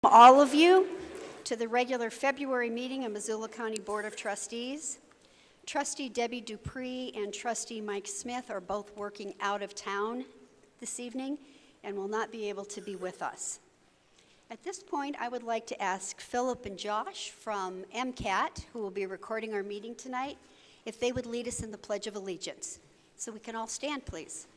All of you to the regular February meeting of Missoula County Board of Trustees. Trustee Debbie Dupree and Trustee Mike Smith are both working out of town this evening and will not be able to be with us. At this point, I would like to ask Philip and Josh from MCAT, who will be recording our meeting tonight, if they would lead us in the Pledge of Allegiance. So we can all stand, please.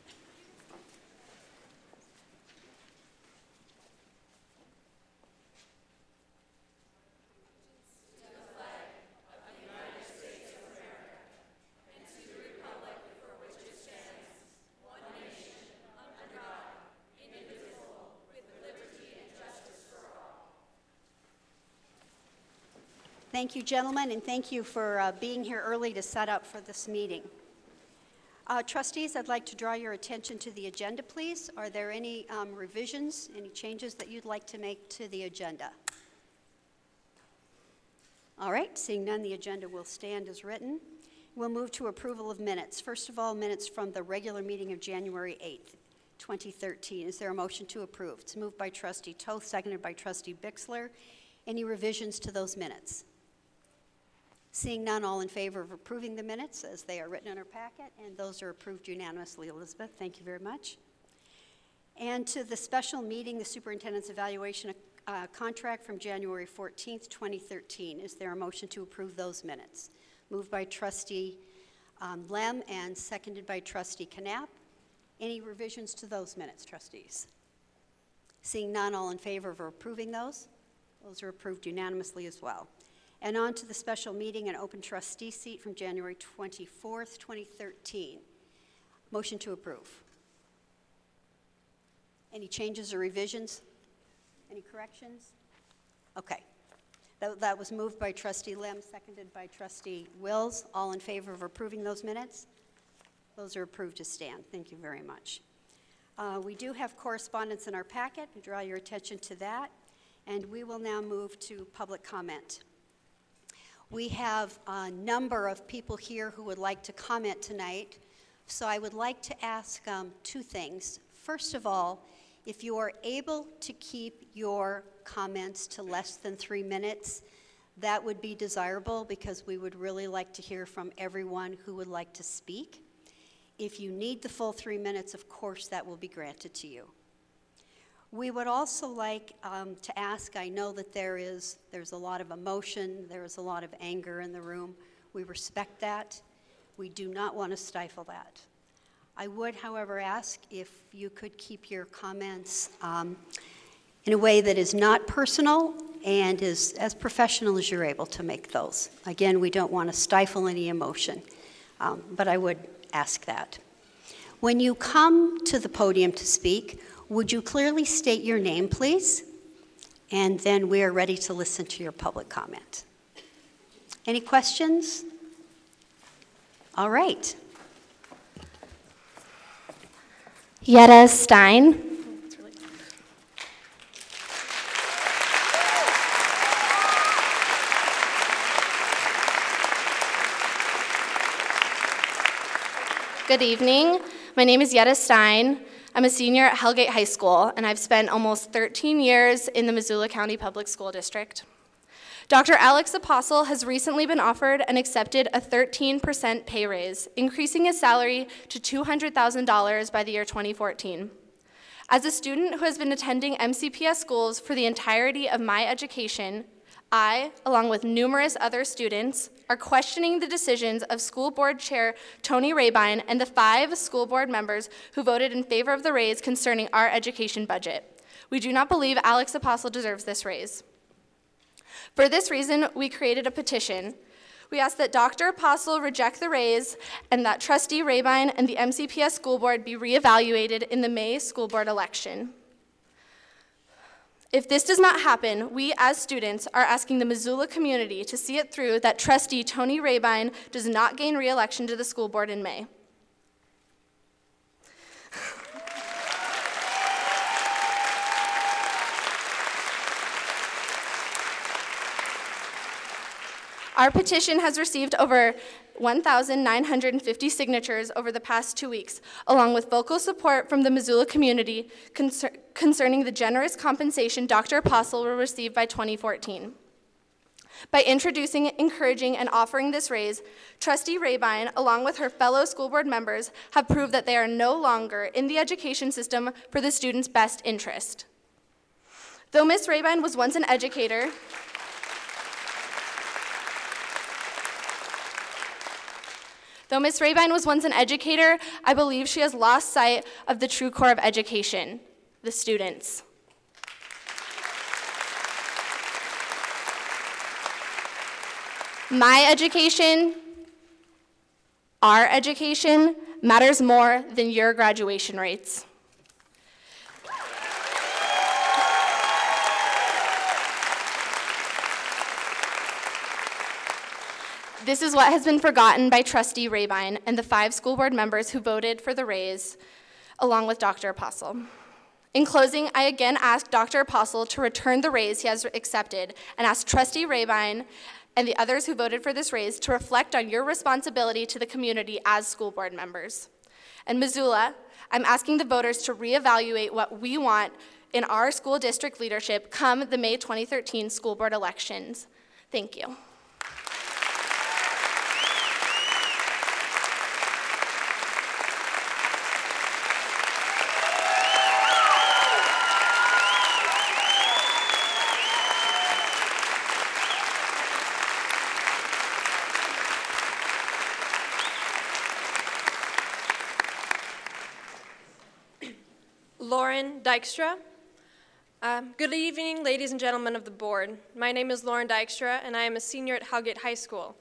Thank you, gentlemen, and thank you for being here early to set up for this meeting. Trustees, I'd like to draw your attention to the agenda, please. Are there any revisions, any changes that you'd like to make to the agenda? All right, seeing none, the agenda will stand as written. We'll move to approval of minutes. First of all, minutes from the regular meeting of January 8th, 2013. Is there a motion to approve? It's moved by Trustee Toth, seconded by Trustee Bixler. Any revisions to those minutes? Seeing none, all in favor of approving the minutes as they are written in our packet, and those are approved unanimously. Elizabeth, thank you very much. And to the special meeting, the superintendent's evaluation contract from January 14th, 2013. Is there a motion to approve those minutes? Moved by Trustee Lem and seconded by Trustee Knapp. Any revisions to those minutes, trustees? Seeing none, all in favor of approving those? Those are approved unanimously as well. And on to the special meeting and open trustee seat from January 24th, 2013. Motion to approve. Any changes or revisions? Any corrections? Okay. That was moved by Trustee Lem, seconded by Trustee Wills. All in favor of approving those minutes? Those are approved to stand. Thank you very much. We do have correspondence in our packet. We draw your attention to that. And we will now move to public comment. We have a number of people here who would like to comment tonight, so I would like to ask two things. First of all, if you are able to keep your comments to less than 3 minutes, that would be desirable because we would really like to hear from everyone who would like to speak. If you need the full 3 minutes, of course, that will be granted to you. We would also like to ask, I know that there's a lot of emotion, there's a lot of anger in the room. We respect that. We do not want to stifle that. I would, however, ask if you could keep your comments in a way that is not personal and is as professional as you're able to make those. Again, we don't want to stifle any emotion, but I would ask that. When you come to the podium to speak, would you clearly state your name, please? And then we are ready to listen to your public comment. Any questions? All right. Yetta Stein. Good evening. My name is Yetta Stein. I'm a senior at Hellgate High School, and I've spent almost 13 years in the Missoula County Public School District. Dr. Alex Apostle has recently been offered and accepted a 13% pay raise, increasing his salary to $200,000 by the year 2014. As a student who has been attending MCPS schools for the entirety of my education, I, along with numerous other students, are questioning the decisions of School Board Chair Tony Rabine and the 5 school board members who voted in favor of the raise concerning our education budget. We do not believe Alex Apostle deserves this raise. For this reason, we created a petition. We ask that Dr. Apostle reject the raise and that Trustee Rabine and the MCPS School Board be reevaluated in the May school board election. If this does not happen, we as students are asking the Missoula community to see it through that Trustee Tony Rabine does not gain re-election to the school board in May. Our petition has received over 1,950 signatures over the past 2 weeks, along with vocal support from the Missoula community concerning the generous compensation Dr. Apostle will receive by 2014. By introducing, encouraging, and offering this raise, Trustee Rabine, along with her fellow school board members, have proved that they are no longer in the education system for the students' best interest. Though Ms. Rabine was once an educator, I believe she has lost sight of the true core of education, the students. My education, our education, matters more than your graduation rates. This is what has been forgotten by Trustee Rabine and the 5 school board members who voted for the raise, along with Dr. Apostle. In closing, I again ask Dr. Apostle to return the raise he has accepted and ask Trustee Rabine and the others who voted for this raise to reflect on your responsibility to the community as school board members. And Missoula, I'm asking the voters to reevaluate what we want in our school district leadership come the May 2013 school board elections. Thank you. Lauren Dykstra. Good evening, ladies and gentlemen of the board. My name is Lauren Dykstra, and I am a senior at Hellgate High School.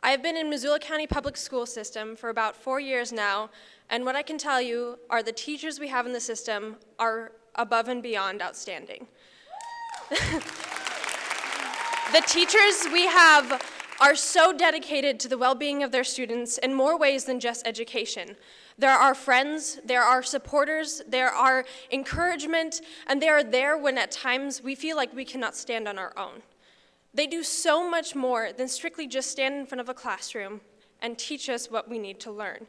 I have been in Missoula County Public School System for about 4 years now, and what I can tell you are the teachers we have in the system are above and beyond outstanding. The teachers we have are so dedicated to the well-being of their students in more ways than just education. There are friends, there are supporters, there are encouragement, and they are there when at times we feel like we cannot stand on our own. They do so much more than strictly just stand in front of a classroom and teach us what we need to learn.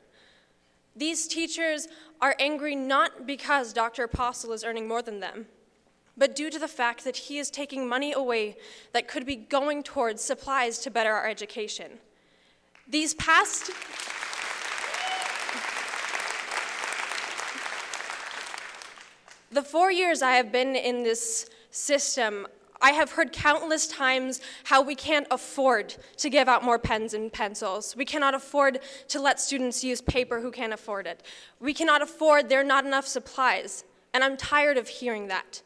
These teachers are angry not because Dr. Apostle is earning more than them, but due to the fact that he is taking money away that could be going towards supplies to better our education. The 4 years I have been in this system, I have heard countless times how we can't afford to give out more pens and pencils. We cannot afford to let students use paper who can't afford it. We cannot afford, there are not enough supplies. And I'm tired of hearing that.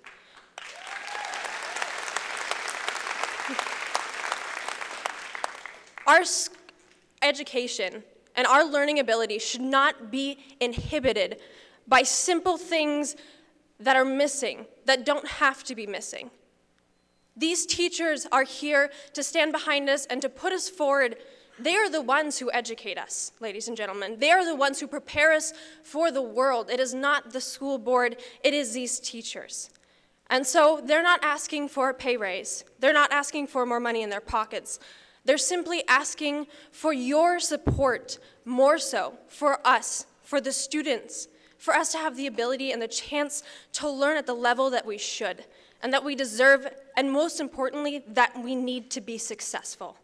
Our education and our learning ability should not be inhibited by simple things that are missing, that don't have to be missing. These teachers are here to stand behind us and to put us forward. They are the ones who educate us, ladies and gentlemen. They are the ones who prepare us for the world. It is not the school board, it is these teachers. And so they're not asking for a pay raise. They're not asking for more money in their pockets. They're simply asking for your support, more so for us, for the students, for us to have the ability and the chance to learn at the level that we should, and that we deserve, and most importantly, that we need to be successful.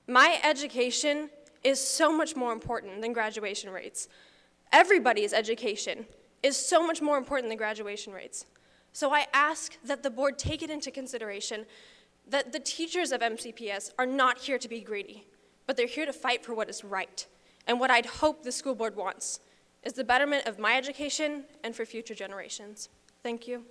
My education is so much more important than graduation rates. Everybody's education is so much more important than graduation rates. So I ask that the board take it into consideration that the teachers of MCPS are not here to be greedy, but they're here to fight for what is right. And what I'd hope the school board wants is the betterment of my education and for future generations. Thank you.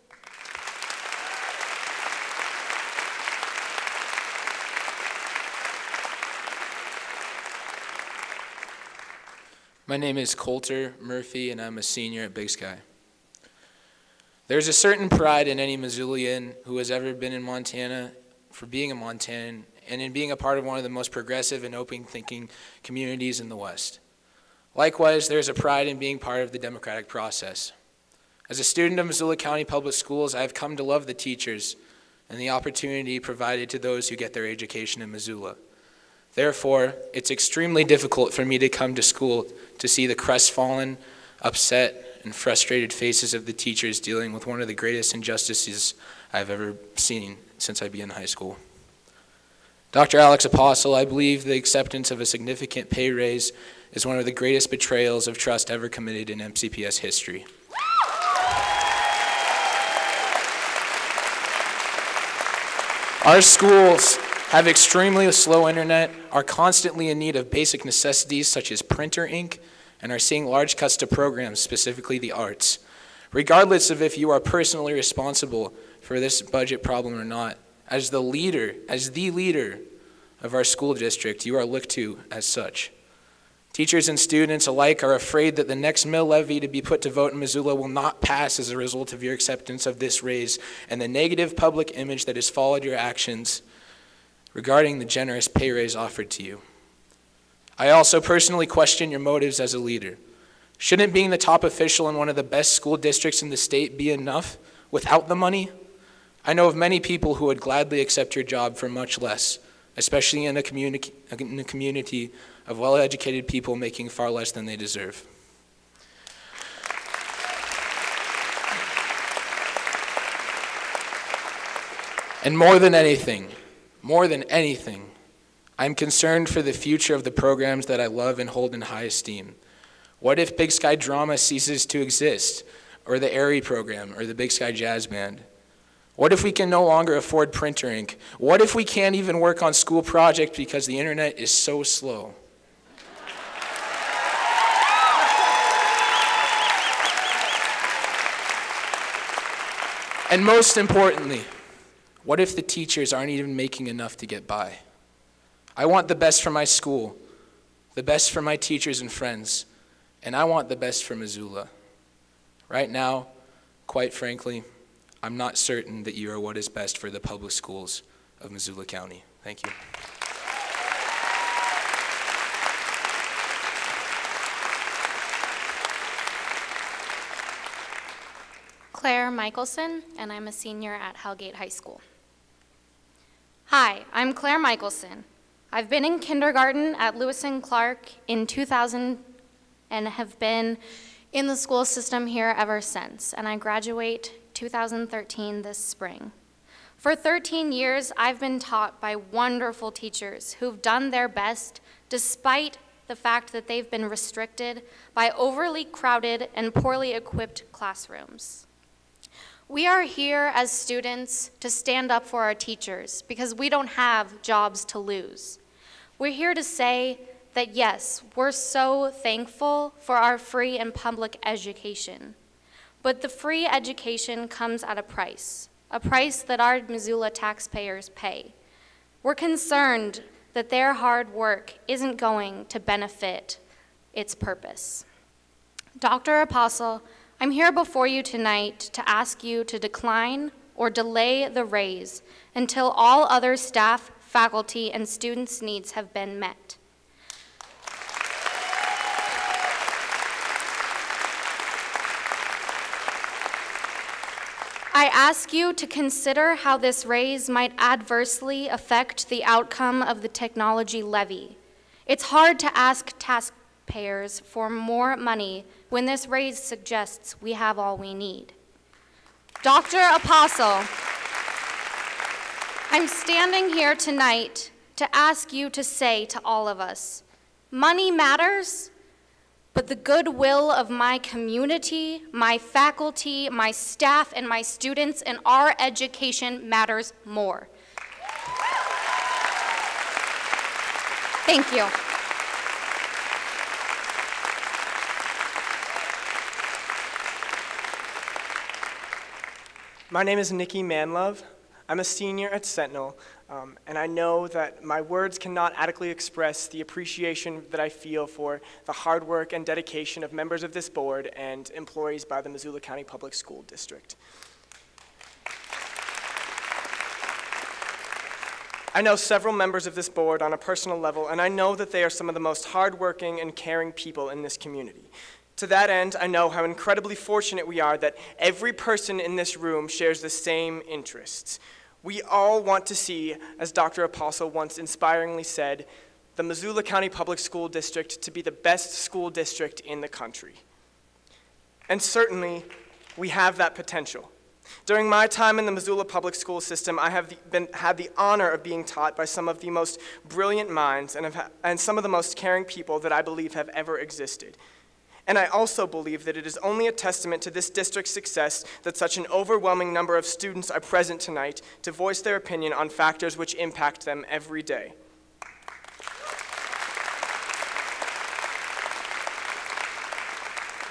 My name is Coulter Murphy, and I'm a senior at Big Sky. There's a certain pride in any Missoulian who has ever been in Montana for being a Montanan and in being a part of one of the most progressive and open-thinking communities in the West. Likewise, there's a pride in being part of the democratic process. As a student of Missoula County Public Schools, I have come to love the teachers and the opportunity provided to those who get their education in Missoula. Therefore, it's extremely difficult for me to come to school to see the crestfallen, upset, and frustrated faces of the teachers dealing with one of the greatest injustices I've ever seen since I began high school. Dr. Alex Apostle, I believe the acceptance of a significant pay raise is one of the greatest betrayals of trust ever committed in MCPS history. Our schools have extremely slow internet, are constantly in need of basic necessities such as printer ink, and are seeing large cuts to programs, specifically the arts. Regardless of if you are personally responsible for this budget problem or not, as the leader of our school district, you are looked to as such. Teachers and students alike are afraid that the next mill levy to be put to vote in Missoula will not pass as a result of your acceptance of this raise and the negative public image that has followed your actions regarding the generous pay raise offered to you. I also personally question your motives as a leader. Shouldn't being the top official in one of the best school districts in the state be enough without the money? I know of many people who would gladly accept your job for much less, especially in a community of well-educated people making far less than they deserve. And more than anything, I'm concerned for the future of the programs that I love and hold in high esteem. What if Big Sky Drama ceases to exist, or the Airy program, or the Big Sky Jazz Band? What if we can no longer afford printer ink? What if we can't even work on school projects because the internet is so slow? And most importantly, what if the teachers aren't even making enough to get by? I want the best for my school, the best for my teachers and friends, and I want the best for Missoula. Right now, quite frankly, I'm not certain that you are what is best for the public schools of Missoula County. Thank you. Claire Michelson, and I'm a senior at Hellgate High School. Hi, I'm Claire Michelson. I've been in kindergarten at Lewis and Clark in 2000 and have been in the school system here ever since, and I graduate 2013 this spring. For 13 years, I've been taught by wonderful teachers who've done their best despite the fact that they've been restricted by overly crowded and poorly equipped classrooms. We are here as students to stand up for our teachers because we don't have jobs to lose. We're here to say that yes, we're so thankful for our free and public education. But the free education comes at a price that our Missoula taxpayers pay. We're concerned that their hard work isn't going to benefit its purpose. Dr. Apostle, I'm here before you tonight to ask you to decline or delay the raise until all other staff, faculty, and students' needs have been met. I ask you to consider how this raise might adversely affect the outcome of the technology levy. It's hard to ask taxpayers for more money when this raise suggests we have all we need. Dr. Apostle, I'm standing here tonight to ask you to say to all of us, money matters, but the goodwill of my community, my faculty, my staff, and my students and our education matters more. Thank you. My name is Nikki Manlove. I'm a senior at Sentinel, and I know that my words cannot adequately express the appreciation that I feel for the hard work and dedication of members of this board and employees by the Missoula County Public School District. I know several members of this board on a personal level, and I know that they are some of the most hardworking and caring people in this community. To that end, I know how incredibly fortunate we are that every person in this room shares the same interests. We all want to see, as Dr. Apostle once inspiringly said, the Missoula County Public School District to be the best school district in the country. And certainly, we have that potential. During my time in the Missoula public school system, I have had the honor of being taught by some of the most brilliant minds and some of the most caring people that I believe have ever existed. And I also believe that it is only a testament to this district's success that such an overwhelming number of students are present tonight to voice their opinion on factors which impact them every day.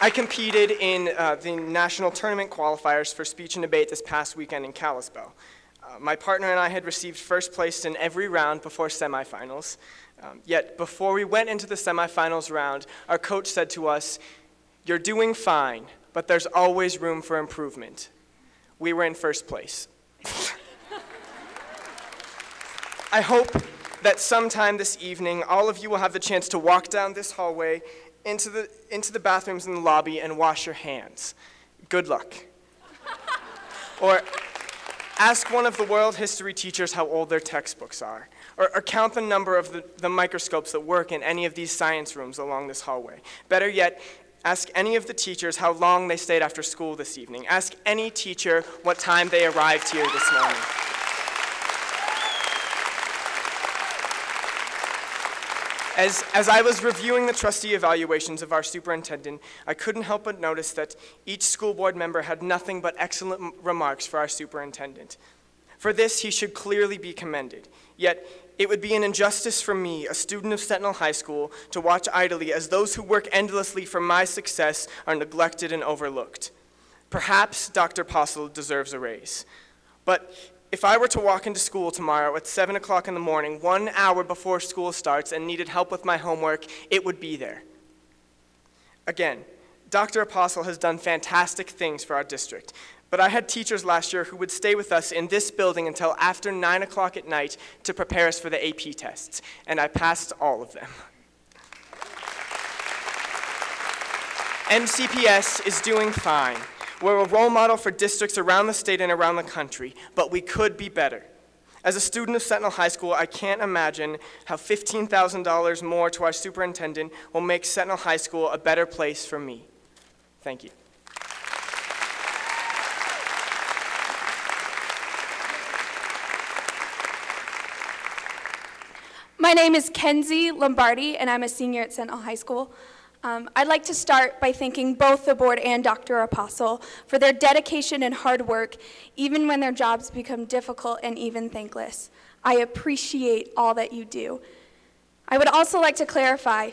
I competed in the national tournament qualifiers for speech and debate this past weekend in Kalispell. My partner and I had received first place in every round before semifinals. Yet before we went into the semifinals round, our coach said to us, "You're doing fine, but there's always room for improvement." We were in first place. I hope that sometime this evening, all of you will have the chance to walk down this hallway into the bathrooms in the lobby and wash your hands. Good luck. Or ask one of the world history teachers how old their textbooks are. Or count the number of the microscopes that work in any of these science rooms along this hallway. Better yet, ask any of the teachers how long they stayed after school this evening. Ask any teacher what time they arrived here this morning. As I was reviewing the trustee evaluations of our superintendent, I couldn't help but notice that each school board member had nothing but excellent remarks for our superintendent. For this, he should clearly be commended. Yet, it would be an injustice for me, a student of Sentinel High School, to watch idly as those who work endlessly for my success are neglected and overlooked. Perhaps Dr. Postle deserves a raise. But if I were to walk into school tomorrow at 7 o'clock in the morning, 1 hour before school starts, and needed help with my homework, it would be there. Again, Dr. Apostle has done fantastic things for our district, but I had teachers last year who would stay with us in this building until after 9 o'clock at night to prepare us for the AP tests, and I passed all of them. MCPS is doing fine. We're a role model for districts around the state and around the country, but we could be better. As a student of Sentinel High School, I can't imagine how $15,000 more to our superintendent will make Sentinel High School a better place for me. Thank you. My name is Kenzie Lombardi, and I'm a senior at Sentinel High School. I'd like to start by thanking both the board and Dr. Apostle for their dedication and hard work, even when their jobs become difficult and even thankless. I appreciate all that you do. I would also like to clarify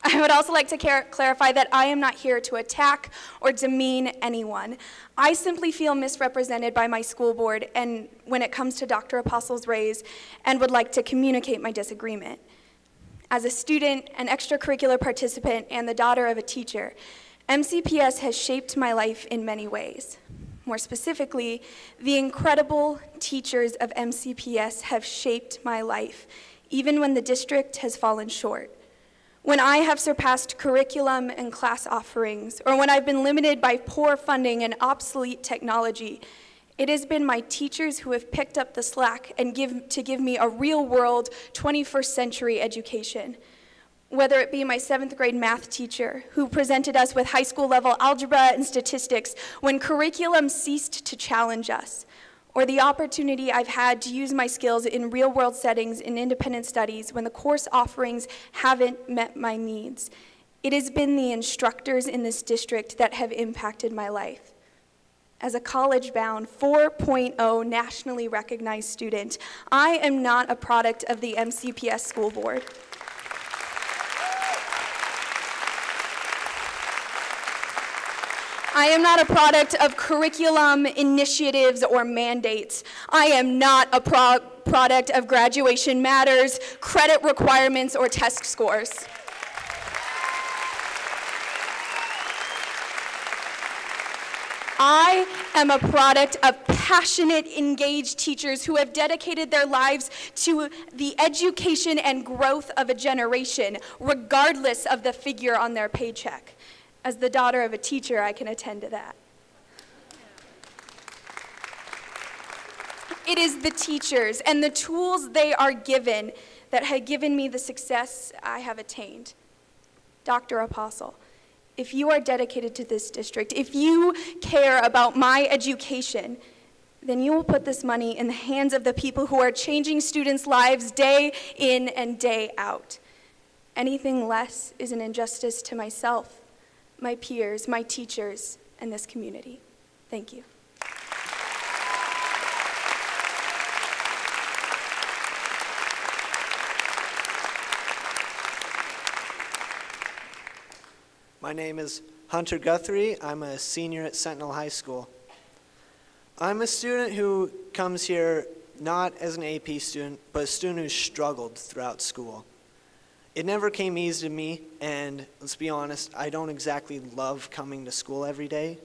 that I am not here to attack or demean anyone. I simply feel misrepresented by my school board and when it comes to Dr. Apostle's raise, and would like to communicate my disagreement. As a student, an extracurricular participant, and the daughter of a teacher, MCPS has shaped my life in many ways. More specifically, the incredible teachers of MCPS have shaped my life, even when the district has fallen short. When I have surpassed curriculum and class offerings, or when I've been limited by poor funding and obsolete technology, it has been my teachers who have picked up the slack and give me a real-world 21st century education. Whether it be my 7th grade math teacher who presented us with high school level algebra and statistics when curriculum ceased to challenge us, or the opportunity I've had to use my skills in real-world settings in independent studies when the course offerings haven't met my needs. It has been the instructors in this district that have impacted my life. As a college-bound 4.0 nationally recognized student, I am not a product of the MCPS School Board. I am not a product of curriculum, initiatives, or mandates. I am not a product of graduation matters, credit requirements, or test scores. I am a product of passionate, engaged teachers who have dedicated their lives to the education and growth of a generation, regardless of the figure on their paycheck. As the daughter of a teacher, I can attend to that. It is the teachers and the tools they are given that have given me the success I have attained. Dr. Apostle, if you are dedicated to this district, if you care about my education, then you will put this money in the hands of the people who are changing students' lives day in and day out. Anything less is an injustice to myself, my peers, my teachers, and this community. Thank you. My name is Hunter Guthrie. I'm a senior at Sentinel High School. I'm a student who comes here not as an AP student, but a student who's struggled throughout school. It never came easy to me, and let's be honest, I don't exactly love coming to school every day.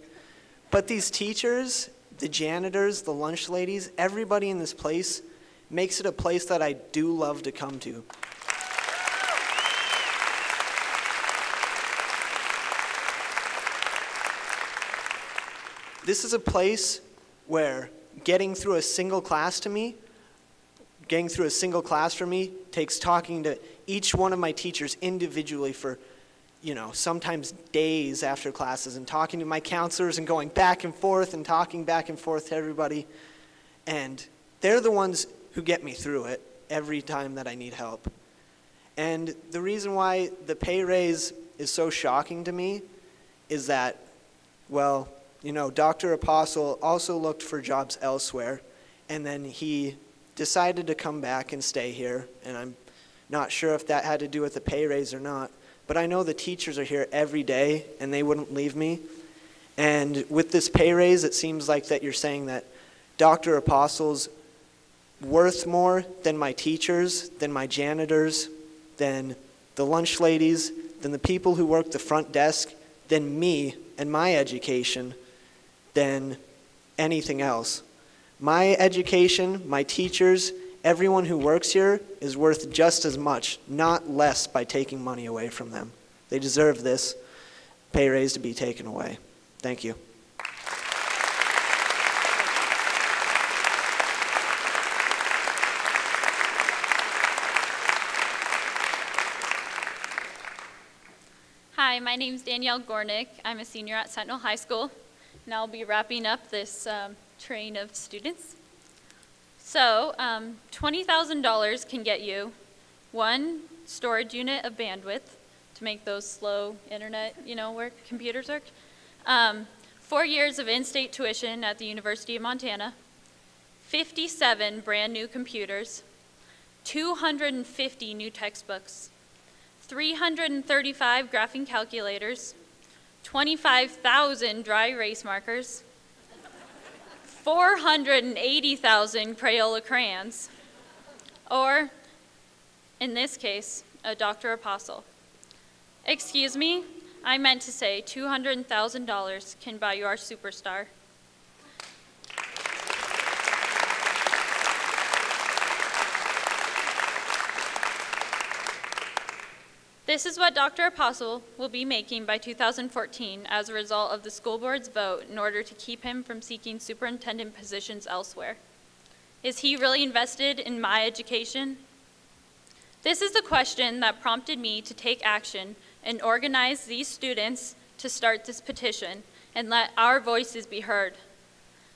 But these teachers, the janitors, the lunch ladies, everybody in this place makes it a place that I do love to come to. This is a place where getting through a single class for me takes talking to each one of my teachers individually for, sometimes days after classes, and talking to my counselors and going back and forth and talking back and forth to everybody. And they're the ones who get me through it every time that I need help. And the reason why the pay raise is so shocking to me is that, well, Dr. Apostle also looked for jobs elsewhere, and then he decided to come back and stay here, and I'm not sure if that had to do with the pay raise or not, but I know the teachers are here every day, and they wouldn't leave me. And with this pay raise, it seems like that you're saying that Dr. Apostle's worth more than my teachers, than my janitors, than the lunch ladies, than the people who work the front desk, than me and my education, than anything else. My education, my teachers, everyone who works here is worth just as much, not less, by taking money away from them. They deserve this pay raise to be taken away. Thank you. Hi, my name is Danielle Gornick. I'm a senior at Sentinel High School, and I'll be wrapping up this train of students. So, $20,000 can get you one storage unit of bandwidth to make those slow internet, computers work. 4 years of in-state tuition at the University of Montana, 57 brand new computers, 250 new textbooks, 335 graphing calculators, 25,000 dry erase markers, 480,000 Crayola crayons, or, in this case, a Dr. Apostle. Excuse me, I meant to say $200,000 can buy you our superstar. This is what Dr. Apostle will be making by 2014 as a result of the school board's vote in order to keep him from seeking superintendent positions elsewhere. Is he really invested in my education? This is the question that prompted me to take action and organize these students to start this petition and let our voices be heard.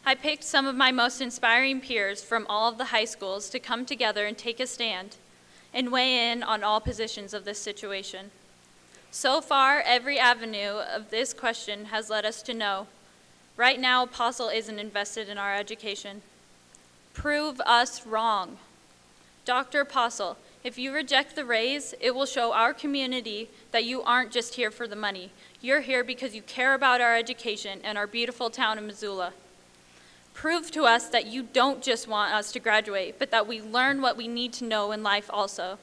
I picked some of my most inspiring peers from all of the high schools to come together and take a stand and weigh in on all positions of this situation. So far, every avenue of this question has led us to know, right now, Apostle isn't invested in our education. Prove us wrong. Dr. Apostle, if you reject the raise, it will show our community that you aren't just here for the money. You're here because you care about our education and our beautiful town of Missoula. Prove to us that you don't just want us to graduate, but that we learn what we need to know in life also.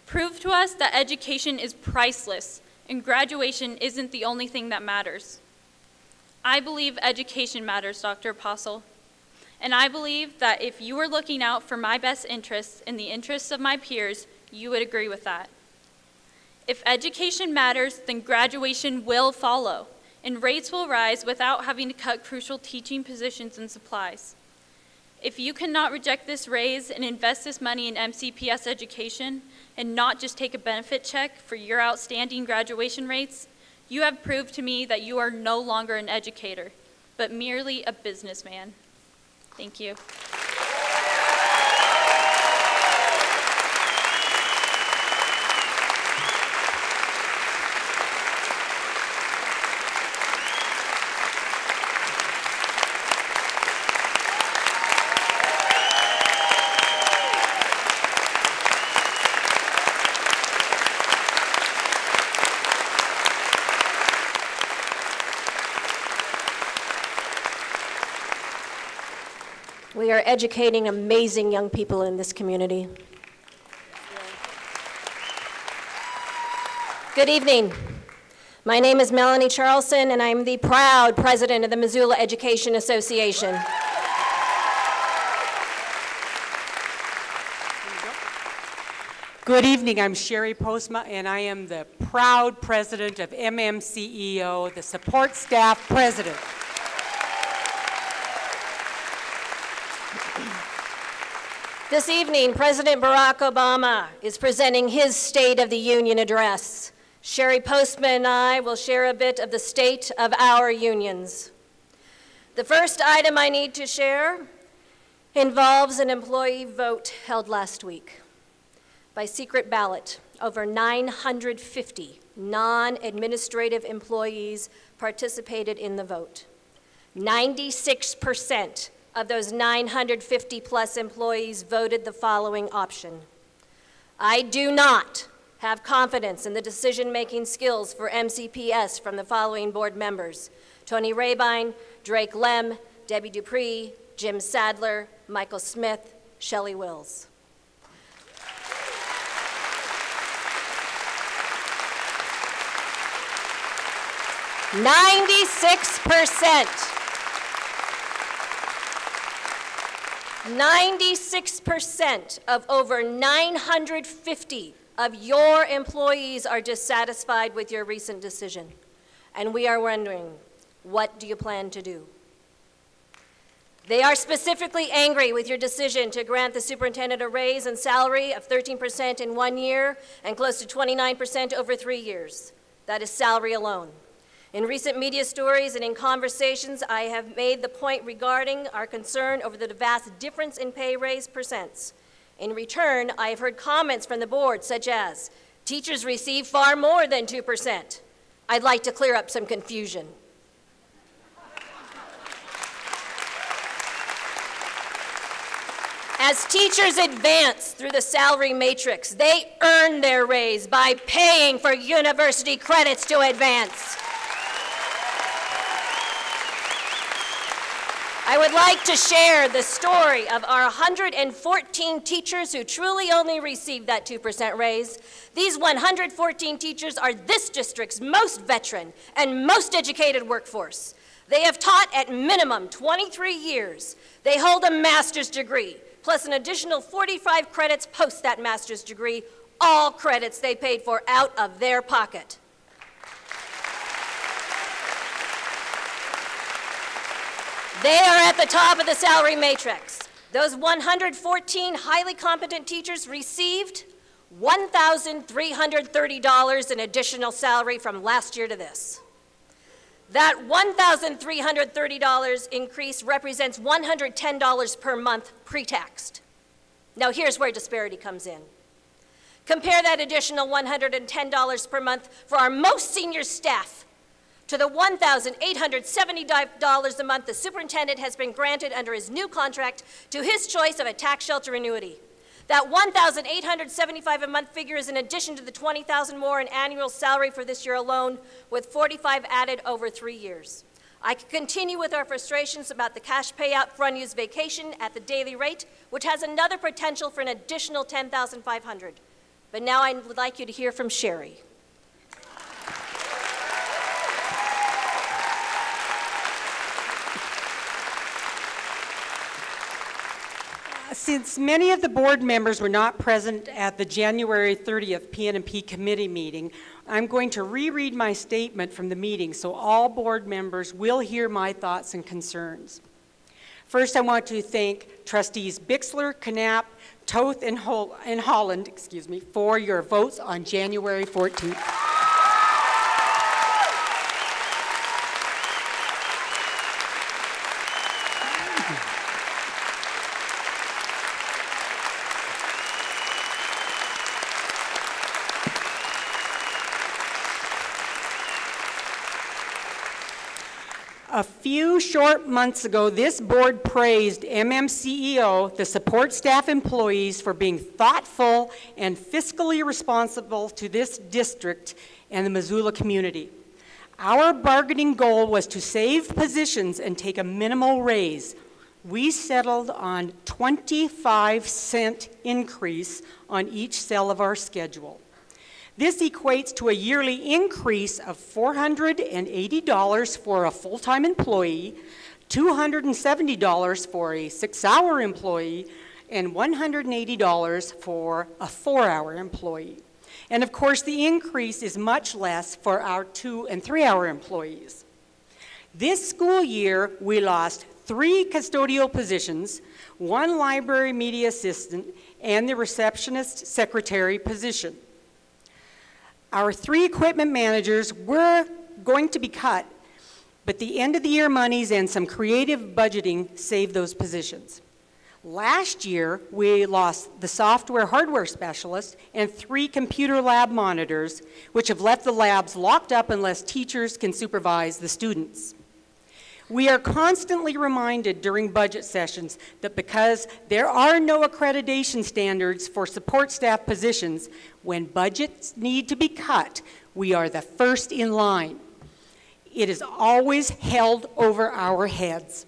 Prove to us that education is priceless and graduation isn't the only thing that matters. I believe education matters, Dr. Apostle, and I believe that if you were looking out for my best interests and the interests of my peers, you would agree with that. If education matters, then graduation will follow, and rates will rise without having to cut crucial teaching positions and supplies. If you cannot reject this raise and invest this money in MCPS education and not just take a benefit check for your outstanding graduation rates, you have proved to me that you are no longer an educator, but merely a businessman. Thank you. We are educating amazing young people in this community. Good evening. My name is Melanie Charlson, and I'm the proud president of the Missoula Education Association. Good evening, I'm Sherry Postma, and I am the proud president of MMCEO, the support staff president. This evening, President Barack Obama is presenting his State of the Union address. Sherry Postma and I will share a bit of the state of our unions. The first item I need to share involves an employee vote held last week. By secret ballot, over 950 non-administrative employees participated in the vote. 96% of those 950 plus employees voted the following option. I do not have confidence in the decision-making skills for MCPS from the following board members: Tony Rabine, Drake Lem, Debbie Dupree, Jim Sadler, Michael Smith, Shelley Wills. Ninety-six percent of over 950 of your employees are dissatisfied with your recent decision. And we are wondering, what do you plan to do? They are specifically angry with your decision to grant the superintendent a raise in salary of 13% in 1 year and close to 29% over 3 years. That is salary alone. In recent media stories and in conversations, I have made the point regarding our concern over the vast difference in pay raise percents. In return, I have heard comments from the board such as, teachers receive far more than 2%. I'd like to clear up some confusion. As teachers advance through the salary matrix, they earn their raise by paying for university credits to advance. I would like to share the story of our 114 teachers who truly only received that 2% raise. These 114 teachers are this district's most veteran and most educated workforce. They have taught at minimum 23 years. They hold a master's degree, plus an additional 45 credits post that master's degree, all credits they paid for out of their pocket. They are at the top of the salary matrix. Those 114 highly competent teachers received $1,330 in additional salary from last year to this. That $1,330 increase represents $110 per month pre-taxed. Now here's where disparity comes in. Compare that additional $110 per month for our most senior staff to the $1,875 a month the superintendent has been granted under his new contract to his choice of a tax shelter annuity. That $1,875 a month figure is in addition to the $20,000 more in annual salary for this year alone, with 45 added over 3 years. I could continue with our frustrations about the cash payout for unused vacation at the daily rate, which has another potential for an additional $10,500. But now I would like you to hear from Sherry. Since many of the board members were not present at the January 30th PNP committee meeting, I'm going to reread my statement from the meeting so all board members will hear my thoughts and concerns. First, I want to thank Trustees Bixler, Knapp, Toth, and Holland, for your votes on January 14th. A few short months ago, this board praised MMCEO, the support staff employees, for being thoughtful and fiscally responsible to this district and the Missoula community. Our bargaining goal was to save positions and take a minimal raise. We settled on 25-cent increase on each cell of our schedule. This equates to a yearly increase of $480 for a full-time employee, $270 for a 6-hour employee, and $180 for a 4-hour employee. And of course, the increase is much less for our 2- and 3-hour employees. This school year, we lost 3 custodial positions, 1 library media assistant, and the receptionist secretary position. Our 3 equipment managers were going to be cut, but the end of the year monies and some creative budgeting saved those positions. Last year, we lost the software hardware specialist and 3 computer lab monitors, which have left the labs locked up unless teachers can supervise the students. We are constantly reminded during budget sessions that because there are no accreditation standards for support staff positions, when budgets need to be cut, we are the first in line. It is always held over our heads.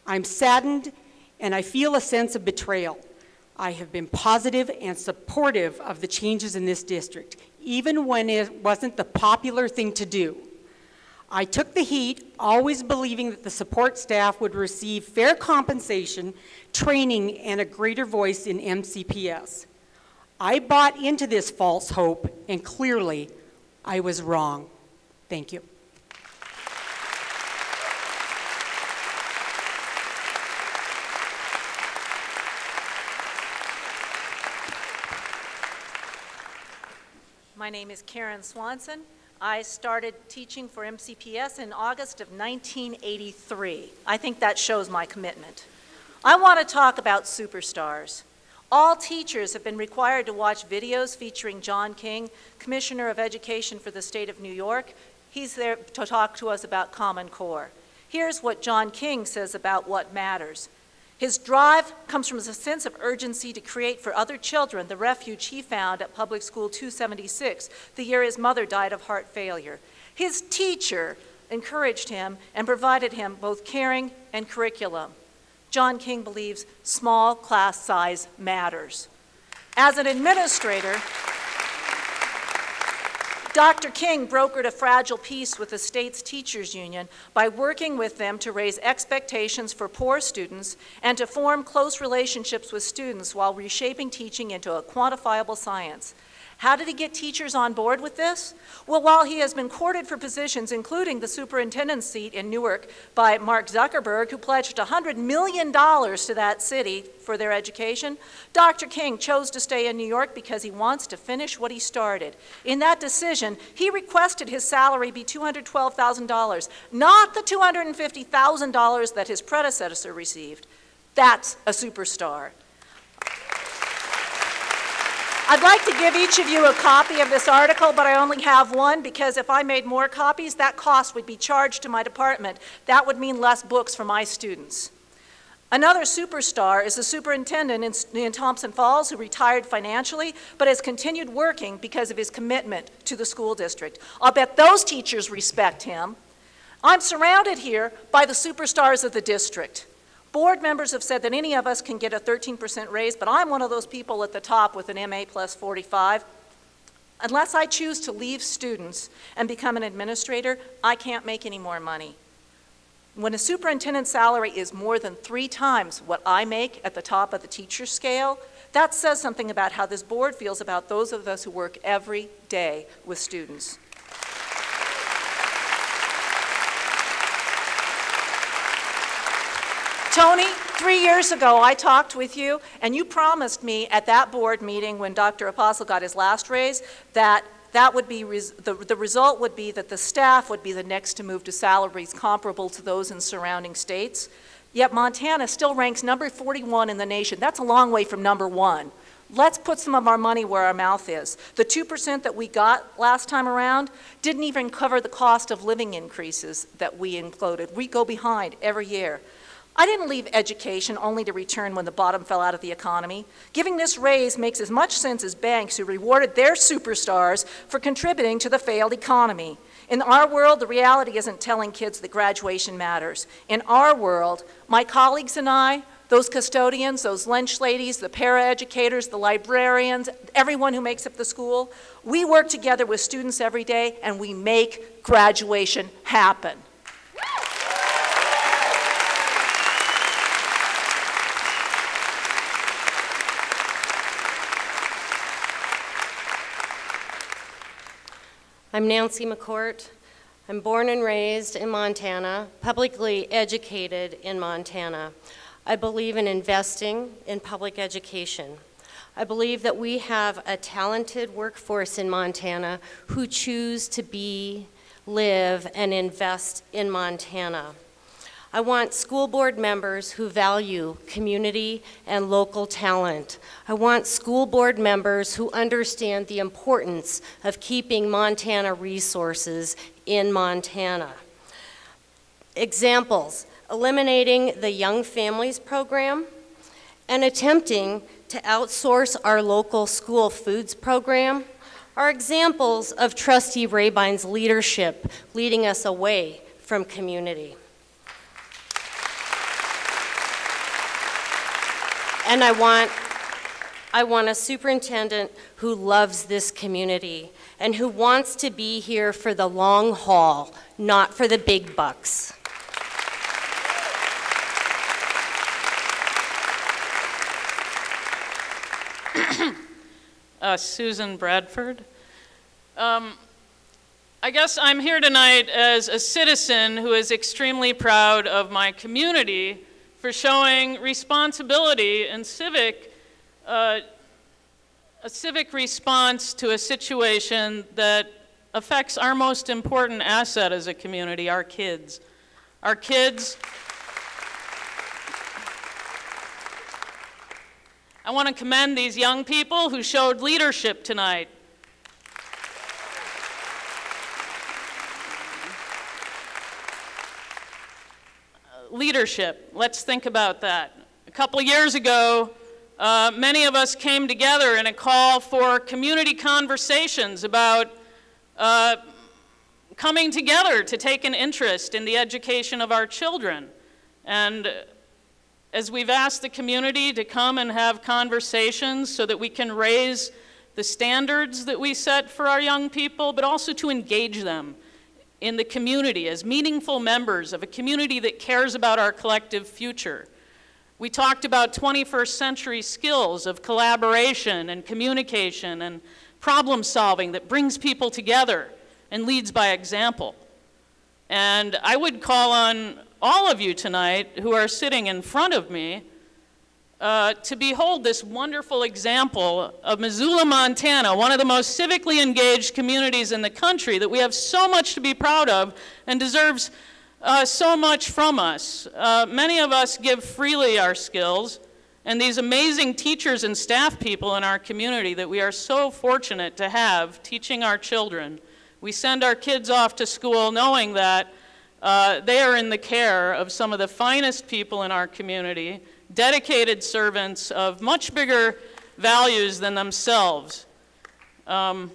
I'm saddened and I feel a sense of betrayal. I have been positive and supportive of the changes in this district, even when it wasn't the popular thing to do. I took the heat, always believing that the support staff would receive fair compensation, training, and a greater voice in MCPS. I bought into this false hope, and clearly, I was wrong. Thank you. My name is Karen Swanson. I started teaching for MCPS in August of 1983. I think that shows my commitment. I want to talk about superstars. All teachers have been required to watch videos featuring John King, Commissioner of Education for the state of New York. He's there to talk to us about Common Core. Here's what John King says about what matters. His drive comes from a sense of urgency to create for other children the refuge he found at Public School 276, the year his mother died of heart failure. His teacher encouraged him and provided him both caring and curriculum. John King believes small class size matters. As an administrator, Dr. King brokered a fragile peace with the state's teachers union by working with them to raise expectations for poor students and to form close relationships with students while reshaping teaching into a quantifiable science. How did he get teachers on board with this? Well, while he has been courted for positions, including the superintendent's seat in Newark by Mark Zuckerberg, who pledged $100 million to that city for their education, Dr. King chose to stay in New York because he wants to finish what he started. In that decision, he requested his salary be $212,000, not the $250,000 that his predecessor received. That's a superstar. I'd like to give each of you a copy of this article, but I only have one because if I made more copies, that cost would be charged to my department. That would mean less books for my students. Another superstar is the superintendent in Thompson Falls who retired financially but has continued working because of his commitment to the school district. I'll bet those teachers respect him. I'm surrounded here by the superstars of the district. Board members have said that any of us can get a 13% raise, but I'm one of those people at the top with an MA plus 45. Unless I choose to leave students and become an administrator, I can't make any more money. When a superintendent's salary is more than 3 times what I make at the top of the teacher scale, that says something about how this board feels about those of us who work every day with students. Tony, 3 years ago, I talked with you, and you promised me at that board meeting when Dr. Apostle got his last raise that would be the result would be that the staff would be the next to move to salaries comparable to those in surrounding states. Yet Montana still ranks number 41 in the nation. That's a long way from number 1. Let's put some of our money where our mouth is. The 2% that we got last time around didn't even cover the cost of living increases that we included. We go behind every year. I didn't leave education only to return when the bottom fell out of the economy. Giving this raise makes as much sense as banks who rewarded their superstars for contributing to the failed economy. In our world, the reality isn't telling kids that graduation matters. In our world, my colleagues and I, those custodians, those lunch ladies, the paraeducators, the librarians, everyone who makes up the school, we work together with students every day and we make graduation happen. I'm Nancy McCourt. I'm born and raised in Montana, publicly educated in Montana. I believe in investing in public education. I believe that we have a talented workforce in Montana who choose to be, live, and invest in Montana. I want school board members who value community and local talent. I want school board members who understand the importance of keeping Montana resources in Montana. Examples: eliminating the Young Families Program and attempting to outsource our local school foods program are examples of Trustee Rabine's leadership leading us away from community. And I want a superintendent who loves this community and who wants to be here for the long haul, not for the big bucks. Susan Bradford. I guess I'm here tonight as a citizen who is extremely proud of my community for showing responsibility and a civic response to a situation that affects our most important asset as a community, our kids. Our kids. I want to commend these young people who showed leadership tonight. Leadership, let's think about that. A couple years ago, many of us came together in a call for community conversations about coming together to take an interest in the education of our children. And as we've asked the community to come and have conversations so that we can raise the standards that we set for our young people, but also to engage them in the community as meaningful members of a community that cares about our collective future. We talked about 21st century skills of collaboration and communication and problem solving that brings people together and leads by example. And I would call on all of you tonight who are sitting in front of me to behold this wonderful example of Missoula, Montana, one of the most civically engaged communities in the country that we have so much to be proud of and deserves so much from us. Many of us give freely our skills, and these amazing teachers and staff people in our community that we are so fortunate to have teaching our children. We send our kids off to school knowing that they are in the care of some of the finest people in our community, dedicated servants of much bigger values than themselves. And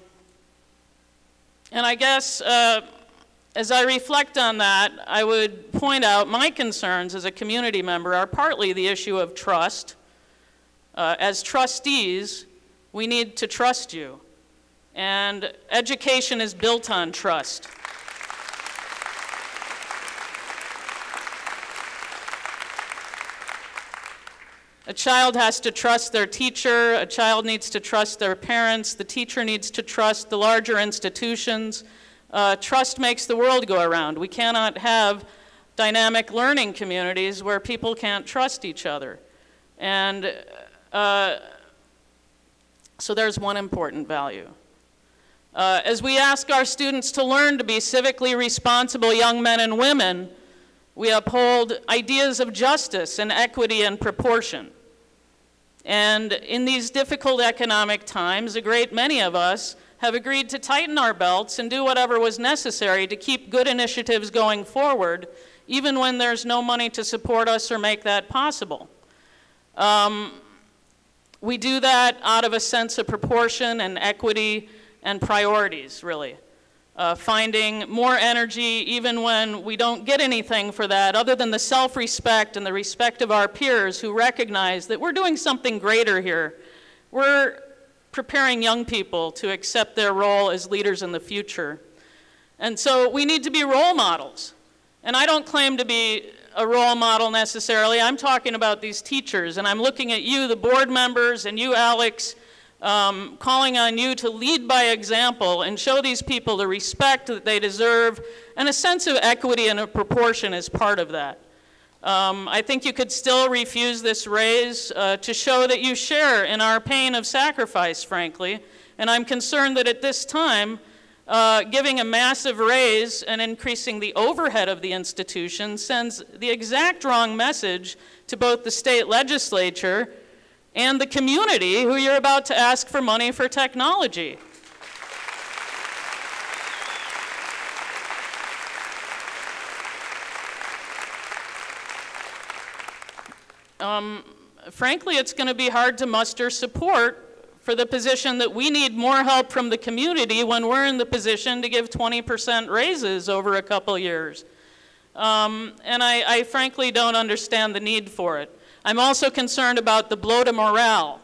I guess as I reflect on that, I would point out my concerns as a community member are partly the issue of trust. As trustees, we need to trust you. And education is built on trust. A child has to trust their teacher, a child needs to trust their parents, the teacher needs to trust the larger institutions. Trust makes the world go around. We cannot have dynamic learning communities where people can't trust each other. And so there's one important value. As we ask our students to learn to be civically responsible young men and women, we uphold ideas of justice and equity and proportion. And in these difficult economic times, a great many of us have agreed to tighten our belts and do whatever was necessary to keep good initiatives going forward, even when there's no money to support us or make that possible. We do that out of a sense of proportion and equity and priorities, really. Finding more energy even when we don't get anything for that, other than the self-respect and the respect of our peers who recognize that we're doing something greater here. We're preparing young people to accept their role as leaders in the future. And so we need to be role models. And I don't claim to be a role model necessarily. I'm talking about these teachers, and I'm looking at you, the board members, and you, Alex, calling on you to lead by example and show these people the respect that they deserve, and a sense of equity and a proportion is part of that. I think you could still refuse this raise to show that you share in our pain of sacrifice, frankly, and I'm concerned that at this time, giving a massive raise and increasing the overhead of the institution sends the exact wrong message to both the state legislature and the community who you're about to ask for money for technology. Frankly, it's going to be hard to muster support for the position that we need more help from the community when we're in the position to give 20% raises over a couple years. And I frankly don't understand the need for it. I'm also concerned about the blow to morale,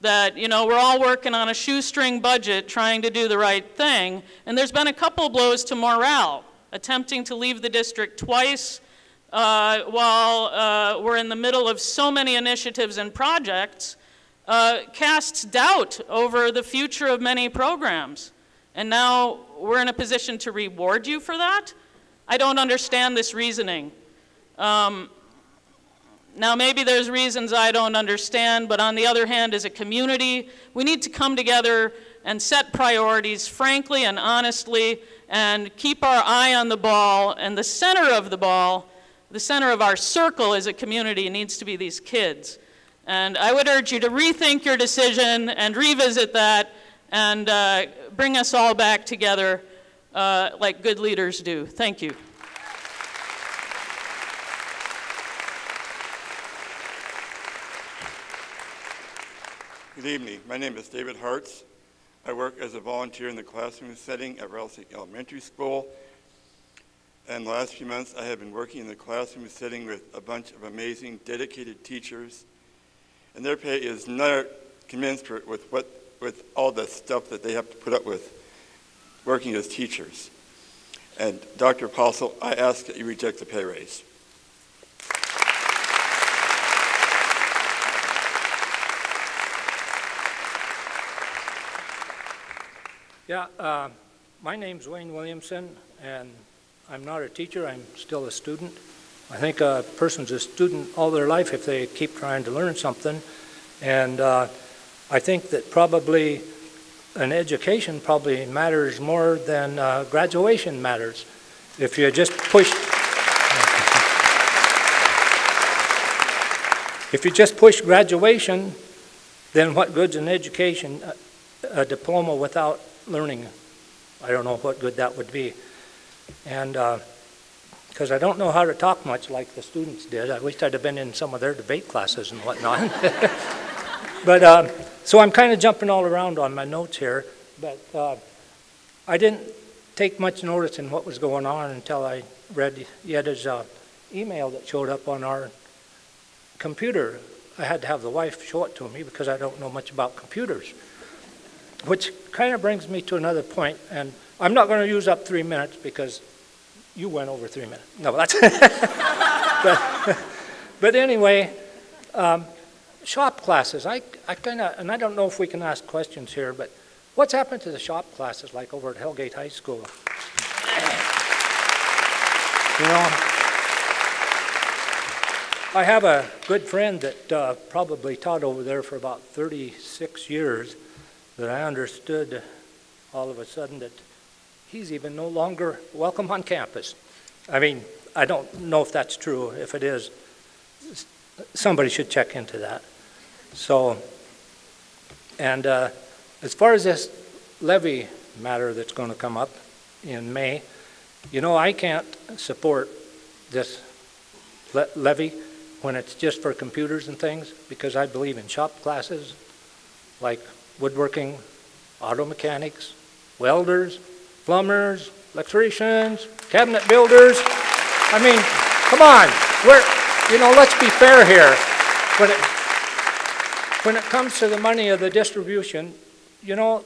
that, you know, we're all working on a shoestring budget trying to do the right thing, and there's been a couple blows to morale, attempting to leave the district twice while we're in the middle of so many initiatives and projects, casts doubt over the future of many programs. And now we're in a position to reward you for that? I don't understand this reasoning. Now, maybe there's reasons I don't understand, but on the other hand, as a community, we need to come together and set priorities frankly and honestly and keep our eye on the ball. And the center of the ball, the center of our circle as a community needs to be these kids. And I would urge you to rethink your decision and revisit that and bring us all back together like good leaders do. Thank you. Good evening. My name is David Hartz. I work as a volunteer in the classroom setting at Rattlesnake Elementary School. And the last few months, I have been working in the classroom setting with a bunch of amazing, dedicated teachers. And their pay is not commensurate with all the stuff that they have to put up with working as teachers. And Dr. Apostle, I ask that you reject the pay raise. Yeah, my name's Wayne Williamson, and I'm not a teacher, I'm still a student. I think a person's a student all their life if they keep trying to learn something. And I think that probably an education probably matters more than graduation matters. If you just push graduation, then what good's an education, a diploma without learning? I don't know what good that would be. And because I don't know how to talk much like the students did. I wish I'd have been in some of their debate classes and whatnot. But so I'm kind of jumping all around on my notes here, but I didn't take much notice in what was going on until I read Yetta's email that showed up on our computer. I had to have the wife show it to me because I don't know much about computers. Which kind of brings me to another point, and I'm not going to use up 3 minutes because you went over 3 minutes. No, that's but anyway, shop classes. I kind of, and I don't know if we can ask questions here, but what's happened to the shop classes like over at Hellgate High School? You know, I have a good friend that probably taught over there for about 36 years that I understood all of a sudden that he's even no longer welcome on campus. I mean, I don't know if that's true. If it is, somebody should check into that. So, and as far as this levy matter that's going to come up in May, you know, I can't support this levy when it's just for computers and things, because I believe in shop classes like woodworking, auto mechanics, welders, plumbers, electricians, cabinet builders. I mean, come on, let's be fair here. When it comes to the money of the distribution, you know,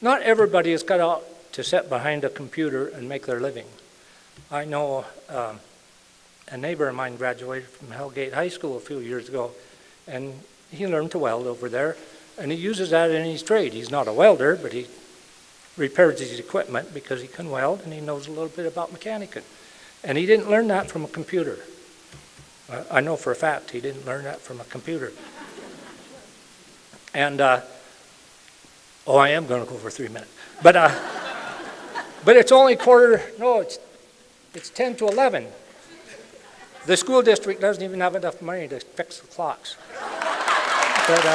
not everybody is cut out to sit behind a computer and make their living. I know a neighbor of mine graduated from Hellgate High School a few years ago, and he learned to weld over there, and he uses that in his trade. He's not a welder, but he repairs his equipment because he can weld, and he knows a little bit about mechanicing. And he didn't learn that from a computer. I know for a fact he didn't learn that from a computer. And, I am going to go for 3 minutes. But it's only it's 10 to 11. The school district doesn't even have enough money to fix the clocks. But,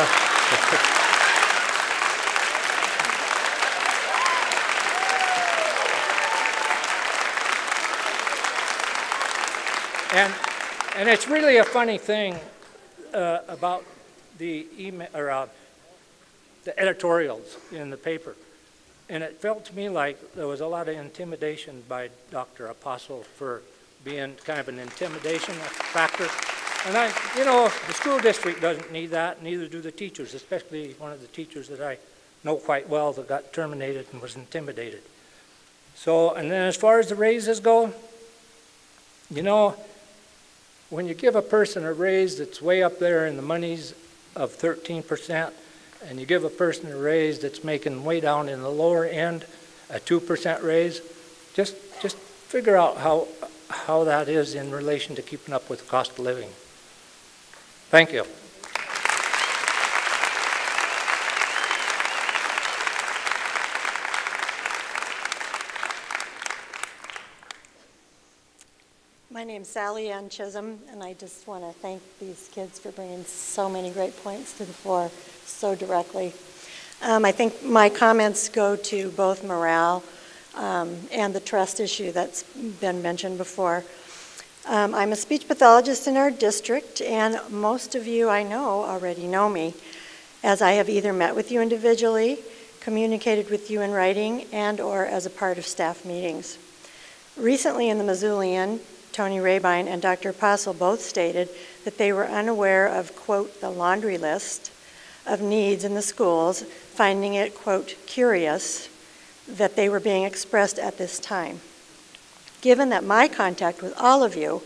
and it's really a funny thing about the email or the editorials in the paper. And it felt to me like there was a lot of intimidation by Dr. Apostle for being kind of an intimidation factor. And the school district doesn't need that, neither do the teachers, especially one of the teachers that I know quite well that got terminated and was intimidated. So, and then as far as the raises go, you know, when you give a person a raise that's way up there in the monies of 13%, and you give a person a raise that's making way down in the lower end, a 2% raise, just figure out how that is in relation to keeping up with the cost of living. Thank you. My name's Sally Ann Chisholm, and I just want to thank these kids for bringing so many great points to the floor so directly. I think my comments go to both morale and the trust issue that's been mentioned before. I'm a speech pathologist in our district, and most of you I know already know me, as I have either met with you individually, communicated with you in writing, and or as a part of staff meetings. Recently in the Missoulian, Tony Rabine and Dr. Apostle both stated that they were unaware of, quote, the laundry list of needs in the schools, finding it, quote, curious that they were being expressed at this time. Given that my contact with all of you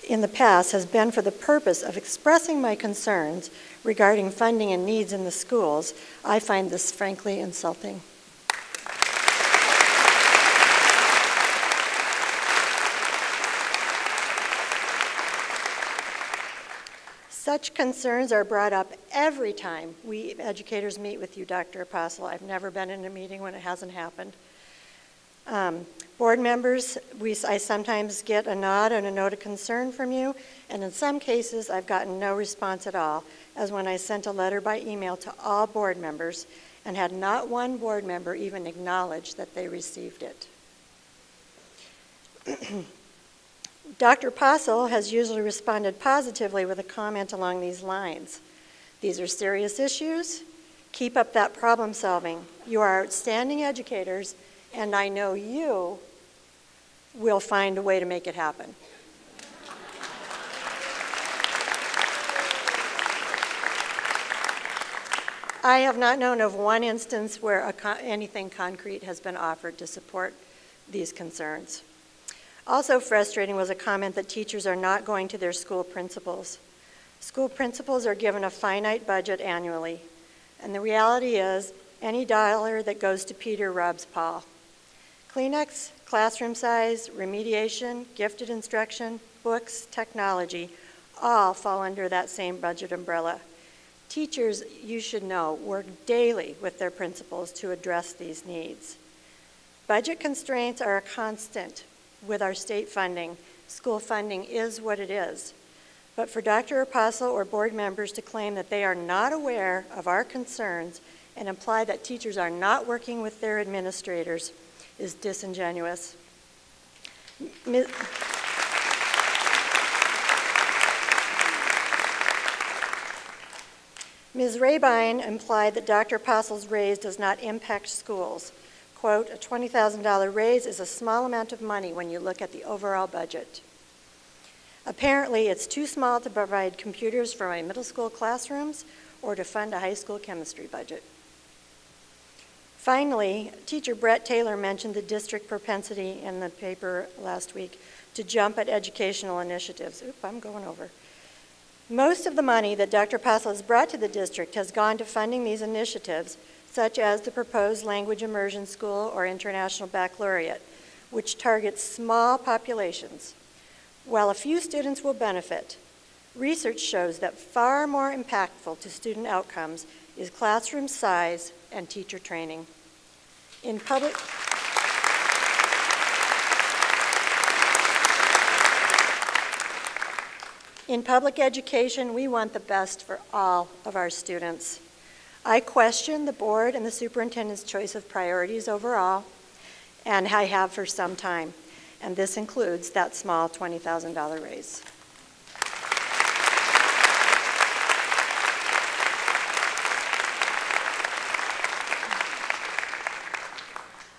in the past has been for the purpose of expressing my concerns regarding funding and needs in the schools, I find this frankly insulting. Such concerns are brought up every time we educators meet with you, Dr. Apostle. I've never been in a meeting when it hasn't happened. Board members, I sometimes get a nod and a note of concern from you, and in some cases I've gotten no response at all, as when I sent a letter by email to all board members and had not one board member even acknowledge that they received it. Dr. Apostle has usually responded positively with a comment along these lines. These are serious issues. Keep up that problem solving. You are outstanding educators, and I know you will find a way to make it happen. I have not known of one instance where anything concrete has been offered to support these concerns. Also frustrating was a comment that teachers are not going to their school principals. School principals are given a finite budget annually, and the reality is any dollar that goes to Peter robs Paul. Kleenex, classroom size, remediation, gifted instruction, books, technology, all fall under that same budget umbrella. Teachers, you should know, work daily with their principals to address these needs. Budget constraints are a constant with our state funding. School funding is what it is. But for Dr. Apostle or board members to claim that they are not aware of our concerns and imply that teachers are not working with their administrators is disingenuous. Ms. Rabine implied that Dr. Apostle's raise does not impact schools. Quote, a $20,000 raise is a small amount of money when you look at the overall budget. Apparently, it's too small to provide computers for my middle school classrooms or to fund a high school chemistry budget. Finally, teacher Brett Taylor mentioned the district propensity in the paper last week to jump at educational initiatives. Oop, I'm going over. Most of the money that Dr. Apostle has brought to the district has gone to funding these initiatives, such as the proposed language immersion school or international baccalaureate, which targets small populations. While a few students will benefit, research shows that far more impactful to student outcomes is classroom size and teacher training. In public education, we want the best for all of our students. I question the board and the superintendent's choice of priorities overall, and I have for some time, and this includes that small $20,000 raise.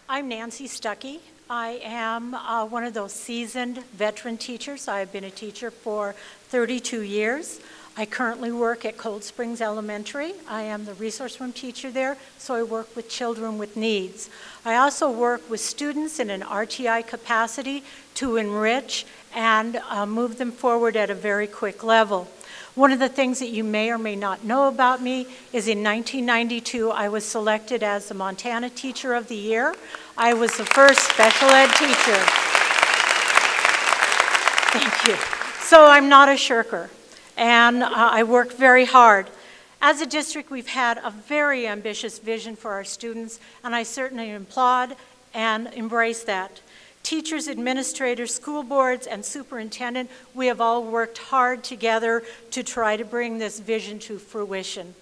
I'm Nancy Stuckey. I am one of those seasoned veteran teachers. I've been a teacher for 32 years. I currently work at Cold Springs Elementary. I am the resource room teacher there, so I work with children with needs. I also work with students in an RTI capacity to enrich and move them forward at a very quick level. One of the things that you may or may not know about me is in 1992, I was selected as the Montana Teacher of the Year. I was the first special ed teacher. Thank you. So I'm not a shirker, and I work very hard. As a district, we've had a very ambitious vision for our students, and I certainly applaud and embrace that. Teachers, administrators, school boards, and superintendent, we have all worked hard together to try to bring this vision to fruition.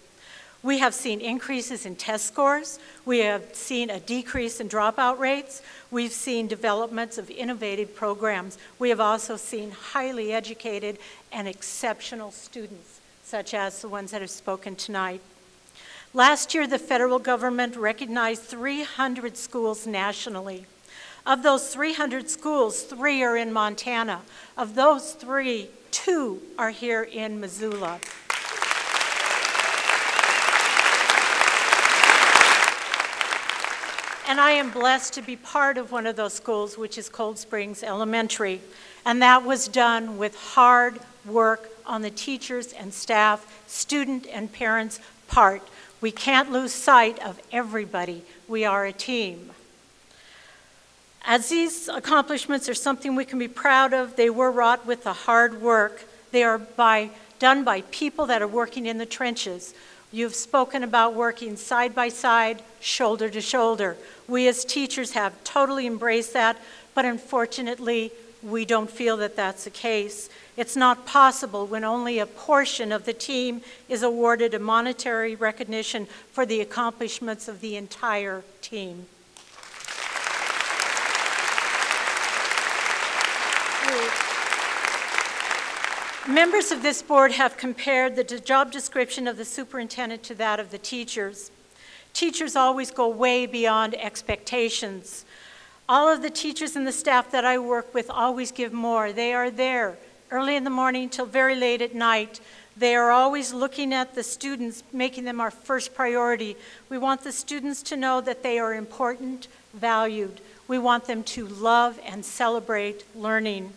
We have seen increases in test scores. We have seen a decrease in dropout rates. We've seen developments of innovative programs. We have also seen highly educated and exceptional students, such as the ones that have spoken tonight. Last year, the federal government recognized 300 schools nationally. Of those 300 schools, 3 are in Montana. Of those 3, 2 are here in Missoula. And I am blessed to be part of one of those schools, which is Cold Springs Elementary. And that was done with hard work on the teachers and staff, student and parents' part. We can't lose sight of everybody. We are a team. As these accomplishments are something we can be proud of, they were wrought with the hard work. They are done by people that are working in the trenches. You've spoken about working side by side, shoulder to shoulder. We as teachers have totally embraced that, but unfortunately, we don't feel that that's the case. It's not possible when only a portion of the team is awarded a monetary recognition for the accomplishments of the entire team. Members of this board have compared the job description of the superintendent to that of the teachers. Teachers always go way beyond expectations. All of the teachers and the staff that I work with always give more. They are there early in the morning till very late at night. They are always looking at the students, making them our first priority. We want the students to know that they are important, valued. We want them to love and celebrate learning.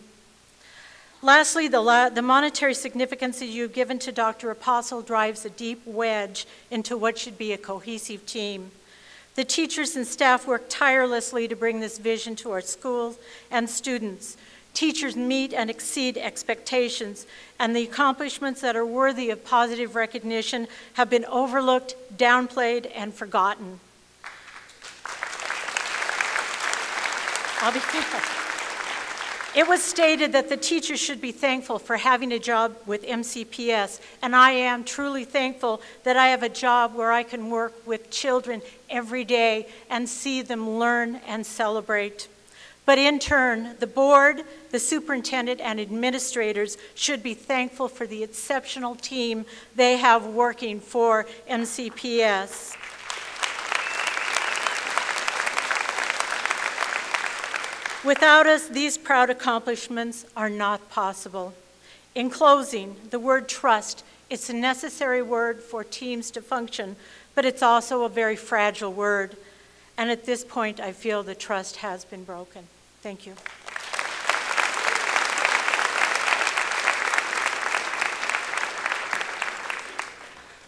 Lastly, the monetary significance that you've given to Dr. Apostle drives a deep wedge into what should be a cohesive team. The teachers and staff work tirelessly to bring this vision to our schools and students. Teachers meet and exceed expectations, and the accomplishments that are worthy of positive recognition have been overlooked, downplayed, and forgotten. I'll be fair. It was stated that the teachers should be thankful for having a job with MCPS, and I am truly thankful that I have a job where I can work with children every day and see them learn and celebrate. But in turn, the board, the superintendent, and administrators should be thankful for the exceptional team they have working for MCPS. Without us, these proud accomplishments are not possible. In closing, the word trust, it's a necessary word for teams to function, but it's also a very fragile word. And at this point, I feel the trust has been broken. Thank you.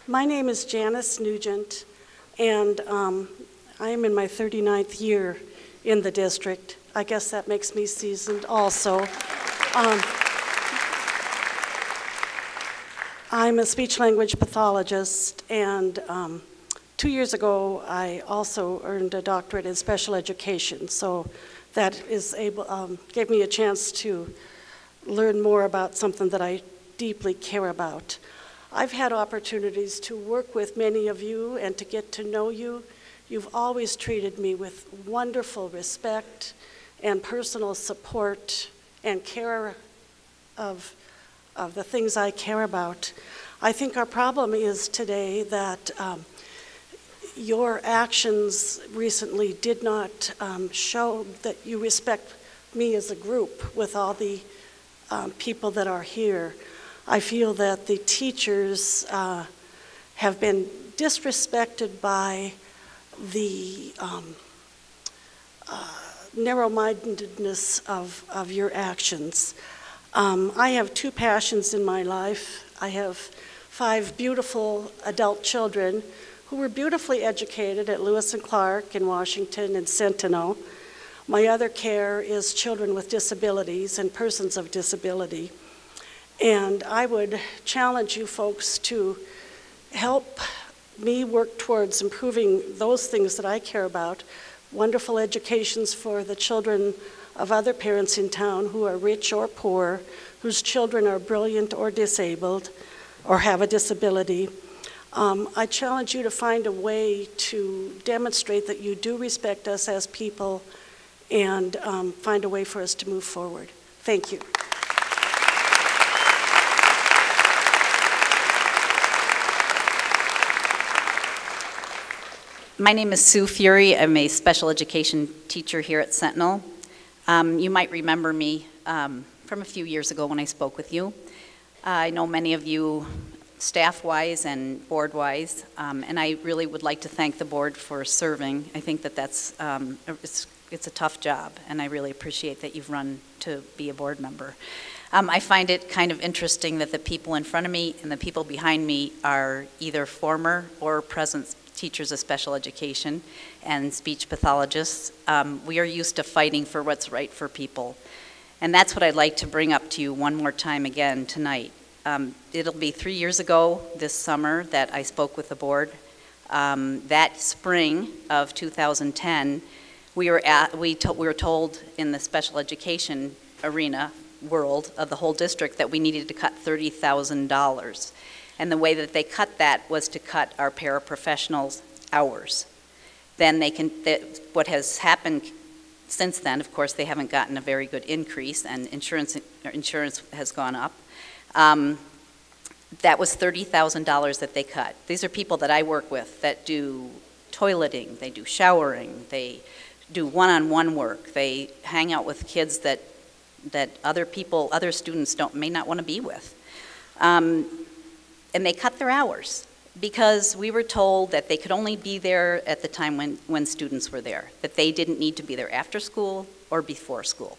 My name is Janice Nugent, and I am in my 39th year in the district. I guess that makes me seasoned also. I'm a speech-language pathologist, and 2 years ago, I also earned a doctorate in special education, so that gave me a chance to learn more about something that I deeply care about. I've had opportunities to work with many of you and to get to know you. You've always treated me with wonderful respect and personal support and care of the things I care about. I think our problem is today that your actions recently did not show that you respect me as a group with all the people that are here. I feel that the teachers have been disrespected by the narrow-mindedness of your actions. I have two passions in my life. I have 5 beautiful adult children who were beautifully educated at Lewis and Clark in Washington and Sentinel. My other care is children with disabilities and persons of disability. And I would challenge you folks to help me work towards improving those things that I care about. Wonderful educations for the children of other parents in town who are rich or poor, whose children are brilliant or disabled or have a disability. I challenge you to find a way to demonstrate that you do respect us as people and find a way for us to move forward. Thank you. My name is Sue Fury. I'm a special education teacher here at Sentinel. You might remember me from a few years ago when I spoke with you. I know many of you staff-wise and board-wise, and I really would like to thank the board for serving. I think that that's, it's a tough job, and I really appreciate that you've run to be a board member. I find it kind of interesting that the people in front of me and the people behind me are either former or present teachers of special education and speech pathologists. We are used to fighting for what's right for people. And that's what I'd like to bring up to you one more time again tonight. It'll be 3 years ago this summer that I spoke with the board. That spring of 2010, we were told in the special education arena world of the whole district that we needed to cut $30,000. And the way that they cut that was to cut our paraprofessionals' hours. Then what has happened since then, of course, they haven't gotten a very good increase, and insurance has gone up. That was $30,000 that they cut. These are people that I work with that do toileting, they do showering, they do one-on-one work, they hang out with kids that other students may not want to be with. And they cut their hours because we were told that they could only be there at the time when students were there, that they didn't need to be there after school or before school.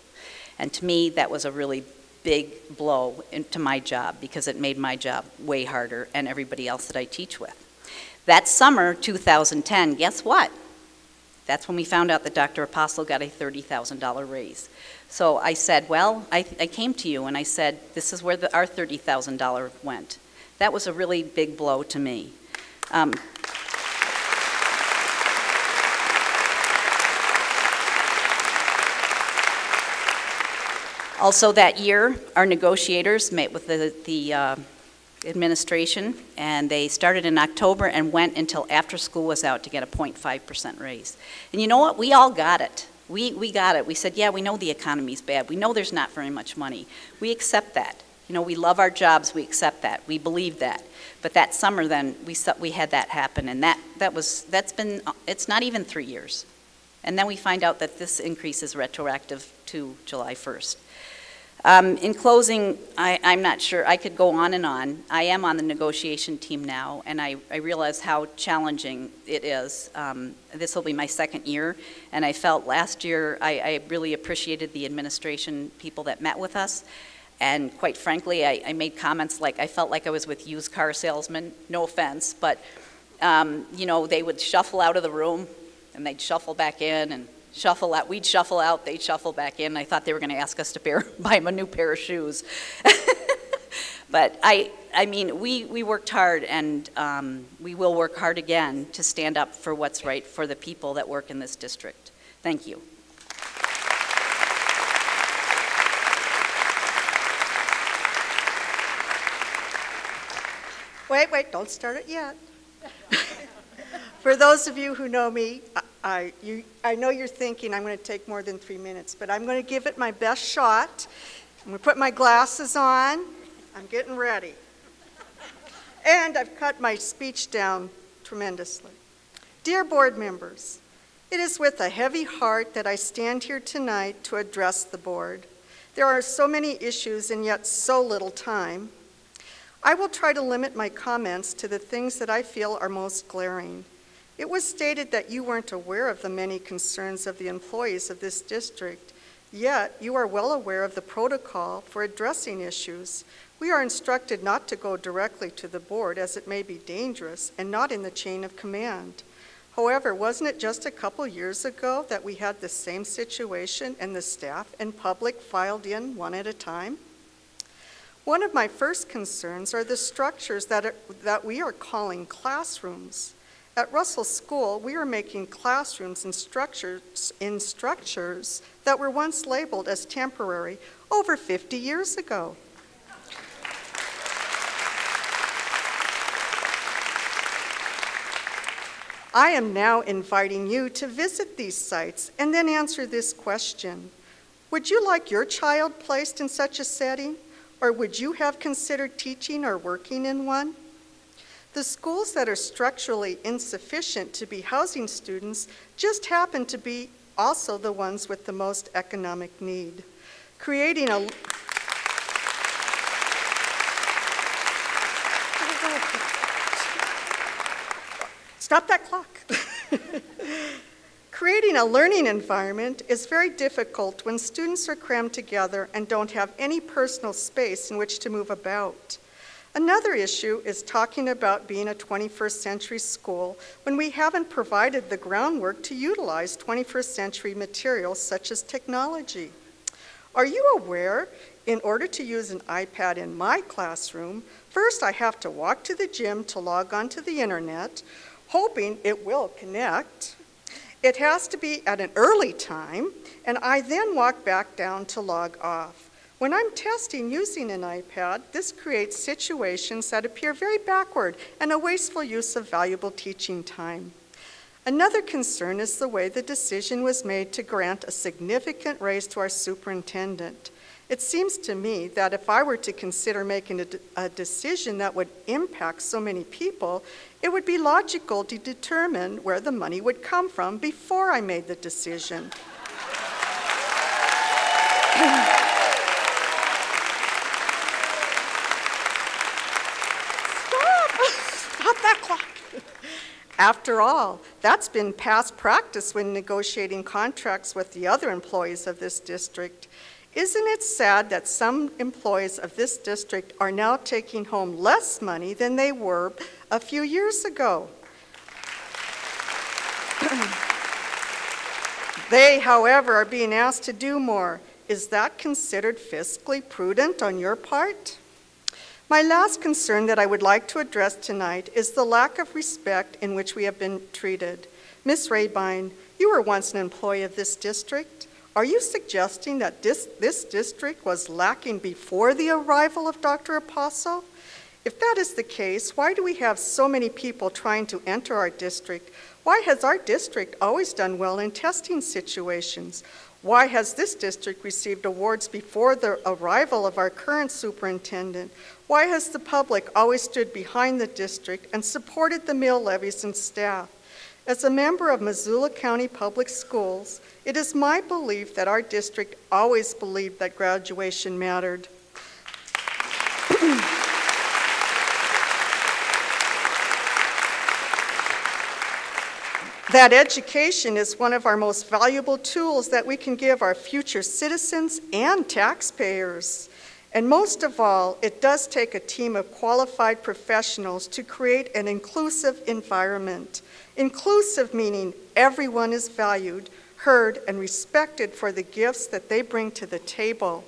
And to me, that was a really big blow into my job because it made my job way harder and everybody else that I teach with. That summer, 2010, guess what? That's when we found out that Dr. Apostle got a $30,000 raise. So I said, well, I came to you and I said, this is where our $30,000 went. That was a really big blow to me. Also that year, our negotiators met with the administration, and they started in October and went until after school was out to get a 0.5% raise. And you know what? We all got it. We got it. We said, yeah, we know the economy's bad. We know there's not very much money. We accept that. You know, we love our jobs. We accept that. We believe that. But that summer then, we had that happen, and it's not even 3 years. And then we find out that this increase is retroactive to July 1st. In closing, I'm not sure, I could go on and on. I am on the negotiation team now, and I realize how challenging it is. This will be my second year, and I felt last year I really appreciated the administration people that met with us. And quite frankly, I made comments like I felt like I was with used car salesmen, no offense, but you know, they would shuffle out of the room, and they'd shuffle back in, and shuffle out, we'd shuffle out, they'd shuffle back in. I thought they were going to ask us to buy them a new pair of shoes. But I mean, we worked hard, and we will work hard again to stand up for what's right for the people that work in this district. Thank you. Wait, don't start it yet. For those of you who know me, I know you're thinking I'm going to take more than 3 minutes, but I'm going to give it my best shot. I'm going to put my glasses on. I'm getting ready. And I've cut my speech down tremendously. Dear board members, it is with a heavy heart that I stand here tonight to address the board. There are so many issues and yet so little time. I will try to limit my comments to the things that I feel are most glaring. It was stated that you weren't aware of the many concerns of the employees of this district, yet you are well aware of the protocol for addressing issues. We are instructed not to go directly to the board as it may be dangerous and not in the chain of command. However, wasn't it just a couple years ago that we had the same situation and the staff and public filed in one at a time? One of my first concerns are the structures that we are calling classrooms. At Russell School, we are making classrooms in structures that were once labeled as temporary over 50 years ago. I am now inviting you to visit these sites and then answer this question. Would you like your child placed in such a setting, or would you have considered teaching or working in one? The schools that are structurally insufficient to be housing students just happen to be also the ones with the most economic need. Creating a Stop that clock. Creating a learning environment is very difficult when students are crammed together and don't have any personal space in which to move about. Another issue is talking about being a 21st century school when we haven't provided the groundwork to utilize 21st century materials such as technology. Are you aware, in order to use an iPad in my classroom, first I have to walk to the gym to log onto the internet, hoping it will connect. It has to be at an early time, and I then walk back down to log off. When I'm testing using an iPad, this creates situations that appear very backward and a wasteful use of valuable teaching time. Another concern is the way the decision was made to grant a significant raise to our superintendent. It seems to me that if I were to consider making a decision that would impact so many people, it would be logical to determine where the money would come from before I made the decision. Stop that clock. After all, that's been past practice when negotiating contracts with the other employees of this district. Isn't it sad that some employees of this district are now taking home less money than they were a few years ago? They, however, are being asked to do more. Is that considered fiscally prudent on your part? My last concern that I would like to address tonight is the lack of respect in which we have been treated. Ms. Rabine, you were once an employee of this district. Are you suggesting that this district was lacking before the arrival of Dr. Apostle? If that is the case, why do we have so many people trying to enter our district? Why has our district always done well in testing situations? Why has this district received awards before the arrival of our current superintendent? Why has the public always stood behind the district and supported the mill levies and staff? As a member of Missoula County Public Schools, it is my belief that our district always believed that graduation mattered. That education is one of our most valuable tools that we can give our future citizens and taxpayers. And most of all, it does take a team of qualified professionals to create an inclusive environment. Inclusive meaning everyone is valued, heard, and respected for the gifts that they bring to the table.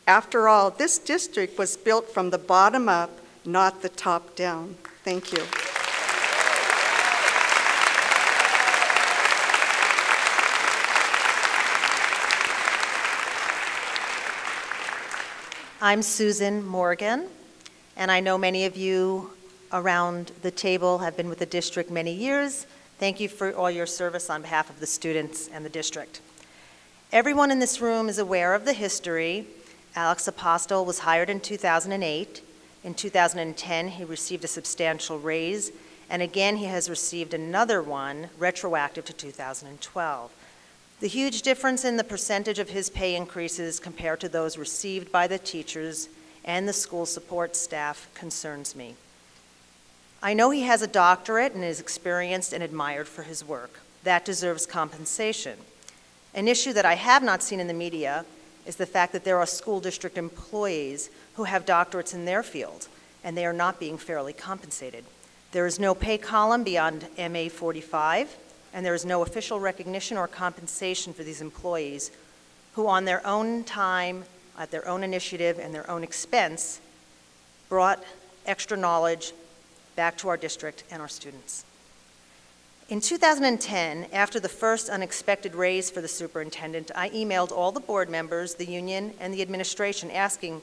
After all, this district was built from the bottom up, not the top down. Thank you. I'm Susan Morgan, and I know many of you around the table have been with the district many years. Thank you for all your service on behalf of the students and the district. Everyone in this room is aware of the history. Alex Apostol was hired in 2008. In 2010, he received a substantial raise, and again, he has received another one retroactive to 2012. The huge difference in the percentage of his pay increases compared to those received by the teachers and the school support staff concerns me. I know he has a doctorate and is experienced and admired for his work. That deserves compensation. An issue that I have not seen in the media is the fact that there are school district employees who have doctorates in their field, and they are not being fairly compensated. There is no pay column beyond MA 45, and there is no official recognition or compensation for these employees who on their own time, at their own initiative and their own expense, brought extra knowledge back to our district and our students. In 2010, after the first unexpected raise for the superintendent, I emailed all the board members, the union, and the administration asking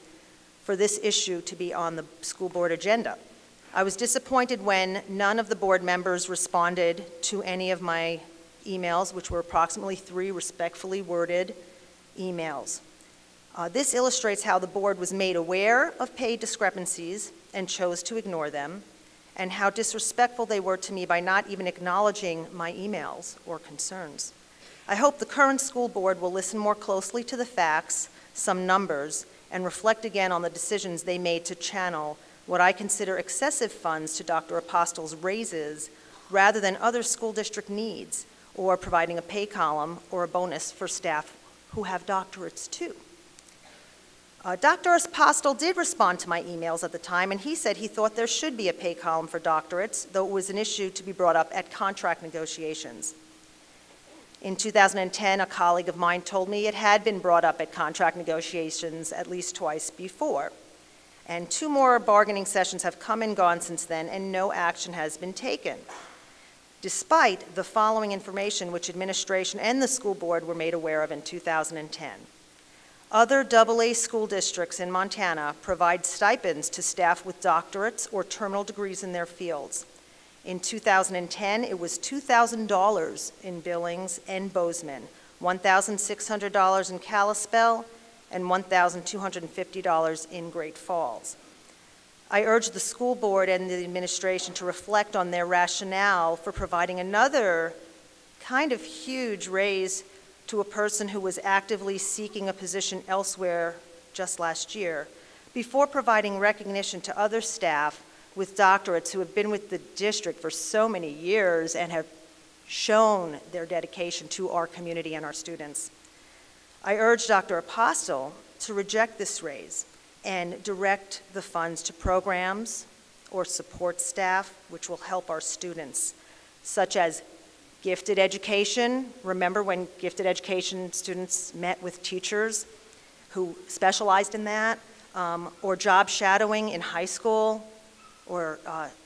for this issue to be on the school board agenda. I was disappointed when none of the board members responded to any of my emails, which were approximately 3 respectfully worded emails. This illustrates how the board was made aware of pay discrepancies and chose to ignore them, and how disrespectful they were to me by not even acknowledging my emails or concerns. I hope the current school board will listen more closely to the facts, some numbers, and reflect again on the decisions they made to channel what I consider excessive funds to Dr. Apostol's raises rather than other school district needs, or providing a pay column or a bonus for staff who have doctorates too. Dr. Apostol did respond to my emails at the time, and he said he thought there should be a pay column for doctorates, though it was an issue to be brought up at contract negotiations. In 2010, a colleague of mine told me it had been brought up at contract negotiations at least twice before. And 2 more bargaining sessions have come and gone since then, and no action has been taken, despite the following information which administration and the school board were made aware of in 2010. Other AA school districts in Montana provide stipends to staff with doctorates or terminal degrees in their fields. In 2010, it was $2,000 in Billings and Bozeman, $1,600 in Kalispell, and $1,250 in Great Falls. I urge the school board and the administration to reflect on their rationale for providing another kind of huge raise to a person who was actively seeking a position elsewhere just last year, before providing recognition to other staff with doctorates who have been with the district for so many years and have shown their dedication to our community and our students. I urge Dr. Apostol to reject this raise and direct the funds to programs or support staff which will help our students, such as gifted education. Remember when gifted education students met with teachers? who specialized in that, or job shadowing in high school, or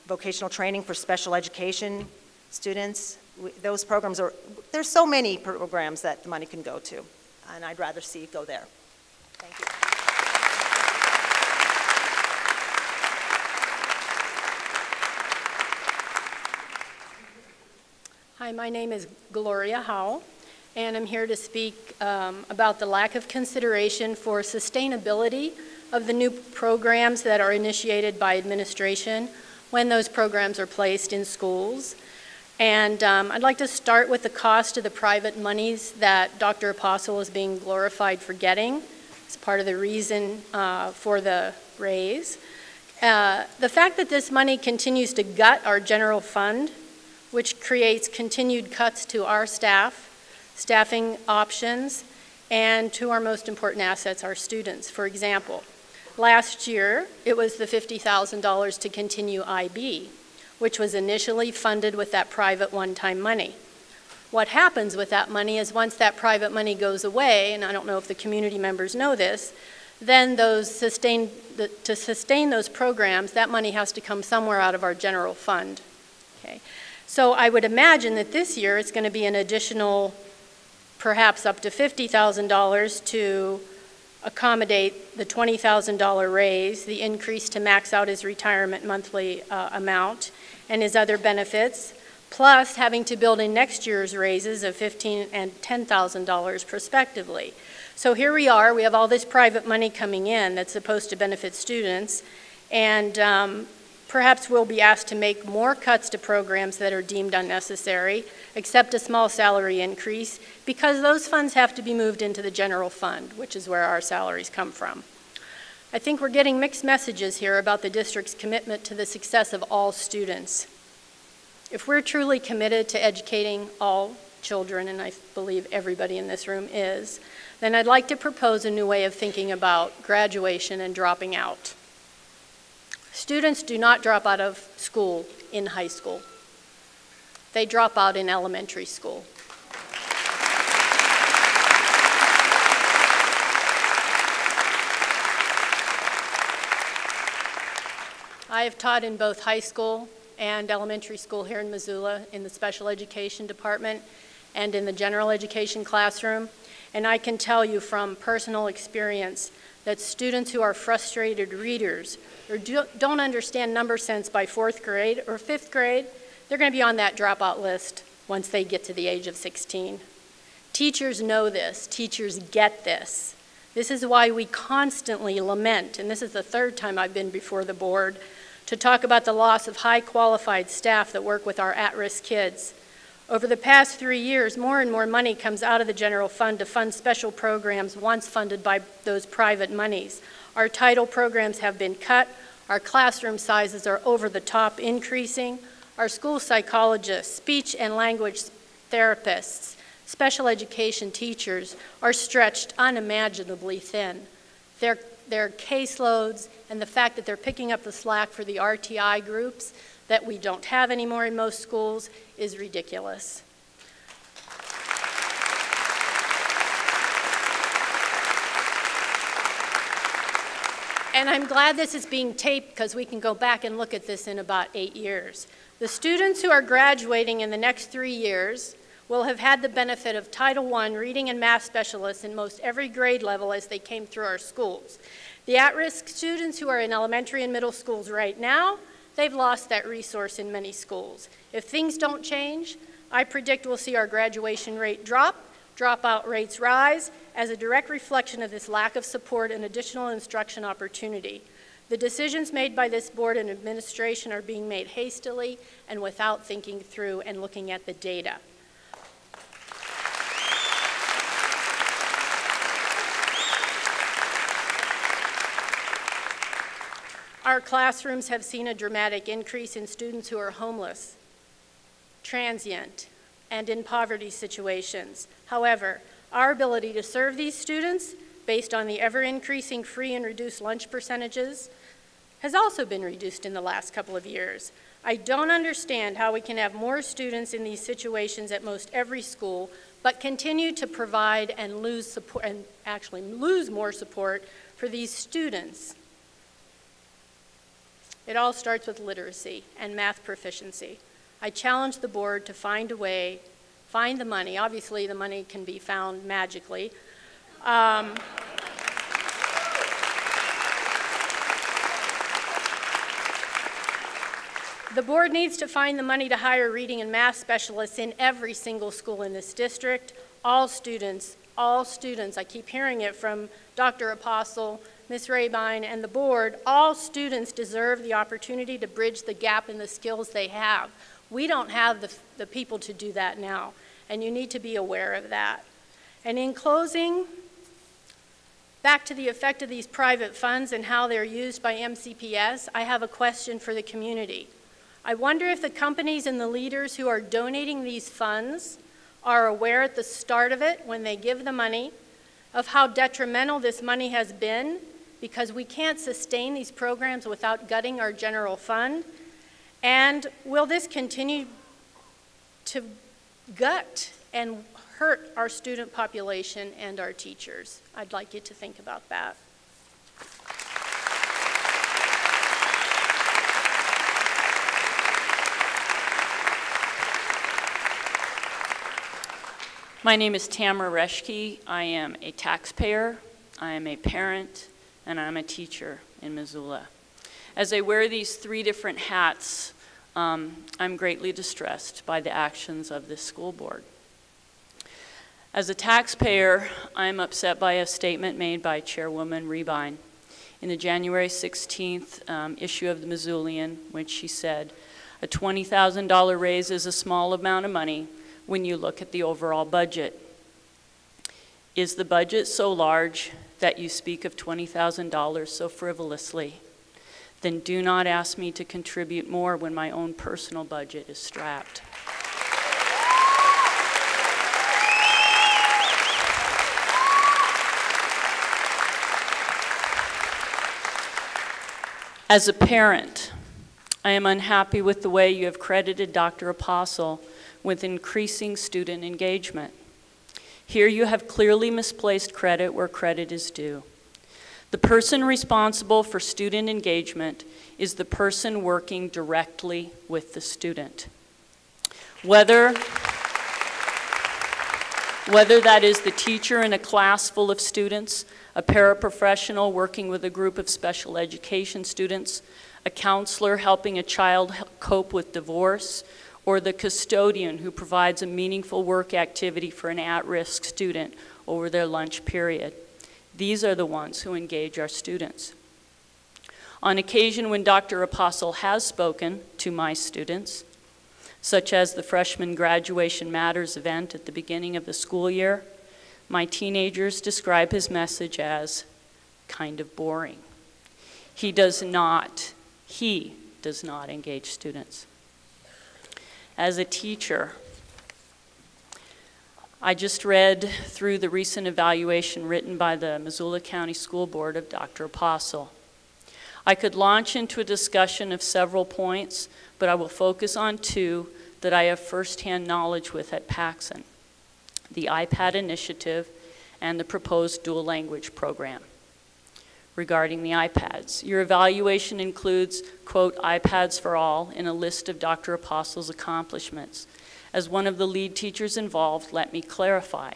vocational training for special education students. Those programs are, there's so many programs that the money can go to, and I'd rather see it go there. Thank you. Hi, my name is Gloria Howe, and I'm here to speak about the lack of consideration for sustainability of the new programs that are initiated by administration when those programs are placed in schools. And I'd like to start with the cost of the private monies that Dr. Apostle is being glorified for getting. It's part of the reason for the raise. The fact that this money continues to gut our general fund, which creates continued cuts to our staff, staffing options, and to our most important assets, our students. For example, last year, it was the $50,000 to continue IB, which was initially funded with that private one-time money. What happens with that money is once that private money goes away, and I don't know if the community members know this, then to sustain those programs, that money has to come somewhere out of our general fund. Okay. So I would imagine that this year it's going to be an additional, perhaps up to $50,000 to accommodate the $20,000 raise, the increase to max out his retirement monthly amount, and his other benefits, plus having to build in next year's raises of $15,000 and $10,000 prospectively. So here we are, we have all this private money coming in that's supposed to benefit students, and perhaps we'll be asked to make more cuts to programs that are deemed unnecessary, accept a small salary increase, because those funds have to be moved into the general fund, which is where our salaries come from. I think we're getting mixed messages here about the district's commitment to the success of all students. If we're truly committed to educating all children, and I believe everybody in this room is, then I'd like to propose a new way of thinking about graduation and dropping out. Students do not drop out of school in high school. They drop out in elementary school. I have taught in both high school and elementary school here in Missoula in the special education department and in the general education classroom, and I can tell you from personal experience that students who are frustrated readers or don't understand number sense by 4th grade or 5th grade, they're going to be on that dropout list once they get to the age of 16. Teachers know this. Teachers get this. This is why we constantly lament, and this is the 3rd time I've been before the board, to talk about the loss of high qualified staff that work with our at-risk kids. Over the past 3 years, more and more money comes out of the general fund to fund special programs once funded by those private monies. Our title programs have been cut. Our classroom sizes are over the top increasing. Our school psychologists, speech and language therapists, special education teachers are stretched unimaginably thin. Their caseloads and the fact that they're picking up the slack for the RTI groups that we don't have anymore in most schools is ridiculous. And I'm glad this is being taped because we can go back and look at this in about 8 years. The students who are graduating in the next 3 years will have had the benefit of Title I reading and math specialists in most every grade level as they came through our schools. The at-risk students who are in elementary and middle schools right now, they've lost that resource in many schools. If things don't change, I predict we'll see our graduation rate drop, dropout rates rise, as a direct reflection of this lack of support and additional instruction opportunity. The decisions made by this board and administration are being made hastily and without thinking through and looking at the data. Our classrooms have seen a dramatic increase in students who are homeless, transient, and in poverty situations. However, our ability to serve these students, based on the ever-increasing free and reduced lunch percentages, has also been reduced in the last couple of years. I don't understand how we can have more students in these situations at most every school, but continue to provide and lose support, and actually lose more support for these students. It all starts with literacy and math proficiency. I challenge the board to find a way, find the money. Obviously, the money can be found magically. The board needs to find the money to hire reading and math specialists in every single school in this district. All students, I keep hearing it from Dr. Apostle, Ms. Rabine, and the board, all students deserve the opportunity to bridge the gap in the skills they have. We don't have the people to do that now, and you need to be aware of that. And in closing, back to the effect of these private funds and how they're used by MCPS, I have a question for the community. I wonder if the companies and the leaders who are donating these funds are aware at the start of it, when they give the money, of how detrimental this money has been, because we can't sustain these programs without gutting our general fund. And will this continue to gut and hurt our student population and our teachers? I'd like you to think about that. My name is Tamara Reschke. I am a taxpayer, I am a parent, and I'm a teacher in Missoula. As I wear these three different hats, I'm greatly distressed by the actions of this school board. As a taxpayer, I'm upset by a statement made by Chairwoman Rabine in the January 16th issue of the Missoulian, which she said, a $20,000 raise is a small amount of money when you look at the overall budget. Is the budget so large that you speak of $20,000 so frivolously? Then do not ask me to contribute more when my own personal budget is strapped. As a parent, I am unhappy with the way you have credited Dr. Apostle with increasing student engagement. Here you have clearly misplaced credit where credit is due. The person responsible for student engagement is the person working directly with the student. Whether that is the teacher in a class full of students, a paraprofessional working with a group of special education students, a counselor helping a child cope with divorce, or the custodian who provides a meaningful work activity for an at-risk student over their lunch period. These are the ones who engage our students. On occasion when Dr. Apostle has spoken to my students, such as the Freshman Graduation Matters event at the beginning of the school year, my teenagers describe his message as kind of boring. He does not engage students. As a teacher, I just read through the recent evaluation written by the Missoula County School Board of Dr. Apostle. I could launch into a discussion of several points, but I will focus on two that I have firsthand knowledge with at Paxson: the iPad initiative and the proposed dual language program. Regarding the iPads, your evaluation includes, quote, iPads for all in a list of Dr. Apostle's accomplishments. As one of the lead teachers involved, let me clarify.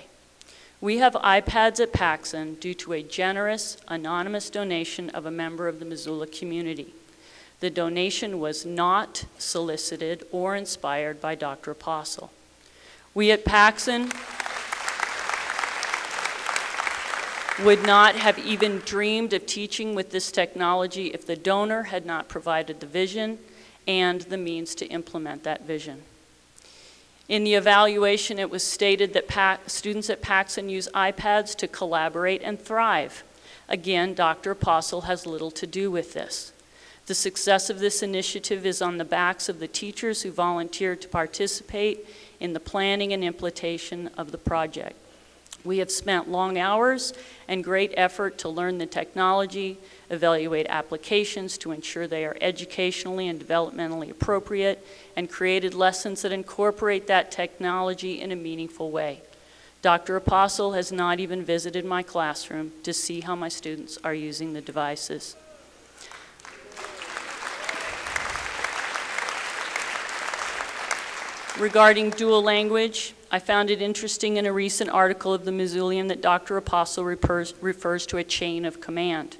We have iPads at Paxson due to a generous, anonymous donation of a member of the Missoula community. The donation was not solicited or inspired by Dr. Apostle. We at Paxson would not have even dreamed of teaching with this technology if the donor had not provided the vision and the means to implement that vision. In the evaluation, it was stated that students at Paxson use iPads to collaborate and thrive. Again, Dr. Apostle has little to do with this. The success of this initiative is on the backs of the teachers who volunteered to participate in the planning and implementation of the project. We have spent long hours and great effort to learn the technology, evaluate applications to ensure they are educationally and developmentally appropriate, and created lessons that incorporate that technology in a meaningful way. Dr. Apostle has not even visited my classroom to see how my students are using the devices. Regarding dual language, I found it interesting in a recent article of the Missoulian that Dr. Apostle refers to a chain of command.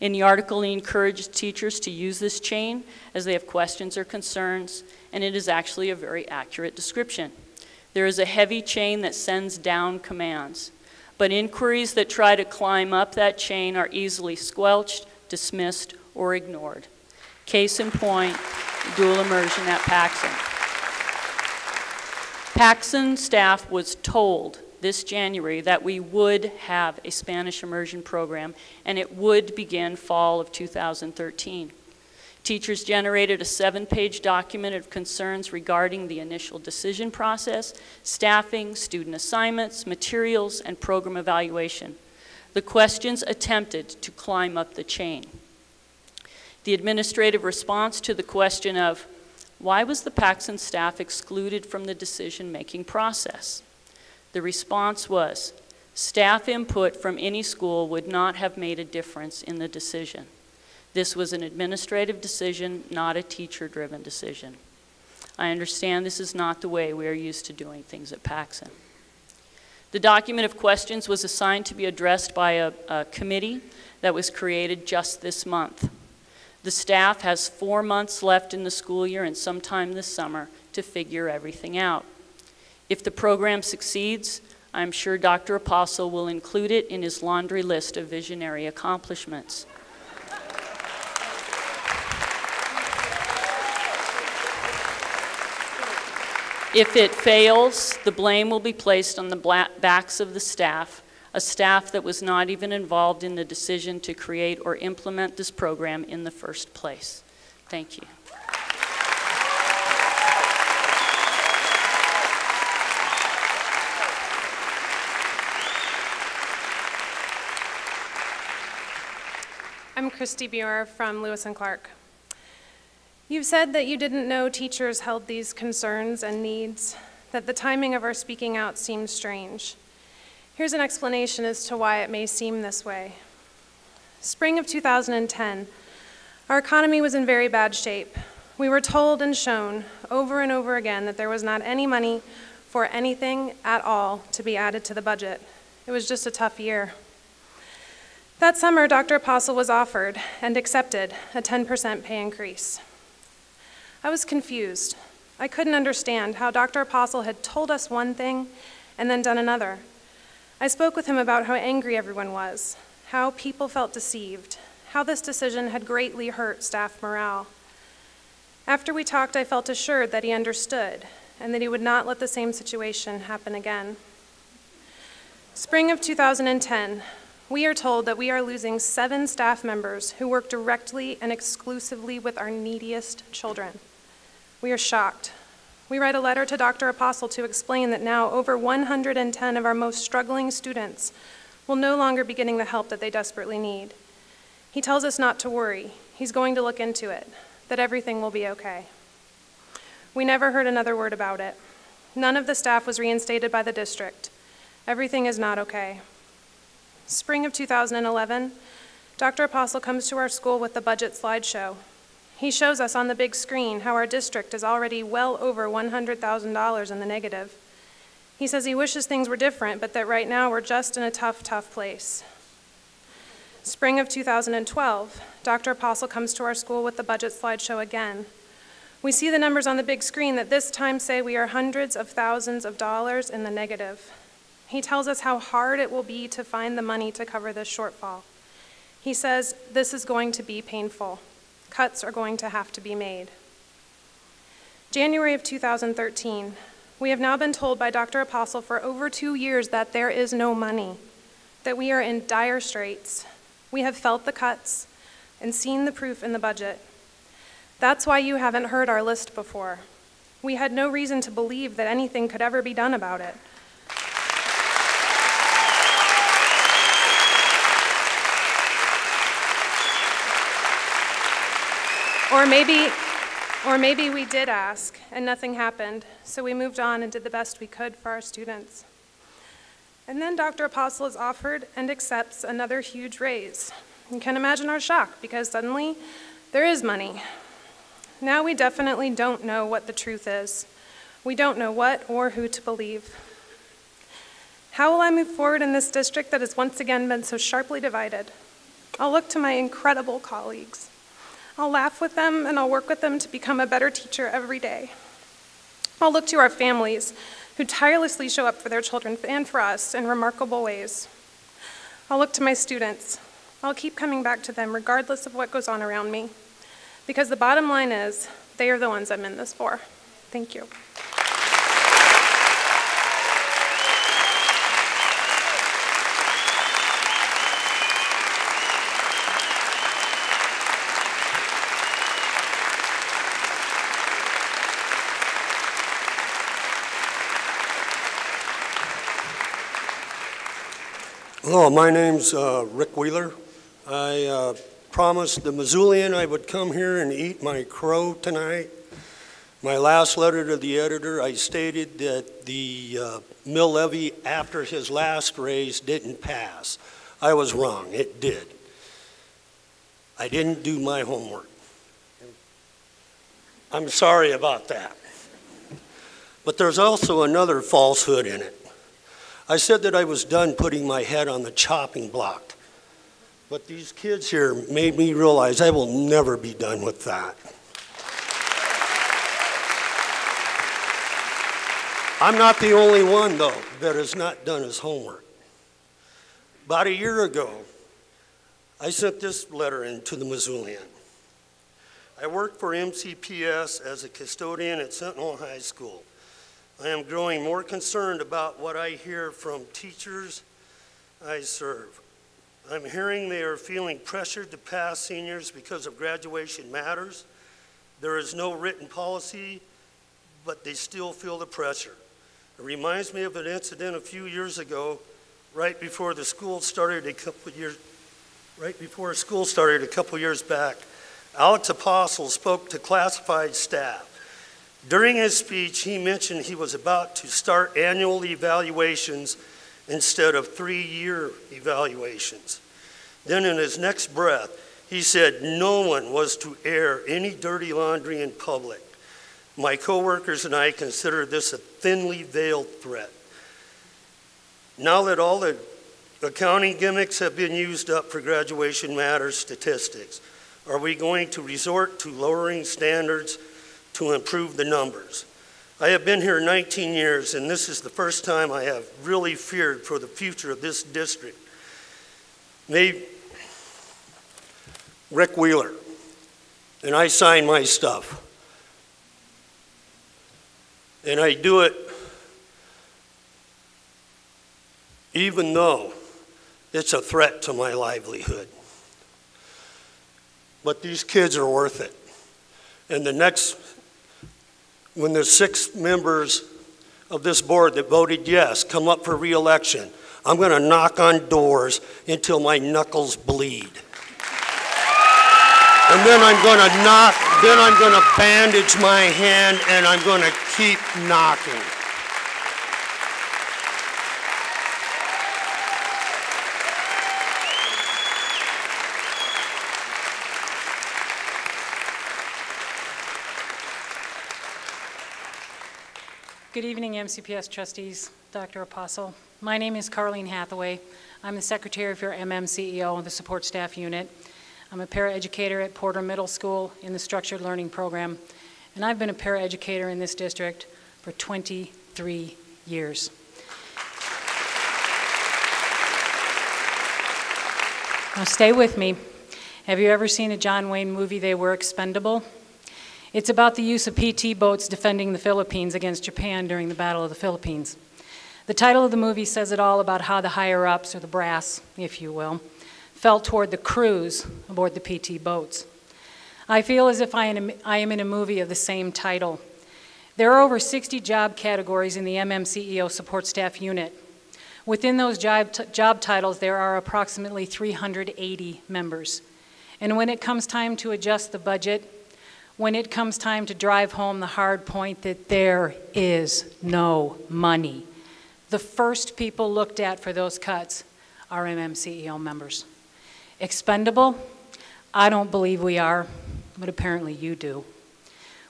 In the article, he encourages teachers to use this chain as they have questions or concerns, and it is actually a very accurate description. There is a heavy chain that sends down commands, but inquiries that try to climb up that chain are easily squelched, dismissed, or ignored. Case in point, dual immersion at Paxson. Paxson staff was told this January that we would have a Spanish immersion program and it would begin fall of 2013. Teachers generated a 7-page document of concerns regarding the initial decision process, staffing, student assignments, materials, and program evaluation. The questions attempted to climb up the chain. The administrative response to the question of, why was the Paxson staff excluded from the decision-making process? The response was, staff input from any school would not have made a difference in the decision. This was an administrative decision, not a teacher-driven decision. I understand this is not the way we are used to doing things at Paxson. The document of questions was assigned to be addressed by a committee that was created just this month. The staff has 4 months left in the school year and sometime this summer to figure everything out. If the program succeeds, I'm sure Dr. Apostle will include it in his laundry list of visionary accomplishments. If it fails, the blame will be placed on the backs of the staff, a staff that was not even involved in the decision to create or implement this program in the first place. Thank you. I'm Christy Buer from Lewis & Clark. You've said that you didn't know teachers held these concerns and needs, that the timing of our speaking out seems strange. Here's an explanation as to why it may seem this way. Spring of 2010, our economy was in very bad shape. We were told and shown over and over again that there was not any money for anything at all to be added to the budget. It was just a tough year. That summer, Dr. Apostle was offered and accepted a 10% pay increase. I was confused. I couldn't understand how Dr. Apostle had told us one thing and then done another. I spoke with him about how angry everyone was, how people felt deceived, how this decision had greatly hurt staff morale. After we talked, I felt assured that he understood and that he would not let the same situation happen again. Spring of 2010, we are told that we are losing 7 staff members who work directly and exclusively with our neediest children. We are shocked. We write a letter to Dr. Apostle to explain that now over 110 of our most struggling students will no longer be getting the help that they desperately need. He tells us not to worry. He's going to look into it, that everything will be okay. We never heard another word about it. None of the staff was reinstated by the district. Everything is not okay. Spring of 2011, Dr. Apostle comes to our school with the budget slideshow. He shows us on the big screen how our district is already well over $100,000 in the negative. He says he wishes things were different, but that right now we're just in a tough, tough place. Spring of 2012, Dr. Apostle comes to our school with the budget slideshow again. We see the numbers on the big screen that this time say we are hundreds of thousands of dollars in the negative. He tells us how hard it will be to find the money to cover this shortfall. He says this is going to be painful. Cuts are going to have to be made. January of 2013, we have now been told by Dr. Apostle for over 2 years that there is no money, that we are in dire straits. We have felt the cuts and seen the proof in the budget. That's why you haven't heard our list before. We had no reason to believe that anything could ever be done about it. Or maybe we did ask and nothing happened, so we moved on and did the best we could for our students. And then Dr. Apostle is offered and accepts another huge raise. You can imagine our shock, because suddenly there is money. Now we definitely don't know what the truth is. We don't know what or who to believe. How will I move forward in this district that has once again been so sharply divided? I'll look to my incredible colleagues. I'll laugh with them and I'll work with them to become a better teacher every day. I'll look to our families who tirelessly show up for their children and for us in remarkable ways. I'll look to my students. I'll keep coming back to them regardless of what goes on around me, because the bottom line is they are the ones I'm in this for. Thank you. Hello, my name's Rick Wheeler. I promised the Missoulian I would come here and eat my crow tonight. My last letter to the editor, I stated that the mill levy after his last raise didn't pass. I was wrong, it did. I didn't do my homework. I'm sorry about that. But there's also another falsehood in it. I said that I was done putting my head on the chopping block. But these kids here made me realize I will never be done with that. I'm not the only one, though, that has not done his homework. About a year ago, I sent this letter in to the Missoulian. I work for MCPS as a custodian at Sentinel High School. I am growing more concerned about what I hear from teachers I serve. I'm hearing they are feeling pressured to pass seniors because of graduation matters. There is no written policy, but they still feel the pressure. It reminds me of an incident a few years ago, right before school started a couple years back. Alex Apostle spoke to classified staff. During his speech, he mentioned he was about to start annual evaluations instead of 3-year evaluations. Then in his next breath, he said no one was to air any dirty laundry in public. My coworkers and I consider this a thinly veiled threat. Now that all the accounting gimmicks have been used up for graduation matters statistics, are we going to resort to lowering standards to improve the numbers? I have been here 19 years, and this is the first time I have really feared for the future of this district. Rick Wheeler, and I sign my stuff. And I do it even though it's a threat to my livelihood. But these kids are worth it. And when the 6 members of this board that voted yes come up for re-election, I'm going to knock on doors until my knuckles bleed. And then I'm going to bandage my hand and I'm going to keep knocking. Good evening, MCPS trustees, Dr. Apostle. My name is Carlene Hathaway. I'm the secretary for MMCEO of the support staff unit. I'm a paraeducator at Porter Middle School in the structured learning program, and I've been a paraeducator in this district for 23 years. Now stay with me. Have you ever seen a John Wayne movie, They Were Expendable? It's about the use of PT boats defending the Philippines against Japan during the Battle of the Philippines. The title of the movie says it all about how the higher-ups, or the brass, if you will, felt toward the crews aboard the PT boats. I feel as if I am in a movie of the same title. There are over 60 job categories in the MMCEO support staff unit. Within those job titles, there are approximately 380 members. And when it comes time to adjust the budget, when it comes time to drive home the hard point that there is no money. The first people looked at for those cuts are MMCEO members. Expendable? I don't believe we are, but apparently you do.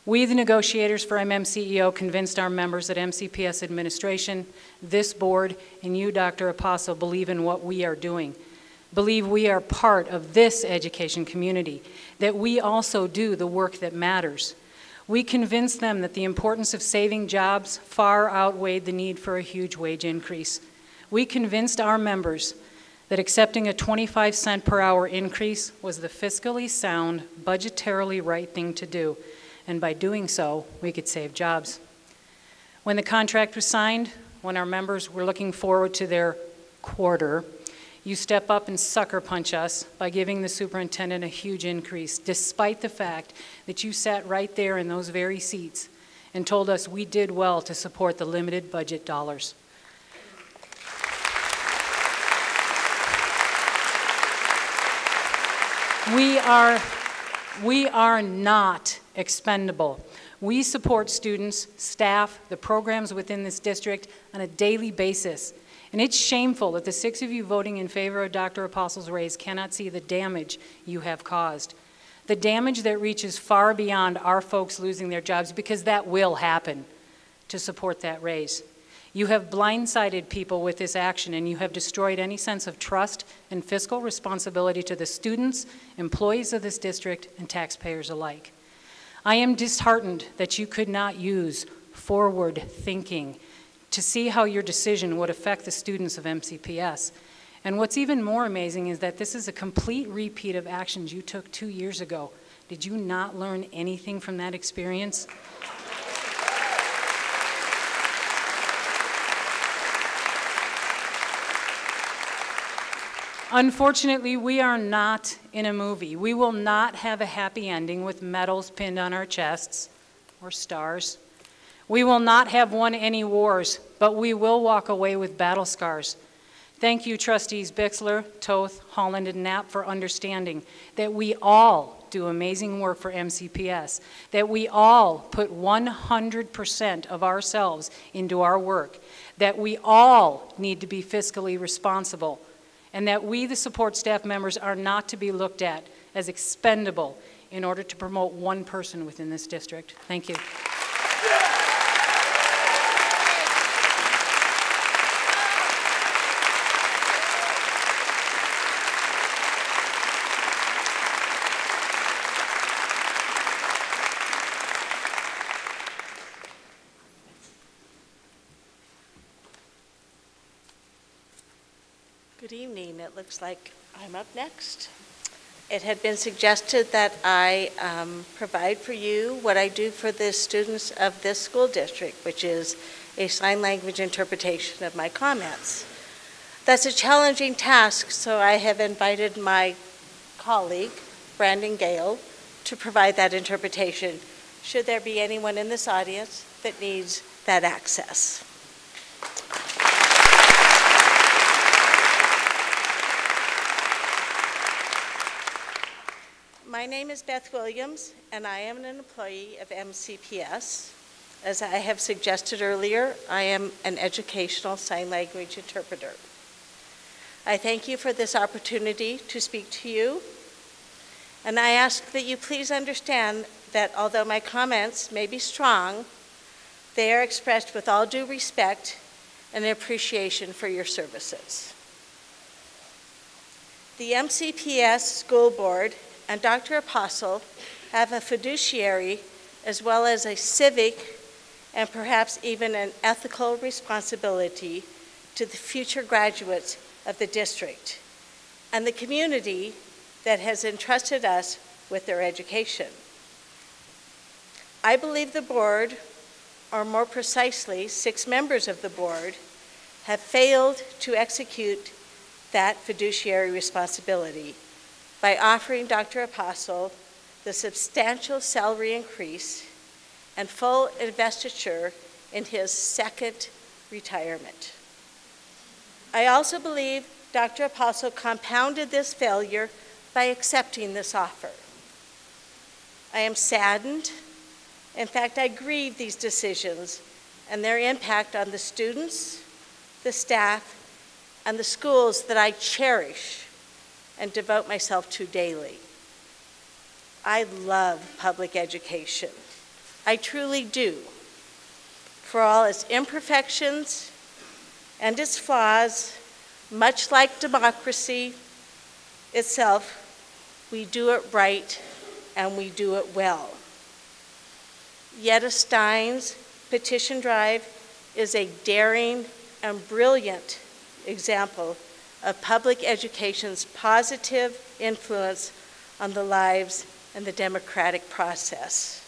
We, the negotiators for MMCEO, convinced our members that MCPS administration, this board, and you, Dr. Apostle, believe in what we are doing. Believe we are part of this education community, that we also do the work that matters. We convinced them that the importance of saving jobs far outweighed the need for a huge wage increase. We convinced our members that accepting a 25-cent per hour increase was the fiscally sound, budgetarily right thing to do, and by doing so, we could save jobs. When the contract was signed, when our members were looking forward to their quarter, you step up and sucker punch us by giving the superintendent a huge increase, despite the fact that you sat right there in those very seats and told us we did well to support the limited budget dollars. We are not expendable. We support students, staff, the programs within this district on a daily basis. And it's shameful that the 6 of you voting in favor of Dr. Apostle's raise cannot see the damage you have caused. The damage that reaches far beyond our folks losing their jobs, because that will happen, to support that raise. You have blindsided people with this action, and you have destroyed any sense of trust and fiscal responsibility to the students, employees of this district, and taxpayers alike. I am disheartened that you could not use forward thinking to see how your decision would affect the students of MCPS. And what's even more amazing is that this is a complete repeat of actions you took 2 years ago. Did you not learn anything from that experience? Unfortunately, we are not in a movie. We will not have a happy ending with medals pinned on our chests or stars. We will not have won any wars, but we will walk away with battle scars. Thank you, Trustees Bixler, Toth, Holland, and Knapp for understanding that we all do amazing work for MCPS, that we all put 100% of ourselves into our work, that we all need to be fiscally responsible, and that we, the support staff members, are not to be looked at as expendable in order to promote one person within this district. Thank you. Good evening. It looks like I'm up next. It had been suggested that I provide for you what I do for the students of this school district, which is a sign language interpretation of my comments. That's a challenging task, so I have invited my colleague, Brandon Gale, to provide that interpretation, should there be anyone in this audience that needs that access. My name is Beth Williams, and I am an employee of MCPS. As I have suggested earlier, I am an educational sign language interpreter. I thank you for this opportunity to speak to you, and I ask that you please understand that although my comments may be strong, they are expressed with all due respect and appreciation for your services. The MCPS School Board and Dr. Apostle have a fiduciary as well as a civic and perhaps even an ethical responsibility to the future graduates of the district and the community that has entrusted us with their education. I believe the board, or more precisely, 6 members of the board, have failed to execute that fiduciary responsibility by offering Dr. Apostle the substantial salary increase and full investiture in his second retirement. I also believe Dr. Apostle compounded this failure by accepting this offer. I am saddened. In fact, I grieve these decisions and their impact on the students, the staff, and the schools that I cherish and devote myself to daily. I love public education. I truly do. For all its imperfections and its flaws, much like democracy itself, we do it right and we do it well. Yetta Stein's petition drive is a daring and brilliant example of public education's positive influence on the lives and the democratic process.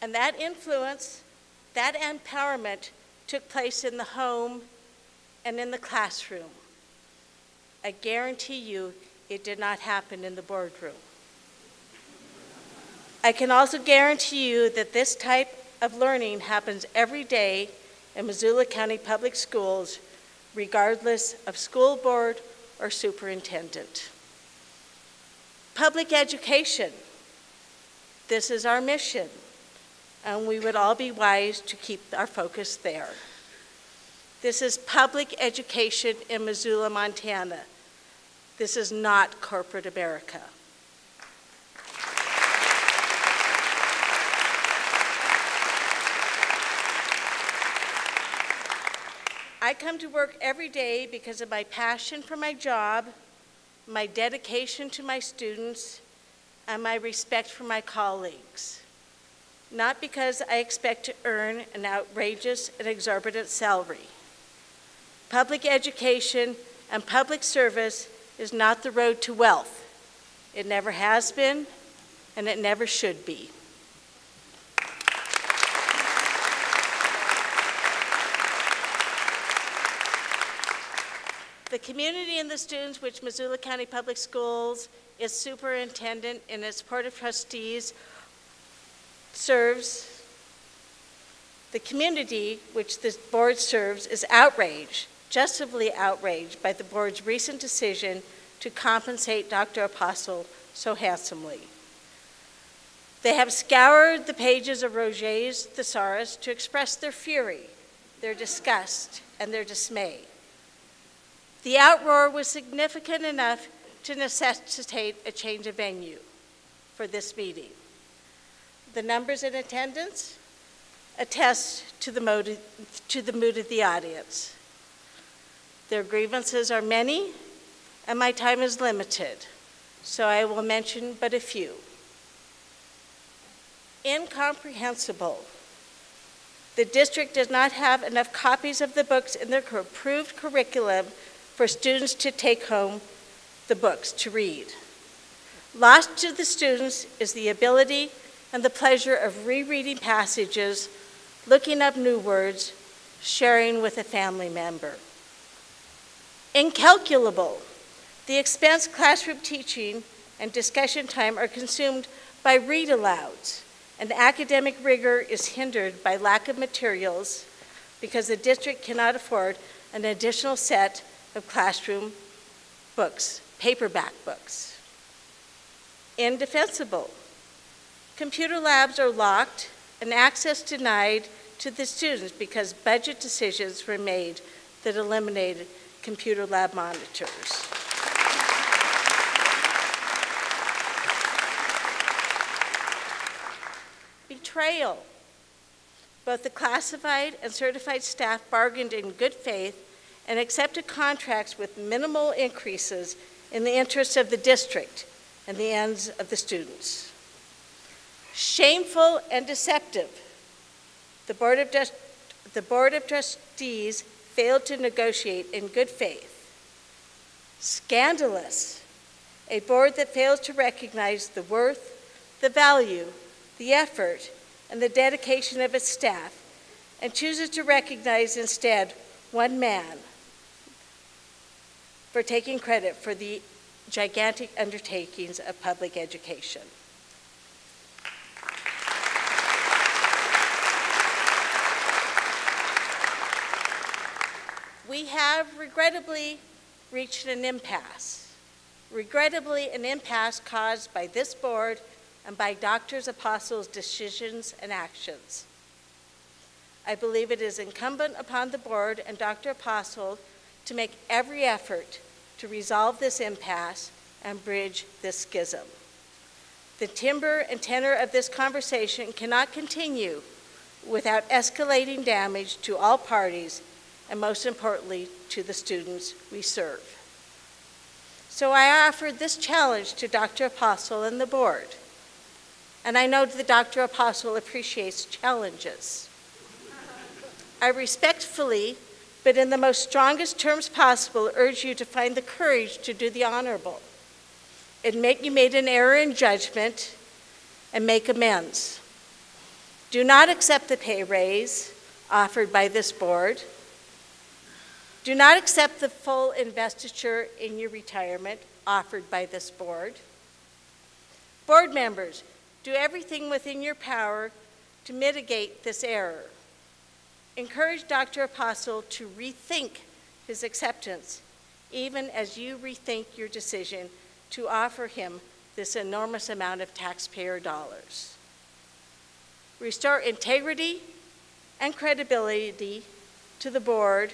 And that influence, that empowerment took place in the home and in the classroom. I guarantee you it did not happen in the boardroom. I can also guarantee you that this type of learning happens every day in Missoula County Public Schools, regardless of school board or superintendent. Public education, this is our mission, and we would all be wise to keep our focus there. This is public education in Missoula, Montana. This is not corporate America. I come to work every day because of my passion for my job, my dedication to my students, and my respect for my colleagues. Not because I expect to earn an outrageous and exorbitant salary. Public education and public service is not the road to wealth. It never has been, and it never should be. The community and the students which Missoula County Public Schools, its superintendent, and its board of trustees serves, the community which this board serves is outraged, justifully outraged by the board's recent decision to compensate Dr. Apostle so handsomely. They have scoured the pages of Roget's thesaurus to express their fury, their disgust, and their dismay. The outroar was significant enough to necessitate a change of venue for this meeting. The numbers in attendance attest to the mood of the audience. Their grievances are many, and my time is limited, so I will mention but a few. Incomprehensible. The district does not have enough copies of the books in their approved curriculum for students to take home the books to read. Lost to the students is the ability and the pleasure of rereading passages, looking up new words, sharing with a family member. Incalculable. The expense classroom teaching and discussion time are consumed by read-alouds, and academic rigor is hindered by lack of materials because the district cannot afford an additional set of classroom books, paperback books. Indefensible. Computer labs are locked and access denied to the students because budget decisions were made that eliminated computer lab monitors. Betrayal. Both the classified and certified staff bargained in good faith and accepted contracts with minimal increases in the interests of the district and the ends of the students. Shameful and deceptive. The Board of Trustees failed to negotiate in good faith. Scandalous. A board that fails to recognize the worth, the value, the effort, and the dedication of its staff, and chooses to recognize instead one man for taking credit for the gigantic undertakings of public education. we have regrettably reached an impasse. Regrettably, an impasse caused by this board and by Dr. Apostle's decisions and actions. I believe it is incumbent upon the board and Dr. Apostle to make every effort to resolve this impasse and bridge this schism. The timbre and tenor of this conversation cannot continue without escalating damage to all parties and, most importantly, to the students we serve. So I offered this challenge to Dr. Apostle and the board, and I know that Dr. Apostle appreciates challenges. I respectfully, but in the most strongest terms possible, urge you to find the courage to do the honorable. Admit you made an error in judgment and make amends. Do not accept the pay raise offered by this board. Do not accept the full investiture in your retirement offered by this board. Board members, do everything within your power to mitigate this error. Encourage Dr. Apostle to rethink his acceptance, even as you rethink your decision to offer him this enormous amount of taxpayer dollars. Restore integrity and credibility to the board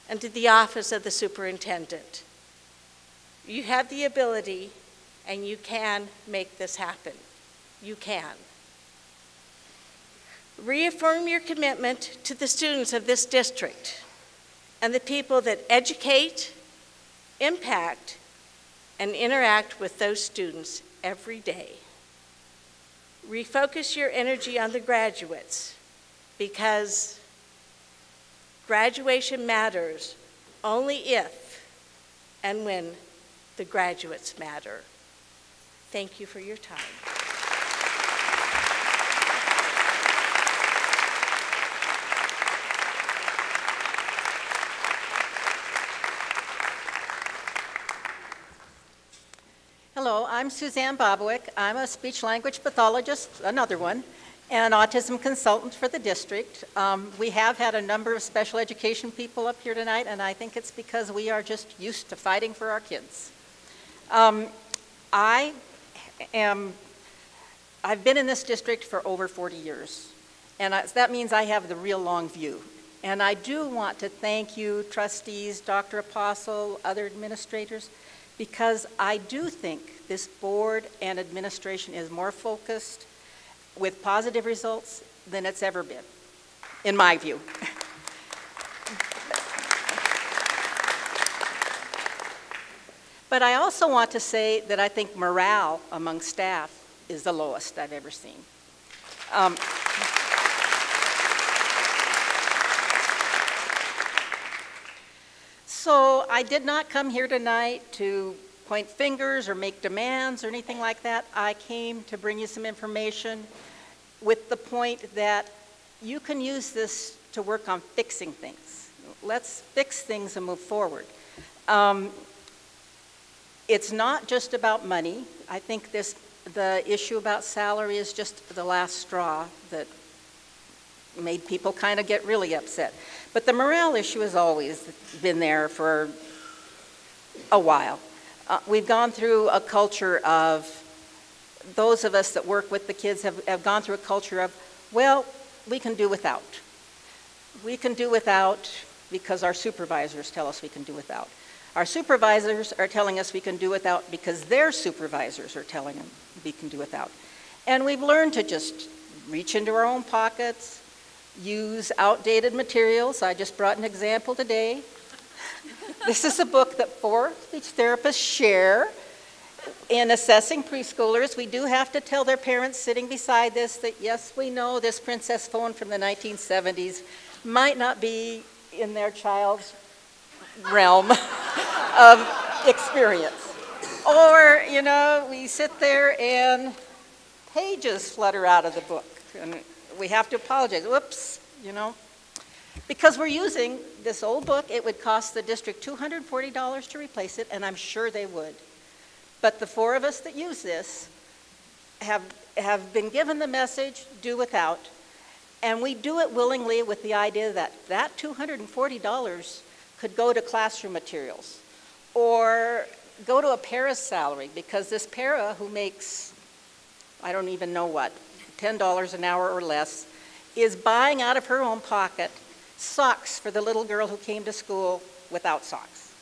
and to the office of the superintendent. You have the ability and you can make this happen. You can. Reaffirm your commitment to the students of this district and the people that educate, impact, and interact with those students every day. Refocus your energy on the graduates, because graduation matters only if and when the graduates matter. Thank you for your time. Hello, I'm Suzanne Bobwick. I'm a speech-language pathologist, another one, and autism consultant for the district. We have had a number of special education people up here tonight, and I think it's because we are just used to fighting for our kids. I've been in this district for over 40 years, and that means I have the real long view. And I do want to thank you, trustees, Dr. Apostle, other administrators, because I do think this board and administration is more focused with positive results than it's ever been, in my view. But I also want to say that I think morale among staff is the lowest I've ever seen. So I did not come here tonight to point fingers or make demands or anything like that. I came to bring you some information with the point that you can use this to work on fixing things. Let's fix things and move forward. It's not just about money. I think the issue about salary is just the last straw that made people kind of get really upset. But the morale issue has always been there for a while. We've gone through a culture of, those of us that work with the kids have gone through a culture of, well, we can do without. We can do without because our supervisors tell us we can do without. Our supervisors are telling us we can do without because their supervisors are telling them we can do without. And we've learned to just reach into our own pockets, use outdated materials. I just brought an example today. This is a book that 4 speech therapists share in assessing preschoolers. We do have to tell their parents sitting beside this that, yes, we know this princess phone from the 1970s might not be in their child's realm of experience. Or, you know, we sit there and pages flutter out of the book. And we have to apologize. Whoops, you know. Because we're using this old book, it would cost the district $240 to replace it, and I'm sure they would. But the 4 of us that use this have been given the message, do without, and we do it willingly with the idea that that $240 could go to classroom materials or go to a para's salary, because this para who makes, I don't even know what, $10 an hour or less, is buying out of her own pocket socks for the little girl who came to school without socks.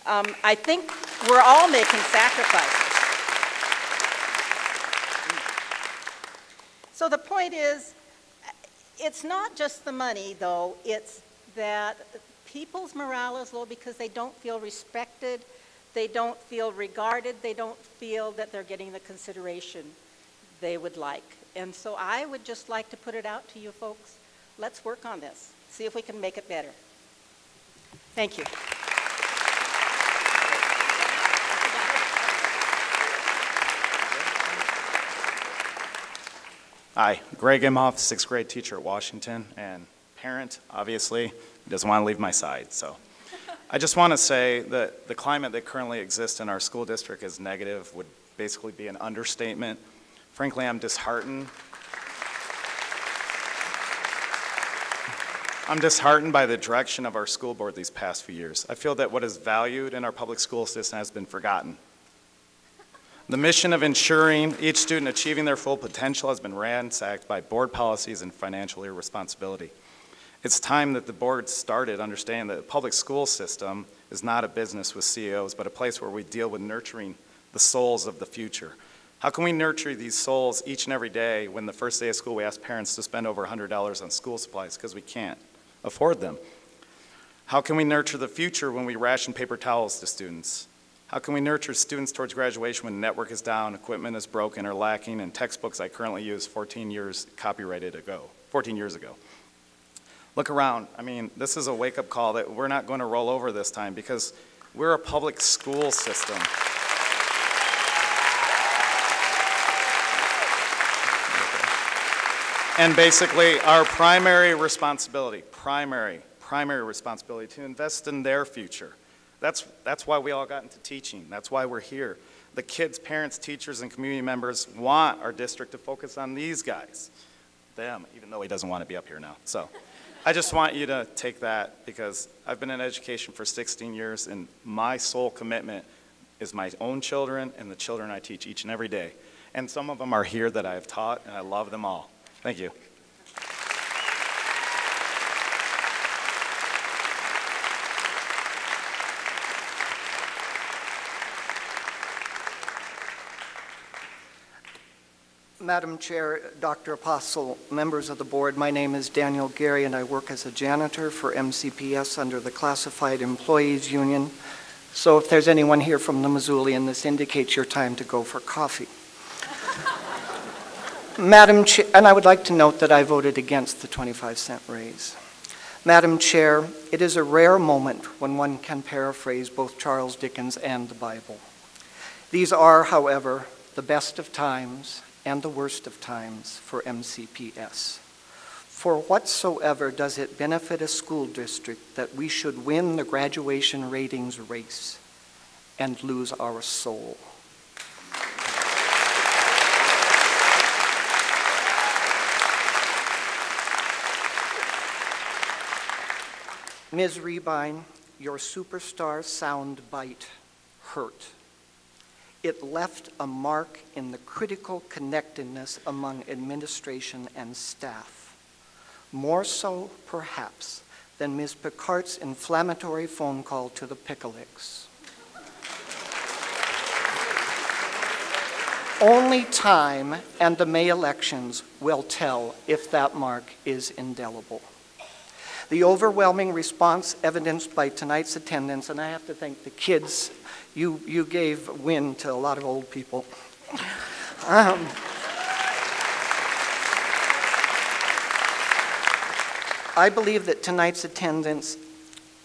I think we're all making sacrifices. So the point is, it's not just the money, though. It's that people's morale is low because they don't feel respected, they don't feel regarded, they don't feel that they're getting the consideration they would like. And so I would just like to put it out to you folks, let's work on this, see if we can make it better. Thank you. Hi, Greg Imhoff, 6th grade teacher at Washington, and parent, obviously, he doesn't want to leave my side. So I just want to say that the climate that currently exists in our school district is negative, would basically be an understatement. Frankly, I'm disheartened. I'm disheartened by the direction of our school board these past few years. I feel that what is valued in our public school system has been forgotten. The mission of ensuring each student achieving their full potential has been ransacked by board policies and financial irresponsibility. It's time that the board started understanding that the public school system is not a business with CEOs, but a place where we deal with nurturing the souls of the future. How can we nurture these souls each and every day when the first day of school we ask parents to spend over $100 on school supplies because we can't afford them? How can we nurture the future when we ration paper towels to students? How can we nurture students towards graduation when network is down, equipment is broken or lacking, and textbooks I currently use 14 years ago? Look around. I mean, this is a wake-up call that we're not going to roll over this time because we're a public school system. And basically, our primary responsibility to invest in their future. That's why we all got into teaching. That's why we're here. The kids, parents, teachers, and community members want our district to focus on these guys, them, even though he doesn't want to be up here now. So I just want you to take that because I've been in education for 16 years, and my sole commitment is my own children and the children I teach each and every day. And some of them are here that I have taught, and I love them all. Thank you. Madam Chair, Dr. Apostle, members of the board, my name is Daniel Gary and I work as a janitor for MCPS under the Classified Employees Union. So if there's anyone here from the Missoulian, this indicates your time to go for coffee. Madam Chair, and I would like to note that I voted against the 25-cent raise. Madam Chair, it is a rare moment when one can paraphrase both Charles Dickens and the Bible. These are, however, the best of times and the worst of times for MCPS. For whatsoever does it benefit a school district that we should win the graduation ratings race and lose our soul? Ms. Rebine, your superstar sound bite hurt. It left a mark in the critical connectedness among administration and staff. More so, perhaps, than Ms. Picard's inflammatory phone call to the Picklicks. Only time and the May elections will tell if that mark is indelible. The overwhelming response evidenced by tonight's attendance, and I have to thank the kids, you gave wind to a lot of old people. I believe that tonight's attendance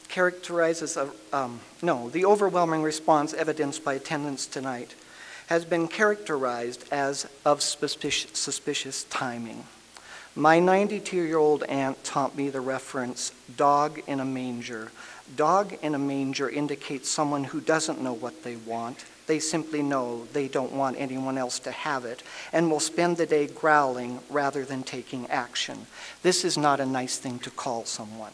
characterizes the overwhelming response evidenced by attendance tonight has been characterized as of suspicious timing. My 92-year-old aunt taught me the reference, dog in a manger. Dog in a manger indicates someone who doesn't know what they want. They simply know they don't want anyone else to have it and will spend the day growling rather than taking action. This is not a nice thing to call someone.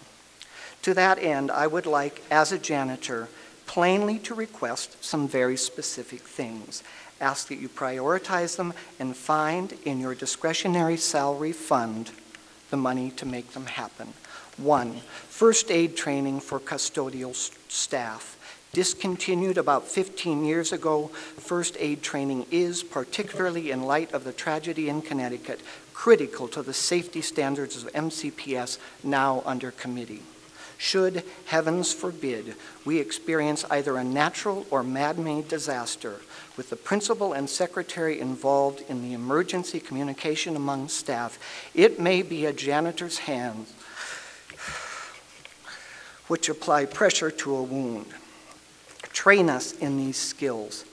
To that end, I would like, as a janitor, plainly to request some very specific things. Ask that you prioritize them and find in your discretionary salary fund the money to make them happen. 1, first aid training for custodial staff. Discontinued about 15 years ago, first aid training is, particularly in light of the tragedy in Connecticut, critical to the safety standards of MCPS now under committee. Should, heavens forbid, we experience either a natural or man-made disaster, with the principal and secretary involved in the emergency communication among staff, it may be a janitor's hands which apply pressure to a wound. Train us in these skills.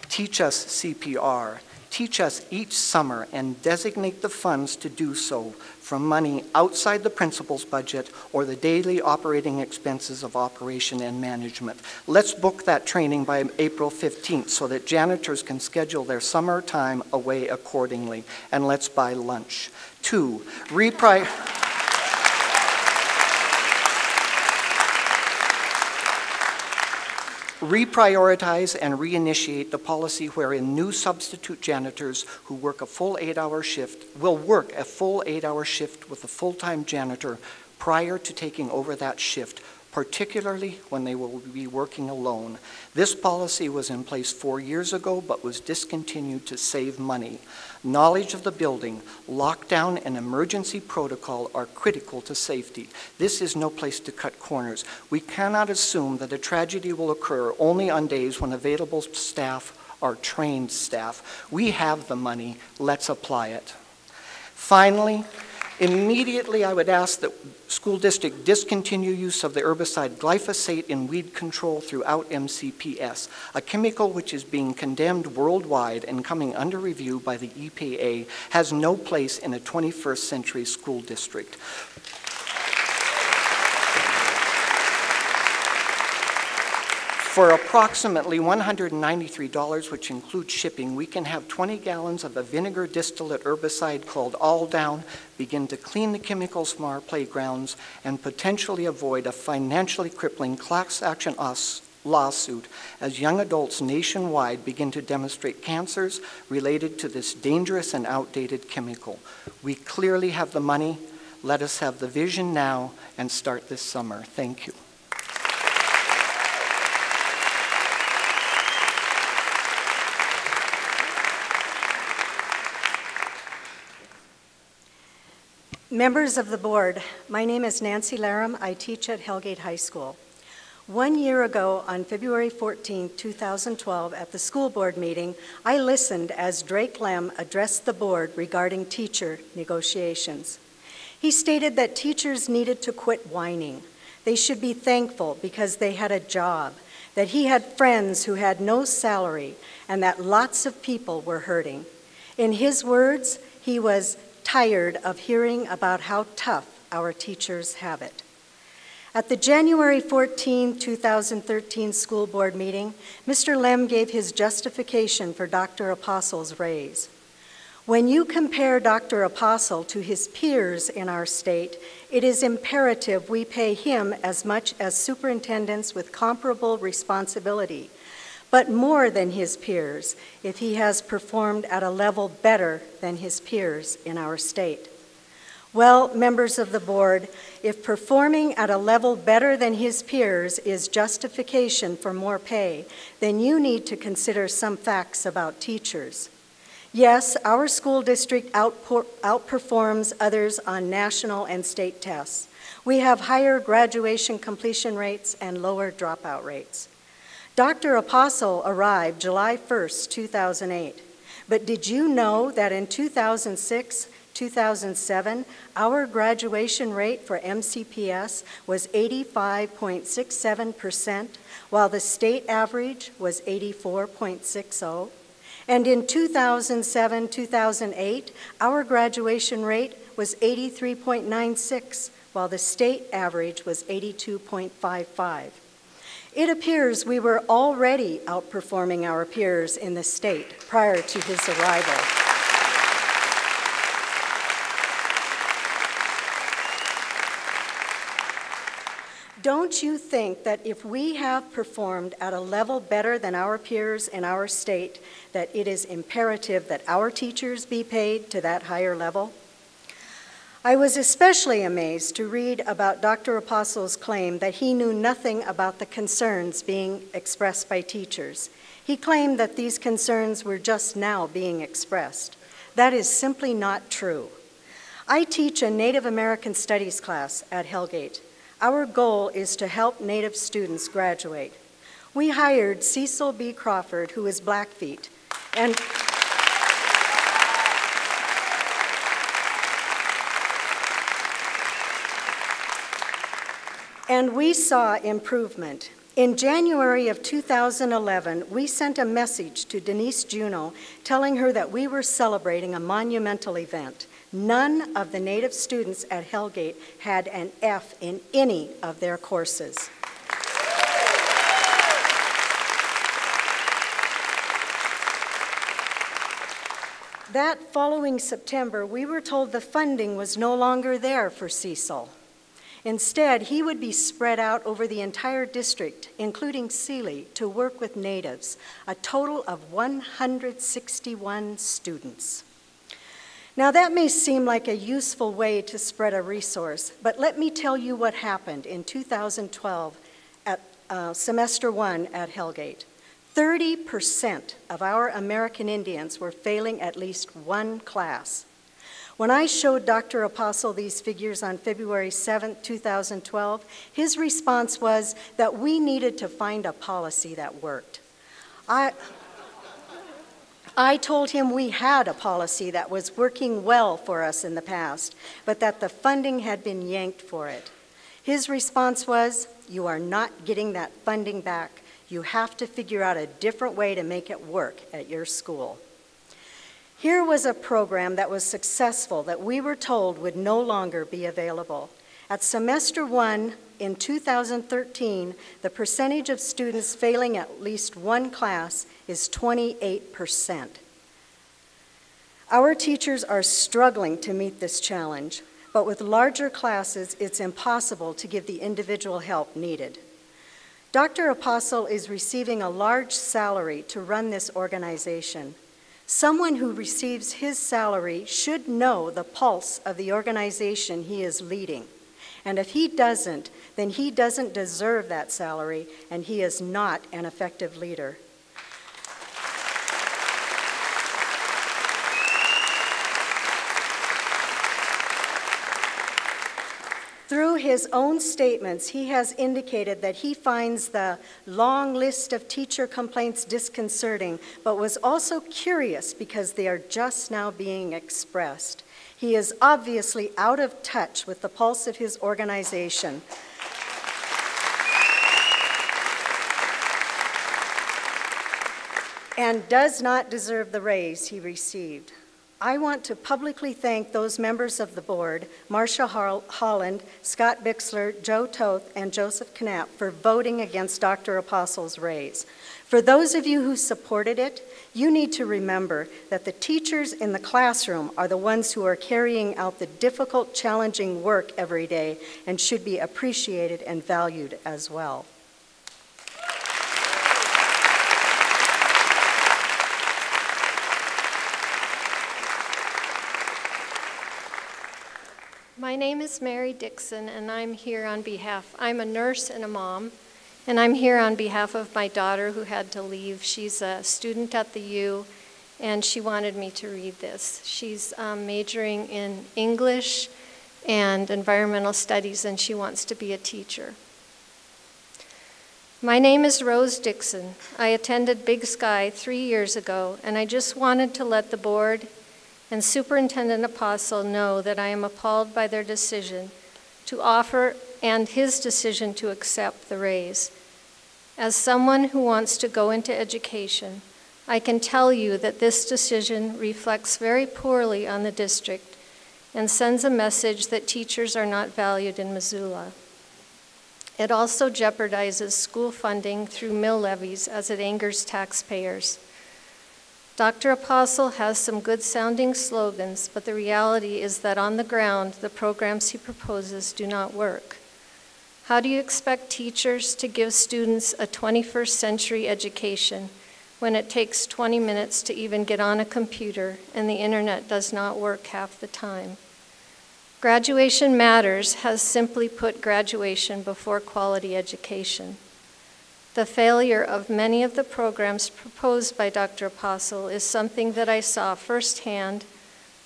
Teach us CPR. Teach us each summer and designate the funds to do so from money outside the principal's budget or the daily operating expenses of operation and management. Let's book that training by April 15th so that janitors can schedule their summer time away accordingly. And let's buy lunch. 2, reprioritize and reinitiate the policy wherein new substitute janitors who work a full 8-hour shift will work a full 8-hour shift with a full-time janitor prior to taking over that shift, particularly when they will be working alone. This policy was in place 4 years ago but was discontinued to save money. Knowledge of the building, lockdown, and emergency protocol are critical to safety. This is no place to cut corners. We cannot assume that a tragedy will occur only on days when available staff are trained staff. We have the money, let's apply it. Finally, immediately I would ask that school district discontinue use of the herbicide glyphosate in weed control throughout MCPS, a chemical which is being condemned worldwide and coming under review by the EPA, has no place in a 21st century school district. For approximately $193, which includes shipping, we can have 20 gallons of a vinegar distillate herbicide called All Down, begin to clean the chemicals from our playgrounds, and potentially avoid a financially crippling class action lawsuit as young adults nationwide begin to demonstrate cancers related to this dangerous and outdated chemical. We clearly have the money. Let us have the vision now and start this summer. Thank you. Members of the board, my name is Nancy Laram. I teach at Hellgate High School. 1 year ago, on February 14, 2012, at the school board meeting, I listened as Drake Lem addressed the board regarding teacher negotiations. He stated that teachers needed to quit whining. They should be thankful because they had a job, that he had friends who had no salary, and that lots of people were hurting. In his words, he was tired of hearing about how tough our teachers have it. At the January 14, 2013 school board meeting, Mr. Lem gave his justification for Dr. Apostle's raise. When you compare Dr. Apostle to his peers in our state, it is imperative we pay him as much as superintendents with comparable responsibility, but more than his peers if he has performed at a level better than his peers in our state. Well, members of the board, if performing at a level better than his peers is justification for more pay, then you need to consider some facts about teachers. Yes, our school district outperforms others on national and state tests. We have higher graduation completion rates and lower dropout rates. Dr. Apostle arrived July 1st, 2008. But did you know that in 2006, 2007, our graduation rate for MCPS was 85.67%, while the state average was 84.60%? And in 2007, 2008, our graduation rate was 83.96%, while the state average was 82.55%. It appears we were already outperforming our peers in the state prior to his arrival. Don't you think that if we have performed at a level better than our peers in our state, that it is imperative that our teachers be paid to that higher level? I was especially amazed to read about Dr. Apostle's claim that he knew nothing about the concerns being expressed by teachers. He claimed that these concerns were just now being expressed. That is simply not true. I teach a Native American Studies class at Hellgate. Our goal is to help Native students graduate. We hired Cecil B. Crawford, who is Blackfeet, and we saw improvement. In January of 2011, we sent a message to Denise Juneau telling her that we were celebrating a monumental event. None of the Native students at Hellgate had an F in any of their courses. That following September, we were told the funding was no longer there for Cecil. Instead, he would be spread out over the entire district, including Sealy, to work with Natives, a total of 161 students. Now, that may seem like a useful way to spread a resource, but let me tell you what happened in 2012 at semester 1 at Hellgate. 30% of our American Indians were failing at least one class. When I showed Dr. Apostle these figures on February 7, 2012, his response was that we needed to find a policy that worked. I told him we had a policy that was working well for us in the past, but that the funding had been yanked for it. His response was, "You are not getting that funding back. You have to figure out a different way to make it work at your school." Here was a program that was successful that we were told would no longer be available. At semester 1 in 2013, the percentage of students failing at least one class is 28%. Our teachers are struggling to meet this challenge, but with larger classes, it's impossible to give the individual help needed. Dr. Apostle is receiving a large salary to run this organization. Someone who receives his salary should know the pulse of the organization he is leading. And if he doesn't, then he doesn't deserve that salary, and he is not an effective leader. Through his own statements, he has indicated that he finds the long list of teacher complaints disconcerting, but was also curious because they are just now being expressed. He is obviously out of touch with the pulse of his organization. And does not deserve the raise he received. I want to publicly thank those members of the board, Marcia Holland, Scott Bixler, Joe Toth, and Joseph Knapp, for voting against Dr. Apostle's raise. For those of you who supported it, you need to remember that the teachers in the classroom are the ones who are carrying out the difficult, challenging work every day and should be appreciated and valued as well. My name is Mary Dixon, and I'm a nurse and a mom, and I'm here on behalf of my daughter who had to leave. She's a student at the U, and she wanted me to read this. She's majoring in English and environmental studies, and she wants to be a teacher. My name is Rose Dixon. I attended Big Sky 3 years ago, and I just wanted to let the board and Superintendent Apostle know that I am appalled by their decision to offer and his decision to accept the raise. As someone who wants to go into education, I can tell you that this decision reflects very poorly on the district and sends a message that teachers are not valued in Missoula. It also jeopardizes school funding through mill levies as it angers taxpayers. Dr. Apostle has some good-sounding slogans, but the reality is that on the ground, the programs he proposes do not work. How do you expect teachers to give students a 21st century education when it takes 20 minutes to even get on a computer and the internet does not work half the time? Graduation Matters has simply put graduation before quality education. The failure of many of the programs proposed by Dr. Apostle is something that I saw firsthand,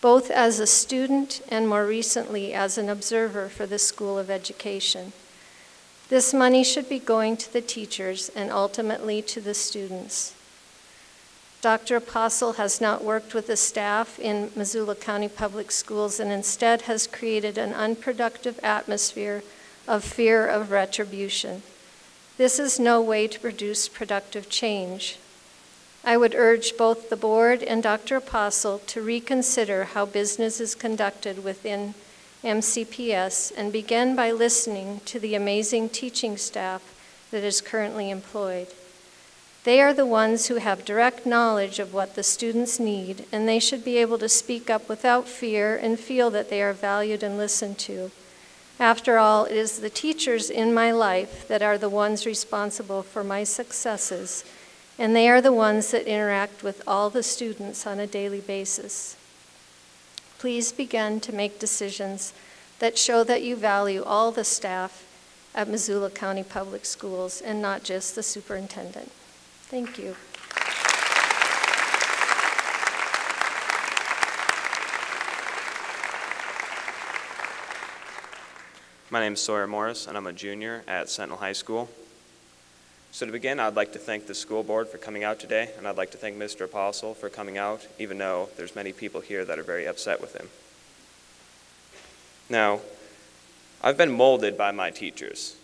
both as a student and more recently as an observer for the School of Education. This money should be going to the teachers and ultimately to the students. Dr. Apostle has not worked with the staff in Missoula County Public Schools and instead has created an unproductive atmosphere of fear of retribution. This is no way to produce productive change. I would urge both the board and Dr. Apostle to reconsider how business is conducted within MCPS and begin by listening to the amazing teaching staff that is currently employed. They are the ones who have direct knowledge of what the students need, and they should be able to speak up without fear and feel that they are valued and listened to. After all, it is the teachers in my life that are the ones responsible for my successes, and they are the ones that interact with all the students on a daily basis. Please begin to make decisions that show that you value all the staff at Missoula County Public Schools and not just the superintendent. Thank you. My name is Sawyer Morris, and I'm a junior at Sentinel High School. So to begin, I'd like to thank the school board for coming out today, and I'd like to thank Mr. Apostle for coming out, even though there's many people here that are very upset with him. Now, I've been molded by my teachers.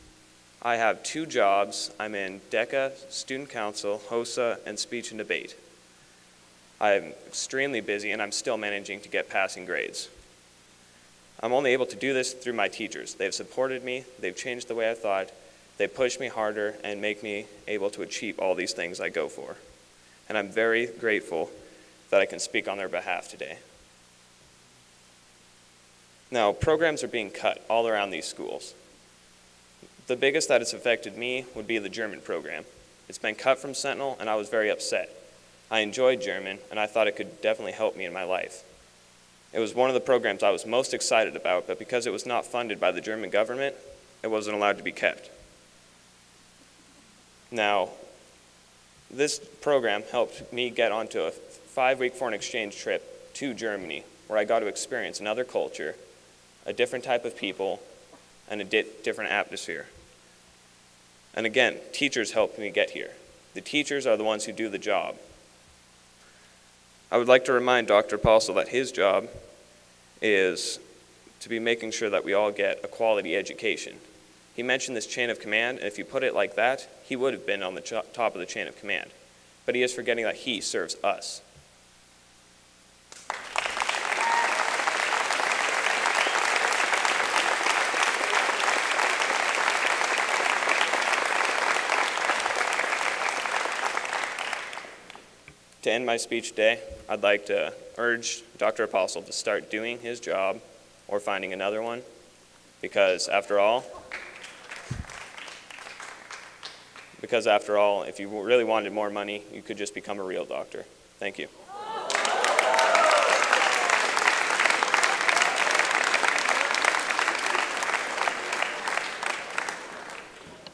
I have 2 jobs. I'm in DECA, Student Council, HOSA, and Speech and Debate. I'm extremely busy, and I'm still managing to get passing grades. I'm only able to do this through my teachers. They've supported me, they've changed the way I thought, they push me harder and make me able to achieve all these things I go for. And I'm very grateful that I can speak on their behalf today. Now, programs are being cut all around these schools. The biggest that it's affected me would be the German program. It's been cut from Sentinel, and I was very upset. I enjoyed German, and I thought it could definitely help me in my life. It was one of the programs I was most excited about, but because it was not funded by the German government, it wasn't allowed to be kept. Now, this program helped me get onto a 5-week foreign exchange trip to Germany, where I got to experience another culture, a different type of people, and a different atmosphere. And again, teachers helped me get here. The teachers are the ones who do the job. I would like to remind Dr. Apostle that his job is to be making sure that we all get a quality education. He mentioned this chain of command, and if you put it like that, he would have been on the top of the chain of command. But he is forgetting that he serves us. To end my speech today, I'd like to urge Dr. Apostle to start doing his job or finding another one, because after all, if you really wanted more money, you could just become a real doctor. Thank you.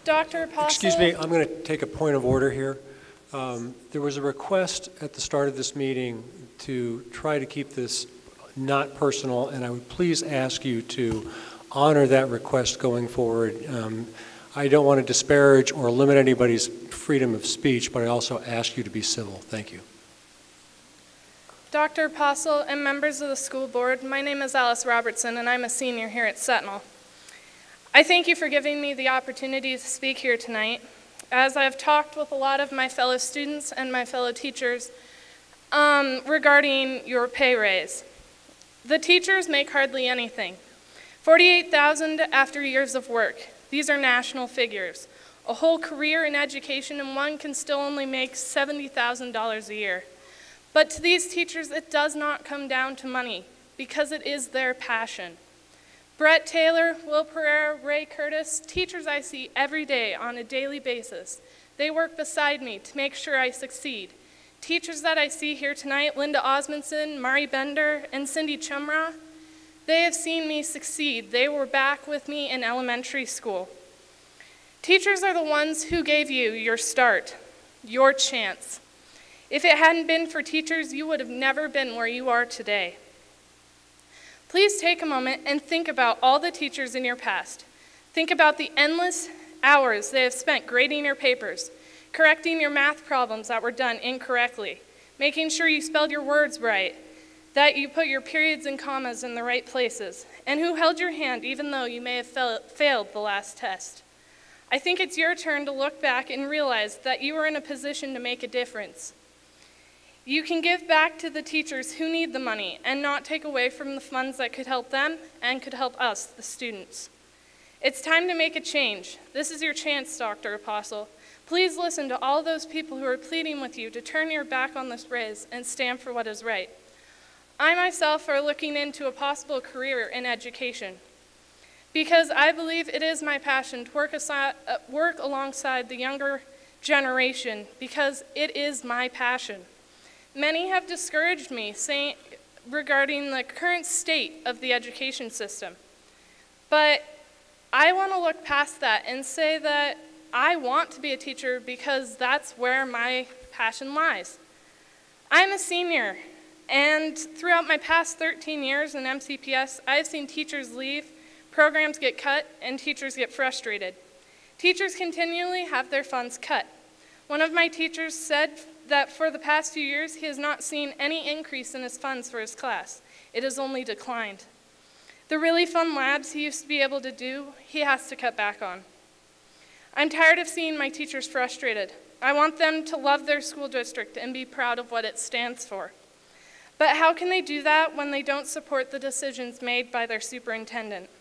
Dr. Apostle? Excuse me, I'm going to take a point of order here. There was a request at the start of this meeting to try to keep this not personal, and I would please ask you to honor that request going forward. I don't want to disparage or limit anybody's freedom of speech, but I also ask you to be civil. Thank you. Dr. Apostle and members of the school board, my name is Alice Robertson, and I'm a senior here at Sentinel. I thank you for giving me the opportunity to speak here tonight. As I've talked with a lot of my fellow students and my fellow teachers regarding your pay raise. The teachers make hardly anything. $48,000 after years of work. These are national figures. A whole career in education, and one can still only make $70,000 a year. But to these teachers, it does not come down to money, because it is their passion. Brett Taylor, Will Pereira, Ray Curtis, teachers I see every day on a daily basis. They work beside me to make sure I succeed. Teachers that I see here tonight, Linda Osmondson, Mari Bender, and Cindy Chumra, they have seen me succeed. They were back with me in elementary school. Teachers are the ones who gave you your start, your chance. If it hadn't been for teachers, you would have never been where you are today. Please take a moment and think about all the teachers in your past. Think about the endless hours they have spent grading your papers, correcting your math problems that were done incorrectly, making sure you spelled your words right, that you put your periods and commas in the right places, and who held your hand even though you may have failed the last test. I think it's your turn to look back and realize that you are in a position to make a difference. You can give back to the teachers who need the money and not take away from the funds that could help them and could help us, the students. It's time to make a change. This is your chance, Dr. Apostle. Please listen to all those people who are pleading with you to turn your back on this race and stand for what is right. I myself are looking into a possible career in education because I believe it is my passion to work alongside the younger generation because it is my passion. Many have discouraged me regarding the current state of the education system. But I want to look past that and say that I want to be a teacher because that's where my passion lies. I'm a senior, and throughout my past 13 years in MCPS, I've seen teachers leave, programs get cut, and teachers get frustrated. Teachers continually have their funds cut. One of my teachers said that for the past few years, he has not seen any increase in his funds for his class. It has only declined. The really fun labs he used to be able to do, he has to cut back on. I'm tired of seeing my teachers frustrated. I want them to love their school district and be proud of what it stands for. But how can they do that when they don't support the decisions made by their superintendent?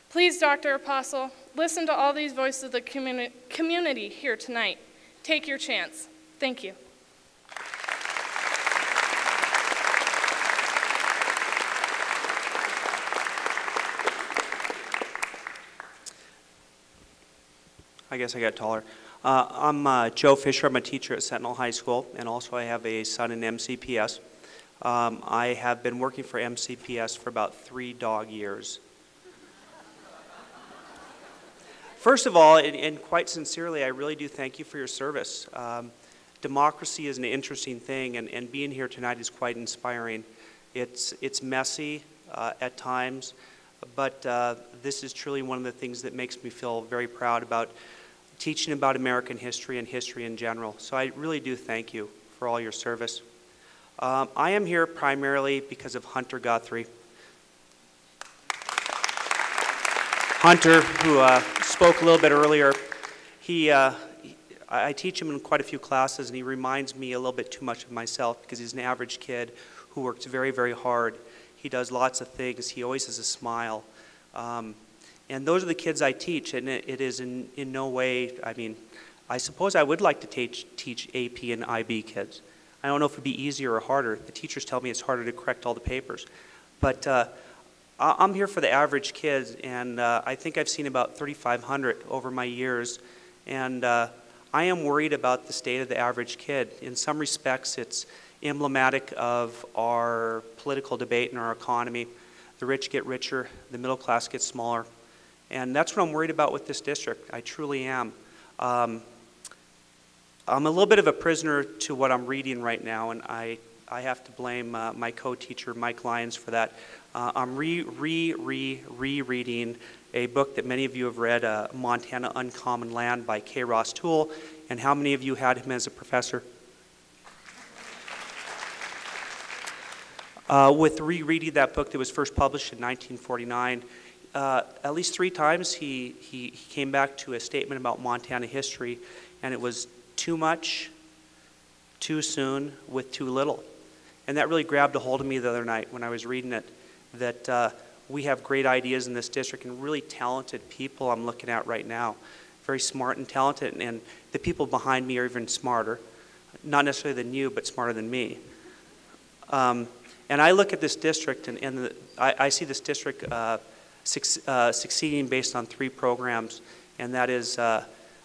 Please, Dr. Apostle, listen to all these voices of the community here tonight. Take your chance. Thank you. I guess I got taller. I'm Joe Fisher. I'm a teacher at Sentinel High School, and also I have a son in MCPS. I have been working for MCPS for about 3 dog years. First of all, and quite sincerely, I really do thank you for your service. Democracy is an interesting thing, and being here tonight is quite inspiring. It's messy at times, but this is truly one of the things that makes me feel very proud about teaching about American history and history in general. So I really do thank you for all your service. I am here primarily because of Hunter Guthrie. Hunter, who spoke a little bit earlier, I teach him in quite a few classes, and he reminds me a little bit too much of myself because he's an average kid who works very, very hard. He does lots of things. He always has a smile. And those are the kids I teach, and it is in no way, I mean, I suppose I would like to teach AP and IB kids. I don't know if it would be easier or harder. The teachers tell me it's harder to correct all the papers. But I'm here for the average kids, and I think I've seen about 3,500 over my years. And I am worried about the state of the average kid. In some respects, it's emblematic of our political debate and our economy. The rich get richer, the middle class gets smaller. And that's what I'm worried about with this district. I truly am. I'm a little bit of a prisoner to what I'm reading right now, and I have to blame my co-teacher, Mike Lyons, for that. I'm rereading a book that many of you have read, Montana Uncommon Land by K. Ross Toole. And how many of you had him as a professor? With rereading that book that was first published in 1949, at least 3 times he came back to a statement about Montana history, and it was too much, too soon, with too little. And that really grabbed a hold of me the other night when I was reading it, that we have great ideas in this district and really talented people I'm looking at right now. Very smart and talented, and the people behind me are even smarter. Not necessarily than you, but smarter than me. And I look at this district, and I see this district succeeding based on 3 programs, and that is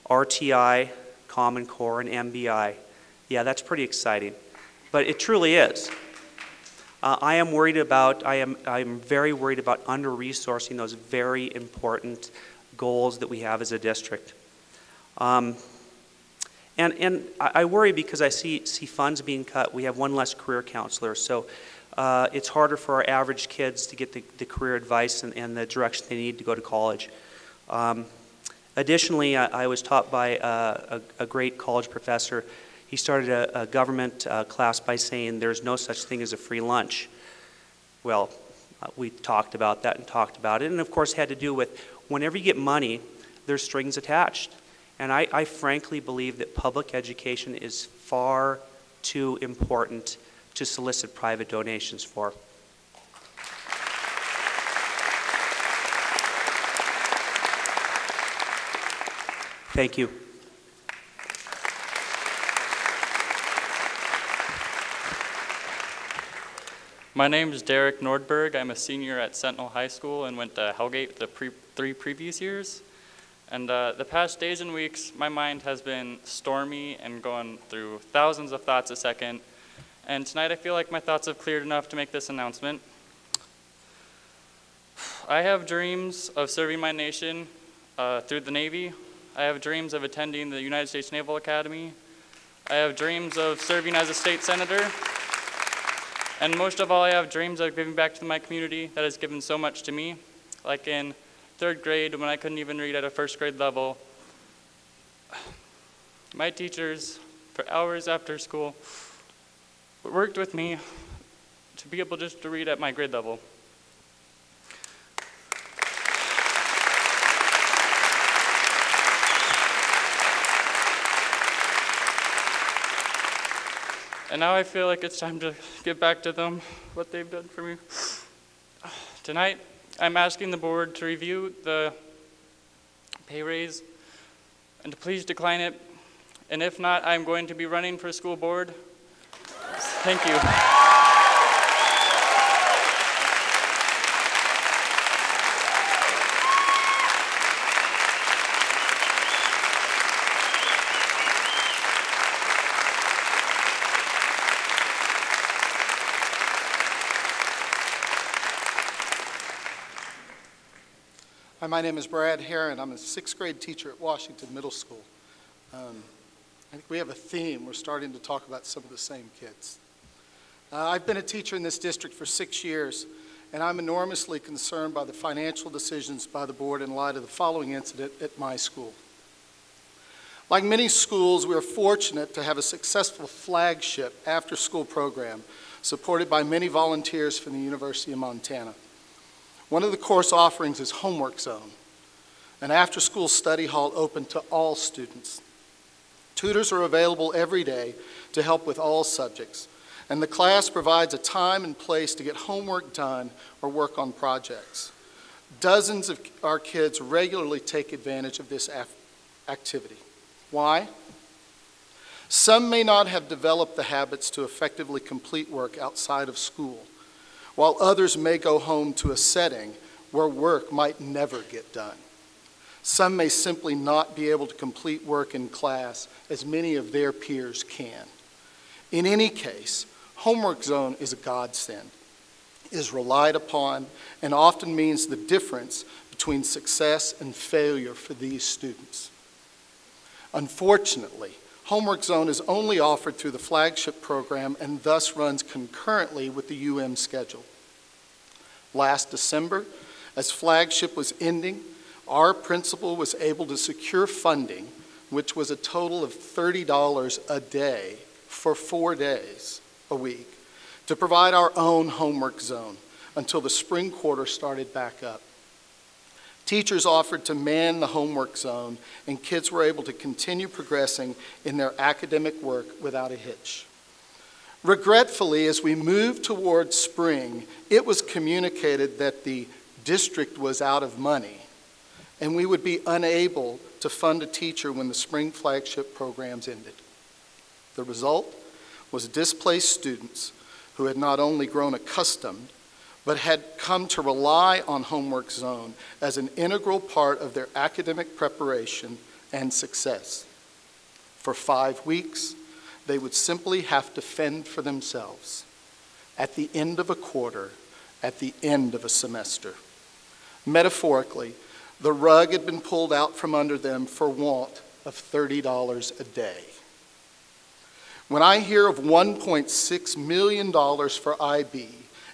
RTI, Common Core, and MBI. Yeah, that's pretty exciting, but it truly is. I am very worried about under-resourcing those very important goals that we have as a district. And I worry because I see funds being cut. We have 1 less career counselor, so it's harder for our average kids to get the career advice and the direction they need to go to college. Additionally, I was taught by a great college professor. He started a government class by saying there's no such thing as a free lunch. Well, we talked about that and talked about it, and of course had to do with whenever you get money, there's strings attached. And I frankly believe that public education is far too important to solicit private donations for. Thank you. My name is Derek Nordberg. I'm a senior at Sentinel High School and went to Hellgate the 3 previous years. And the past days and weeks, my mind has been stormy and going through thousands of thoughts a second. And tonight I feel like my thoughts have cleared enough to make this announcement. I have dreams of serving my nation through the Navy. I have dreams of attending the United States Naval Academy. I have dreams of serving as a state senator. And most of all, I have dreams of giving back to my community that has given so much to me. Like in 3rd grade, when I couldn't even read at a 1st grade level, my teachers, for hours after school, worked with me to be able just to read at my grade level. And now I feel like it's time to give back to them what they've done for me. Tonight, I'm asking the board to review the pay raise and to please decline it. And if not, I'm going to be running for school board. Thank you. Hi, my name is Brad Herron. I'm a 6th grade teacher at Washington Middle School. I think we have a theme. We're starting to talk about some of the same kids. I've been a teacher in this district for 6 years, and I'm enormously concerned by the financial decisions by the board in light of the following incident at my school. Like many schools, we are fortunate to have a successful flagship after-school program supported by many volunteers from the University of Montana. One of the course offerings is Homework Zone, an after-school study hall open to all students. Tutors are available every day to help with all subjects, and the class provides a time and place to get homework done or work on projects. Dozens of our kids regularly take advantage of this activity. Why? Some may not have developed the habits to effectively complete work outside of school, while others may go home to a setting where work might never get done. Some may simply not be able to complete work in class as many of their peers can. In any case, Homework Zone is a godsend, is relied upon, and often means the difference between success and failure for these students. Unfortunately, Homework Zone is only offered through the flagship program and thus runs concurrently with the UM schedule. Last December, as flagship was ending, our principal was able to secure funding, which was a total of $30 a day for 4 days a week, to provide our own Homework Zone until the spring quarter started back up. Teachers offered to man the Homework Zone, and kids were able to continue progressing in their academic work without a hitch. Regretfully, as we moved toward spring, it was communicated that the district was out of money, and we would be unable to fund a teacher when the spring flagship programs ended. The result was displaced students who had not only grown accustomed, but had come to rely on Homework Zone as an integral part of their academic preparation and success. For 5 weeks, they would simply have to fend for themselves at the end of a quarter, at the end of a semester. Metaphorically, the rug had been pulled out from under them for want of $30 a day. When I hear of $1.6 million for IB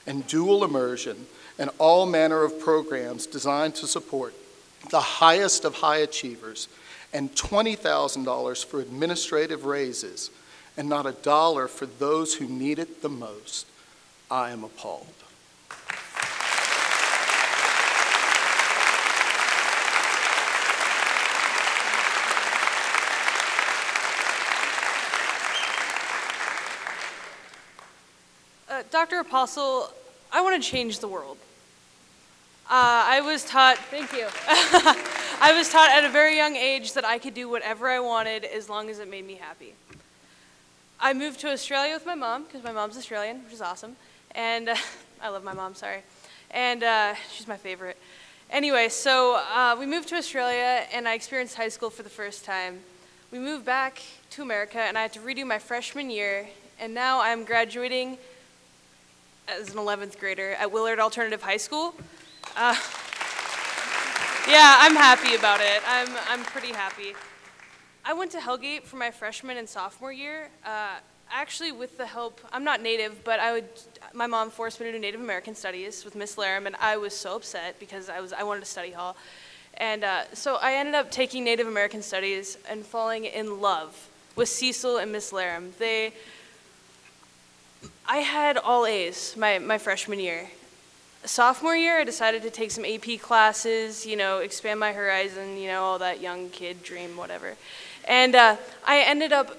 and dual immersion and all manner of programs designed to support the highest of high achievers, and $20,000 for administrative raises, and not $1 for those who need it the most, I am appalled. Dr. Apostle, I want to change the world. I was taught, thank you. I was taught at a very young age that I could do whatever I wanted as long as it made me happy. I moved to Australia with my mom, because my mom's Australian, which is awesome. And I love my mom, sorry. And she's my favorite. Anyway, so we moved to Australia, and I experienced high school for the first time. We moved back to America, and I had to redo my freshman year, and now I'm graduating as an 11th grader at Willard Alternative High School. Yeah, I'm happy about it. I'm pretty happy. I went to Hellgate for my freshman and sophomore year, actually with the help, I'm not Native, but my mom forced me to do Native American Studies with Miss Laram, and I was so upset because I wanted to study hall. And so I ended up taking Native American Studies and falling in love with Cecil and Miss Laram. I had all A's my freshman year. Sophomore year, I decided to take some AP classes, expand my horizon, all that young kid dream, whatever. And I ended up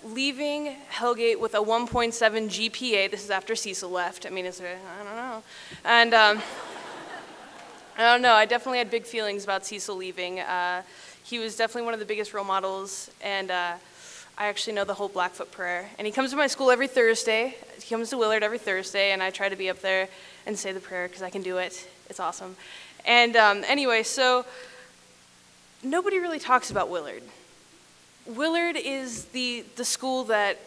leaving Hellgate with a 1.7 GPA. This is after Cecil left. I mean, I don't know. And I don't know, I definitely had big feelings about Cecil leaving. He was definitely one of the biggest role models, and I actually know the whole Blackfoot prayer. And he comes to my school every Thursday. He comes to Willard every Thursday, and I try to be up there and say the prayer because I can do it. It's awesome. And anyway, so nobody really talks about Willard. Willard is the school that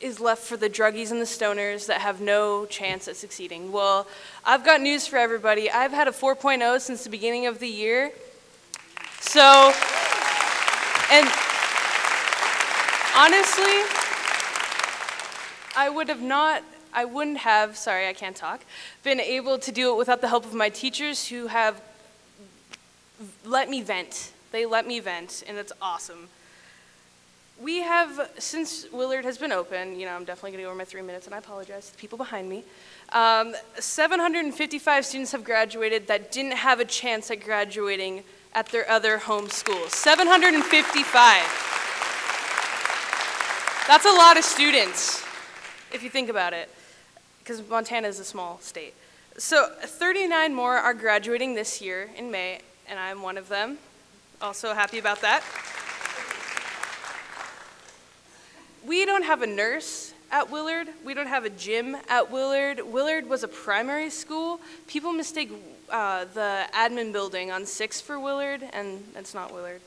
is left for the druggies and the stoners that have no chance at succeeding. Well, I've got news for everybody. I've had a 4.0 since the beginning of the year. So, and honestly, I wouldn't have, sorry, I can't talk, been able to do it without the help of my teachers who have let me vent. They let me vent, and it's awesome. We have, since Willard has been open, I'm definitely going to go over my 3 minutes, and I apologize to the people behind me. 755 students have graduated that didn't have a chance at graduating at their other home schools. 755. That's a lot of students, if you think about it, because Montana is a small state. So 39 more are graduating this year in May, and I'm one of them. Also happy about that. We don't have a nurse at Willard. We don't have a gym at Willard. Willard was a primary school. People mistake the admin building on 6th for Willard, and it's not Willard.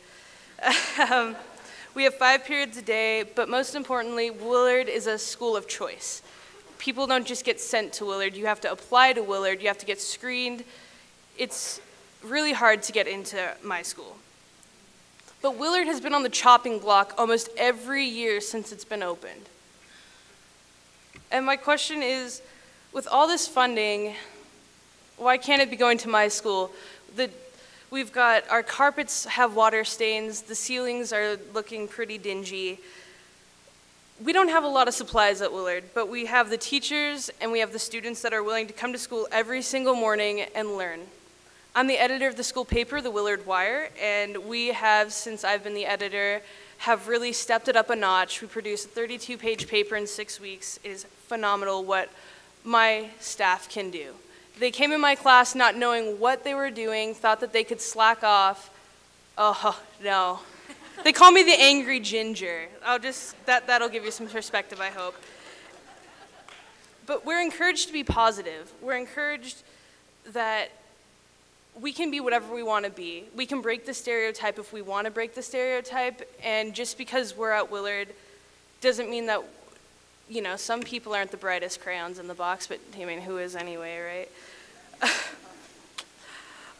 We have 5 periods a day, but most importantly, Willard is a school of choice. People don't just get sent to Willard. You have to apply to Willard. You have to get screened. It's really hard to get into my school. But Willard has been on the chopping block almost every year since it's been opened. And my question is, with all this funding, why can't it be going to my school? We've got, our carpets have water stains, the ceilings are looking pretty dingy. We don't have a lot of supplies at Willard, but we have the teachers and we have the students that are willing to come to school every single morning and learn. I'm the editor of the school paper, the Willard Wire, and we have, since I've been the editor, have really stepped it up a notch. We produced a 32-page paper in 6 weeks. It is phenomenal what my staff can do. They came in my class not knowing what they were doing, thought that they could slack off. Oh, no. They call me the angry ginger. That'll give you some perspective, I hope. But we're encouraged to be positive. We're encouraged that we can be whatever we want to be. We can break the stereotype if we want to break the stereotype, and just because we're at Willard doesn't mean that, you know, some people aren't the brightest crayons in the box, but I mean, who is anyway, right?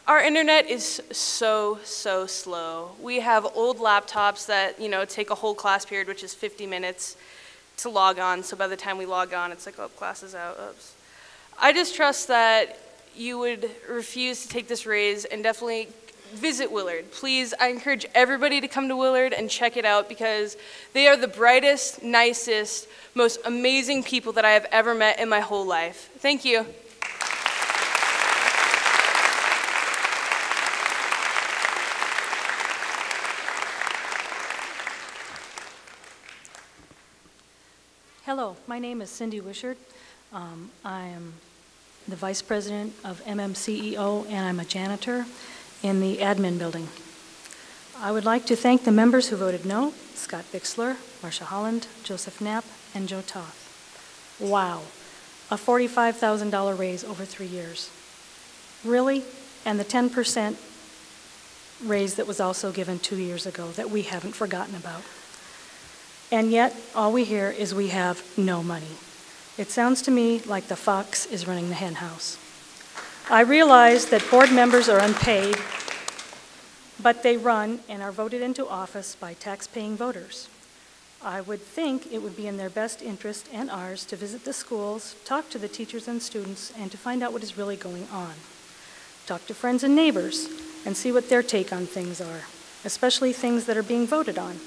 Our internet is so slow. We have old laptops that, you know, take a whole class period, which is 50 minutes to log on, so by the time we log on, it's like, oh, class is out, oops. I just trust that you would refuse to take this raise and definitely visit Willard. Please, I encourage everybody to come to Willard and check it out because they are the brightest, nicest, most amazing people that I have ever met in my whole life. Thank you. Hello, my name is Cindy Wishart. I am the Vice President of MMCEO, and I'm a janitor in the admin building. I would like to thank the members who voted no: Scott Bixler, Marcia Holland, Joseph Knapp, and Joe Toth. Wow, a $45,000 raise over 3 years. Really? And the 10% raise that was also given 2 years ago that we haven't forgotten about. And yet, all we hear is we have no money. It sounds to me like the fox is running the hen house. I realize that board members are unpaid, but they run and are voted into office by tax-paying voters. I would think it would be in their best interest and ours to visit the schools, talk to the teachers and students, and to find out what is really going on. Talk to friends and neighbors and see what their take on things are, especially things that are being voted on.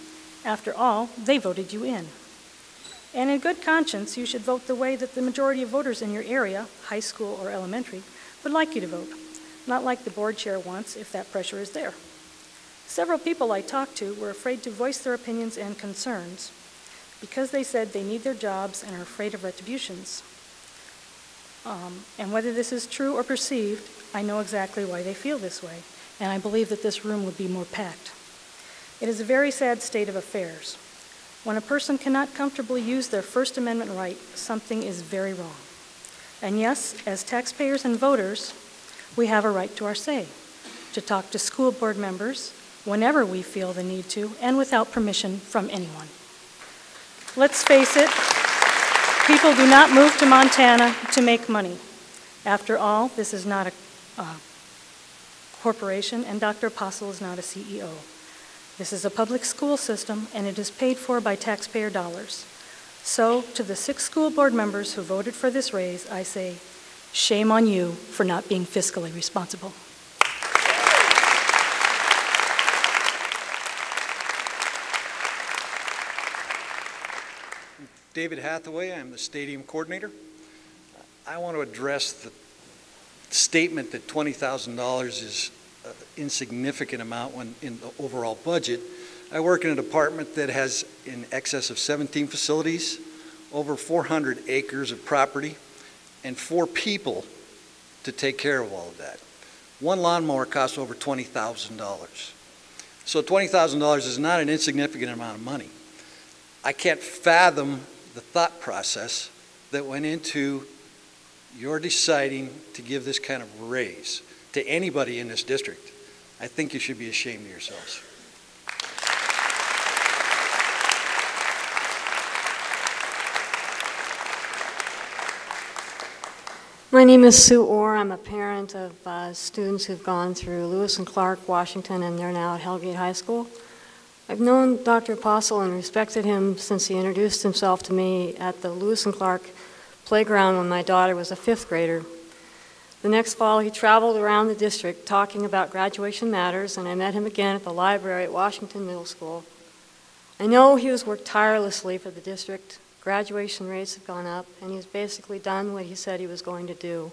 After all, they voted you in. And in good conscience, you should vote the way that the majority of voters in your area, high school or elementary, would like you to vote, not like the board chair wants if that pressure is there. Several people I talked to were afraid to voice their opinions and concerns because they said they need their jobs and are afraid of retributions. And whether this is true or perceived, I know exactly why they feel this way, and I believe that this room would be more packed. It is a very sad state of affairs. When a person cannot comfortably use their First Amendment right, something is very wrong. And yes, as taxpayers and voters, we have a right to our say, to talk to school board members whenever we feel the need to, and without permission from anyone. Let's face it, people do not move to Montana to make money. After all, this is not a corporation, and Dr. Apostle is not a CEO. This is a public school system, and it is paid for by taxpayer dollars. So, to the 6 school board members who voted for this raise, I say, shame on you for not being fiscally responsible. David Hathaway, I'm the stadium coordinator. I want to address the statement that $20,000 is an insignificant amount when in the overall budget. I work in a department that has in excess of 17 facilities, over 400 acres of property, and 4 people to take care of all of that. One lawnmower costs over $20,000. So $20,000 is not an insignificant amount of money. I can't fathom the thought process that went into your deciding to give this kind of raise to anybody in this district. I think you should be ashamed of yourselves. My name is Sue Orr. I'm a parent of students who've gone through Lewis and Clark, Washington, and they're now at Hellgate High School. I've known Dr. Apostle and respected him since he introduced himself to me at the Lewis and Clark playground when my daughter was a 5th grader. The next fall, he traveled around the district talking about graduation matters, and I met him again at the library at Washington Middle School. I know he has worked tirelessly for the district. Graduation rates have gone up, and he's basically done what he said he was going to do.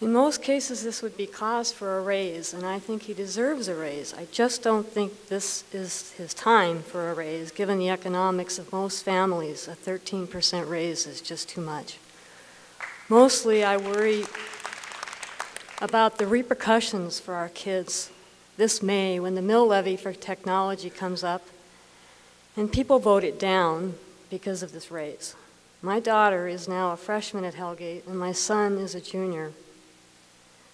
In most cases, this would be cause for a raise, and I think he deserves a raise. I just don't think this is his time for a raise. Given the economics of most families, a 13% raise is just too much. Mostly, I worry about the repercussions for our kids this May when the mill levy for technology comes up and people vote it down because of this raise. My daughter is now a freshman at Hellgate, and my son is a junior.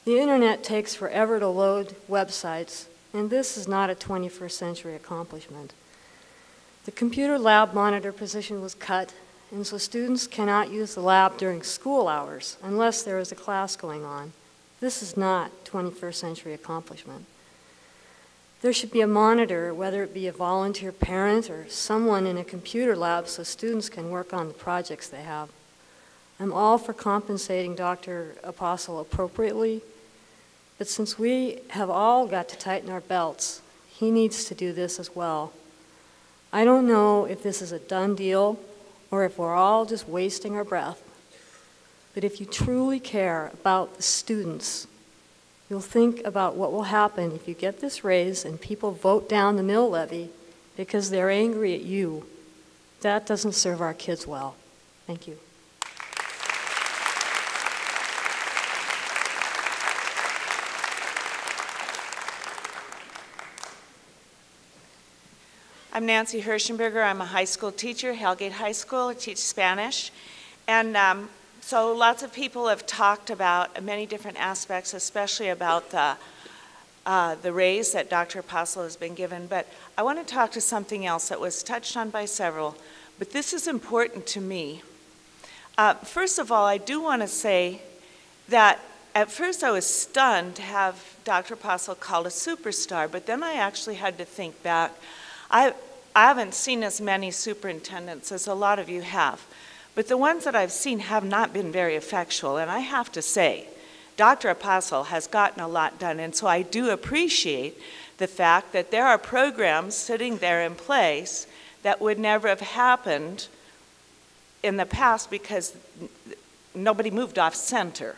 The internet takes forever to load websites, and this is not a 21st century accomplishment. The computer lab monitor position was cut, and so students cannot use the lab during school hours unless there is a class going on. This is not 21st century accomplishment. There should be a monitor, whether it be a volunteer parent or someone in a computer lab, so students can work on the projects they have. I'm all for compensating Dr. Apostle appropriately, but since we have all got to tighten our belts, he needs to do this as well. I don't know if this is a done deal or if we're all just wasting our breath, but if you truly care about the students, you'll think about what will happen if you get this raise and people vote down the mill levy because they're angry at you. That doesn't serve our kids well. Thank you. I'm Nancy Hirschenberger. I'm a high school teacher, Hellgate High School. I teach Spanish. And so lots of people have talked about many different aspects, especially about the raise that Dr. Apostle has been given. But I want to talk to something else that was touched on by several, but this is important to me. First of all, I do want to say that at first I was stunned to have Dr. Apostle called a superstar, but then I actually had to think back. I haven't seen as many superintendents as a lot of you have, but the ones that I've seen have not been very effectual, and I have to say, Dr. Apostle has gotten a lot done, and so I do appreciate the fact that there are programs sitting there in place that would never have happened in the past because nobody moved off center.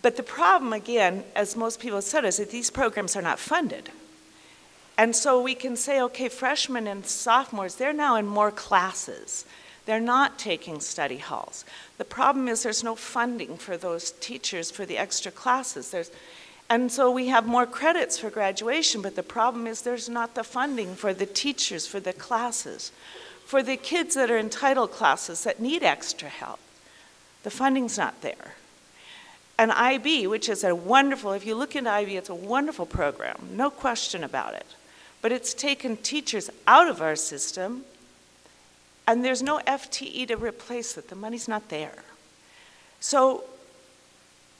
But the problem, again, as most people have said, is that these programs are not funded. And so we can say, okay, freshmen and sophomores, they're now in more classes. They're not taking study halls. The problem is there's no funding for those teachers for the extra classes. And so we have more credits for graduation, but the problem is there's not the funding for the teachers, for the classes, for the kids that are in title classes that need extra help. The funding's not there. And IB, which is a wonderful, if you look into IB, it's a wonderful program, no question about it. But it's taken teachers out of our system, and there's no FTE to replace it. The money's not there. So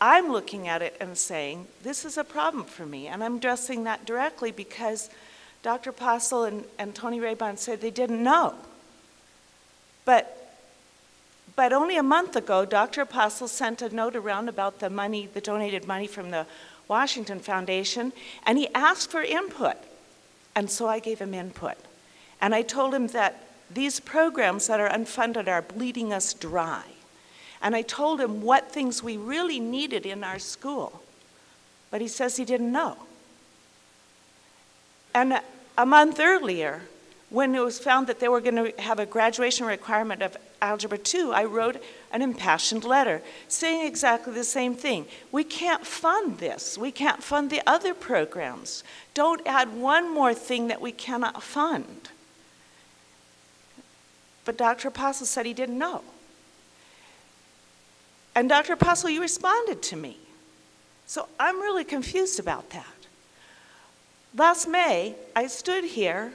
I'm looking at it and saying, this is a problem for me, and I'm addressing that directly because Dr. Apostle and Tony Raybon said they didn't know. But only a month ago, Dr. Apostle sent a note around about the money, the donated money from the Washington Foundation, and he asked for input. And so I gave him input. And I told him that these programs that are unfunded are bleeding us dry. And I told him what things we really needed in our school. But he says he didn't know. And a month earlier, when it was found that they were going to have a graduation requirement of Algebra 2, I wrote an impassioned letter saying exactly the same thing. We can't fund this. We can't fund the other programs. Don't add one more thing that we cannot fund. But Dr. Apostle said he didn't know. And Dr. Apostle, you responded to me. So I'm really confused about that. Last May, I stood here,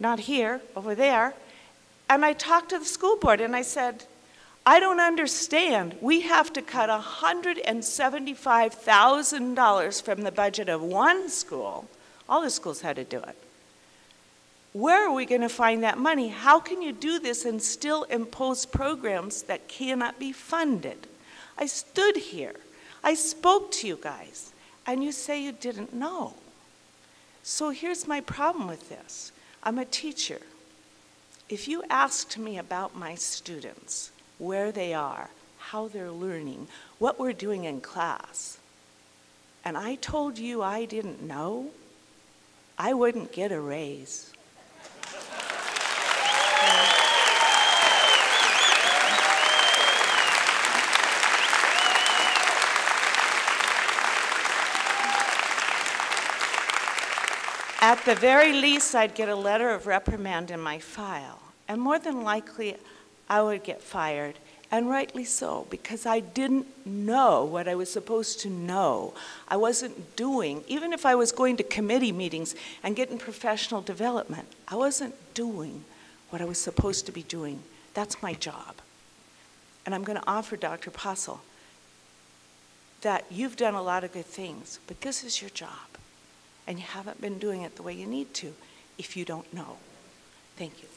not here, over there, and I talked to the school board and I said, I don't understand. We have to cut $175,000 from the budget of one school. All the schools had to do it. Where are we going to find that money? How can you do this and still impose programs that cannot be funded? I stood here. I spoke to you guys, and you say you didn't know. So here's my problem with this. I'm a teacher. If you asked me about my students, where they are, how they're learning, what we're doing in class, and I told you I didn't know, I wouldn't get a raise. At the very least, I'd get a letter of reprimand in my file. And more than likely, I would get fired. And rightly so, because I didn't know what I was supposed to know. I wasn't doing, even if I was going to committee meetings and getting professional development, I wasn't doing what I was supposed to be doing. That's my job. And I'm going to offer Dr. Postle that you've done a lot of good things, but this is your job. And you haven't been doing it the way you need to if you don't know. Thank you.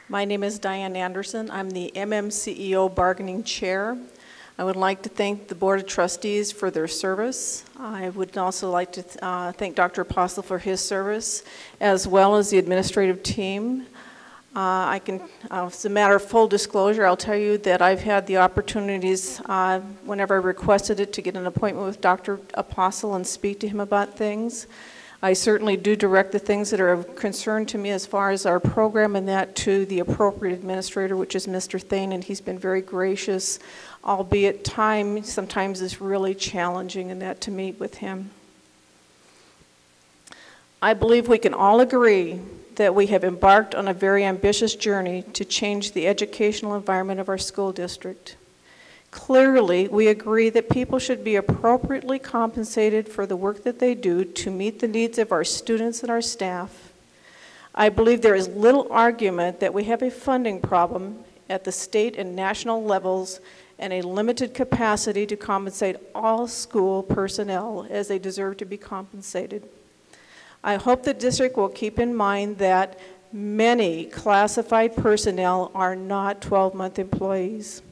My name is Diane Anderson. I'm the MMCEO Bargaining Chair. I would like to thank the Board of Trustees for their service. I would also like to thank Dr. Postle for his service, as well as the administrative team. As a matter of full disclosure, I'll tell you that I've had the opportunities whenever I requested it to get an appointment with Dr. Postle and speak to him about things. I certainly do direct the things that are of concern to me as far as our program and that to the appropriate administrator, which is Mr. Thane, and he's been very gracious, albeit time sometimes is really challenging in that to meet with him. I believe we can all agree that we have embarked on a very ambitious journey to change the educational environment of our school district. Clearly, we agree that people should be appropriately compensated for the work that they do to meet the needs of our students and our staff. I believe there is little argument that we have a funding problem at the state and national levels and a limited capacity to compensate all school personnel as they deserve to be compensated. I hope the district will keep in mind that many classified personnel are not 12-month employees.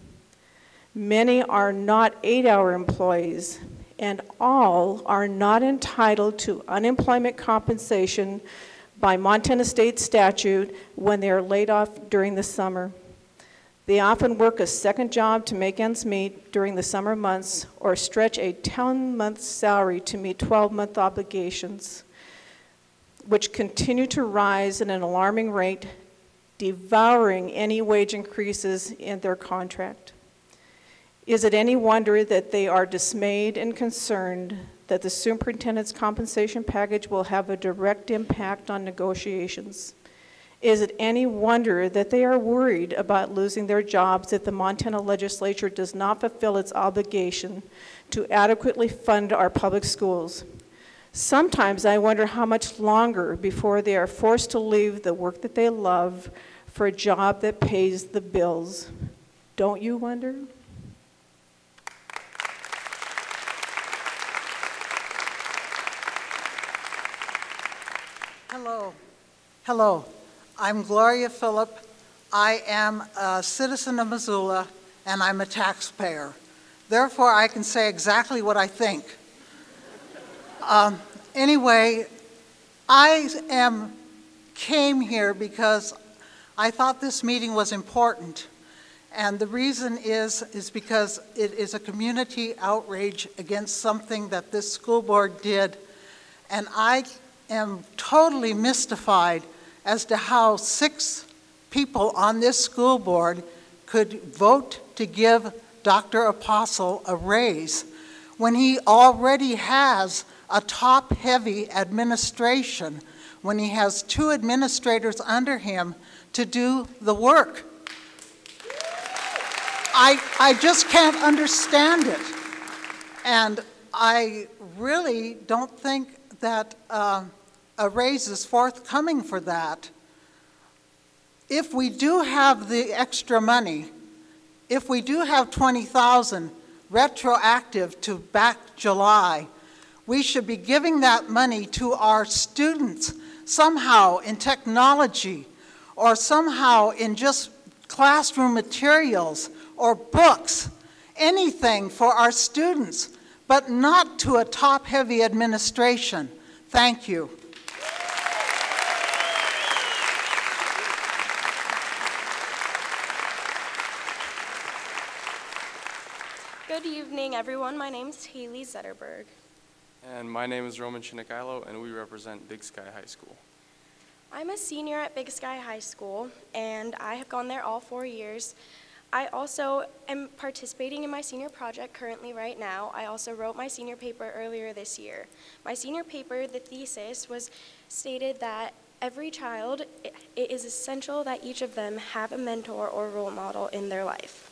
Many are not 8-hour employees, and all are not entitled to unemployment compensation by Montana state statute when they are laid off during the summer. They often work a second job to make ends meet during the summer months or stretch a 10-month salary to meet 12-month obligations, which continue to rise at an alarming rate, devouring any wage increases in their contract. Is it any wonder that they are dismayed and concerned that the superintendent's compensation package will have a direct impact on negotiations? Is it any wonder that they are worried about losing their jobs if the Montana legislature does not fulfill its obligation to adequately fund our public schools? Sometimes I wonder how much longer before they are forced to leave the work that they love for a job that pays the bills. Don't you wonder? Hello, I'm Gloria Phillip. I am a citizen of Missoula, and I'm a taxpayer. Therefore, I can say exactly what I think. Anyway, I came here because I thought this meeting was important. And the reason is because it is a community outrage against something that this school board did. And I am totally mystified as to how 6 people on this school board could vote to give Dr. Postle a raise when he already has a top-heavy administration, when he has 2 administrators under him to do the work. I just can't understand it. And I really don't think that a raise is forthcoming for that. If we do have the extra money, if we do have $20,000 retroactive to back July, we should be giving that money to our students somehow in technology or somehow in just classroom materials or books, anything for our students, but not to a top-heavy administration. Thank you. Good evening, everyone. My name is Haley Zetterberg. And my name is Roman Chinikailo, and we represent Big Sky High School. I'm a senior at Big Sky High School, and I have gone there all 4 years. I also am participating in my senior project currently right now. I also wrote my senior paper earlier this year. My senior paper, the thesis, was stated that every child, it is essential that each of them have a mentor or role model in their life.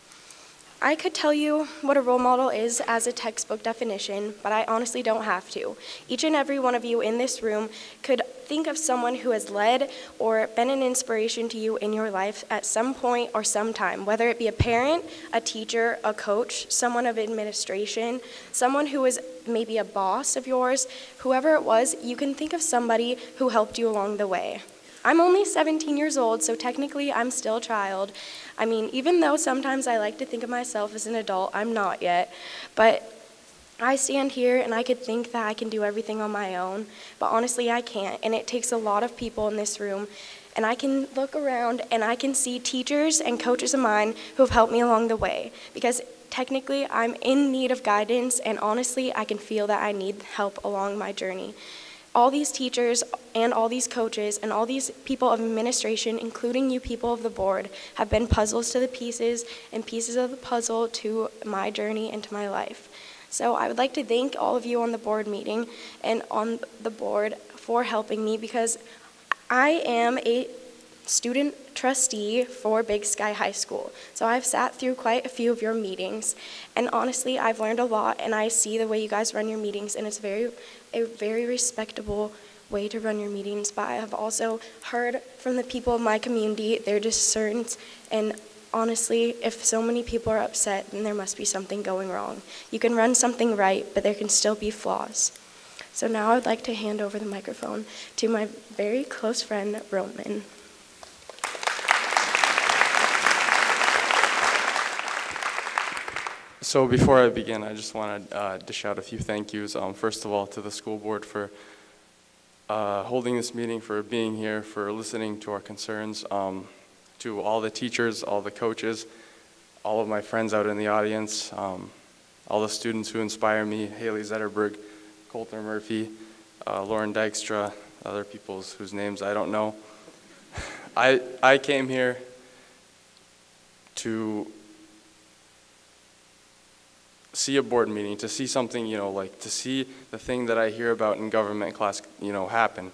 I could tell you what a role model is as a textbook definition, but I honestly don't have to. Each and every one of you in this room could think of someone who has led or been an inspiration to you in your life at some point or some time, whether it be a parent, a teacher, a coach, someone of administration, someone who is maybe a boss of yours, whoever it was, you can think of somebody who helped you along the way. I'm only 17 years old, so technically I'm still a child. I mean, even though sometimes I like to think of myself as an adult, I'm not yet. But I stand here and I could think that I can do everything on my own, but honestly I can't. And it takes a lot of people in this room. And I can look around and I can see teachers and coaches of mine who have helped me along the way. Because technically I'm in need of guidance, and honestly I can feel that I need help along my journey. All these teachers and all these coaches and all these people of administration, including you people of the board, have been puzzles to the pieces and pieces of the puzzle to my journey and to my life. So I would like to thank all of you on the board meeting and on the board for helping me, because I am a student trustee for Big Sky High School. So I've sat through quite a few of your meetings, and honestly I've learned a lot, and I see the way you guys run your meetings, and it's a very respectable way to run your meetings. But I have also heard from the people of my community their concerns, and honestly, if so many people are upset, then there must be something going wrong. You can run something right, but there can still be flaws. So now I would like to hand over the microphone to my very close friend, Roman. So before I begin, I just want to dish out a few thank yous. First of all, to the school board for holding this meeting, for being here, for listening to our concerns, to all the teachers, all the coaches, all of my friends out in the audience, all the students who inspire me, Haley Zetterberg, Coulter Murphy, Lauren Dykstra, other people whose names I don't know. I came here to see a board meeting, to see something, like to see the thing that I hear about in government class, happen.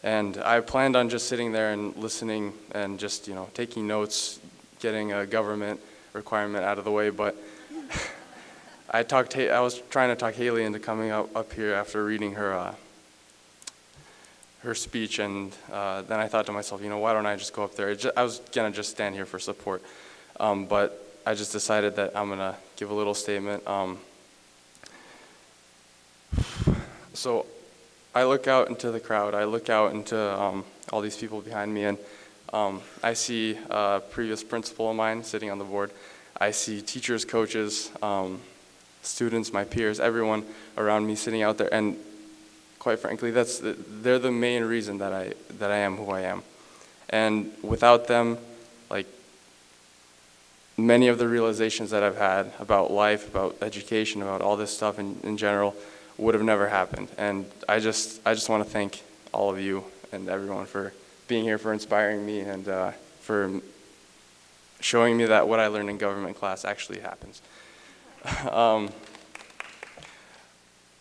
And I planned on just sitting there and listening and just, taking notes, getting a government requirement out of the way. But I was trying to talk Haley into coming up here after reading her speech, and then I thought to myself, why don't I just go up there? I was gonna just stand here for support, but I just decided that I'm gonna give a little statement. So I look out into the crowd, I look out into all these people behind me, and I see a previous principal of mine sitting on the board. I see teachers, coaches, students, my peers, everyone around me sitting out there, and quite frankly, they're the main reason that I am who I am. And without them, like, many of the realizations that I've had about life, about education, about all this stuff in general would have never happened. And I just want to thank all of you and everyone for being here, for inspiring me, and for showing me that what I learned in government class actually happens.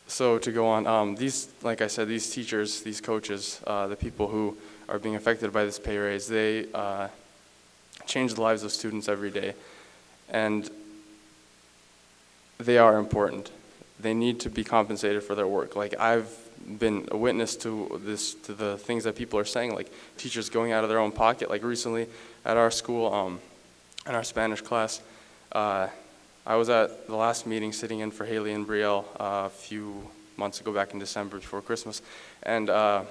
So to go on, like I said, these teachers, these coaches, the people who are being affected by this pay raise, they change the lives of students every day, and they are important. They need to be compensated for their work. Like, I've been a witness to the things that people are saying, like teachers going out of their own pocket. Like recently at our school, in our Spanish class, I was at the last meeting sitting in for Haley and Brielle a few months ago, back in December before Christmas, and I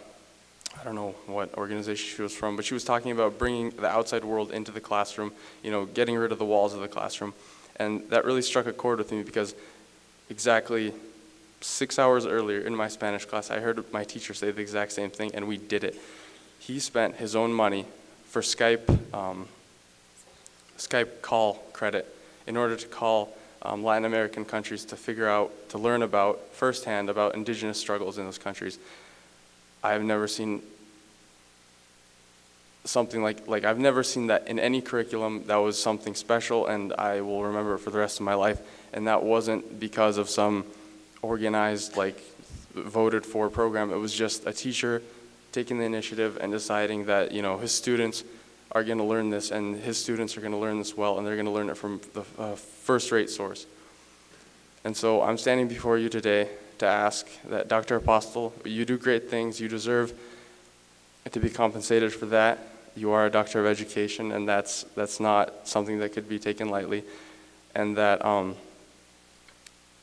don't know what organization she was from, but she was talking about bringing the outside world into the classroom, getting rid of the walls of the classroom. And that really struck a chord with me, because exactly 6 hours earlier in my Spanish class, I heard my teacher say the exact same thing, and we did it. He spent his own money for Skype call credit in order to call Latin American countries to learn about firsthand about indigenous struggles in those countries. I have never seen something like I've never seen that in any curriculum. That was something special, and I will remember it for the rest of my life. And that wasn't because of some organized, like, voted for program. It was just a teacher taking the initiative and deciding that, you know, his students are going to learn this, and his students are going to learn this well, and they're going to learn it from the first-rate source. And so I'm standing before you today to ask that, Dr. Apostle, you do great things. You deserve to be compensated for that. You are a doctor of education, and that's not something that could be taken lightly. And that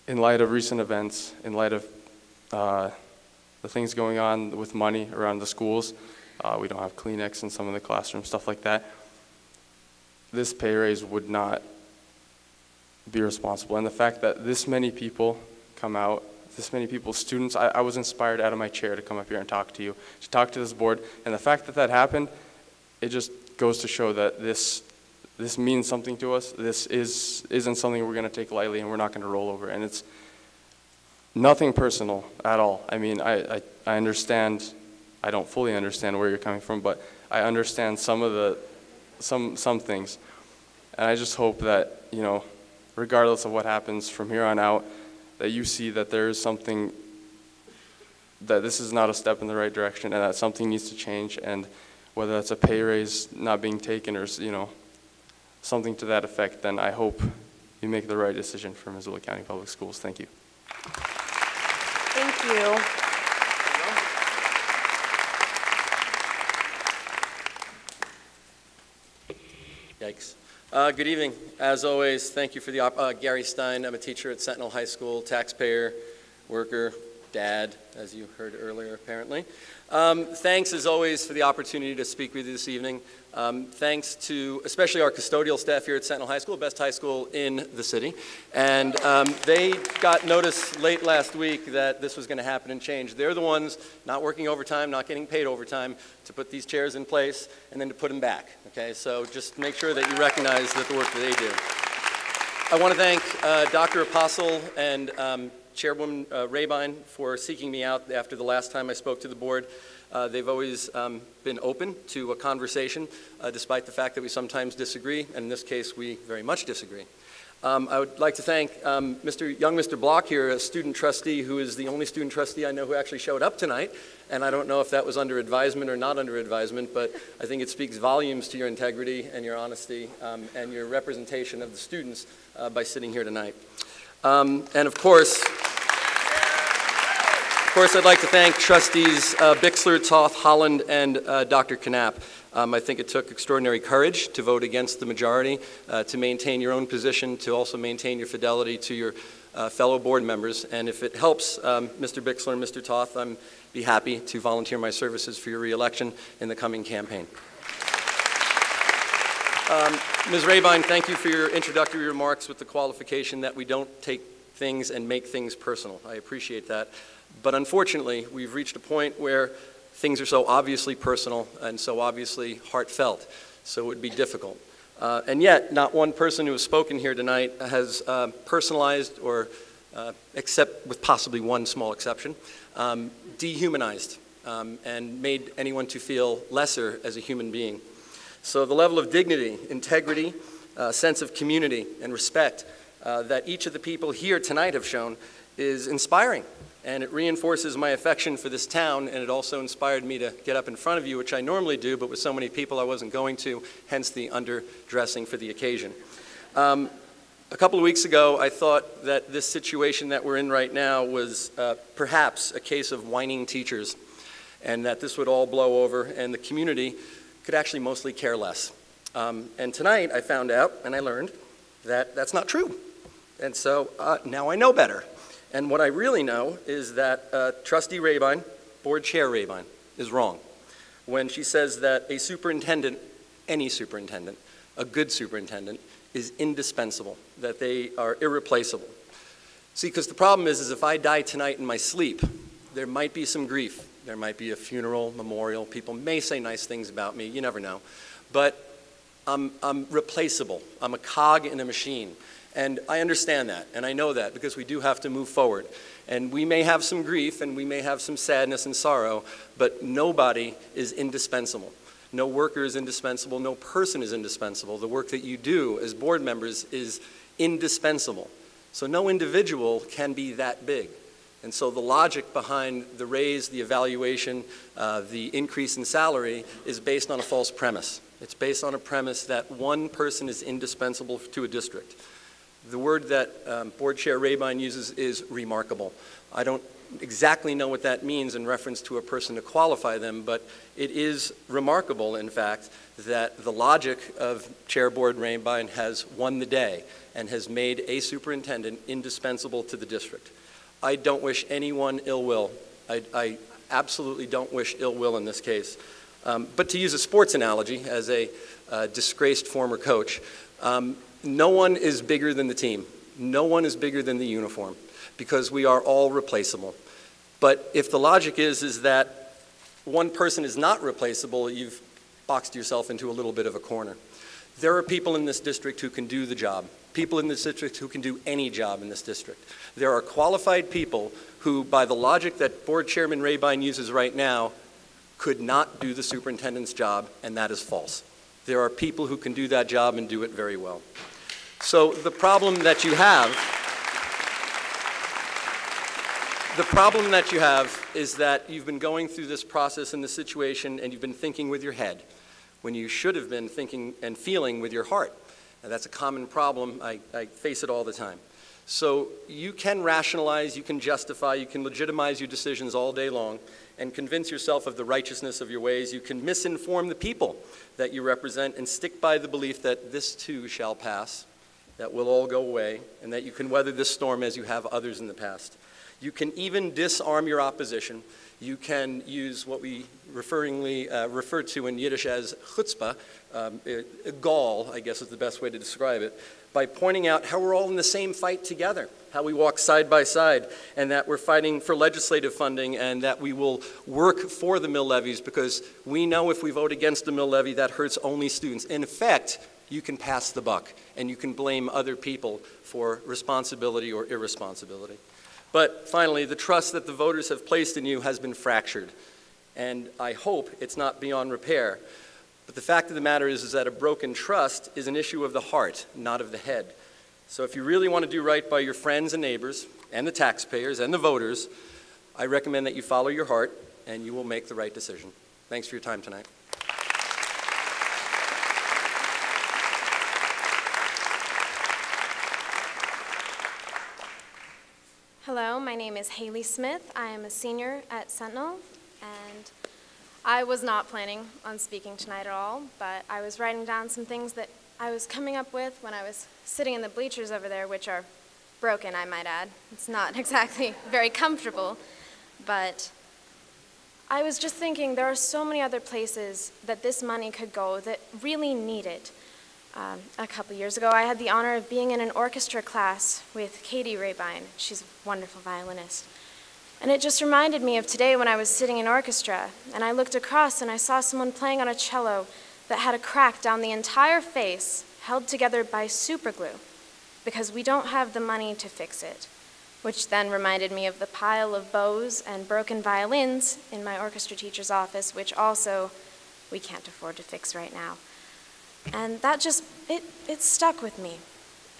in light of recent events, in light of the things going on with money around the schools, we don't have Kleenex in some of the classrooms, stuff like that, this pay raise would not be responsible. And the fact that this many people come out, this many people, students, I was inspired out of my chair to come up here and talk to you, to talk to this board. And the fact that that happened, it just goes to show that this means something to us. This isn't something we're going to take lightly, and we're not going to roll over. And it's nothing personal at all. I mean, I understand, I don't fully understand where you're coming from, but I understand some things. And I just hope that, you know, regardless of what happens from here on out, that you see that there is something, that this is not a step in the right direction, and that something needs to change. And whether that's a pay raise not being taken or, you know, something to that effect, then I hope you make the right decision for Missoula County Public Schools. Thank you. Thank you. Yikes. Good evening. As always, thank you for the Gary Stein. I'm a teacher at Sentinel High School, taxpayer, worker, dad, as you heard earlier, apparently. Thanks, as always, for the opportunity to speak with you this evening. Thanks to especially our custodial staff here at Sentinel High School, best high school in the city. And they got notice late last week that this was going to happen and change. They're the ones not working overtime, not getting paid overtime, to put these chairs in place and then to put them back. Okay, so just make sure that you recognize that the work that they do. I want to thank Dr. Apostle and Chairwoman Rabine for seeking me out after the last time I spoke to the board. They've always been open to a conversation, despite the fact that we sometimes disagree, and in this case, we very much disagree. I would like to thank Mr. Block here, a student trustee who is the only student trustee I know who actually showed up tonight, and I don't know if that was under advisement or not under advisement, but I think it speaks volumes to your integrity and your honesty and your representation of the students by sitting here tonight. And of course, I'd like to thank Trustees Bixler, Toth, Holland, and Dr. Knapp. I think it took extraordinary courage to vote against the majority, to maintain your own position, to also maintain your fidelity to your fellow board members. And if it helps Mr. Bixler and Mr. Toth, I'm be happy to volunteer my services for your re-election in the coming campaign. Ms. Rabine, thank you for your introductory remarks with the qualification that we don't take things and make things personal. I appreciate that. But unfortunately, we've reached a point where things are so obviously personal and so obviously heartfelt, so it would be difficult. And yet, not one person who has spoken here tonight has personalized or, except with possibly one small exception, dehumanized and made anyone to feel lesser as a human being. So the level of dignity, integrity, sense of community, and respect that each of the people here tonight have shown is inspiring. And it reinforces my affection for this town, and it also inspired me to get up in front of you, which I normally do, but with so many people I wasn't going to, hence the underdressing for the occasion. A couple of weeks ago, I thought that this situation that we're in right now was perhaps a case of whining teachers, and that this would all blow over, and the community could actually mostly care less. And tonight, I found out, and I learned, that that's not true. And so now I know better. And what I really know is that Trustee Rabine, Board Chair Rabine, is wrong when she says that a superintendent, any superintendent, a good superintendent, is indispensable, that they are irreplaceable. See, because the problem is if I die tonight in my sleep, there might be some grief. There might be a funeral, memorial. People may say nice things about me. You never know. But I'm replaceable. I'm a cog in a machine. And I understand that, and I know that, because we do have to move forward. And we may have some grief, and we may have some sadness and sorrow, but nobody is indispensable. No worker is indispensable, no person is indispensable. The work that you do as board members is indispensable. So no individual can be that big. And so the logic behind the raise, the evaluation, the increase in salary is based on a false premise. It's based on a premise that one person is indispensable to a district. The word that Board Chair Rabine uses is remarkable. I don't exactly know what that means in reference to a person to qualify them, but it is remarkable, in fact, that the logic of Chair Board Rabine has won the day and has made a superintendent indispensable to the district. I don't wish anyone ill will. I absolutely don't wish ill will in this case. But to use a sports analogy, as a disgraced former coach, no one is bigger than the team. No one is bigger than the uniform, because we are all replaceable. But if the logic is that one person is not replaceable, you've boxed yourself into a little bit of a corner. There are people in this district who can do the job. People in this district who can do any job in this district. There are qualified people who, by the logic that Board Chairman Rabine uses right now, could not do the superintendent's job, and that is false. There are people who can do that job and do it very well. So the problem that you have is that you've been going through this process in this situation and you've been thinking with your head when you should have been thinking and feeling with your heart. And that's a common problem. I face it all the time. So you can rationalize, you can justify, you can legitimize your decisions all day long and convince yourself of the righteousness of your ways. You can misinform the people that you represent and stick by the belief that this too shall pass, that will all go away, and that you can weather this storm as you have others in the past. You can even disarm your opposition. You can use what we refer to in Yiddish as chutzpah, gall, I guess is the best way to describe it, by pointing out how we're all in the same fight together, how we walk side by side, and that we're fighting for legislative funding, and that we will work for the mill levies, because we know if we vote against the mill levy, that hurts only students. In effect, you can pass the buck, and you can blame other people for responsibility or irresponsibility. But finally, the trust that the voters have placed in you has been fractured, and I hope it's not beyond repair. But the fact of the matter is that a broken trust is an issue of the heart, not of the head. So if you really want to do right by your friends and neighbors, and the taxpayers, and the voters, I recommend that you follow your heart, and you will make the right decision. Thanks for your time tonight. Hello, my name is Haley Smith. I am a senior at Sentinel, and I was not planning on speaking tonight at all, but I was writing down some things that I was coming up with when I was sitting in the bleachers over there, which are broken, I might add. It's not exactly very comfortable, but I was just thinking there are so many other places that this money could go that really need it. A couple years ago, I had the honor of being in an orchestra class with Katie Rabine. She's a wonderful violinist. And it just reminded me of today when I was sitting in orchestra, and I looked across and I saw someone playing on a cello that had a crack down the entire face, held together by super glue, because we don't have the money to fix it, which then reminded me of the pile of bows and broken violins in my orchestra teacher's office, which also we can't afford to fix right now. And that just, it stuck with me.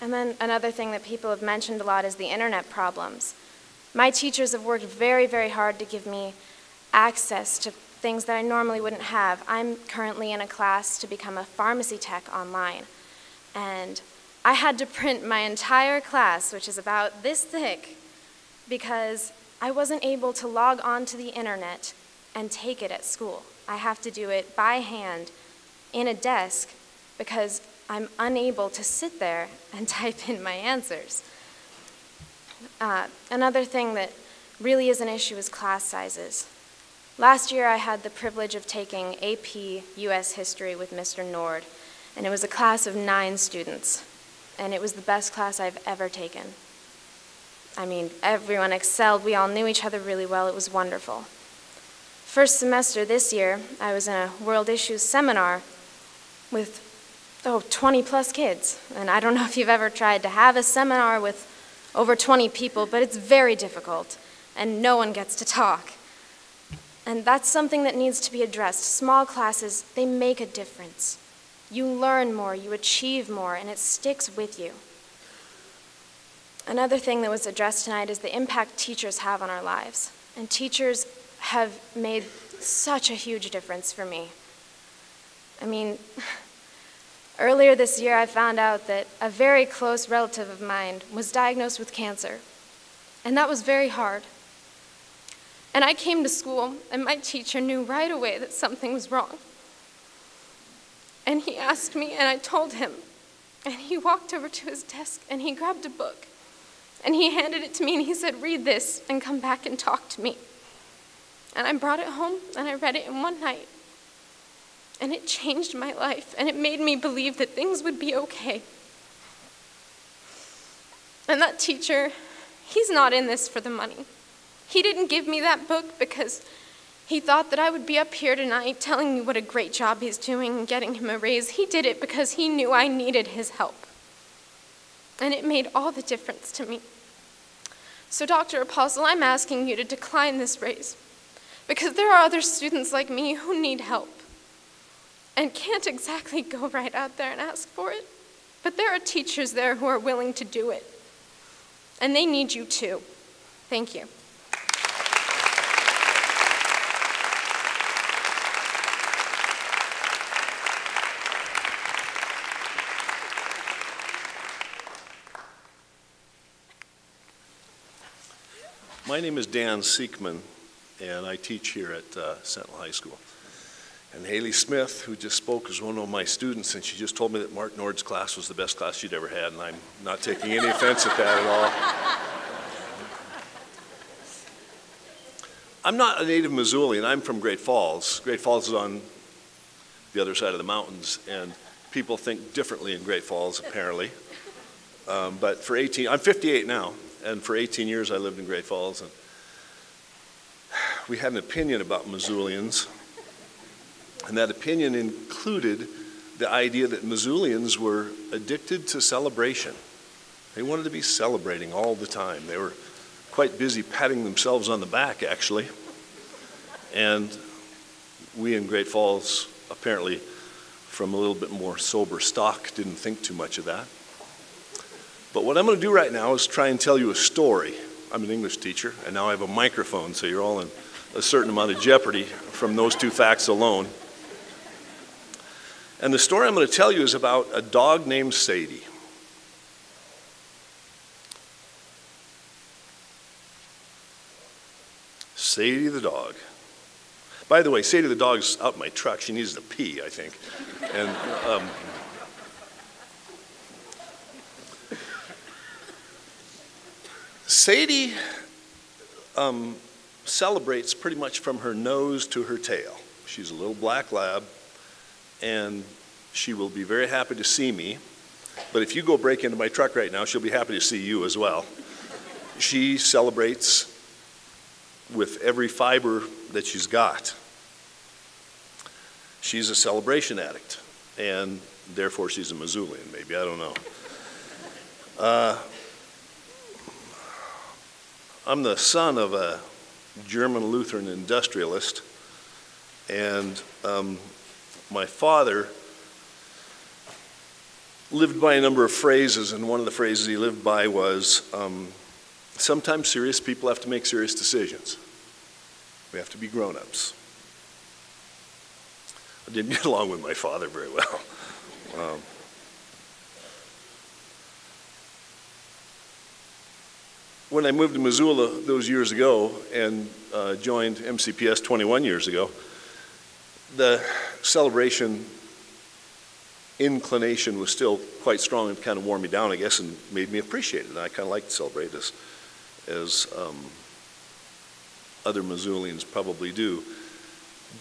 And then another thing that people have mentioned a lot is the internet problems. My teachers have worked very, very hard to give me access to things that I normally wouldn't have. I'm currently in a class to become a pharmacy tech online. And I had to print my entire class, which is about this thick, because I wasn't able to log onto the internet and take it at school. I have to do it by hand in a desk because I'm unable to sit there and type in my answers. Another thing that really is an issue is class sizes. Last year I had the privilege of taking AP US History with Mr. Nord, and it was a class of 9 students, and it was the best class I've ever taken. I mean, everyone excelled, we all knew each other really well, it was wonderful. First semester this year, I was in a World Issues seminar with 20 plus kids. And I don't know if you've ever tried to have a seminar with over 20 people, but it's very difficult, and no one gets to talk. And that's something that needs to be addressed. Small classes, they make a difference. You learn more, you achieve more, and it sticks with you. Another thing that was addressed tonight is the impact teachers have on our lives. And teachers have made such a huge difference for me. I mean, earlier this year I found out that a very close relative of mine was diagnosed with cancer. And that was very hard. And I came to school, and my teacher knew right away that something was wrong. And he asked me, and I told him. And he walked over to his desk, and he grabbed a book. And he handed it to me, and he said, "Read this, and come back and talk to me." And I brought it home, and I read it in one night. And it changed my life, and it made me believe that things would be okay. And that teacher, he's not in this for the money. He didn't give me that book because he thought that I would be up here tonight telling me what a great job he's doing and getting him a raise. He did it because he knew I needed his help. And it made all the difference to me. So, Dr. Apostle, I'm asking you to decline this raise because there are other students like me who need help and can't exactly go right out there and ask for it. But there are teachers there who are willing to do it. And they need you too. Thank you. My name is Dan Siekman, and I teach here at Sentinel High School. And Haley Smith, who just spoke, is one of my students, and she just told me that Mark Nord's class was the best class she'd ever had, and I'm not taking any offense at that at all. I'm not a native Missoulian. I'm from Great Falls. Great Falls is on the other side of the mountains, and people think differently in Great Falls, apparently. But for I'm 58 now. And for 18 years I lived in Great Falls, and we had an opinion about Missoulians, and that opinion included the idea that Missoulians were addicted to celebration. They wanted to be celebrating all the time. They were quite busy patting themselves on the back, actually. And we in Great Falls, apparently from a little bit more sober stock, didn't think too much of that. But what I'm going to do right now is try and tell you a story. I'm an English teacher, and now I have a microphone, so you're all in a certain amount of jeopardy from those two facts alone. And the story I'm going to tell you is about a dog named Sadie. Sadie the dog. By the way, Sadie the dog's out in my truck. She needs to pee, I think. And Sadie celebrates pretty much from her nose to her tail. She's a little black lab, and she will be very happy to see me. But if you go break into my truck right now, she'll be happy to see you as well. She celebrates with every fiber that she's got. She's a celebration addict, and therefore she's a Missoulian, maybe, I don't know. I'm the son of a German Lutheran industrialist, and my father lived by a number of phrases, and one of the phrases he lived by was, sometimes serious people have to make serious decisions. We have to be grown-ups. I didn't get along with my father very well. When I moved to Missoula those years ago and joined MCPS 21 years ago, the celebration inclination was still quite strong and kind of wore me down, I guess, and made me appreciate it. And I kind of like to celebrate as other Missoulians probably do.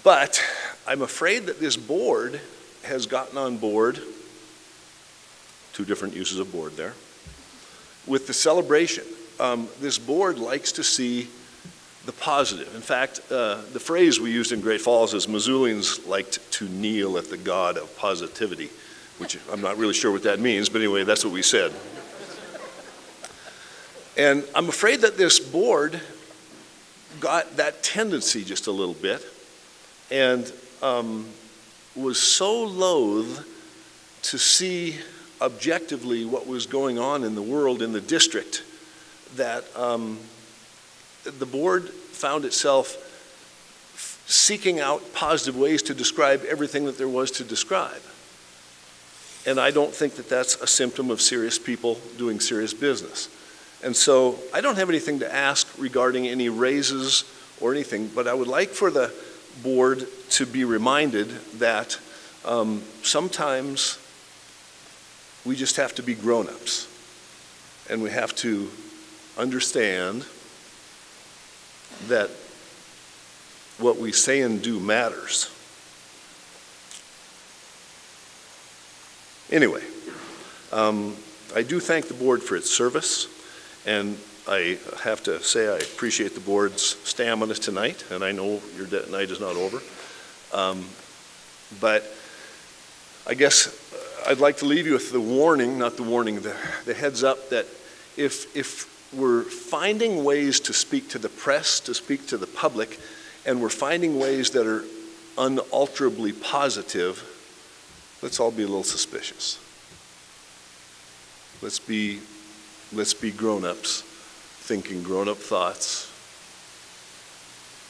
But I'm afraid that this board has gotten on board, two different uses of board there, with the celebration. This board likes to see the positive. In fact, the phrase we used in Great Falls is Missoulians liked to kneel at the god of positivity, which I'm not really sure what that means, but anyway, that's what we said. And I'm afraid that this board got that tendency just a little bit and was so loath to see objectively what was going on in the world, in the district, that the board found itself seeking out positive ways to describe everything that there was to describe. And I don't think that that's a symptom of serious people doing serious business. And so I don't have anything to ask regarding any raises or anything, but I would like for the board to be reminded that sometimes we just have to be grown-ups, and we have to understand that what we say and do matters. Anyway, I do thank the board for its service, and I have to say I appreciate the board's stamina tonight, and I know your night is not over. But I guess I'd like to leave you with the warning, not the warning, the heads up that if we're finding ways to speak to the press, to speak to the public, and we're finding ways that are unalterably positive, let's all be a little suspicious. Let's be grown-ups, thinking grown-up thoughts,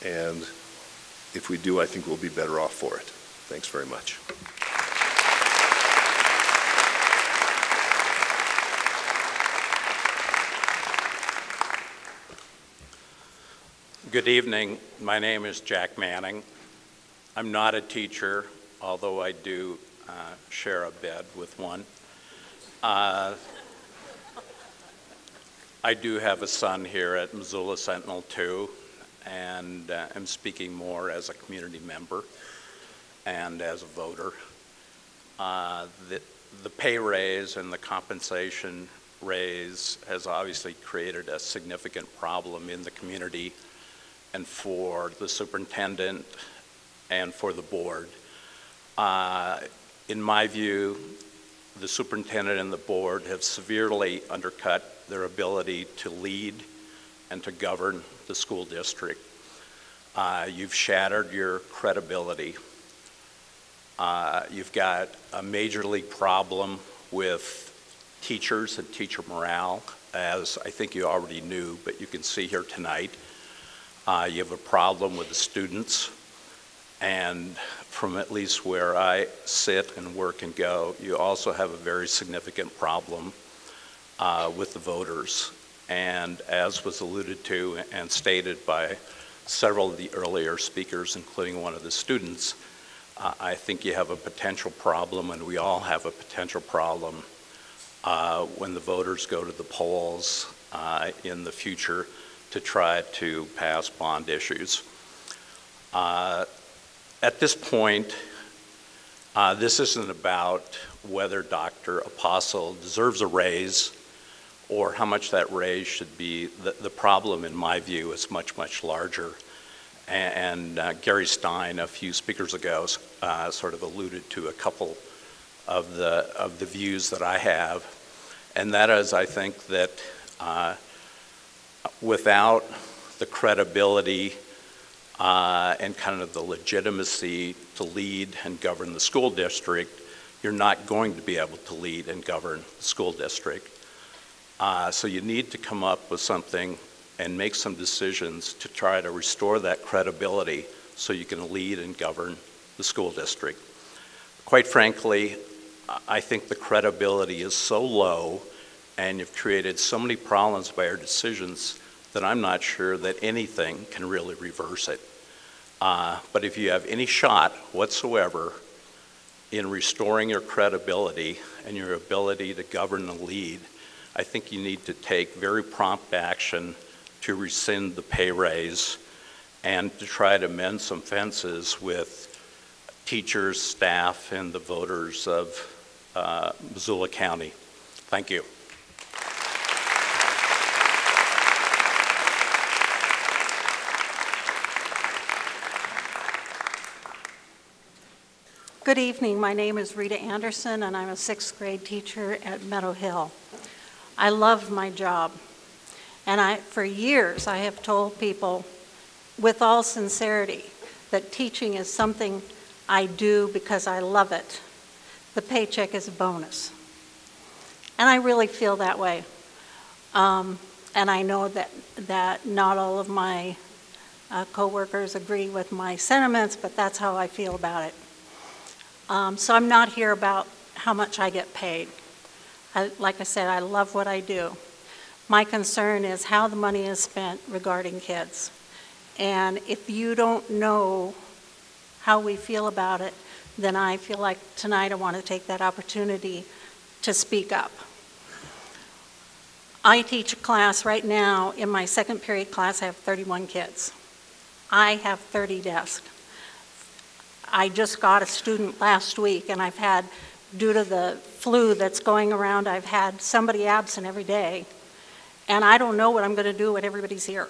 and if we do, I think we'll be better off for it. Thanks very much. Good evening. My name is Jack Manning. I'm not a teacher, although I do share a bed with one. I do have a son here at Missoula Sentinel 2, and am speaking more as a community member and as a voter. The pay raise and the compensation raise has obviously created a significant problem in the community and for the superintendent and for the board. In my view, the superintendent and the board have severely undercut their ability to lead and to govern the school district. You've shattered your credibility. You've got a major league problem with teachers and teacher morale, as I think you already knew, but you can see here tonight. You have a problem with the students, and from at least where I sit and work and go, you also have a very significant problem with the voters. And as was alluded to and stated by several of the earlier speakers, including one of the students, I think you have a potential problem, and we all have a potential problem when the voters go to the polls in the future to try to pass bond issues. At this point, this isn't about whether Dr. Apostle deserves a raise or how much that raise should be. The problem, in my view, is much, much larger. And Gary Stein, a few speakers ago, sort of alluded to a couple of the views that I have. And that is, I think that without the credibility and kind of the legitimacy to lead and govern the school district, you're not going to be able to lead and govern the school district. So you need to come up with something and make some decisions to try to restore that credibility so you can lead and govern the school district. Quite frankly, I think the credibility is so low and you've created so many problems by your decisions that I'm not sure that anything can really reverse it. But if you have any shot whatsoever in restoring your credibility and your ability to govern and lead, I think you need to take very prompt action to rescind the pay raise and to try to mend some fences with teachers, staff, and the voters of Missoula County. Thank you. Good evening. My name is Rita Anderson, and I'm a 6th grade teacher at Meadow Hill. I love my job, and for years I have told people, with all sincerity that teaching is something I do because I love it. The paycheck is a bonus. And I really feel that way. And I know that not all of my coworkers agree with my sentiments, but that's how I feel about it. So I'm not here about how much I get paid. Like I said, I love what I do. My concern is how the money is spent regarding kids. And if you don't know how we feel about it, then I feel like tonight I want to take that opportunity to speak up. I teach a class right now. In my second period class, I have 31 kids. I have 30 desks. I just got a student last week, and I've had, due to the flu that's going around, I've had somebody absent every day, and I don't know what I'm going to do when everybody's here.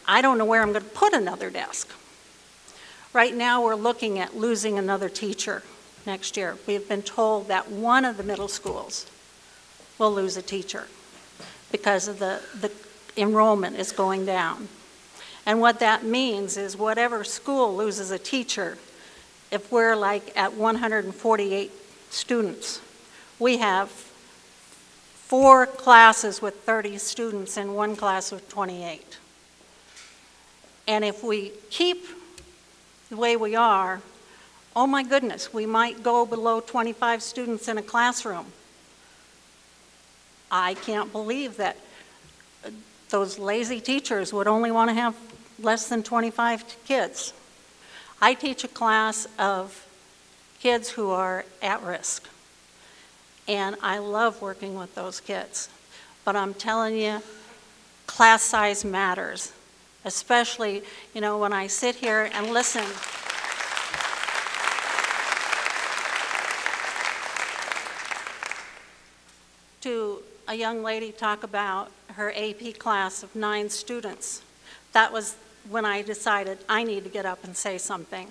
I don't know where I'm going to put another desk. Right now, we're looking at losing another teacher next year. We've been told that one of the middle schools will lose a teacher because of the enrollment is going down. And what that means is whatever school loses a teacher, if we're like at 148 students, we have 4 classes with 30 students and 1 class with 28. And if we keep the way we are, oh my goodness, we might go below 25 students in a classroom. I can't believe that those lazy teachers would only want to have less than 25 kids. I teach a class of kids who are at risk, and I love working with those kids. But I'm telling you, class size matters, especially, you know, when I sit here and listen to a young lady talk about her AP class of 9 students. That was when I decided I need to get up and say something.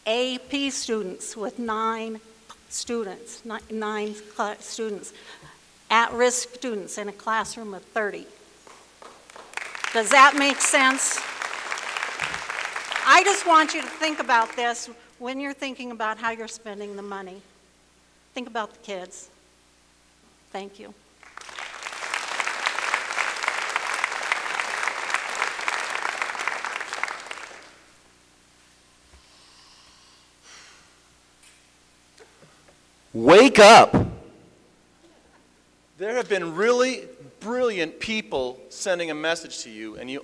AP students with 9 students, 9 students, at-risk students in a classroom of 30. Does that make sense? I just want you to think about this when you're thinking about how you're spending the money. Think about the kids. Thank you. Wake up. There have been really brilliant people sending a message to you, and you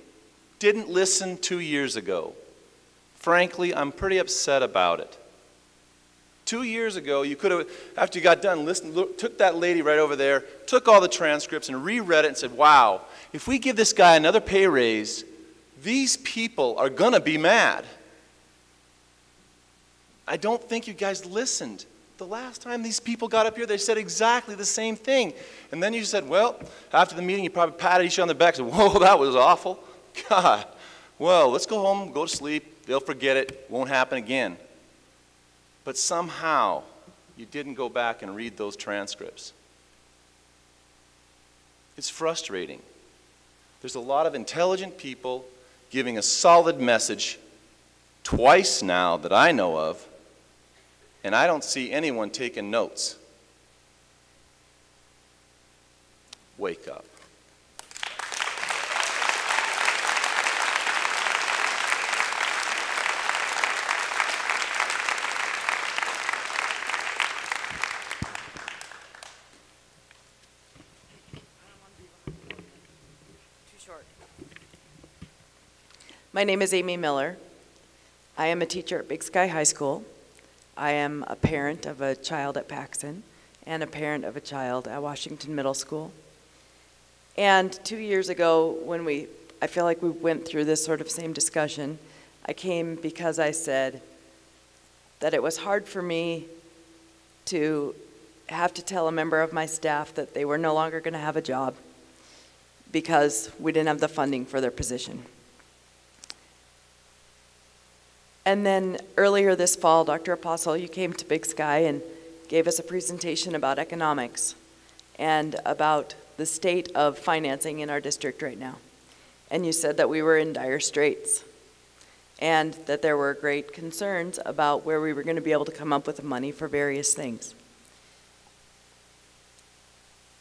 didn't listen 2 years ago. Frankly, I'm pretty upset about it. 2 years ago, you could have, after you got done, took that lady right over there, took all the transcripts and reread it and said, wow, if we give this guy another pay raise, these people are going to be mad. I don't think you guys listened. The last time these people got up here, they said exactly the same thing. And then you said, well, after the meeting, you probably patted each other on the back and said, whoa, that was awful. God, well, let's go home, go to sleep. They'll forget it. Won't happen again. But somehow, you didn't go back and read those transcripts. It's frustrating. There's a lot of intelligent people giving a solid message twice now that I know of, and I don't see anyone taking notes. Wake up. My name is Amy Miller. I am a teacher at Big Sky High School. I am a parent of a child at Paxson and a parent of a child at Washington Middle School. And 2 years ago, when I feel like we went through this sort of same discussion, I came because I said that it was hard for me to have to tell a member of my staff that they were no longer going to have a job because we didn't have the funding for their position. And then earlier this fall, Dr. Apostle, you came to Big Sky and gave us a presentation about economics and about the state of financing in our district right now. and you said that we were in dire straits and that there were great concerns about where we were going to be able to come up with the money for various things.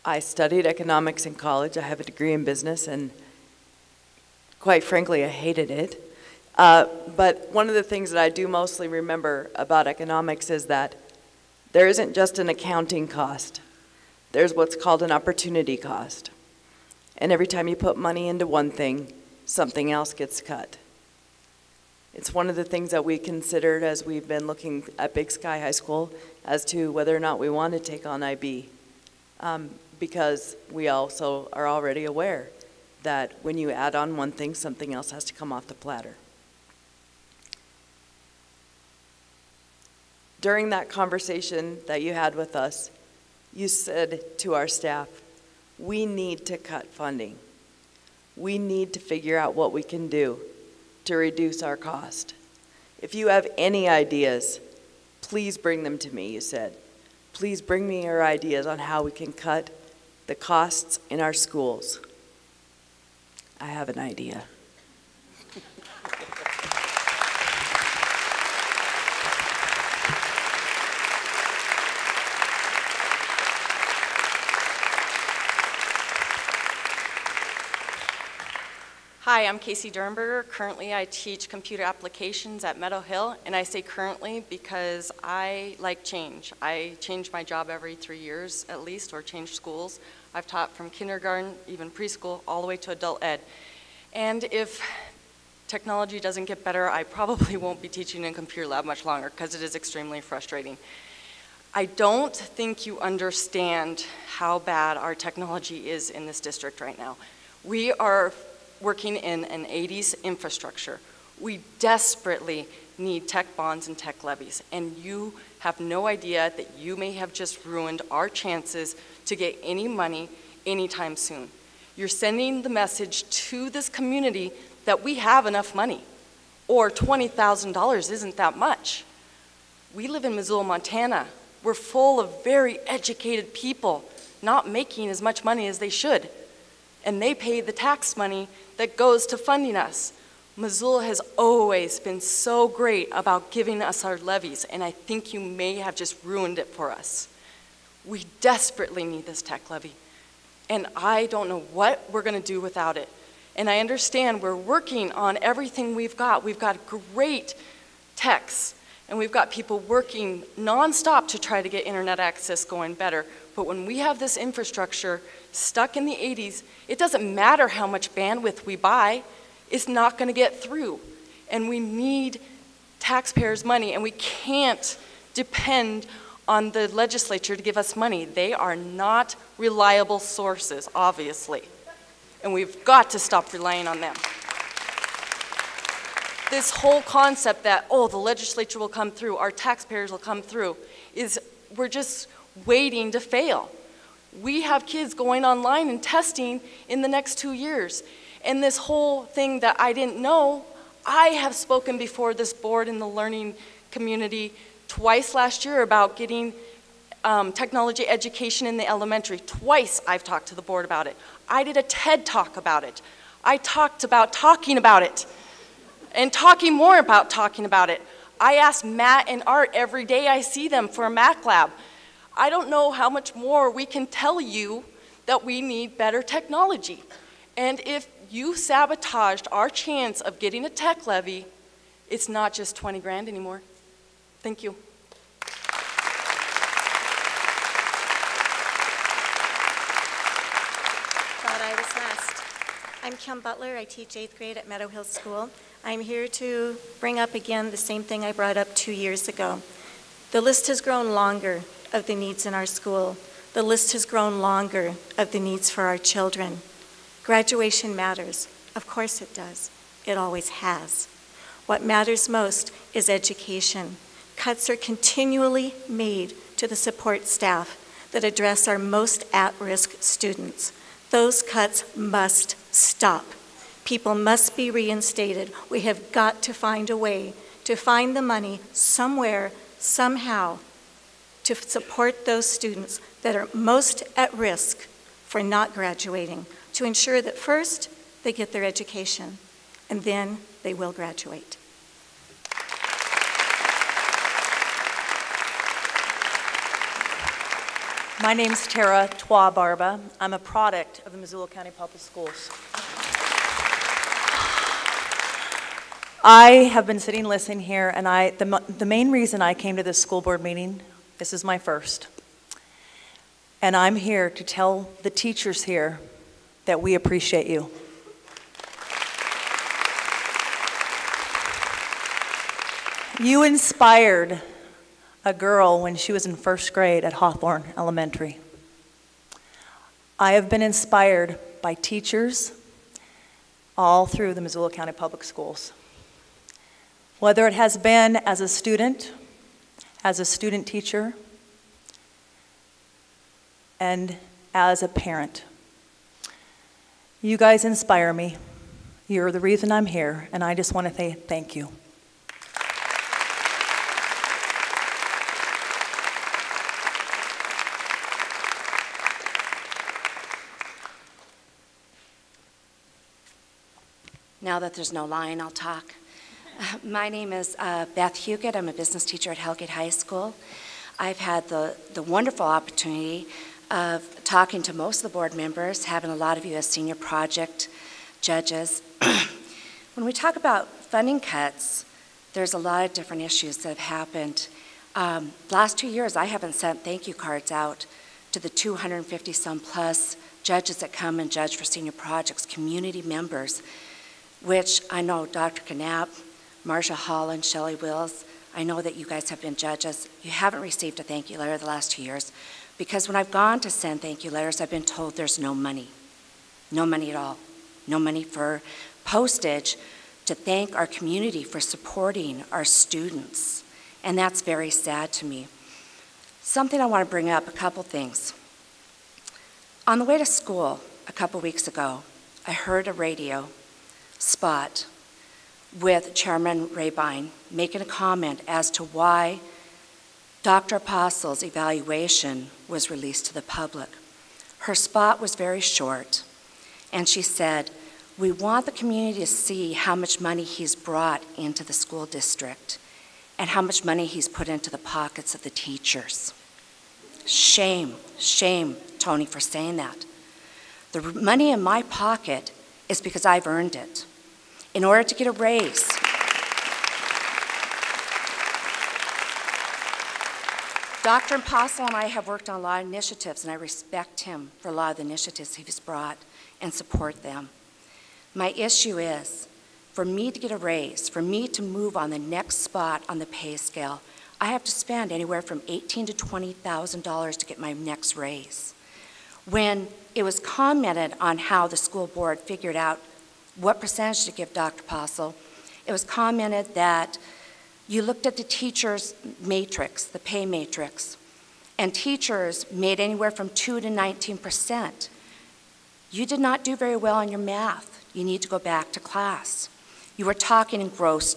I studied economics in college. I have a degree in business, and quite frankly, I hated it. But one of the things that I do mostly remember about economics is that there isn't just an accounting cost. There's what's called an opportunity cost. And every time you put money into one thing, something else gets cut. It's one of the things that we considered as we've been looking at Big Sky High School as to whether or not we want to take on IB. Because we also are already aware that when you add on one thing, something else has to come off the platter. During that conversation that you had with us, you said to our staff, we need to cut funding. We need to figure out what we can do to reduce our cost. If you have any ideas, please bring them to me, you said. Please bring me your ideas on how we can cut the costs in our schools. I have an idea. Hi, I'm Casey Dernberger. Currently, I teach computer applications at Meadow Hill, and I say currently because I like change. I change my job every 3 years at least, or change schools. I've taught from kindergarten, even preschool, all the way to adult ed. And if technology doesn't get better, I probably won't be teaching in a computer lab much longer because it is extremely frustrating. I don't think you understand how bad our technology is in this district right now. We are working in an 80s infrastructure. We desperately need tech bonds and tech levies, and you have no idea that you may have just ruined our chances to get any money anytime soon. You're sending the message to this community that we have enough money, or $20,000 isn't that much. We live in Missoula, Montana. We're full of very educated people not making as much money as they should, and they pay the tax money that goes to funding us. Missoula has always been so great about giving us our levies, and I think you may have just ruined it for us. We desperately need this tech levy, and I don't know what we're going to do without it. And I understand we're working on everything we've got. We've got great techs, and we've got people working nonstop to try to get internet access going better. But when we have this infrastructure stuck in the 80s, it doesn't matter how much bandwidth we buy, it's not going to get through. And we need taxpayers' money, and we can't depend on the legislature to give us money. They are not reliable sources, obviously. And we've got to stop relying on them. This whole concept that, oh, the legislature will come through, our taxpayers will come through, is we're just waiting to fail. We have kids going online and testing in the next 2 years. And this whole thing that I didn't know, I have spoken before this board in the learning community twice last year about getting technology education in the elementary. Twice I've talked to the board about it. I did a TED talk about it. I talked about talking about it and talking more about talking about it. I ask Matt and Art every day I see them for a Mac lab. I don't know how much more we can tell you that we need better technology. And if you sabotaged our chance of getting a tech levy, it's not just 20 grand anymore. Thank you. Thought I was last. I'm Kim Butler. I teach 8th grade at Meadow Hill School. I'm here to bring up again the same thing I brought up 2 years ago. The list has grown longer of the needs in our school. The list has grown longer of the needs for our children. Graduation matters. Of course it does. It always has. What matters most is education. Cuts are continually made to the support staff that address our most at-risk students. Those cuts must stop. People must be reinstated. We have got to find a way to find the money somewhere, somehow, to support those students that are most at risk for not graduating, to ensure that first, they get their education, and then they will graduate. My name's Tara Twa Barba. I'm a product of the Missoula County Public Schools. I have been sitting listening here, and the main reason I came to this school board meeting, this is my first, and I'm here to tell the teachers here that we appreciate you. You inspired a girl when she was in first grade at Hawthorne Elementary. I have been inspired by teachers all through the Missoula County Public Schools. Whether it has been as a student teacher, and as a parent. You guys inspire me. You're the reason I'm here, and I just want to say thank you. Now that there's no line, I'll talk. My name is Beth Huguet. I'm a business teacher at Hellgate High School. I've had the wonderful opportunity of talking to most of the board members, having a lot of you as senior project judges. When we talk about funding cuts, there's a lot of different issues that have happened. Last 2 years, I haven't sent thank you cards out to the 250-some plus judges that come and judge for senior projects, community members, which I know Dr. Knapp, Marcia Holland, Shelley Wills, I know that you guys have been judges. You haven't received a thank you letter the last 2 years because when I've gone to send thank you letters, I've been told there's no money. No money at all. No money for postage to thank our community for supporting our students. And that's very sad to me. Something I want to bring up, a couple things. On the way to school a couple weeks ago, I heard a radio spot with Chairman Rabine making a comment as to why Dr. Apostle's evaluation was released to the public. Her spot was very short, and she said, "We want the community to see how much money he's brought into the school district and how much money he's put into the pockets of the teachers." Shame, shame, Tony, for saying that. The money in my pocket is because I've earned it. In order to get a raise, Dr. Apostle and I have worked on a lot of initiatives, and I respect him for a lot of the initiatives he's brought and support them. My issue is, for me to get a raise, for me to move on the next spot on the pay scale, I have to spend anywhere from $18,000 to $20,000 to get my next raise. When it was commented on how the school board figured out what percentage to give Dr. Apostle, it was commented that you looked at the teachers' matrix, the pay matrix, and teachers made anywhere from 2 to 19%. You did not do very well on your math. You need to go back to class. You were talking in gross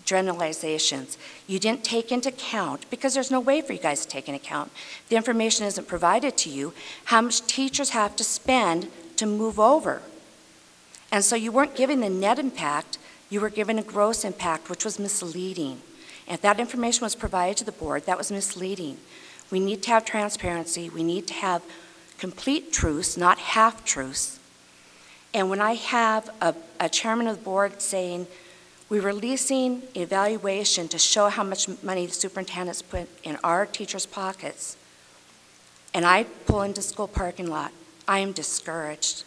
generalizations. You didn't take into account, because there's no way for you guys to take into account, the information isn't provided to you, how much teachers have to spend to move over. And so you weren't giving the net impact, you were given a gross impact, which was misleading. And if that information was provided to the board, that was misleading. We need to have transparency. We need to have complete truths, not half-truths. And when I have a chairman of the board saying, we're releasing an evaluation to show how much money the superintendent's put in our teachers' pockets, and I pull into school parking lot, I am discouraged.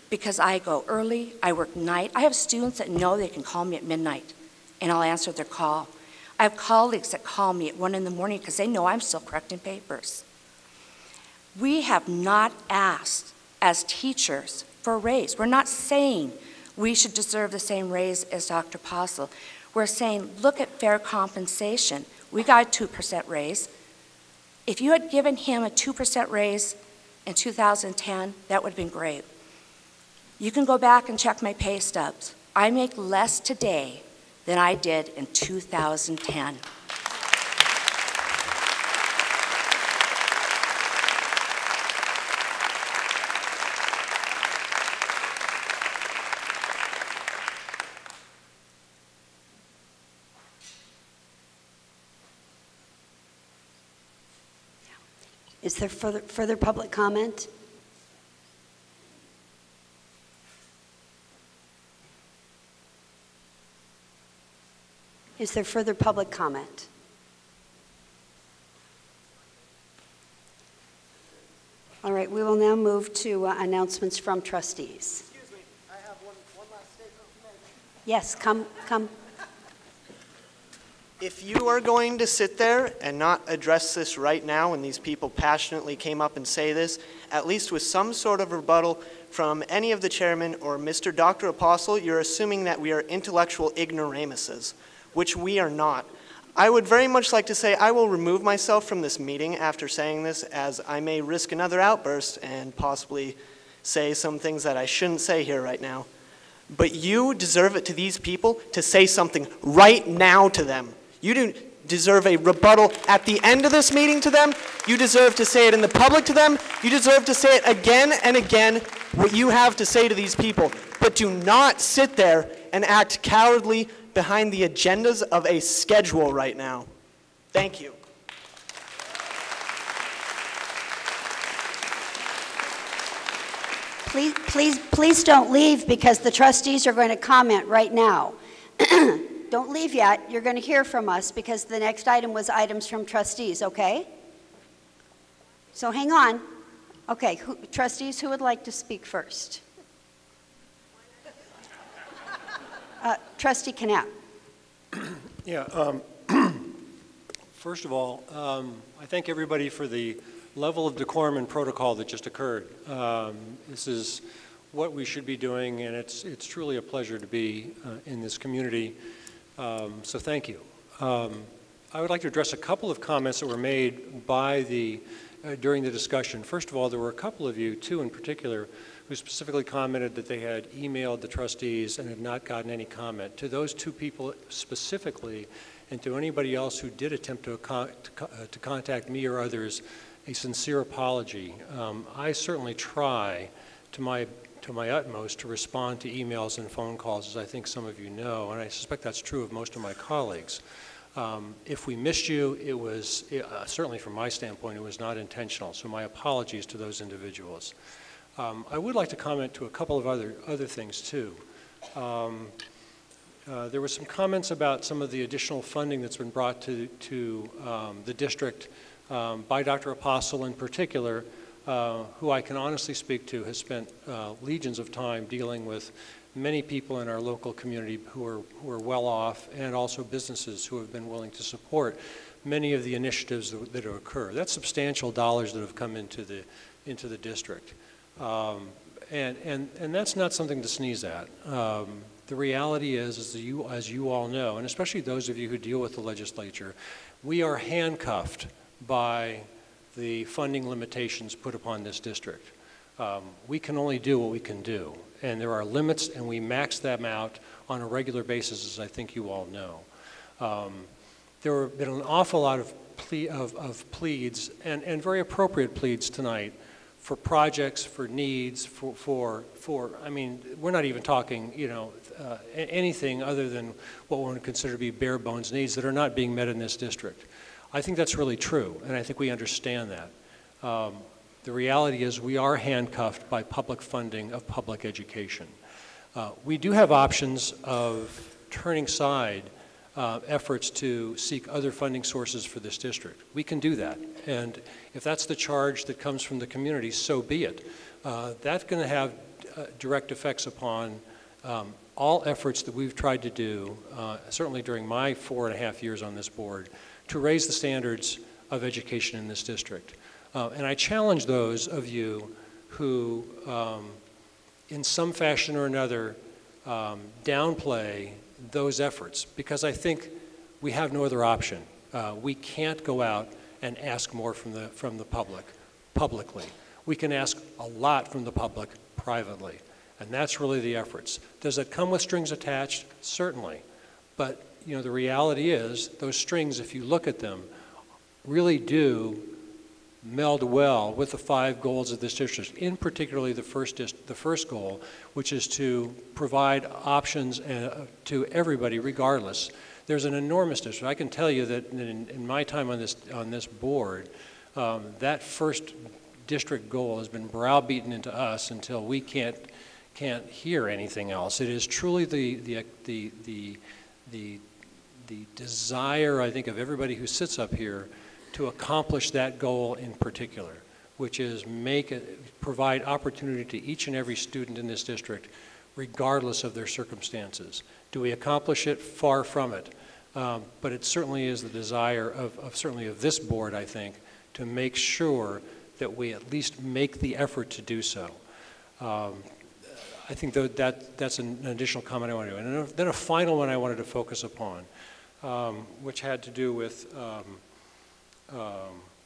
Because I go early, I work night. I have students that know they can call me at midnight, and I'll answer their call. I have colleagues that call me at 1 in the morning because they know I'm still correcting papers. We have not asked, as teachers, for a raise. We're not saying we should deserve the same raise as Dr. Apostle. We're saying, look at fair compensation. We got a 2% raise. If you had given him a 2% raise in 2010, that would have been great. You can go back and check my pay stubs. I make less today than I did in 2010. Is there further public comment? Is there further public comment? All right, we will now move to announcements from trustees. Excuse me, I have one last statement to make. Yes, come. If you are going to sit there and not address this right now, and these people passionately came up and say this, at least with some sort of rebuttal from any of the chairmen or Mr. Dr. Apostle, you're assuming that we are intellectual ignoramuses, which we are not. I would very much like to say I will remove myself from this meeting after saying this, as I may risk another outburst and possibly say some things that I shouldn't say here right now. But you deserve it to these people to say something right now to them. You do deserve a rebuttal at the end of this meeting to them. You deserve to say it in the public to them. You deserve to say it again and again, what you have to say to these people. But do not sit there and act cowardly behind the agendas of a schedule right now. Thank you. Please don't leave, because the trustees are going to comment right now. Don't leave yet. You're going to hear from us, because the next item was items from trustees, okay? So hang on. Okay, trustees, who would like to speak first? Trustee Knapp. Yeah, first of all, I thank everybody for the level of decorum and protocol that just occurred. This is what we should be doing, and it's truly a pleasure to be in this community. So thank you. I would like to address a couple of comments that were made by during the discussion. First of all, there were a couple of you, two in particular, who specifically commented that they had emailed the trustees and had not gotten any comment. To those two people specifically, and to anybody else who did attempt to contact me or others, a sincere apology. I certainly try to my utmost to respond to emails and phone calls, as I think some of you know, and I suspect that's true of most of my colleagues. If we missed you, it was, certainly from my standpoint, it was not intentional, so my apologies to those individuals. I would like to comment to a couple of other things too. There were some comments about some of the additional funding that's been brought to the district by Dr. Apostle in particular, who I can honestly speak to, has spent legions of time dealing with many people in our local community who are well off, and also businesses who have been willing to support many of the initiatives that occur. That's substantial dollars that have come into the district. And that's not something to sneeze at. The reality is as you all know, and especially those of you who deal with the legislature, we are handcuffed by the funding limitations put upon this district. We can only do what we can do, and there are limits, and we max them out on a regular basis, as I think you all know. There have been an awful lot of pleads, and very appropriate pleads tonight, for projects, for needs, I mean, we're not even talking, you know, anything other than what one would consider to be bare bones needs that are not being met in this district. I think that's really true, and I think we understand that. The reality is we are handcuffed by public funding of public education. We do have options of turning aside efforts to seek other funding sources for this district. We can do that, and if that's the charge that comes from the community, so be it. That's going to have direct effects upon all efforts that we've tried to do, certainly during my 4.5 years on this board, to raise the standards of education in this district. And I challenge those of you who, in some fashion or another, downplay those efforts, because I think we have no other option. We can't go out and ask more from the public publicly. We can ask a lot from the public privately, and that's really the efforts. Does that come with strings attached? Certainly, but you know, the reality is those strings, if you look at them, really do meld well with the 5 goals of this district, in particularly the first goal, which is to provide options to everybody regardless. There's an enormous district. I can tell you that in my time on this board, That first district goal has been browbeaten into us until we can't hear anything else. It is truly the desire, I think, of everybody who sits up here to accomplish that goal in particular, which is provide opportunity to each and every student in this district, regardless of their circumstances. Do we accomplish it? Far from it. But it certainly is the desire of this board, I think, to make sure that we at least make the effort to do so. I think that's an additional comment I want to do. And then a final one I wanted to focus upon, which had to do with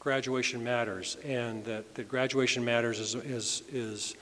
graduation matters, and that graduation matters is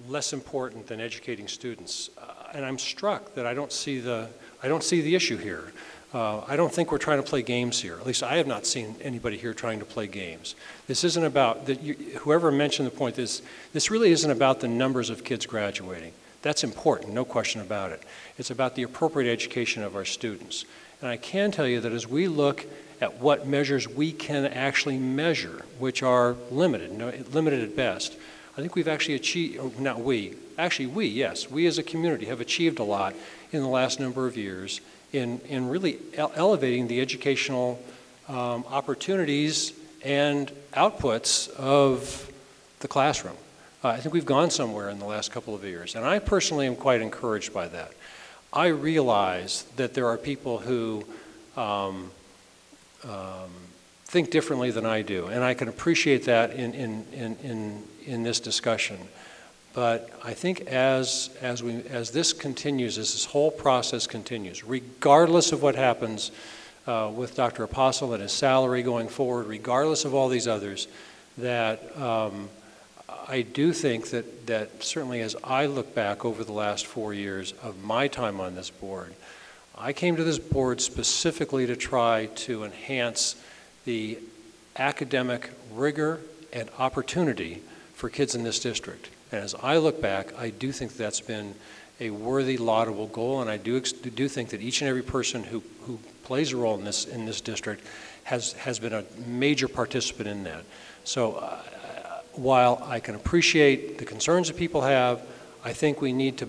less important than educating students. And I'm struck that I don't see the issue here. I don't think we're trying to play games here. At least I have not seen anybody here trying to play games. This isn't about, whoever mentioned the point, this really isn't about the numbers of kids graduating. That's important, no question about it. It's about the appropriate education of our students. And I can tell you that as we look at what measures we can actually measure, which are limited, limited at best, I think we've actually achieved, not we, actually we as a community have achieved a lot in the last number of years in really elevating the educational opportunities and outputs of the classroom. I think we've gone somewhere in the last couple of years, and I personally am quite encouraged by that. I realize that there are people who think differently than I do, and I can appreciate that in this discussion. But I think as this continues, as this whole process continues, regardless of what happens with Dr. Apostle and his salary going forward, regardless of all these others, that I do think that certainly as I look back over the last 4 years of my time on this board, I came to this board specifically to try to enhance the academic rigor and opportunity for kids in this district. And as I look back, I do think that's been a worthy, laudable goal, and I do think that each and every person who plays a role in this district has been a major participant in that. So while I can appreciate the concerns that people have, I think we need to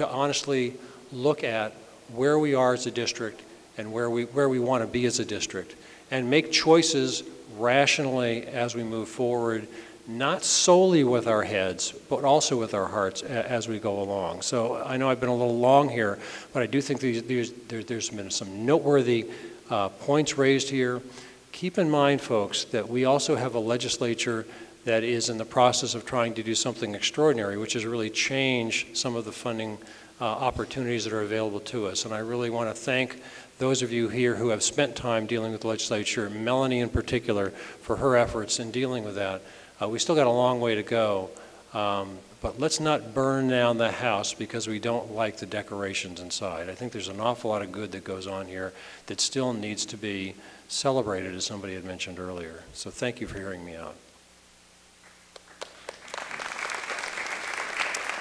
honestly look at where we are as a district and where we want to be as a district, and make choices rationally as we move forward, not solely with our heads, but also with our hearts as we go along. So I know I've been a little long here, but I do think there's been some noteworthy points raised here. Keep in mind, folks, that we also have a legislature that is in the process of trying to do something extraordinary, which is really change some of the funding opportunities that are available to us. And I really want to thank those of you here who have spent time dealing with the legislature, Melanie in particular, for her efforts in dealing with that. We still got a long way to go, but let's not burn down the house because we don't like the decorations inside. I think there's an awful lot of good that goes on here that still needs to be celebrated, as somebody had mentioned earlier. So thank you for hearing me out.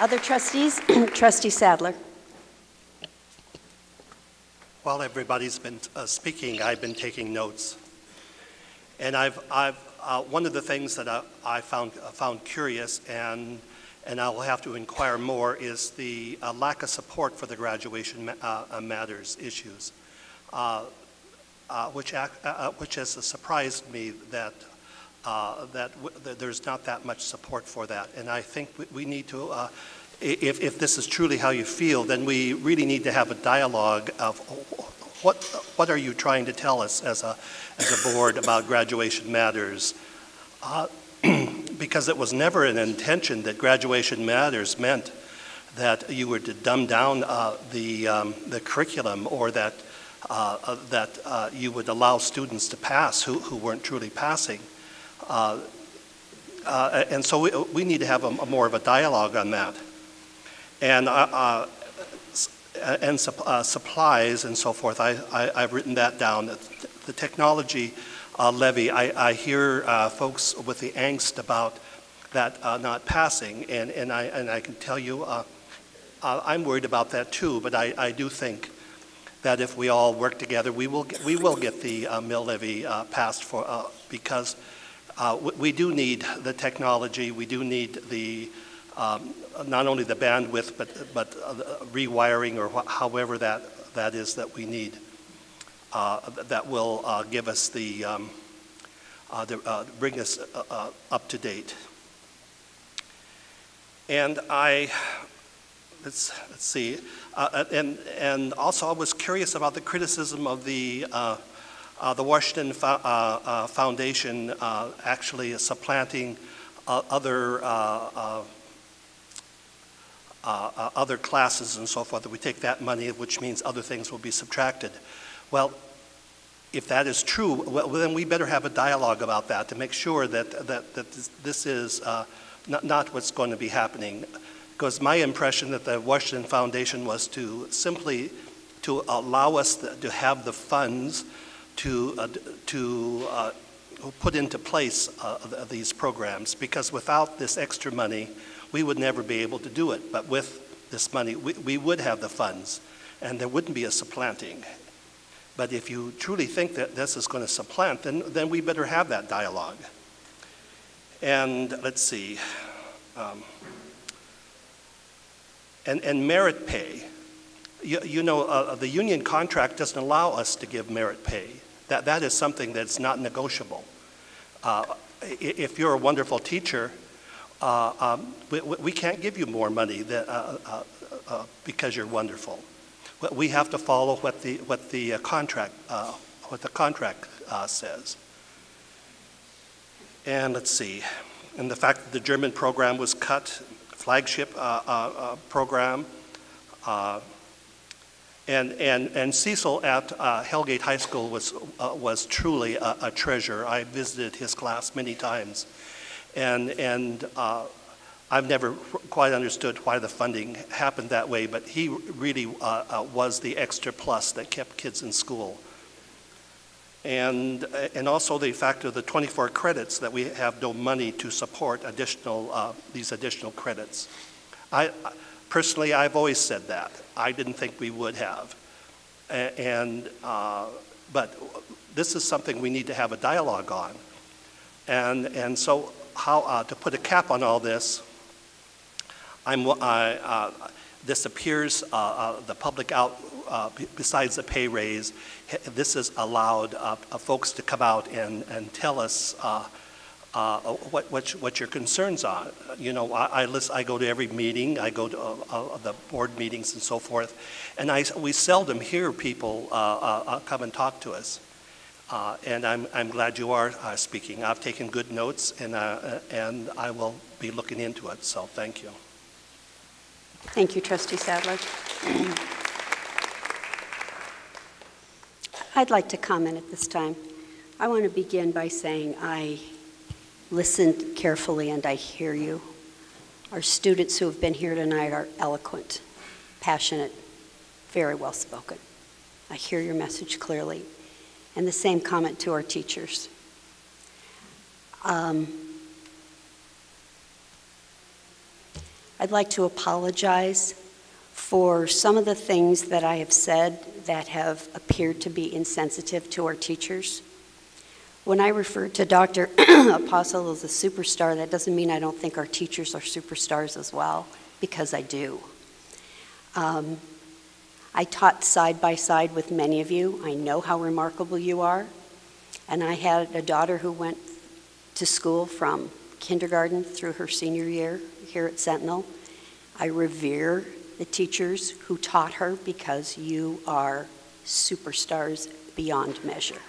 Other trustees? Trustee Sadler. While everybody's been speaking, I've been taking notes. And one of the things that I found curious, and I'll have to inquire more, is the lack of support for the graduation matters issues, which has surprised me that there's not that much support for that. And I think we need to, if this is truly how you feel, then we really need to have a dialogue of what are you trying to tell us as a board about graduation matters? Because it was never an intention that graduation matters meant that you were to dumb down the curriculum, or that you would allow students to pass who weren't truly passing. And so we need to have more of a dialogue on that. And supplies and so forth, I've written that down. The technology levy, I hear folks with the angst about that not passing, and I can tell you I'm worried about that too, but I do think that if we all work together, we will get the mill levy passed for, because we do need the technology, we do need the not only the bandwidth, but rewiring, or however that is that we need, that will give us bring us up to date. And let's see, and also I was curious about the criticism of the Washington Foundation actually supplanting other classes and so forth, that we take that money, which means other things will be subtracted. Well, if that is true, well, then we better have a dialogue about that to make sure that this is not what's going to be happening. Because my impression that the Washington Foundation was to simply to allow us to have the funds to put into place these programs, because without this extra money, we would never be able to do it. But with this money, we would have the funds, and there wouldn't be a supplanting. But if you truly think that this is going to supplant, then we better have that dialogue. And let's see, and merit pay. You know, the union contract doesn't allow us to give merit pay. That is something that's not negotiable. If you're a wonderful teacher, we can't give you more money because you're wonderful. We have to follow what the contract says. And let's see, and the fact that the German program was cut, flagship program, and Cecil at Hellgate High School was truly a treasure. I visited his class many times, and I've never quite understood why the funding happened that way, but he really was the extra plus that kept kids in school. And also the fact of the 24 credits, that we have no money to support these additional credits. Personally, I've always said that. I didn't think we would have. But this is something we need to have a dialogue on. And so how to put a cap on all this, this appears the public out, besides the pay raise, this has allowed folks to come out and tell us what your concerns are. You know, I go to every meeting, I go to the board meetings and so forth, and we seldom hear people come and talk to us. And I'm glad you are speaking. I've taken good notes, and I will be looking into it, so thank you. Thank you, Trustee Sadler. I'd like to comment at this time. I want to begin by saying I listened carefully and I hear you. Our students who have been here tonight are eloquent, passionate, very well spoken. I hear your message clearly. And the same comment to our teachers. I'd like to apologize for some of the things that I have said that have appeared to be insensitive to our teachers. When I refer to Dr. Apostle as a superstar, that doesn't mean I don't think our teachers are superstars as well, because I do. I taught side by side with many of you. I know how remarkable you are. And I had a daughter who went to school from kindergarten through her senior year here at Sentinel. I revere the teachers who taught her, because you are superstars beyond measure.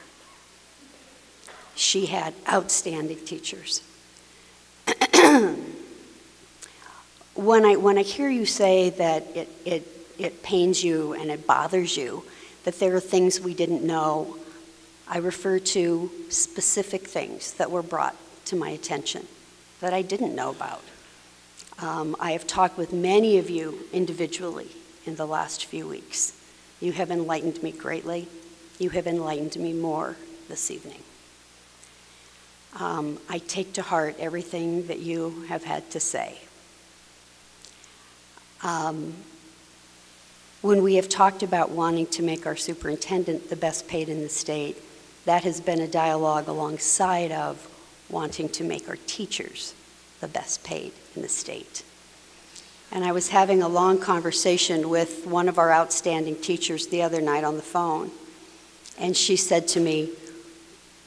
She had outstanding teachers. When I hear you say that it pains you and it bothers you that there are things we didn't know, I refer to specific things that were brought to my attention that I didn't know about. I have talked with many of you individually in the last few weeks. You have enlightened me greatly. You have enlightened me more this evening. I take to heart everything that you have had to say. When we have talked about wanting to make our superintendent the best paid in the state, that has been a dialogue alongside of wanting to make our teachers the best paid in the state. And I was having a long conversation with one of our outstanding teachers the other night on the phone, and she said to me,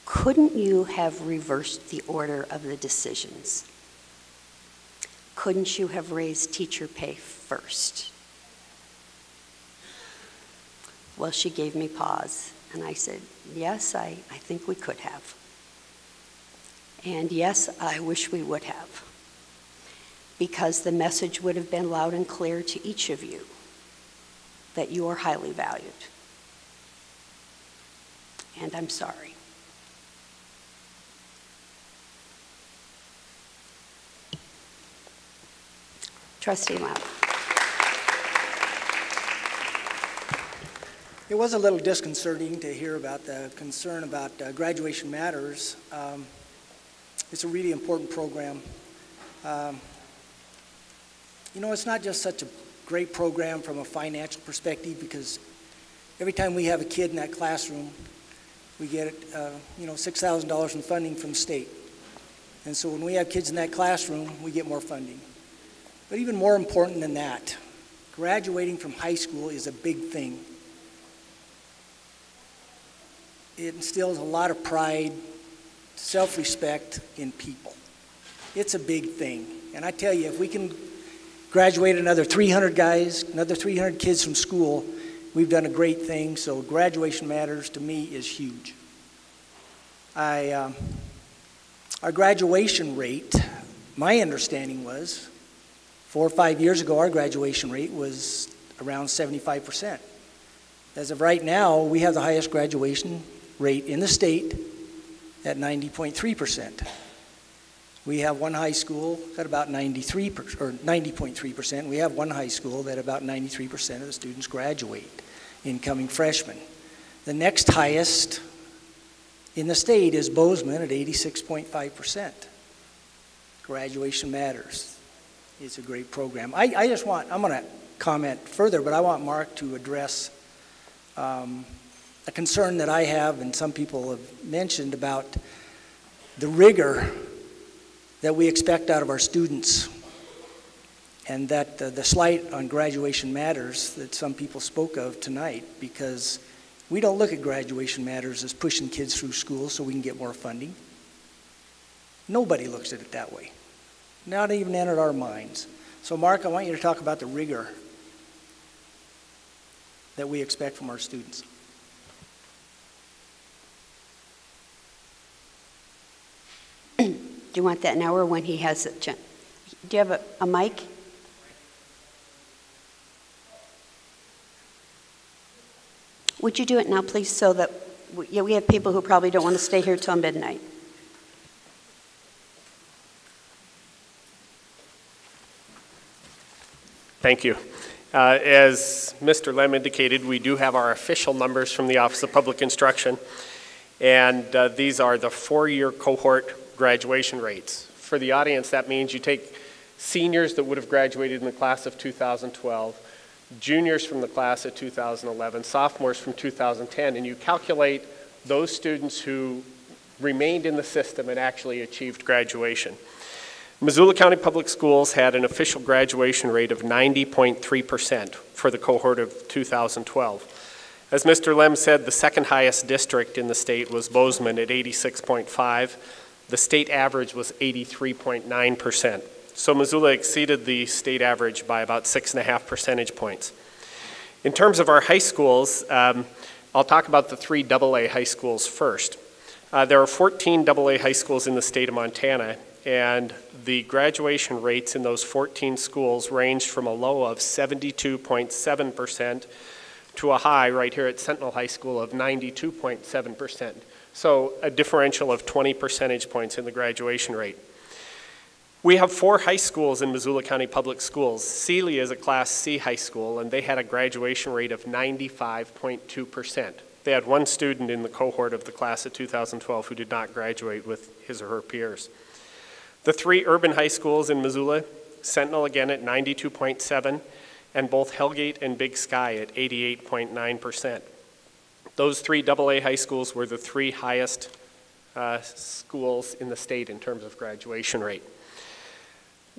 couldn't you have reversed the order of the decisions? Couldn't you have raised teacher pay first? Well, she gave me pause, and I said, yes, I think we could have. And yes, I wish we would have, because the message would have been loud and clear to each of you that you are highly valued. And I'm sorry. Trustee Lau. It was a little disconcerting to hear about the concern about Graduation Matters. It's a really important program. You know, it's not just such a great program from a financial perspective, because every time we have a kid in that classroom, we get $6,000 in funding from the state. And so when we have kids in that classroom, we get more funding. But even more important than that, graduating from high school is a big thing. It instills a lot of pride, self-respect in people. It's a big thing. And I tell you, if we can graduate another 300 guys, another 300 kids from school, we've done a great thing. So Graduation Matters to me is huge. Our graduation rate, my understanding was, 4 or 5 years ago, our graduation rate was around 75%. As of right now, we have the highest graduation rate in the state at 90.3%. We have one high school at about 90.3%. We have one high school that about 93% of the students graduate, incoming freshmen. The next highest in the state is Bozeman at 86.5%. Graduation Matters. It's a great program. I'm going to comment further, but I want Mark to address a concern that I have, and some people have mentioned, about the rigor that we expect out of our students, and that the slight on Graduation Matters that some people spoke of tonight, because we don't look at Graduation Matters as pushing kids through school so we can get more funding. Nobody looks at it that way. Not even entered our minds. So Mark, I want you to talk about the rigor that we expect from our students. Do you want that now or when he has it? Do you have a mic? Would you do it now, please, so that we have people who probably don't want to stay here till midnight. Thank you. As Mr. Lem indicated, we do have our official numbers from the Office of Public Instruction, and these are the 4-year cohort graduation rates. For the audience, that means you take seniors that would have graduated in the class of 2012, juniors from the class of 2011, sophomores from 2010, and you calculate those students who remained in the system and actually achieved graduation. Missoula County Public Schools had an official graduation rate of 90.3% for the cohort of 2012. As Mr. Lem said, the second highest district in the state was Bozeman at 86.5. The state average was 83.9%. So Missoula exceeded the state average by about 6.5 percentage points. In terms of our high schools, I'll talk about the 3 AA high schools first. There are 14 AA high schools in the state of Montana, and the graduation rates in those 14 schools ranged from a low of 72.7% to a high right here at Sentinel High School of 92.7%. So a differential of 20 percentage points in the graduation rate. We have 4 high schools in Missoula County Public Schools. Sealy is a Class C high school, and they had a graduation rate of 95.2%. They had 1 student in the cohort of the class of 2012 who did not graduate with his or her peers. The 3 urban high schools in Missoula, Sentinel again at 92.7, and both Hellgate and Big Sky at 88.9%. Those three AA high schools were the three highest schools in the state in terms of graduation rate.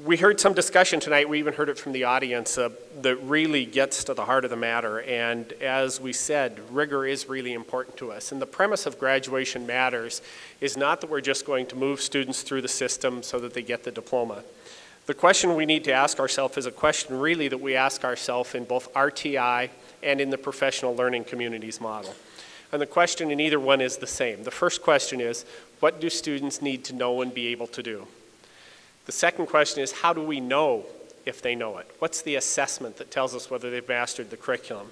We heard some discussion tonight, we even heard it from the audience, that really gets to the heart of the matter. And as we said, rigor is really important to us. And the premise of Graduation Matters is not that we're just going to move students through the system so that they get the diploma. The question we need to ask ourselves is a question really that we ask ourselves in both RTI and in the professional learning communities model. And the question in either one is the same. The first question is, what do students need to know and be able to do? The second question is, how do we know if they know it? What's the assessment that tells us whether they've mastered the curriculum?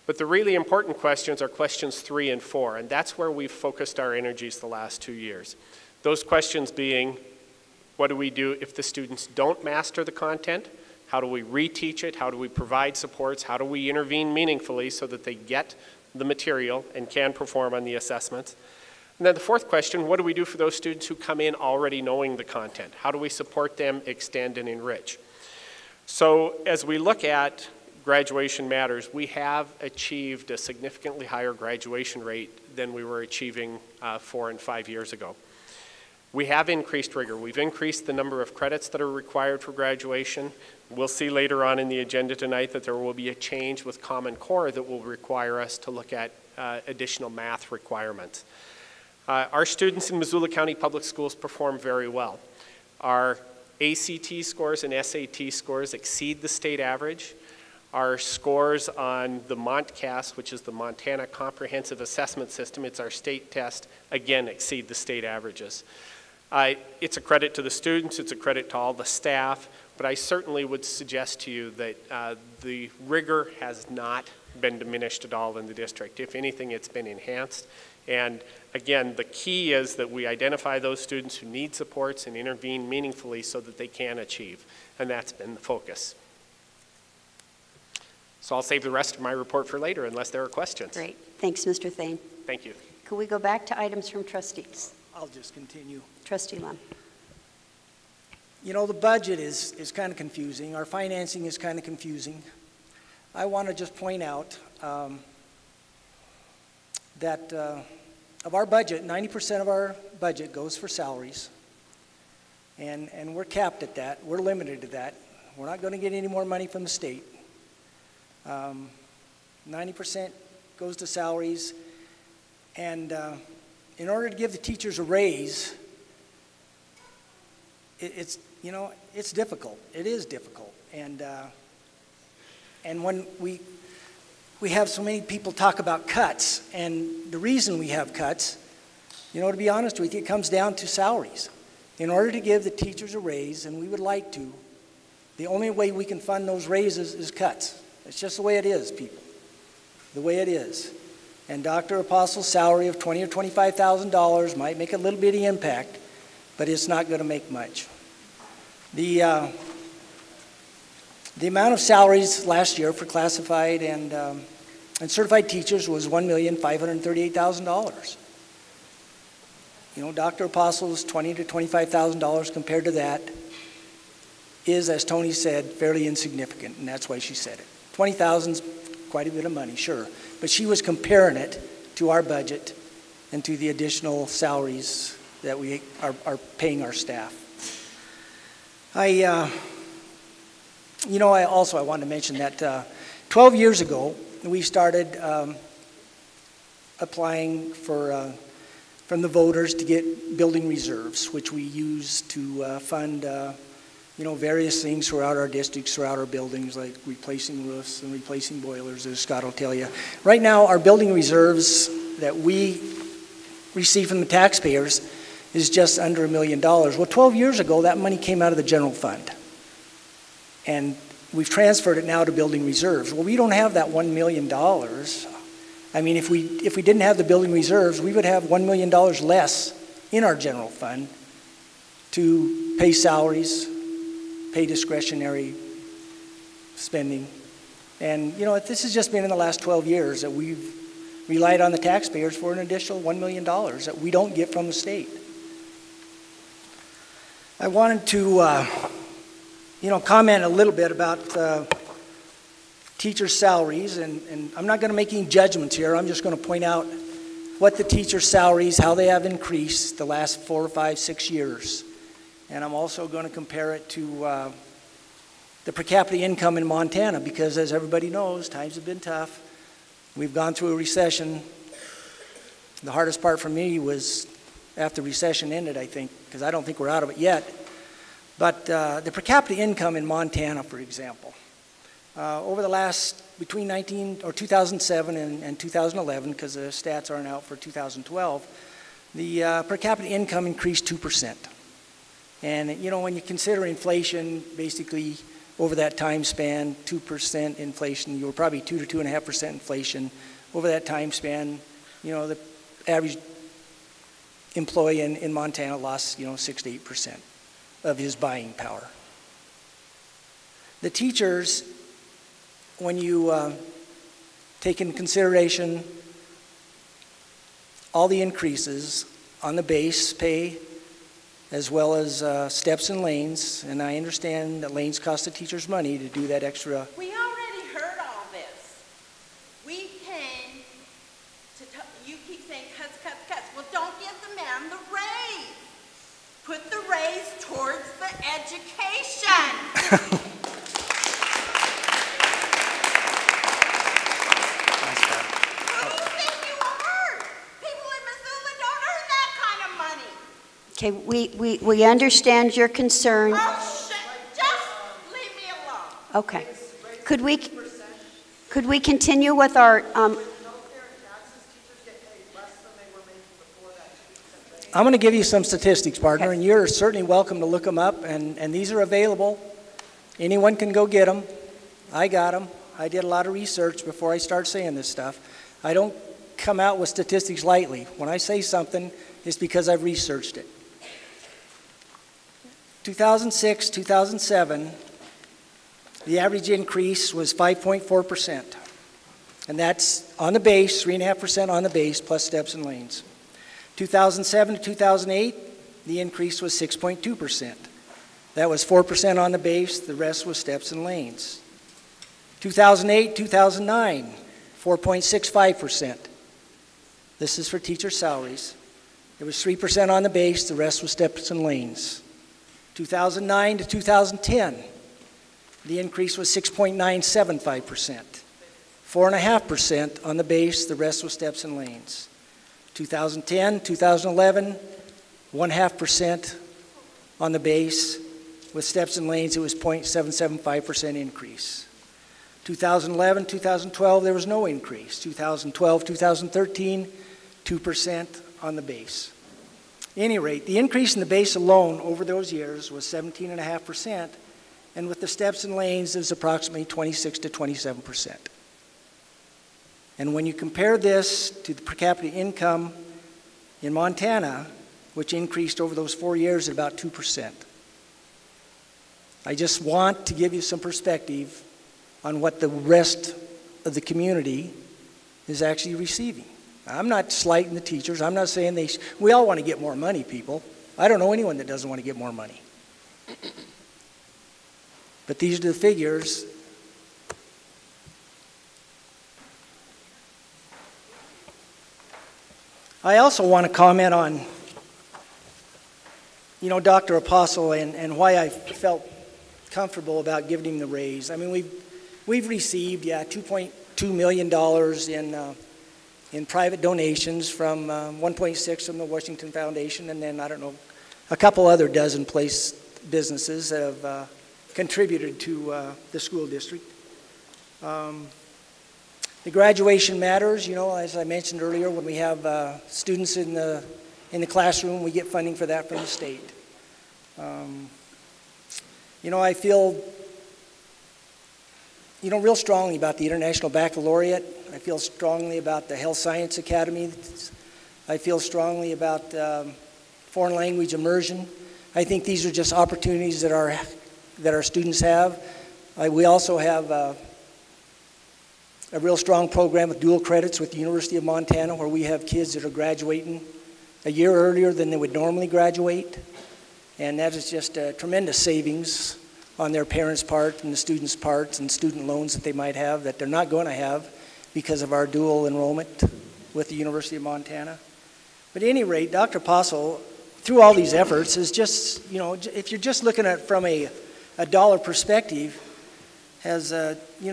But the really important questions are questions 3 and 4, and that's where we've focused our energies the last 2 years. Those questions being, what do we do if the students don't master the content? How do we reteach it? How do we provide supports? How do we intervene meaningfully so that they get the material and can perform on the assessments? And then the fourth question, what do we do for those students who come in already knowing the content? How do we support them, extend, and enrich? So as we look at Graduation Matters, we have achieved a significantly higher graduation rate than we were achieving 4 and 5 years ago. We have increased rigor. We've increased the number of credits that are required for graduation. We'll see later on in the agenda tonight that there will be a change with Common Core that will require us to look at additional math requirements. Our students in Missoula County Public Schools perform very well. Our ACT scores and SAT scores exceed the state average. Our scores on the MONTCAS, which is the Montana Comprehensive Assessment System, it's our state test, again exceed the state averages. It's a credit to the students, it's a credit to all the staff, but I certainly would suggest to you that the rigor has not been diminished at all in the district. If anything, it's been enhanced. And again, the key is that we identify those students who need supports and intervene meaningfully so that they can achieve. And that's been the focus. So I'll save the rest of my report for later unless there are questions. Great. Thanks, Mr. Thane. Thank you. Could we go back to items from trustees? I'll just continue. Trustee Lund. You know, the budget is kind of confusing. Our financing is kind of confusing. I want to just point out that of our budget, 90% of our budget goes for salaries. And we're capped at that. We're limited to that. We're not going to get any more money from the state. 90% goes to salaries. And in order to give the teachers a raise, it's difficult. It is difficult. And when we have so many people talk about cuts, and the reason we have cuts, to be honest with you, it comes down to salaries. In order to give the teachers a raise, and we would like to, the only way we can fund those raises is cuts. It's just the way it is, people. The way it is. And Dr. Apostle's salary of $20,000 or $25,000 might make a little bitty impact, but it's not going to make much. The amount of salaries last year for classified and certified teachers was $1,538,000. Dr. Apostle's $20,000 to $25,000 compared to that is, as Tony said, fairly insignificant, and that's why she said it. $20,000 is quite a bit of money, sure, but she was comparing it to our budget and to the additional salaries that we are paying our staff. I wanted to mention that 12 years ago, we started applying from the voters to get building reserves, which we use to fund various things throughout our districts, throughout our buildings, like replacing roofs and replacing boilers, as Scott will tell you. Right now, our building reserves that we receive from the taxpayers is just under $1 million. Well, 12 years ago, that money came out of the general fund. And we've transferred it now to building reserves. Well, we don't have that $1 million. I mean, if we didn't have the building reserves, we would have $1 million less in our general fund to pay salaries, pay discretionary spending. And, this has just been in the last 12 years that we've relied on the taxpayers for an additional $1 million that we don't get from the state. I wanted to, comment a little bit about teachers' salaries, and I'm not going to make any judgments here. I'm just going to point out what the teachers' salaries, how they have increased the last 4 or 5, 6 years. And I'm also going to compare it to the per capita income in Montana, because as everybody knows, times have been tough. We've gone through a recession. The hardest part for me was after the recession ended, I think, because I don't think we're out of it yet. But the per capita income in Montana, for example, over the last, between 2007 and 2011, because the stats aren't out for 2012, the per capita income increased 2%. And you know, when you consider inflation, basically over that time span, 2% inflation, you were probably 2 to 2.5% inflation. Over that time span, you know, the average employee in Montana lost, 6 to 8% of his buying power. The teachers, when you take into consideration all the increases on the base pay, as well as steps and lanes, and I understand that lanes cost the teachers money to do that extra. We already heard all this. We came to, you keep saying cuts, cuts, cuts. Well, don't give the man the raise. Put the raise towards the education. Okay, we understand your concern. Oh, just leave me alone. Okay. Could we continue with our, I'm going to give you some statistics, partner, and you're certainly welcome to look them up, and these are available. Anyone can go get them. I got them. I did a lot of research before I start saying this stuff. I don't come out with statistics lightly. When I say something, it's because I've researched it. 2006, 2007, the average increase was 5.4%. And that's on the base, 3.5% on the base, plus steps and lanes. 2007 to 2008, the increase was 6.2%. That was 4% on the base, the rest was steps and lanes. 2008, 2009, 4.65%. This is for teacher salaries. It was 3% on the base, the rest was steps and lanes. 2009 to 2010, the increase was 6.975%. 4.5% on the base, the rest was steps and lanes. 2010, 2011, 0.5% on the base. With steps and lanes, it was 0.775% increase. 2011, 2012, there was no increase. 2012, 2013, 2% on the base. At any rate, the increase in the base alone over those years was 17.5%, and with the steps and lanes, it was approximately 26 to 27%. And when you compare this to the per capita income in Montana, which increased over those 4 years at about 2%, I just want to give you some perspective on what the rest of the community is actually receiving. I'm not slighting the teachers. I'm not saying we all want to get more money, people. I don't know anyone that doesn't want to get more money. But these are the figures. I also want to comment on, Dr. Apostle and why I felt comfortable about giving him the raise. I mean, we've received, $2.2 million in private donations from 1.6 from the Washington Foundation, and then, a couple other dozen businesses that have contributed to the school district. The graduation matters, as I mentioned earlier, when we have students in the classroom, we get funding for that from the state. I feel, real strongly about the International Baccalaureate. I feel strongly about the Health Science Academy. I feel strongly about foreign language immersion. I think these are just opportunities that our students have. We also have a real strong program with dual credits with the University of Montana, where we have kids that are graduating a year earlier than they would normally graduate. And that is just a tremendous savings on their parents' part and the students' parts and student loans that they might have that they're not going to have because of our dual enrollment with the University of Montana. But at any rate, Dr. Apostle, through all these efforts, is just, if you're just looking at it from a dollar perspective, has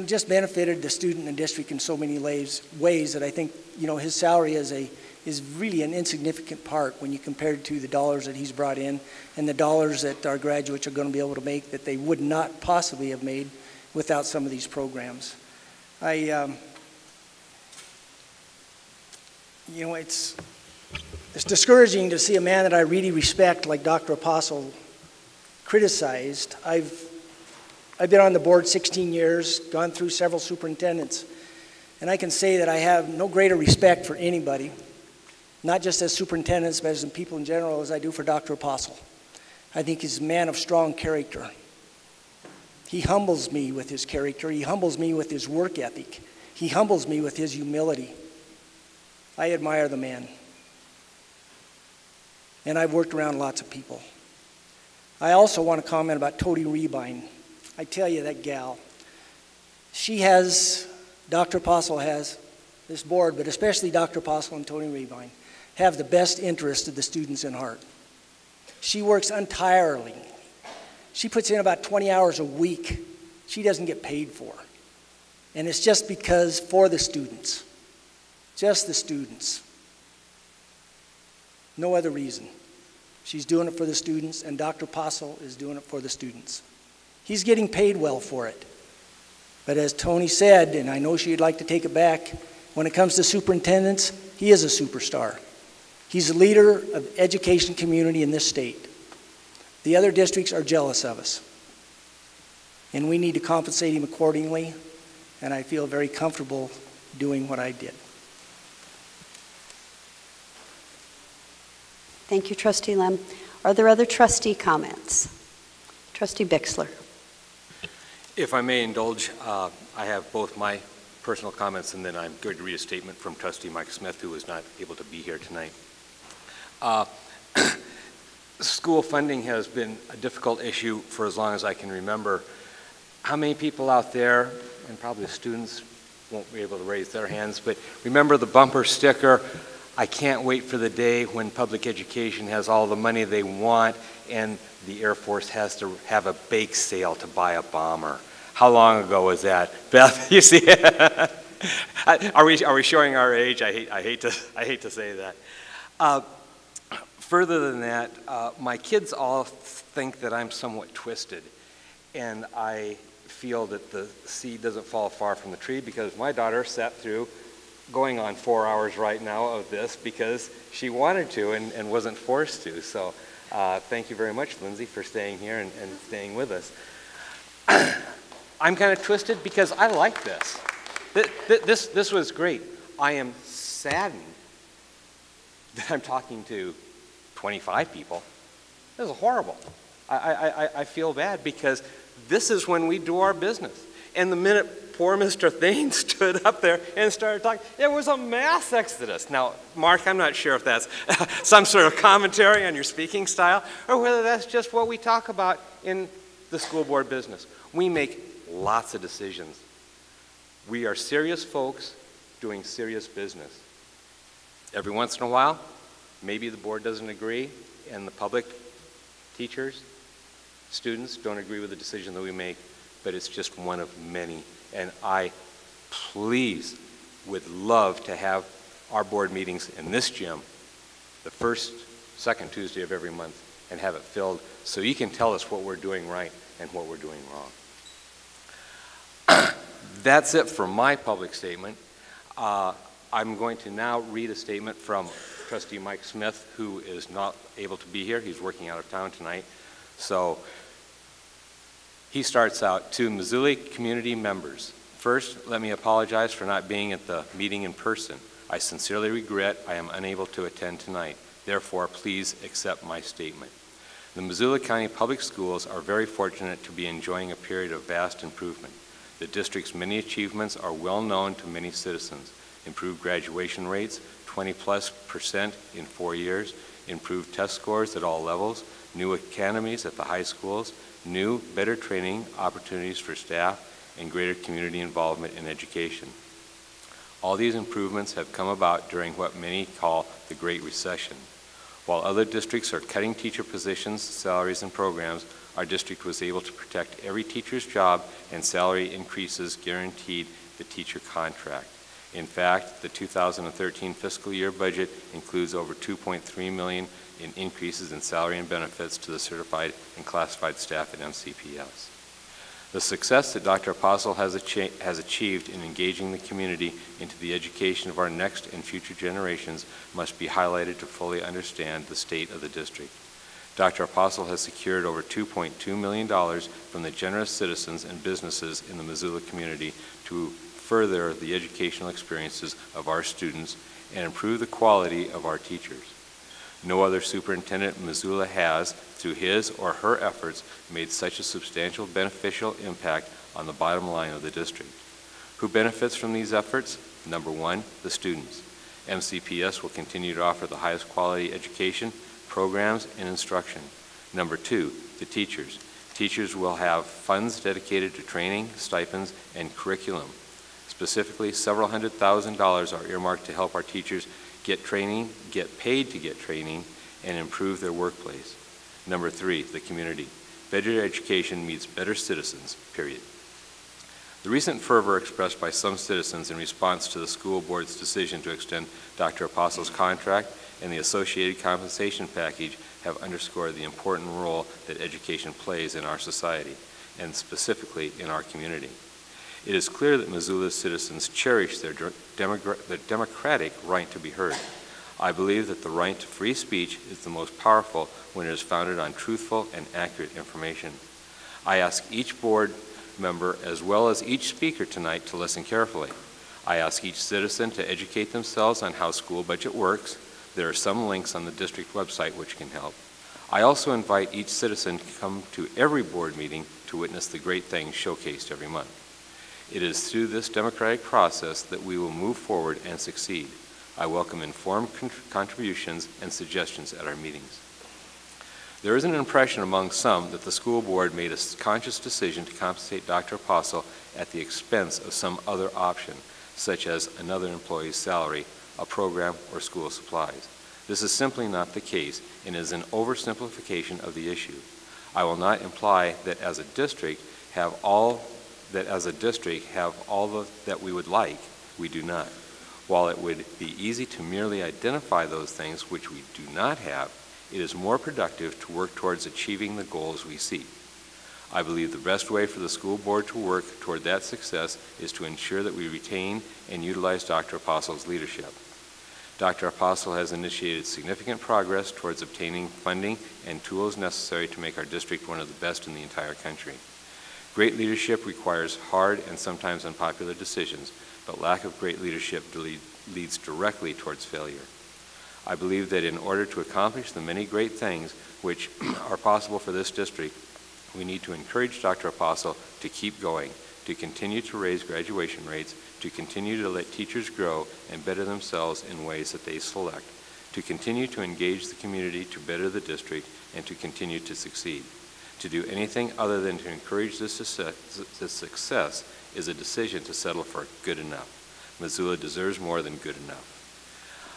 just benefited the student and district in so many ways that I think his salary is really an insignificant part when you compare it to the dollars that he's brought in and the dollars that our graduates are going to be able to make that they would not possibly have made without some of these programs. It's discouraging to see a man that I really respect like Dr. Apostle criticized. I've been on the board 16 years, gone through several superintendents, and I can say that I have no greater respect for anybody, not just as superintendents, but as in people in general, as I do for Dr. Apostle. I think he's a man of strong character. He humbles me with his character. He humbles me with his work ethic. He humbles me with his humility. I admire the man. And I've worked around lots of people. I also want to comment about Tody Rebine. I tell you, that gal, she has, Dr. Apostle has, this board, but especially Dr. Apostle and Tody Rebine, have the best interest of the students in heart. She works untiringly. She puts in about 20 hours a week. She doesn't get paid for. And it's just because for the students. Just the students. No other reason. She's doing it for the students, and Dr. Apostle is doing it for the students. He's getting paid well for it. But as Tony said, and I know she'd like to take it back, when it comes to superintendents, he is a superstar. He's a leader of the education community in this state. The other districts are jealous of us. And we need to compensate him accordingly, and I feel very comfortable doing what I did. Thank you, Trustee Lem. Are there other trustee comments? Trustee Bixler. If I may indulge, I have both my personal comments and then I'm going to read a statement from Trustee Mike Smith, who was not able to be here tonight. School funding has been a difficult issue for as long as I can remember. How many people out there, and probably the students won't be able to raise their hands, but remember the bumper sticker, I can't wait for the day when public education has all the money they want and the Air Force has to have a bake sale to buy a bomber. How long ago was that? Beth, you see it? Are we showing our age? I hate to say that. Further than that, my kids all think that I'm somewhat twisted, and I feel that the seed doesn't fall far from the tree because my daughter sat through going on 4 hours right now of this because she wanted to and wasn't forced to. So thank you very much, Lindsay, for staying here and staying with us. I'm kind of twisted because I like this. This was great. I am saddened that I'm talking to 25 people. This is horrible. I feel bad because this is when we do our business. And the minute poor Mr. Thane stood up there and started talking, there was a mass exodus. Now, Mark, I'm not sure if that's some sort of commentary on your speaking style or whether that's just what we talk about in the school board business. We make lots of decisions. We are serious folks doing serious business. Every once in a while, maybe the board doesn't agree and the public, teachers, students don't agree with the decision that we make, but it's just one of many. And I, please, would love to have our board meetings in this gym the first, second Tuesday of every month and have it filled so you can tell us what we're doing right and what we're doing wrong. That's it for my public statement. I'm going to now read a statement from Trustee Mike Smith, who is not able to be here. He's working out of town tonight. So he starts out, to Missoula community members. First, let me apologize for not being at the meeting in person. I sincerely regret I am unable to attend tonight. Therefore, please accept my statement. The Missoula County Public Schools are very fortunate to be enjoying a period of vast improvement. The district's many achievements are well known to many citizens. Improved graduation rates, 20+% in 4 years, improved test scores at all levels, new academies at the high schools, new, better training opportunities for staff, and greater community involvement in education. All these improvements have come about during what many call the Great Recession. While other districts are cutting teacher positions, salaries, and programs, our district was able to protect every teacher's job, and salary increases guaranteed the teacher contract. In fact, the 2013 fiscal year budget includes over $2.3 million in increases in salary and benefits to the certified and classified staff at MCPS. The success that Dr. Apostle has achieved in engaging the community into the education of our next and future generations must be highlighted to fully understand the state of the district. Dr. Apostle has secured over $2.2 million from the generous citizens and businesses in the Missoula community to further the educational experiences of our students and improve the quality of our teachers. No other superintendent in Missoula has, through his or her efforts, made such a substantial beneficial impact on the bottom line of the district. Who benefits from these efforts? Number one, the students. MCPS will continue to offer the highest quality education, programs, and instruction. Number two, the teachers. Teachers will have funds dedicated to training, stipends, and curriculum. Specifically, several $100,000 are earmarked to help our teachers get training, get paid to get training, and improve their workplace. Number three, the community. Better education means better citizens, period. The recent fervor expressed by some citizens in response to the school board's decision to extend Dr. Apostle's contract and the associated compensation package have underscored the important role that education plays in our society, and specifically in our community. It is clear that Missoula's citizens cherish their democratic right to be heard. I believe that the right to free speech is the most powerful when it is founded on truthful and accurate information. I ask each board member as well as each speaker tonight to listen carefully. I ask each citizen to educate themselves on how school budget works. There are some links on the district website which can help. I also invite each citizen to come to every board meeting to witness the great things showcased every month. It is through this democratic process that we will move forward and succeed. I welcome informed contributions and suggestions at our meetings. There is an impression among some that the school board made a conscious decision to compensate Dr. Apostle at the expense of some other option, such as another employee's salary, a program, or school supplies. This is simply not the case and is an oversimplification of the issue. I will not imply that as a district have all that we would like. We do not. While it would be easy to merely identify those things which we do not have, it is more productive to work towards achieving the goals we seek. I believe the best way for the school board to work toward that success is to ensure that we retain and utilize Dr. Apostle's leadership. Dr. Apostle has initiated significant progress towards obtaining funding and tools necessary to make our district one of the best in the entire country. Great leadership requires hard and sometimes unpopular decisions, but lack of great leadership leads directly towards failure. I believe that in order to accomplish the many great things which are possible for this district, we need to encourage Dr. Apostle to keep going, to continue to raise graduation rates, to continue to let teachers grow and better themselves in ways that they select, to continue to engage the community to better the district, and to continue to succeed. To do anything other than to encourage this success is a decision to settle for good enough. Missoula deserves more than good enough.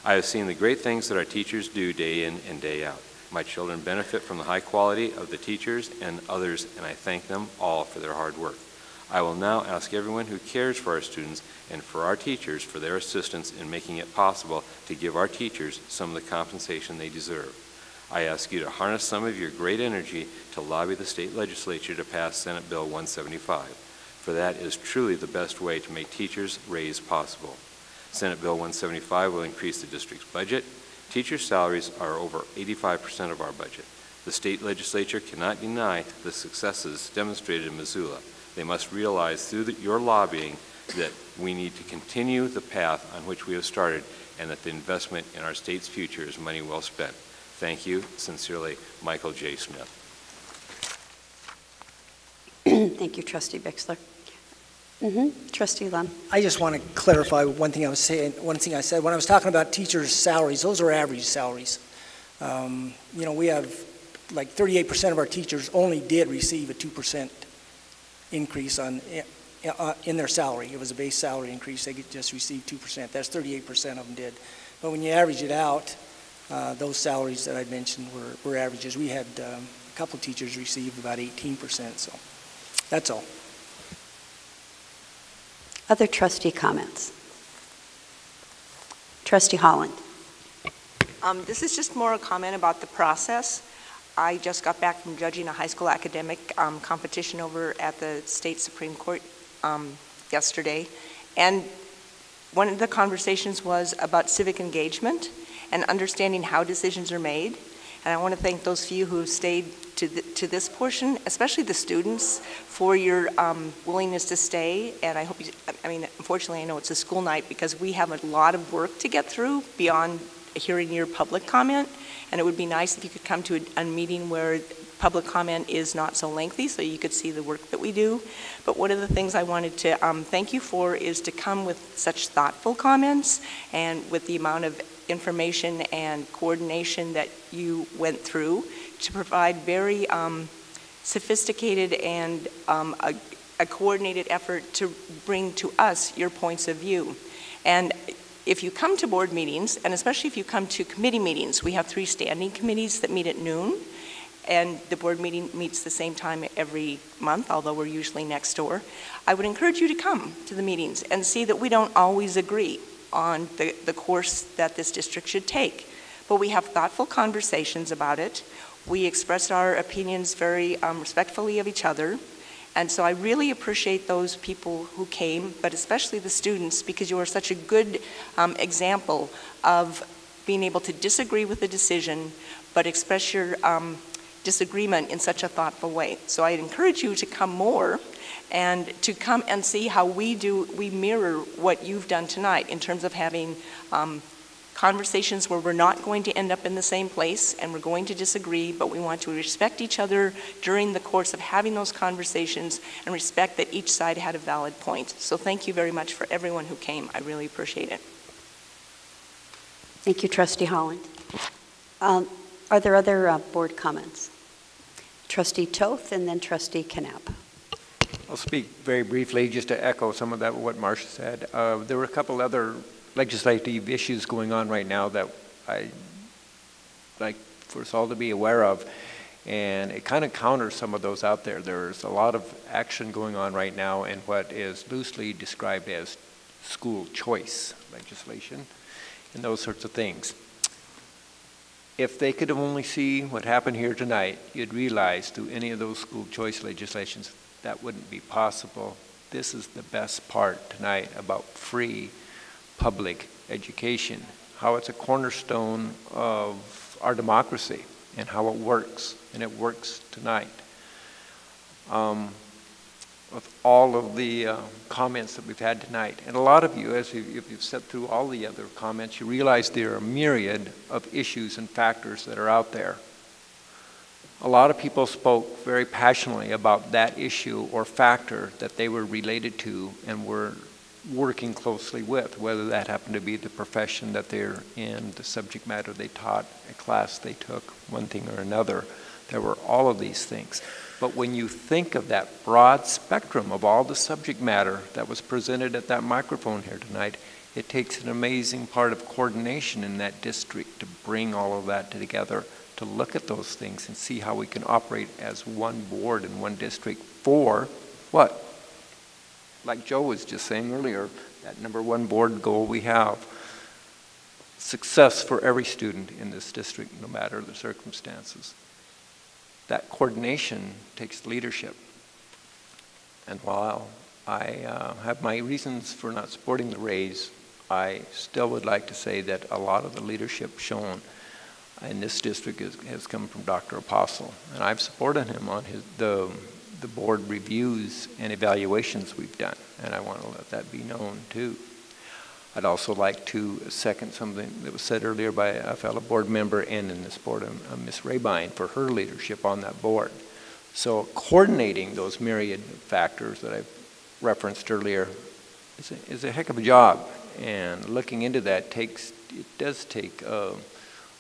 I have seen the great things that our teachers do day in and day out. My children benefit from the high quality of the teachers and others, and I thank them all for their hard work. I will now ask everyone who cares for our students and for our teachers for their assistance in making it possible to give our teachers some of the compensation they deserve. I ask you to harness some of your great energy to lobby the state legislature to pass Senate Bill 175, for that is truly the best way to make teachers' raise possible. Senate Bill 175 will increase the district's budget. Teacher salaries are over 85% of our budget. The state legislature cannot deny the successes demonstrated in Missoula. They must realize through your lobbying that we need to continue the path on which we have started and that the investment in our state's future is money well spent. Thank you. Sincerely, Michael J. Smith. Thank you, Trustee Bixler. Trustee Lund. I just want to clarify one thing I said when I was talking about teachers' salaries. Those are average salaries. You know, we have like 38% of our teachers only did receive a 2% increase in their salary. It was a base salary increase. They just received 2%. That's 38% of them did. But when you average it out, those salaries that I mentioned were averages. We had a couple teachers receive about 18%, so that's all. Other trustee comments? Trustee Holland. This is just more a comment about the process. I just got back from judging a high school academic competition over at the state Supreme Court yesterday, and one of the conversations was about civic engagement and understanding how decisions are made. And I want to thank those of you who have stayed to this portion, especially the students, for your willingness to stay. And I hope you, I mean, unfortunately, I know it's a school night because we have a lot of work to get through beyond hearing your public comment. And it would be nice if you could come to a meeting where public comment is not so lengthy so you could see the work that we do. But one of the things I wanted to thank you for is to come with such thoughtful comments and with the amount of information and coordination that you went through to provide very sophisticated and a coordinated effort to bring to us your points of view. And if you come to board meetings, and especially if you come to committee meetings, we have 3 standing committees that meet at noon, and the board meeting meets the same time every month, although we're usually next door. I would encourage you to come to the meetings and see that we don't always agree on the course that this district should take, but we have thoughtful conversations about it. We express our opinions very respectfully of each other. And so I really appreciate those people who came, but especially the students, because you are such a good example of being able to disagree with the decision, but express your disagreement in such a thoughtful way. So I encourage you to come more and to come and see how we mirror what you've done tonight in terms of having conversations where we're not going to end up in the same place and we're going to disagree, but we want to respect each other during the course of having those conversations and respect that each side had a valid point. So thank you very much for everyone who came. I really appreciate it. Thank you, Trustee Holland. Are there other board comments? Trustee Toth and then Trustee Knapp. I'll speak very briefly just to echo some of that what Marcia said. There were a couple other legislative issues going on right now that I'd like for us all to be aware of, and it kind of counters some of those out there. There's a lot of action going on right now in what is loosely described as school choice legislation and those sorts of things. If they could only see what happened here tonight, you'd realize through any of those school choice legislations that wouldn't be possible. This is the best part tonight about free public education, how it's a cornerstone of our democracy and how it works, and it works tonight. With all of the comments that we've had tonight, and a lot of you, as you've sat through all the other comments, you realize there are a myriad of issues and factors that are out there. A lot of people spoke very passionately about that issue or factor that they were related to and were working closely with, whether that happened to be the profession that they're in, the subject matter they taught, a class they took, one thing or another. There were all of these things. But when you think of that broad spectrum of all the subject matter that was presented at that microphone here tonight, it takes an amazing part of coordination in that district to bring all of that together, to look at those things and see how we can operate as one board in one district for what? Like Joe was just saying earlier, that #1 board goal we have, success for every student in this district, no matter the circumstances. That coordination takes leadership. And while I have my reasons for not supporting the raise, I still would like to say that a lot of the leadership shown in this district has come from Dr. Apostle. And I've supported him on the board reviews and evaluations we've done. And I want to let that be known too. I'd also like to second something that was said earlier by a fellow board member and in this board, Ms. Rabine, for her leadership on that board. So coordinating those myriad factors that I've referenced earlier is a heck of a job. And looking into that does take a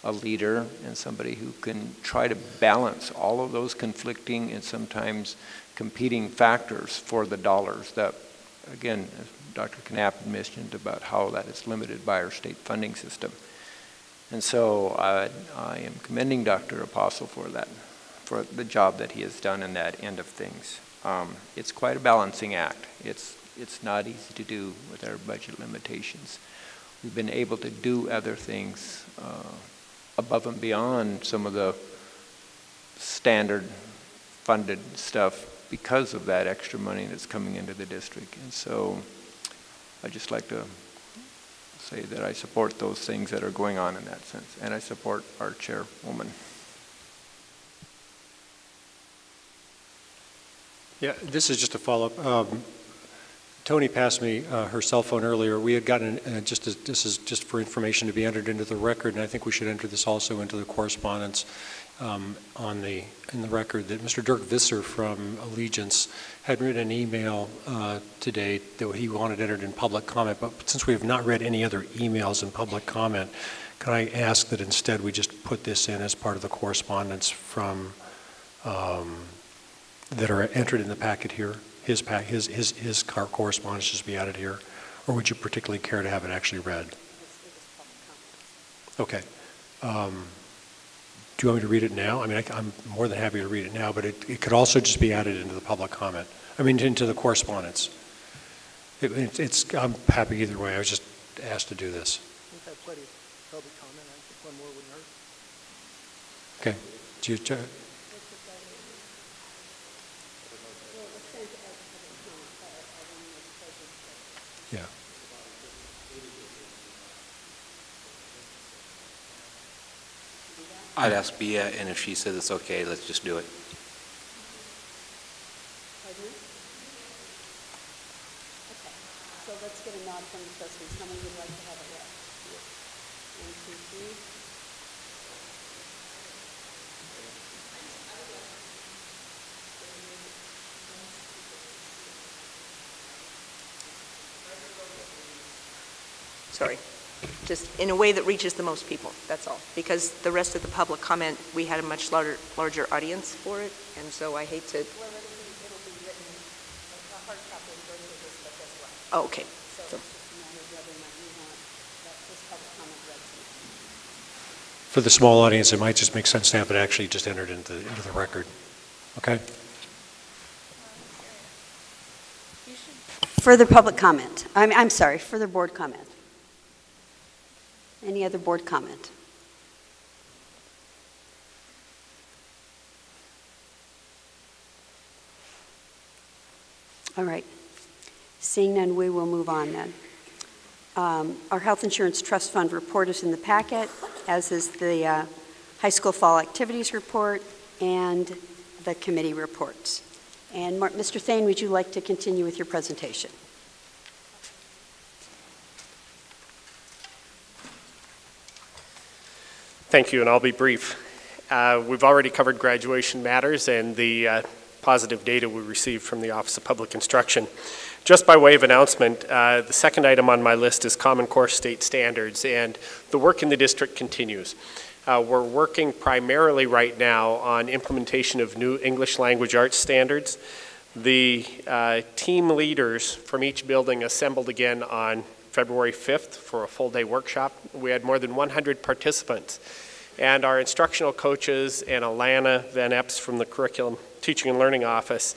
a leader and somebody who can try to balance all of those conflicting and sometimes competing factors for the dollars that, again, as Dr. Knapp mentioned about how that is limited by our state funding system. And so I am commending Dr. Apostle for that, for the job that he has done in that end of things. It's quite a balancing act. It's not easy to do with our budget limitations. We've been able to do other things above and beyond some of the standard funded stuff because of that extra money that's coming into the district. And so I'd just like to say that I support those things that are going on in that sense, and I support our chairwoman. Yeah, this is just a follow-up. Tony passed me her cell phone earlier. We had gotten, this is just for information to be entered into the record, and I think we should enter this also into the correspondence in the record, that Mr. Dirk Visser from Allegiance had written an email today that he wanted entered in public comment, but since we have not read any other emails in public comment, can I ask that instead we just put this in as part of the correspondence from that are entered in the packet here? His correspondence just be added here, or would you particularly care to have it actually read? Okay. Do you want me to read it now? I mean, I'm more than happy to read it now, but it could also just be added into the public comment. I mean, into the correspondence. I'm happy either way. I was just asked to do this. We've had plenty of public comment. I think one more wouldn't hurt. Okay. Do you, yeah. I'd ask Bia, and if she says it's okay, let's just do it. Pardon? Okay, so let's get a nod from the trustees. How many would like to have it read? 1, 2, 3. Sorry. Just in a way that reaches the most people, that's all. Because the rest of the public comment, we had a much larger audience for it, and so I hate to... Well, it'll be written, a hard copy of both of this, but as well. Oh, okay. So it's just a matter of whether or not you want this public comment read tonight. For the small audience, it might just make sense to have it actually just entered into the record. Okay? Further public comment. I'm sorry, further board comment. Any other board comment? All right. Seeing none, we will move on then. Our Health Insurance Trust Fund report is in the packet, as is the high school fall activities report and the committee reports. And Mr. Thane, would you like to continue with your presentation? Thank you, and I'll be brief. We've already covered graduation matters and the positive data we received from the Office of Public Instruction. Just by way of announcement, the second item on my list is Common Core state standards, and the work in the district continues. We're working primarily right now on implementation of new English language arts standards. The team leaders from each building assembled again on February 5th for a full-day workshop. We had more than 100 participants. And our instructional coaches and Alana Van Epps from the Curriculum Teaching and Learning Office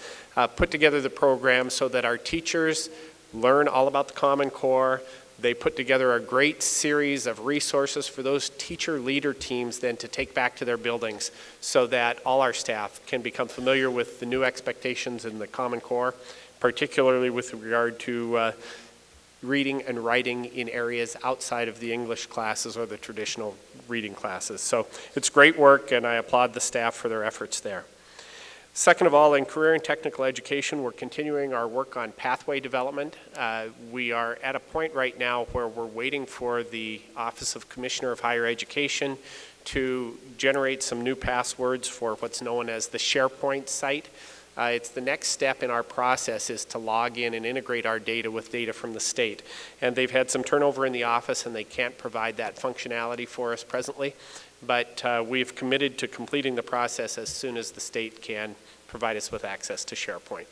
put together the program so that our teachers learn all about the Common Core. They put together a great series of resources for those teacher leader teams then to take back to their buildings so that all our staff can become familiar with the new expectations in the Common Core, particularly with regard to reading and writing in areas outside of the English classes or the traditional reading classes. So it's great work, and I applaud the staff for their efforts there. Second of all, in career and technical education, we're continuing our work on pathway development. We are at a point right now where we're waiting for the Office of Commissioner of Higher Education to generate some new passwords for what's known as the SharePoint site. It's the next step in our process is to log in and integrate our data with data from the state. And they've had some turnover in the office and they can't provide that functionality for us presently. But we've committed to completing the process as soon as the state can provide us with access to SharePoint.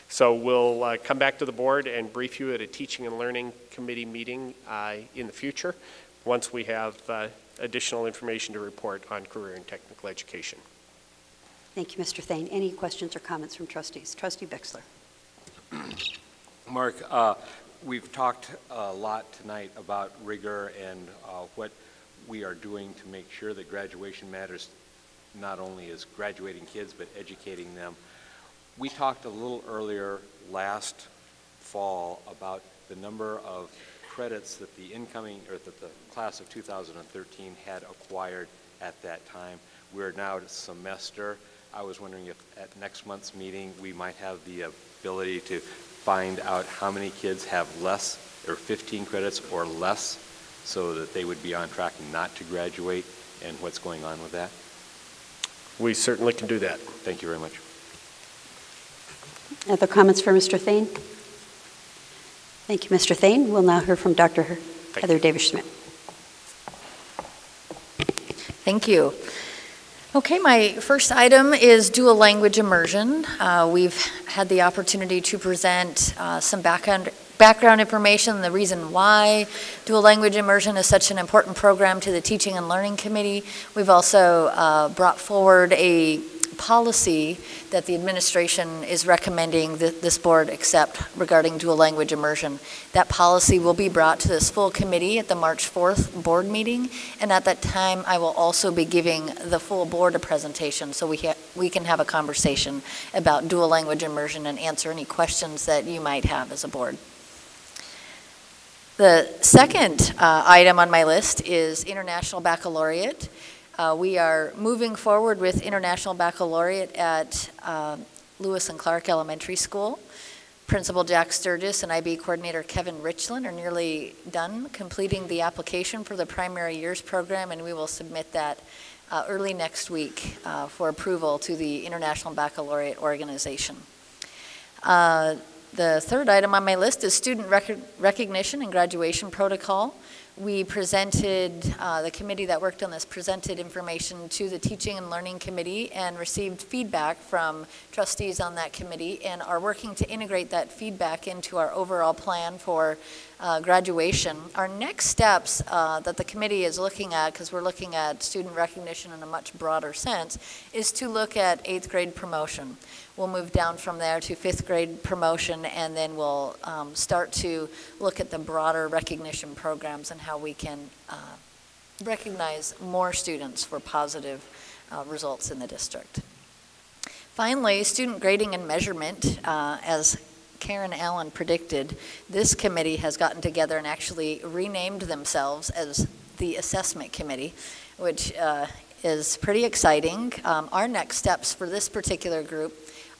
So we'll come back to the board and brief you at a Teaching and Learning Committee meeting in the future once we have additional information to report on career and technical education. Thank you, Mr. Thane. Any questions or comments from trustees? Trustee Bixler. Mark, we've talked a lot tonight about rigor and what we are doing to make sure that graduation matters not only as graduating kids but educating them. We talked a little earlier last fall about the number of credits that the incoming, or that the class of 2013 had acquired at that time. We're now at a semester. I was wondering if at next month's meeting we might have the ability to find out how many kids have less, or 15 credits or less, so that they would be on track not to graduate, and what's going on with that? We certainly can do that. Thank you very much. Other comments for Mr. Thane? Thank you, Mr. Thane. We'll now hear from Dr. Heather Davis-Schmidt. Thank you. Okay, my first item is dual language immersion. We've had the opportunity to present some background information, the reason why dual language immersion is such an important program to the Teaching and Learning Committee. We've also brought forward a policy that the administration is recommending that this board accept regarding dual language immersion. That policy will be brought to this full committee at the March 4th board meeting, and at that time I will also be giving the full board a presentation so we can have a conversation about dual language immersion and answer any questions that you might have as a board. The second item on my list is International Baccalaureate. We are moving forward with International Baccalaureate at Lewis and Clark Elementary School. Principal Jack Sturgis and IB Coordinator Kevin Richland are nearly done completing the application for the primary years program, and we will submit that early next week for approval to the International Baccalaureate organization. The third item on my list is student recognition and graduation protocol. We presented, the committee that worked on this presented information to the Teaching and Learning Committee and received feedback from trustees on that committee and are working to integrate that feedback into our overall plan for graduation. Our next steps that the committee is looking at, because we're looking at student recognition in a much broader sense, is to look at 8th grade promotion. We'll move down from there to 5th grade promotion, and then we'll start to look at the broader recognition programs and how we can recognize more students for positive results in the district. Finally, student grading and measurement. As Karen Allen predicted, this committee has gotten together and actually renamed themselves as the Assessment Committee, which is pretty exciting. Our next steps for this particular group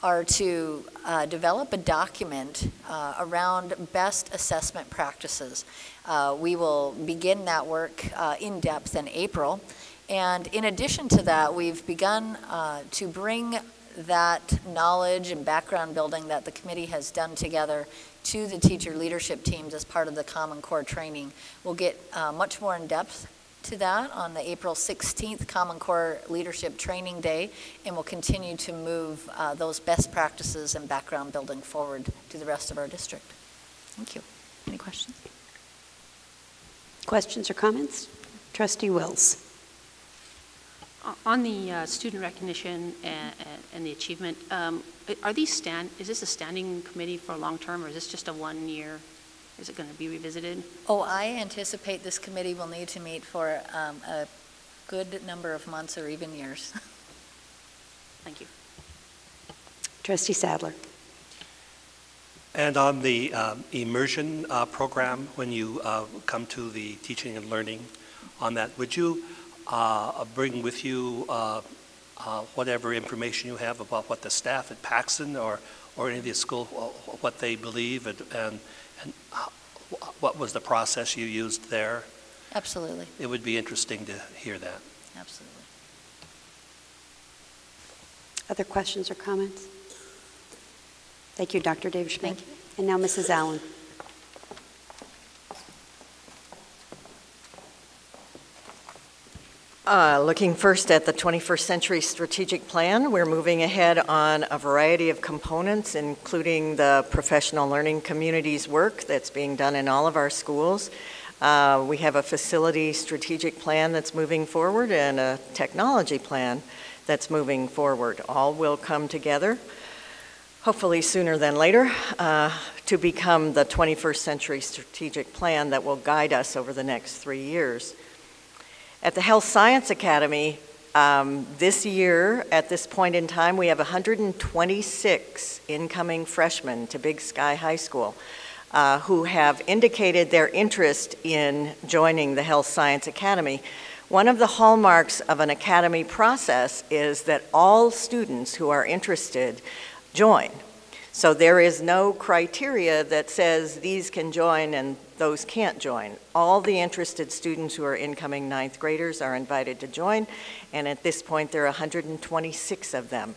are to develop a document around best assessment practices. We will begin that work in depth in April. And in addition to that, we've begun to bring that knowledge and background building that the committee has done together to the teacher leadership teams as part of the Common Core training. We'll get much more in depth to that on the April 16th Common Core Leadership Training Day, and we'll continue to move those best practices and background building forward to the rest of our district. Thank you. Any questions? Questions or comments? Trustee Wills. On the student recognition and the achievement, are these is this a standing committee for long term, or is this just a 1 year? Is it going to be revisited? Oh, I anticipate this committee will need to meet for a good number of months or even years. Thank you. Trustee Sadler. And on the immersion program, when you come to the teaching and learning on that, would you bring with you whatever information you have about what the staff at Paxton or any of the school, what they believe and what was the process you used there? Absolutely. It would be interesting to hear that. Absolutely. Other questions or comments? Thank you, Dr. David Schmidt. Thank you. And now Mrs. Allen. Looking first at the 21st Century Strategic Plan, we're moving ahead on a variety of components, including the professional learning community's work that's being done in all of our schools. We have a facility strategic plan that's moving forward and a technology plan that's moving forward. All will come together, hopefully sooner than later, to become the 21st Century Strategic Plan that will guide us over the next 3 years. At the Health Science Academy, this year, at this point in time, we have 126 incoming freshmen to Big Sky High School who have indicated their interest in joining the Health Science Academy. One of the hallmarks of an academy process is that all students who are interested join. So there is no criteria that says these can join and those can't join. All the interested students who are incoming 9th graders are invited to join, and at this point there are 126 of them.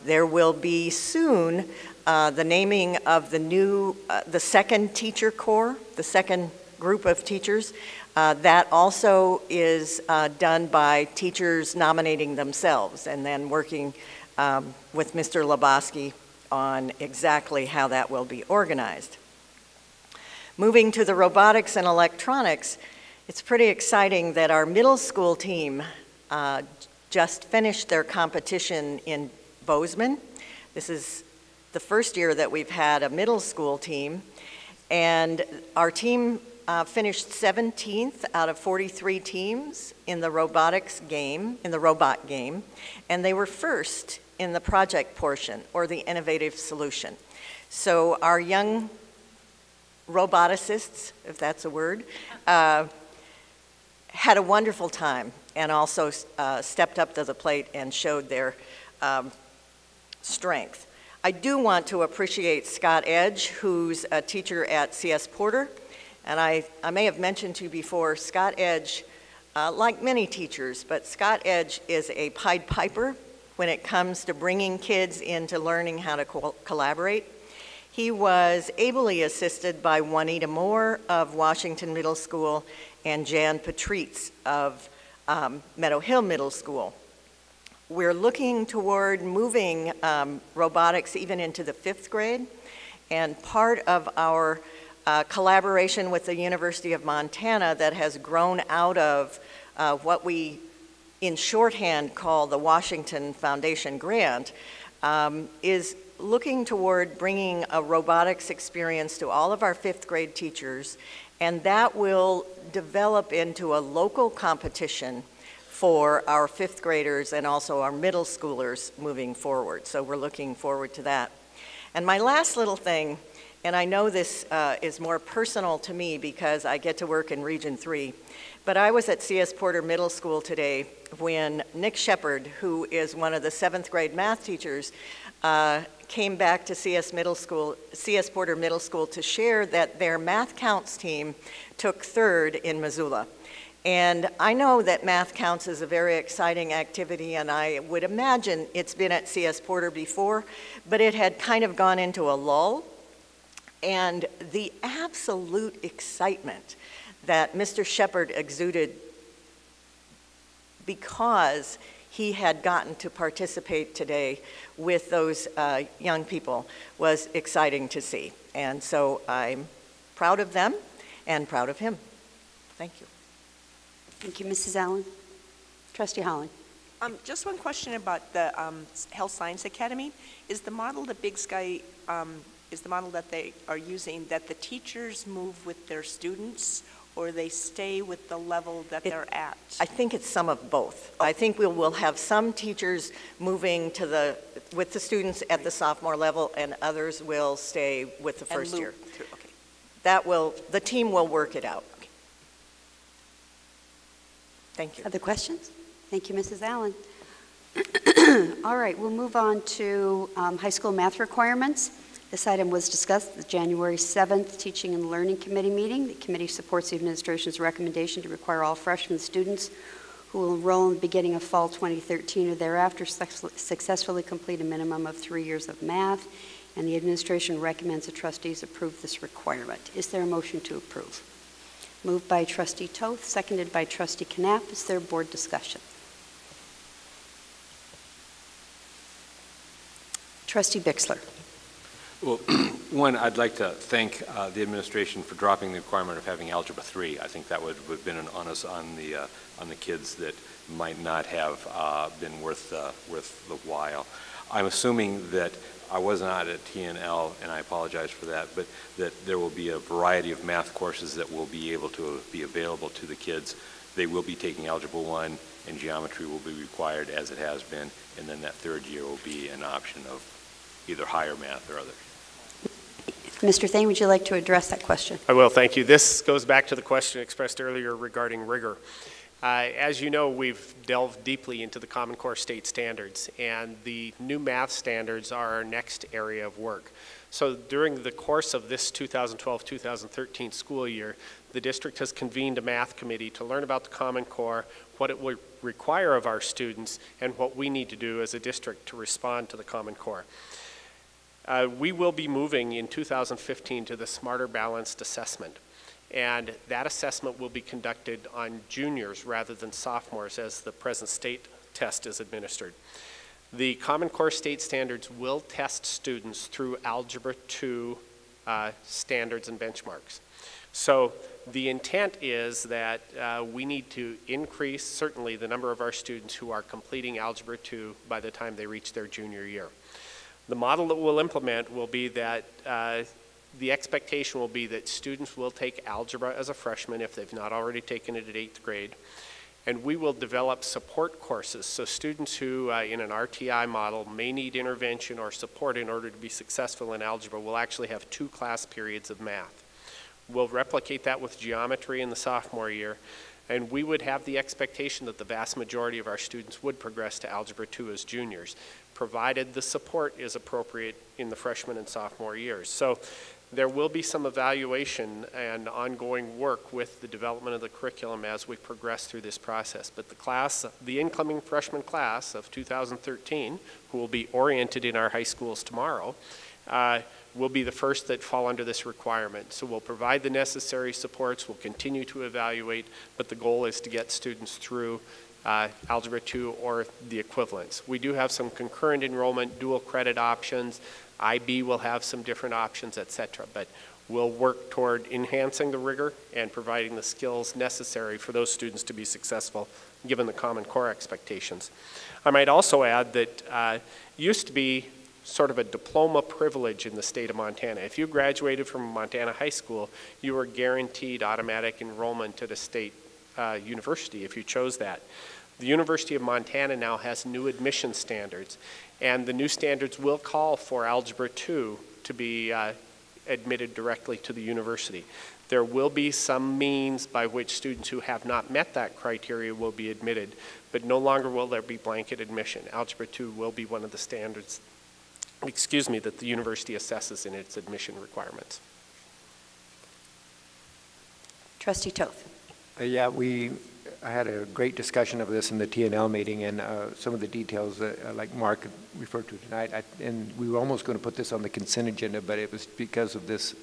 There will be soon the naming of the second teacher corps, the second group of teachers. That also is done by teachers nominating themselves and then working with Mr. Lebowski on exactly how that will be organized. Moving to the robotics and electronics, it's pretty exciting that our middle school team just finished their competition in Bozeman. This is the first year that we've had a middle school team, and our team finished 17th out of 43 teams in the robotics game, in the robot game, and they were first in the project portion, or the innovative solution. So our young roboticists, if that's a word, had a wonderful time and also stepped up to the plate and showed their strength. I do want to appreciate Scott Edge, who's a teacher at CS Porter, and I may have mentioned to you before, Scott Edge, like many teachers, but Scott Edge is a Pied Piper when it comes to bringing kids into learning how to collaborate. He was ably assisted by Juanita Moore of Washington Middle School and Jan Patrice of Meadow Hill Middle School. We're looking toward moving robotics even into the 5th grade, and part of our collaboration with the University of Montana that has grown out of what we in shorthand call the Washington Foundation Grant, is looking toward bringing a robotics experience to all of our 5th grade teachers, and that will develop into a local competition for our 5th graders and also our middle schoolers moving forward. So we're looking forward to that. And my last little thing, and I know this is more personal to me because I get to work in Region 3, but I was at CS Porter Middle School today when Nick Shepard, who is one of the 7th grade math teachers, came back to CS Porter Middle School to share that their math counts team took 3rd in Missoula. And I know that math counts is a very exciting activity, and I would imagine it's been at CS Porter before, but it had kind of gone into a lull. And the absolute excitement that Mr. Shepard exuded because he had gotten to participate today with those young people was exciting to see. And so I'm proud of them and proud of him. Thank you. Thank you, Mrs. Allen. Trustee Holland. Just one question about the Health Science Academy. Is the model that Big Sky, is the model that they are using that the teachers move with their students, or they stay with the level that they're at? I think it's some of both. I think we will have some teachers moving to with the students at the sophomore level, and others will stay with the first year. Okay. The team will work it out. Okay. Thank you. Other questions? Thank you, Mrs. Allen. All right, we'll move on to high school math requirements. This item was discussed at the January 7th Teaching and Learning Committee meeting. The committee supports the administration's recommendation to require all freshman students who will enroll in the beginning of fall 2013 or thereafter successfully complete a minimum of 3 years of math and the administration recommends the trustees approve this requirement. Is there a motion to approve? Moved by Trustee Toth, seconded by Trustee Knapp. Is there board discussion? Trustee Bixler. Well, one, I'd like to thank the administration for dropping the requirement of having Algebra 3. I think that would have been an onus on the kids that might not have been worth the while. I'm assuming that I was not at TNL, and I apologize for that, but that there will be a variety of math courses that will be able to be available to the kids. They will be taking Algebra 1, and geometry will be required as it has been, and then that third year will be an option of either higher math or other. Mr. Thane, would you like to address that question? I will, thank you. This goes back to the question expressed earlier regarding rigor. As you know, we've delved deeply into the Common Core state standards, and the new math standards are our next area of work. So during the course of this 2012-2013 school year, the district has convened a math committee to learn about the Common Core, what it will require of our students, and what we need to do as a district to respond to the Common Core. We will be moving in 2015 to the Smarter Balanced Assessment. And that assessment will be conducted on juniors rather than sophomores as the present state test is administered. The Common Core state standards will test students through Algebra 2 standards and benchmarks. So the intent is that we need to increase certainly the number of our students who are completing Algebra 2 by the time they reach their junior year. The model that we'll implement will be that the expectation will be that students will take algebra as a freshman if they've not already taken it at 8th grade. And we will develop support courses. So students who in an RTI model may need intervention or support in order to be successful in algebra will actually have 2 class periods of math. We'll replicate that with geometry in the sophomore year. And we would have the expectation that the vast majority of our students would progress to Algebra 2 as juniors, provided the support is appropriate in the freshman and sophomore years. So there will be some evaluation and ongoing work with the development of the curriculum as we progress through this process. But the incoming freshman class of 2013, who will be oriented in our high schools tomorrow, will be the first that fall under this requirement. So we'll provide the necessary supports, we'll continue to evaluate, but the goal is to get students through Algebra 2 or the equivalents. We do have some concurrent enrollment, dual credit options. IB will have some different options, etc. But we'll work toward enhancing the rigor and providing the skills necessary for those students to be successful given the Common Core expectations. I might also add that used to be sort of a diploma privilege in the state of Montana. If you graduated from Montana high school, you were guaranteed automatic enrollment at a state university if you chose that. The University of Montana now has new admission standards, and the new standards will call for Algebra 2 to be admitted directly to the university. There will be some means by which students who have not met that criteria will be admitted, but no longer will there be blanket admission. Algebra 2 will be one of the standards, that the university assesses in its admission requirements. Trustee Toth. Yeah, I had a great discussion of this in the TNL meeting, and some of the details that, like Mark referred to tonight, and we were almost going to put this on the consent agenda, but it was because of this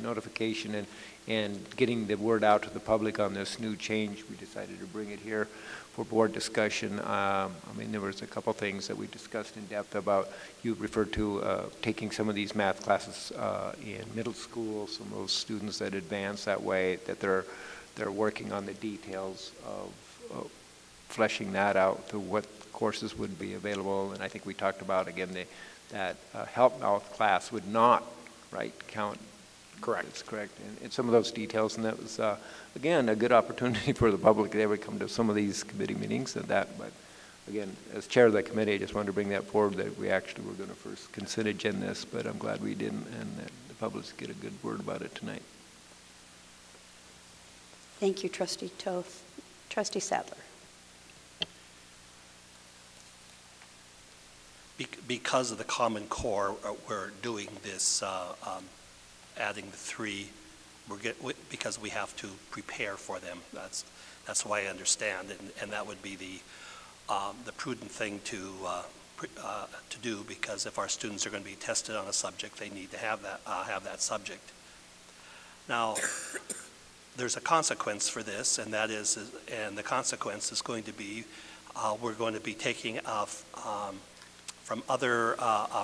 notification and getting the word out to the public on this new change, we decided to bring it here for board discussion. I mean, there was a couple things that we discussed in depth about. You referred to taking some of these math classes in middle school, some of those students that advance that way, that they're working on the details of fleshing that out to what courses would be available. And I think we talked about, again, that help mouth class would not, count. Correct. That's correct. And some of those details, and that was, again, a good opportunity for the public. They would come to some of these committee meetings and that. But again, as chair of the committee, I just wanted to bring that forward, that we actually were going to first consent agenda this, but I'm glad we didn't, and that the public get a good word about it tonight. Thank you, Trustee Toth. Trustee Sadler. Because of the Common Core, we're doing this, adding the 3, because we have to prepare for them. That's why I understand, and that would be the prudent thing to to do, because if our students are going to be tested on a subject, they need to have that subject. Now, there's a consequence for this, and that is, and the consequence is going to be, we're going to be taking from other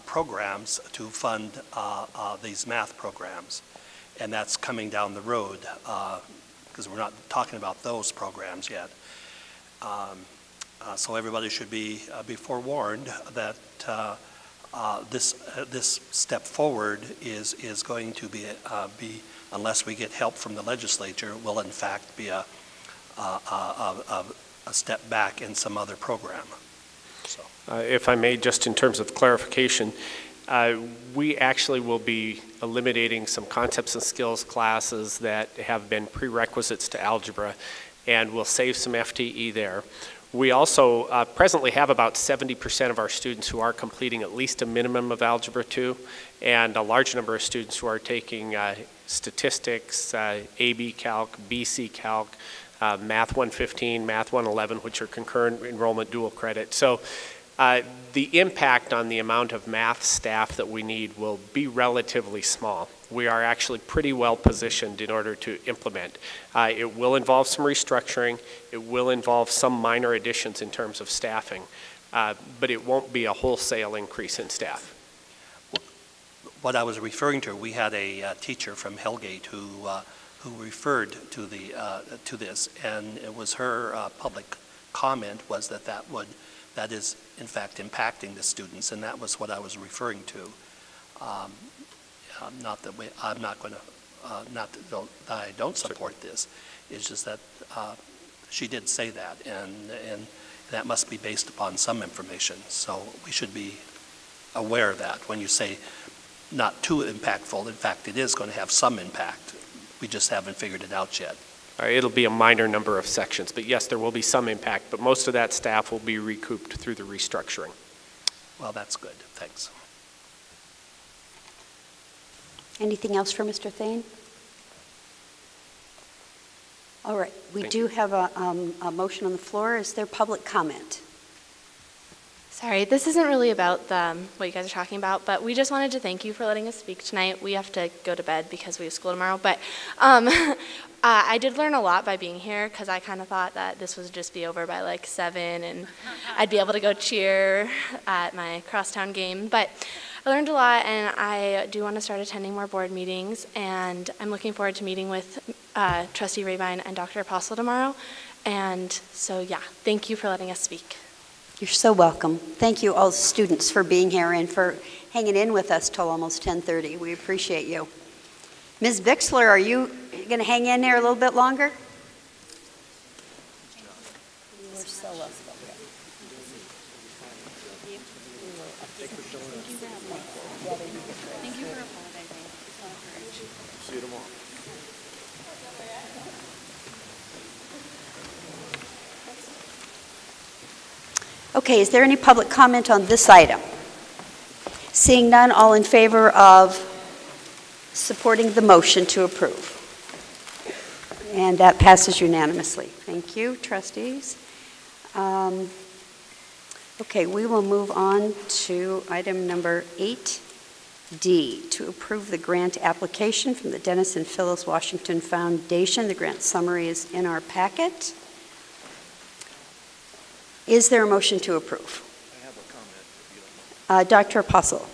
programs to fund these math programs, and that's coming down the road, because we're not talking about those programs yet. So everybody should be forewarned that this step forward is going to be unless we get help from the legislature, will in fact be a step back in some other program. So. If I may, just in terms of clarification, we actually will be eliminating some concepts and skills classes that have been prerequisites to algebra, and we'll save some FTE there. We also presently have about 70% of our students who are completing at least a minimum of Algebra 2, and a large number of students who are taking statistics, AB Calc, BC Calc, Math 115, Math 111, which are concurrent enrollment dual credit. So the impact on the amount of math staff that we need will be relatively small. We are actually pretty well positioned in order to implement. It will involve some restructuring. It will involve some minor additions in terms of staffing, but it won't be a wholesale increase in staff. What I was referring to, we had a teacher from Hellgate who referred to this, and it was her public comment was that is in fact impacting the students, and that was what I was referring to. Not that I'm not going to, not that I don't support this. It's just that she did say that, and that must be based upon some information. So we should be aware of that when you say not too impactful. In fact, it is going to have some impact. We just haven't figured it out yet. It'll be a minor number of sections, but yes, there will be some impact, but most of that staff will be recouped through the restructuring. Well, that's good. Thanks. Anything else for Mr. Thane? All right, we do have a motion on the floor. Is there public comment? Sorry, this isn't really about what you guys are talking about, but we just wanted to thank you for letting us speak tonight. We have to go to bed because we have school tomorrow, but I did learn a lot by being here, because I kind of thought that this would just be over by like 7 and I'd be able to go cheer at my crosstown game, but I learned a lot, and I do want to start attending more board meetings, and I'm looking forward to meeting with Trustee Rabine and Dr. Apostle tomorrow, and so yeah, thank you for letting us speak. You're so welcome. Thank you all the students for being here and for hanging in with us till almost 10:30. We appreciate you. Ms. Bixler, are you going to hang in there a little bit longer? You were so welcome. Thank you for apologizing. See you tomorrow. Okay, is there any public comment on this item? Seeing none, all in favor of supporting the motion to approve? And that passes unanimously. Thank you, trustees. Okay, we will move on to item number 8D, to approve the grant application from the Dennis and Phyllis Washington Foundation. The grant summary is in our packet. Is there a motion to approve? I have a comment, if you don't mind. Dr. Apostle.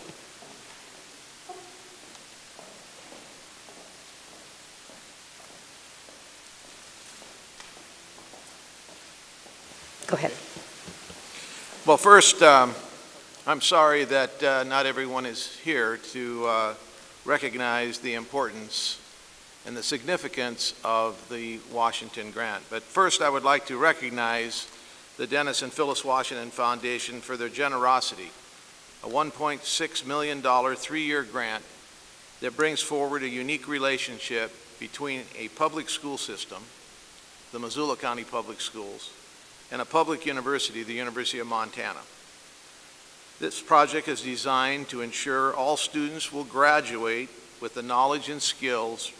Go ahead. Well, first, I'm sorry that not everyone is here to recognize the importance and the significance of the Washington grant. But first, I would like to recognize the Dennis and Phyllis Washington Foundation for their generosity, a $1.6 million 3-year grant that brings forward a unique relationship between a public school system, the Missoula County Public Schools, and a public university, the University of Montana. This project is designed to ensure all students will graduate with the knowledge and skills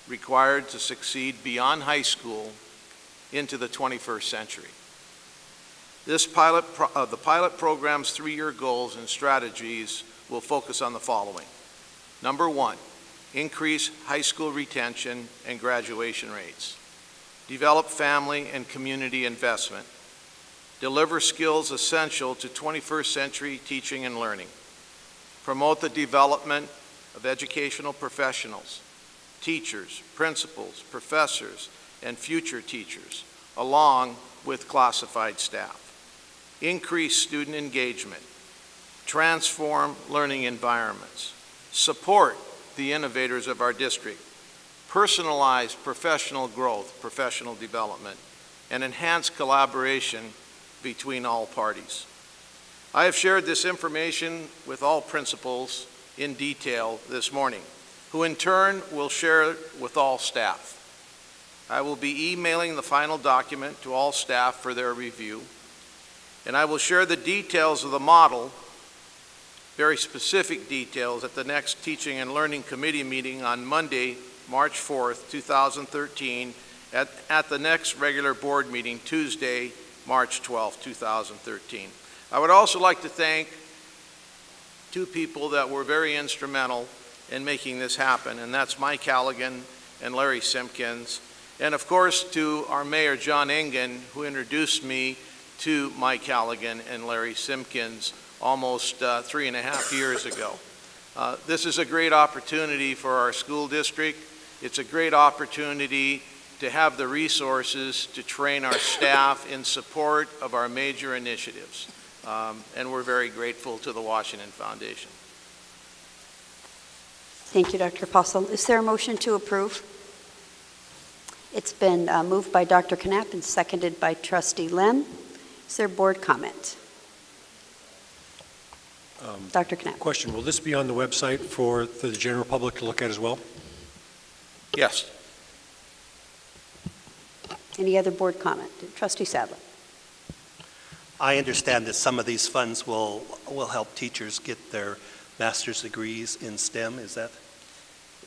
required to succeed beyond high school into the 21st century. The pilot program's 3-year goals and strategies will focus on the following. Number 1, increase high school retention and graduation rates. Develop family and community investment. Deliver skills essential to 21st century teaching and learning. Promote the development of educational professionals, teachers, principals, professors, and future teachers, along with classified staff. Increase student engagement. Transform learning environments. Support the innovators of our district. Personalize professional growth, professional development, and enhance collaboration between all parties. I have shared this information with all principals in detail this morning, who in turn will share it with all staff. I will be emailing the final document to all staff for their review, and I will share the details of the model, very specific details, at the next Teaching and Learning Committee meeting on Monday, March 4th, 2013, at the next regular board meeting, Tuesday, March 12th, 2013. I would also like to thank 2 people that were very instrumental in making this happen, and that's Mike Halligan and Larry Simpkins, and of course to our Mayor, John Engen, who introduced me to Mike Halligan and Larry Simpkins almost 3.5 years ago. This is a great opportunity for our school district. It's a great opportunity to have the resources to train our staff in support of our major initiatives. And we're very grateful to the Washington Foundation. Thank you, Dr. Apostle. Is there a motion to approve? It's been moved by Dr. Knapp and seconded by Trustee Lem. Is there board comment? Dr. Knapp. Question, will this be on the website for the general public to look at as well? Yes. Any other board comment? Trustee Sadler. I understand that some of these funds will help teachers get their master's degrees in STEM, is that?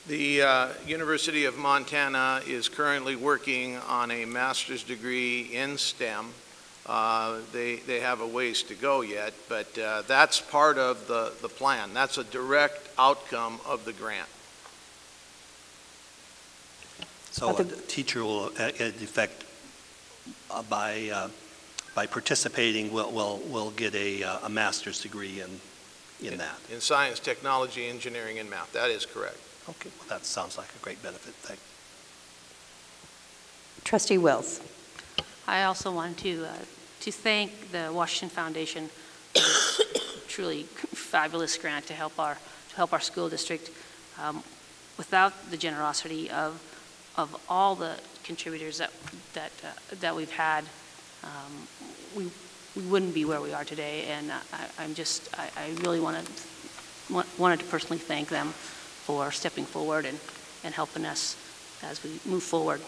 The University of Montana is currently working on a master's degree in STEM. They have a ways to go yet, but that's part of the plan. That's a direct outcome of the grant. So a teacher will, in effect, by participating, will get a master's degree in that. In science, technology, engineering, and math. That is correct. Okay, well, that sounds like a great benefit. Thank you. Trustee Wills. I also want to thank the Washington Foundation for this truly fabulous grant to help our school district. Without the generosity of all the contributors that we've had, we wouldn't be where we are today. And I really wanted to personally thank them for stepping forward and helping us as we move forward.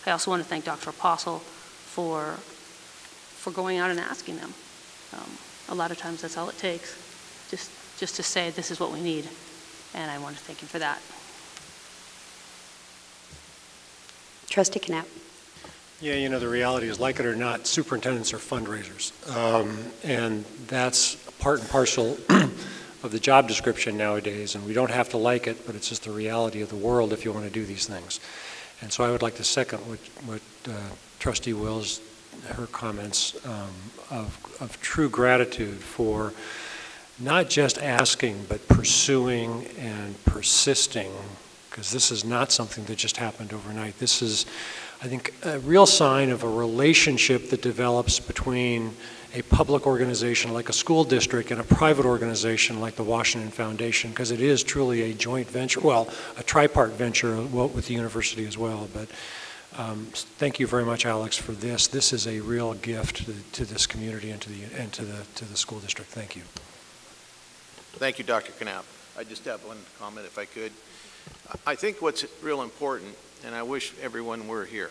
I also want to thank Dr. Apostle for going out and asking them. A lot of times that's all it takes, just to say this is what we need, and I want to thank him for that. Trustee Knapp. Yeah, you know, the reality is, like it or not, superintendents are fundraisers. And that's part and parcel of the job description nowadays, and we don't have to like it, but it's just the reality of the world if you want to do these things. And so I would like to second what Trustee Wills, her comments of true gratitude for not just asking, but pursuing and persisting, because this is not something that just happened overnight. This is, I think, a real sign of a relationship that develops between a public organization like a school district and a private organization like the Washington Foundation, because it is truly a joint venture, well, a tripart venture with the university as well. But thank you very much, Alex, for this. This is a real gift to this community and to the school district. Thank you. Thank you, Dr. Knapp. I just have one comment, if I could. I think what's real important, and I wish everyone were here.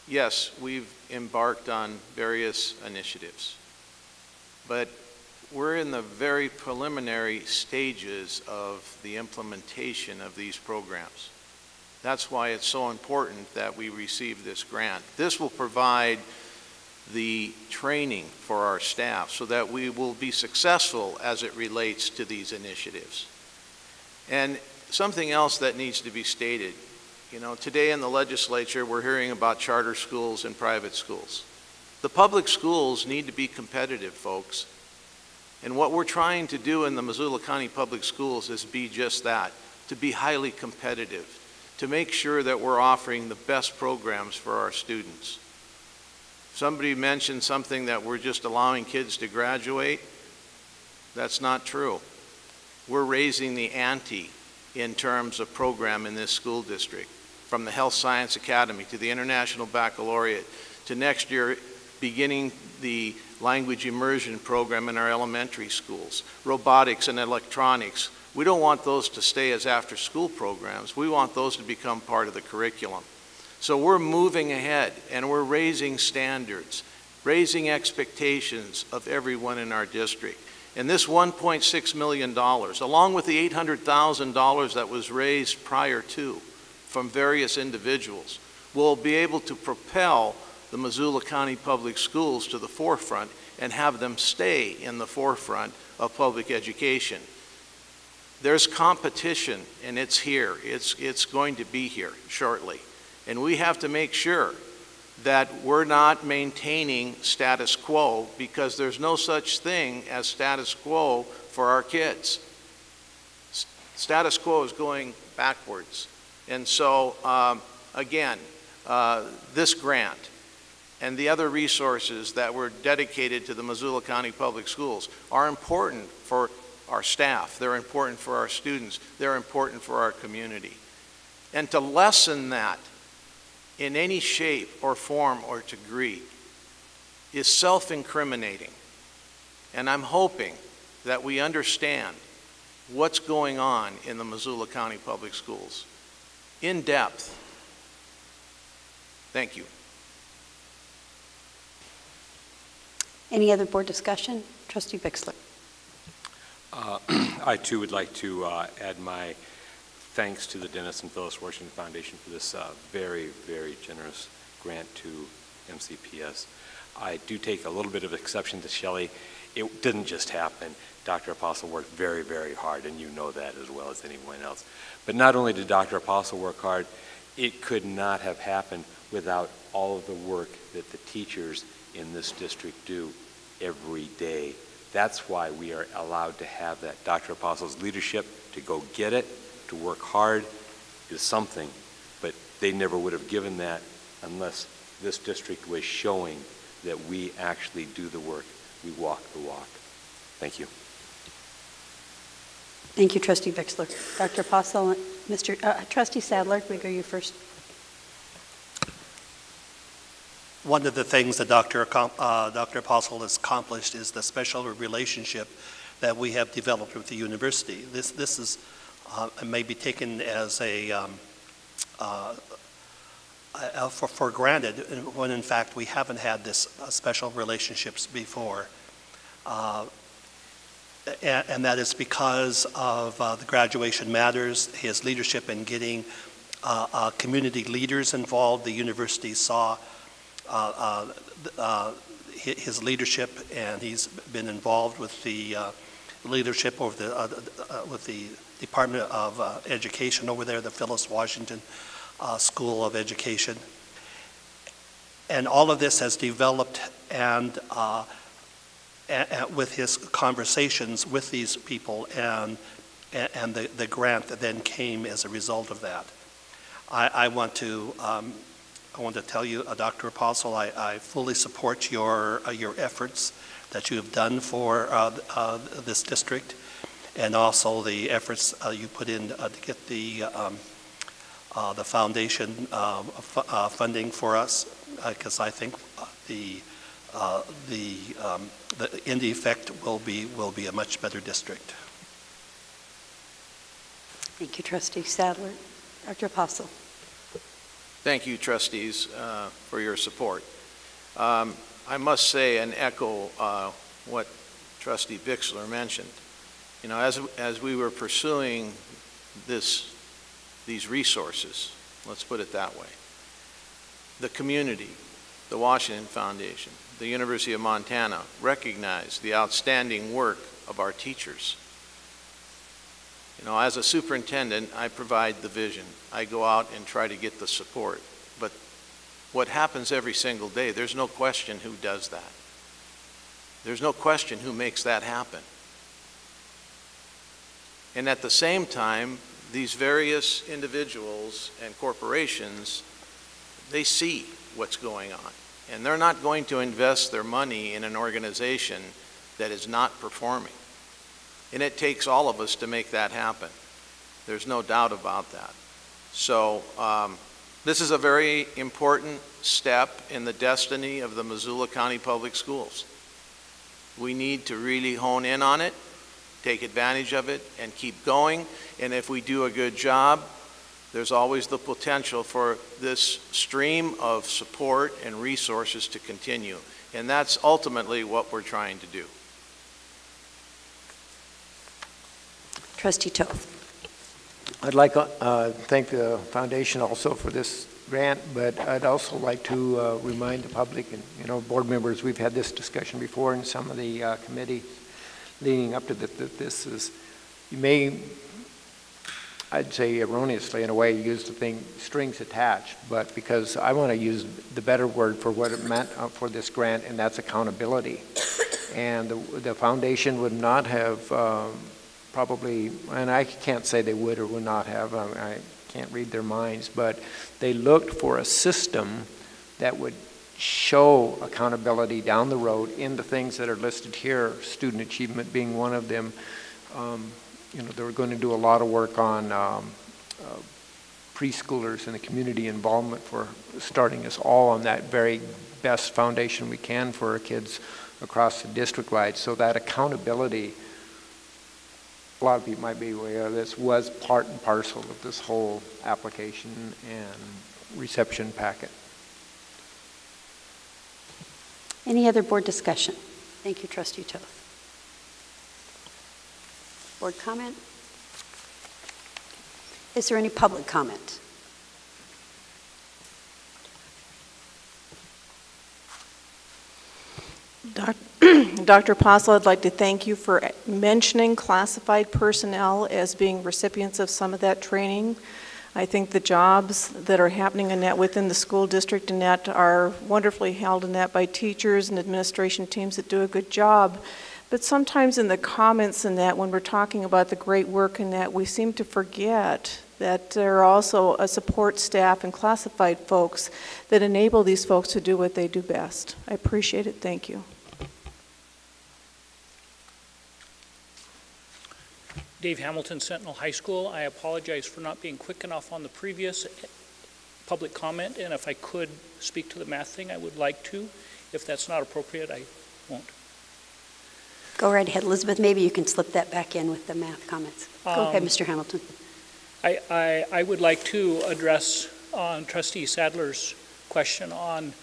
Yes, we've embarked on various initiatives, but we're in the very preliminary stages of the implementation of these programs. That's why it's so important that we receive this grant. This will provide the training for our staff so that we will be successful as it relates to these initiatives. And something else that needs to be stated, you know, today in the legislature we're hearing about charter schools and private schools. The public schools need to be competitive, folks. And what we're trying to do in the Missoula County Public Schools is be just that, to be highly competitive, to make sure that we're offering the best programs for our students. Somebody mentioned something that we're just allowing kids to graduate. That's not true. We're raising the ante in terms of program in this school district, from the Health Science Academy to the International Baccalaureate to next year beginning the language immersion program in our elementary schools, robotics and electronics. We don't want those to stay as after-school programs. We want those to become part of the curriculum. So we're moving ahead and we're raising standards, raising expectations of everyone in our district. And this $1.6 million, along with the $800,000 that was raised prior to from various individuals, will be able to propel the Missoula County Public Schools to the forefront and have them stay in the forefront of public education. There's competition, and it's here. It's going to be here shortly. And we have to make sure that we're not maintaining status quo, because there's no such thing as status quo for our kids. Status quo is going backwards. And so, again, this grant and the other resources that were dedicated to the Missoula County Public Schools are important for our staff, they're important for our students, they're important for our community. And to lessen that in any shape or form or degree is self-incriminating. And I'm hoping that we understand what's going on in the Missoula County Public Schools in depth. Thank you. Any other board discussion? Trustee Bixler. I too would like to add my thanks to the Dennis and Phyllis Washington Foundation for this very, very generous grant to MCPS. I do take a little bit of exception to Shelley. It didn't just happen. Dr. Apostle worked very, very hard, and you know that as well as anyone else. But not only did Dr. Apostle work hard, it could not have happened without all of the work that the teachers in this district do every day. That's why we are allowed to have that. Dr. Apostle's leadership to go get it, to work hard is something, but they never would have given that unless this district was showing that we actually do the work, we walk the walk. Thank you. Thank you, Trustee Bixler. Dr. Apostle, Trustee Sadler, we go to you first. One of the things that Dr. Apostle has accomplished is the special relationship that we have developed with the university. This is maybe taken as for granted, when in fact we haven't had this special relationships before. And that is because of the Graduation Matters, his leadership in getting community leaders involved. The university saw his leadership, and he's been involved with the leadership over with the Department of Education over there, the Phyllis Washington School of Education. And all of this has developed, and with his conversations with these people, and the grant that then came as a result of that. I want to tell you, Dr. Apostle, I fully support your efforts that you have done for this district, and also the efforts you put in to get the foundation funding for us, because I think the end effect will be a much better district. Thank you, Trustee Sadler. Dr. Apostle. Thank you, trustees, for your support. I must say and echo what Trustee Bixler mentioned. You know, as we were pursuing these resources, let's put it that way, the community, the Washington Foundation, the University of Montana, recognize the outstanding work of our teachers. You know, as a superintendent, I provide the vision. I go out and try to get the support. But what happens every single day, there's no question who does that. There's no question who makes that happen. And at the same time, these various individuals and corporations, they see what's going on. And they're not going to invest their money in an organization that is not performing. And it takes all of us to make that happen. There's no doubt about that. So this is a very important step in the destiny of the Missoula County Public Schools. We need to really hone in on it, take advantage of it, and keep going. And if we do a good job, there's always the potential for this stream of support and resources to continue. And that's ultimately what we're trying to do. Trustee Toth. I'd like to thank the foundation also for this grant, but I'd also like to remind the public and, you know, board members, we've had this discussion before in some of the committees leading up to this is, you may, I'd say erroneously in a way, use the thing strings attached, but because I want to use the better word for what it meant for this grant, and that's accountability. And the foundation would not have probably, and I can't say they would or would not have, I can't read their minds, but they looked for a system that would show accountability down the road in the things that are listed here, student achievement being one of them. You know, they were going to do a lot of work on preschoolers and the community involvement for starting us all on that very best foundation we can for our kids across the district-wide. So that accountability, a lot of people might be aware of this, was part and parcel of this whole application and reception packet. Any other board discussion? Thank you, Trustee Toth. Board comment? Is there any public comment? Dr. Apostle, I'd like to thank you for mentioning classified personnel as being recipients of some of that training. I think the jobs that are happening in that within the school district and that are wonderfully held in that by teachers and administration teams that do a good job. But sometimes in the comments in that, when we're talking about the great work in that, we seem to forget that there are also a support staff and classified folks that enable these folks to do what they do best. I appreciate it. Thank you. Dave Hamilton, Sentinel High School. I apologize for not being quick enough on the previous public comment, and if I could speak to the math thing, I would like to. If that's not appropriate, I won't. Go right ahead, Elizabeth. Maybe you can slip that back in with the math comments. Go ahead, Mr. Hamilton. I would like to address Trustee Sadler's question on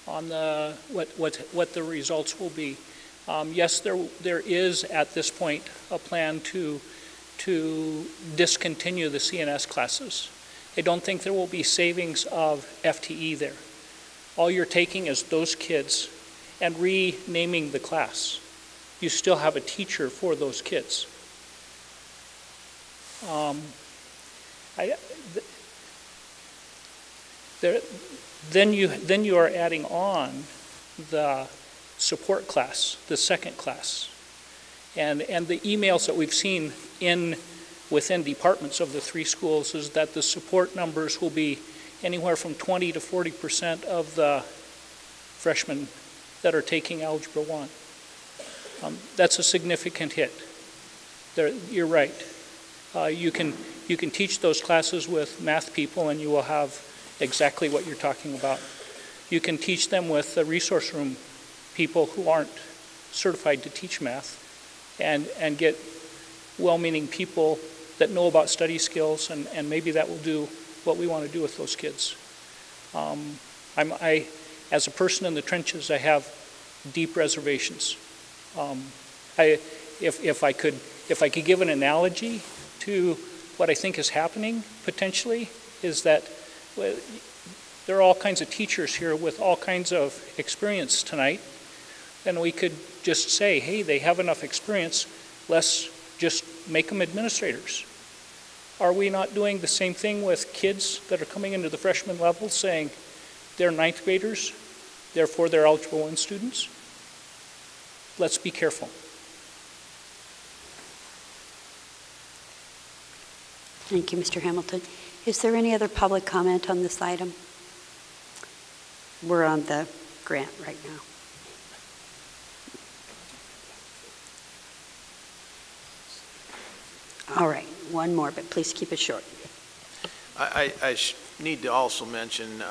the what the results will be. Yes, there is at this point a plan to discontinue the CNS classes. I don't think there will be savings of FTE there. All you're taking is those kids and renaming the class. You still have a teacher for those kids. Then you are adding on the support class, the second class. And the emails that we've seen within departments of the three schools is that the support numbers will be anywhere from 20 to 40% of the freshmen that are taking Algebra 1. That's a significant hit. You're right. You can teach those classes with math people and you will have exactly what you're talking about. You can teach them with the resource room people who aren't certified to teach math and get well-meaning people that know about study skills, and maybe that will do what we want to do with those kids. As a person in the trenches, I have deep reservations. If I could give an analogy to what I think is happening potentially, is that there are all kinds of teachers here with all kinds of experience tonight, And we could just say, hey, they have enough experience, let's just make them administrators. Are we not doing the same thing with kids that are coming into the freshman level saying they're ninth graders, therefore they're Algebra 1 students? Let's be careful. Thank you, Mr. Hamilton. Is there any other public comment on this item? We're on the grant right now. All right, one more, but please keep it short. I need to also mention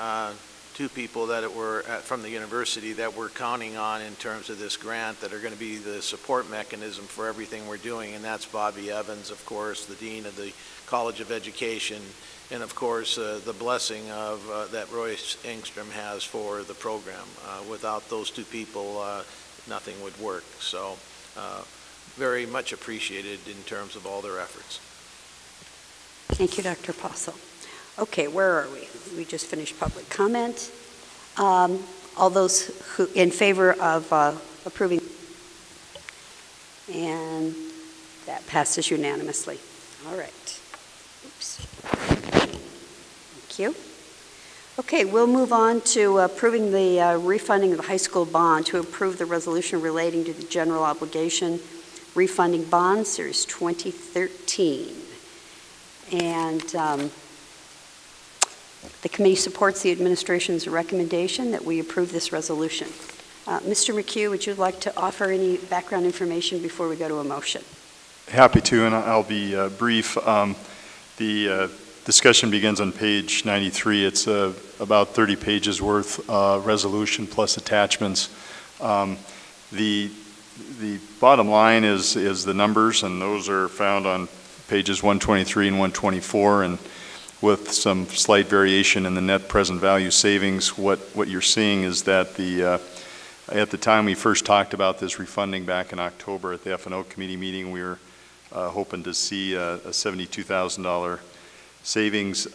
two people that were from the university that we're counting on in terms of this grant that are going to be the support mechanism for everything we're doing, and that's Bobby Evans, of course, the Dean of the College of Education, and of course the blessing of that Royce Engstrom has for the program. Without those two people, nothing would work. So very much appreciated in terms of all their efforts. Thank you, Dr. Apostle. Okay, where are we? We just finished public comment. All those who in favor of approving, and that passes unanimously. All right. Oops. Thank you. Okay, we'll move on to approving the refunding of the high school bond, to approve the resolution relating to the general obligation refunding bond, Series 2013. And the committee supports the administration's recommendation that we approve this resolution. Mr. McHugh, would you like to offer any background information before we go to a motion? Happy to, and I'll be brief. The discussion begins on page 93. It's about 30 pages worth resolution plus attachments. The bottom line is the numbers, and those are found on pages 123 and 124, and with some slight variation in the net present value savings. What you're seeing is that at the time we first talked about this refunding back in October at the F&O committee meeting, we were hoping to see a $72,000 savings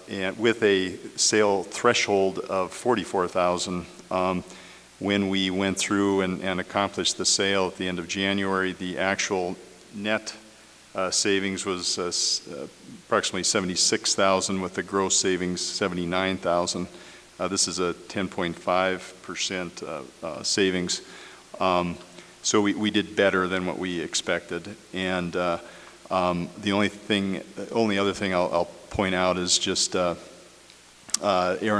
and with a sale threshold of $44,000. When we went through and accomplished the sale at the end of January, the actual net savings was approximately $76,000, with the gross savings $79,000. This is a 10.5% savings. So we did better than what we expected. And the only other thing I'll point out is just Aaron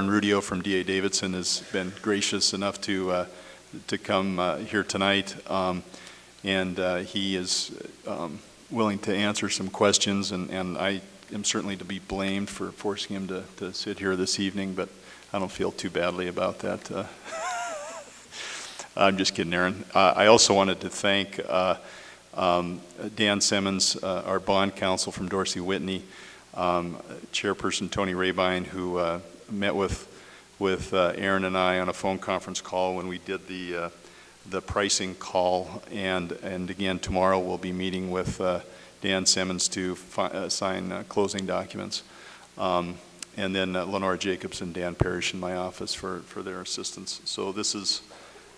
Rudio from D.A. Davidson has been gracious enough to come here tonight, and he is willing to answer some questions, and I am certainly to be blamed for forcing him to sit here this evening, but I don't feel too badly about that. I'm just kidding, Aaron. I also wanted to thank Dan Simmons, our bond counsel from Dorsey Whitney, Chairperson Tony Rabine, who met with Aaron and I on a phone conference call when we did the pricing call, and again tomorrow we'll be meeting with Dan Simmons to sign closing documents, and then Lenore Jacobs and Dan Parrish in my office for their assistance. So this is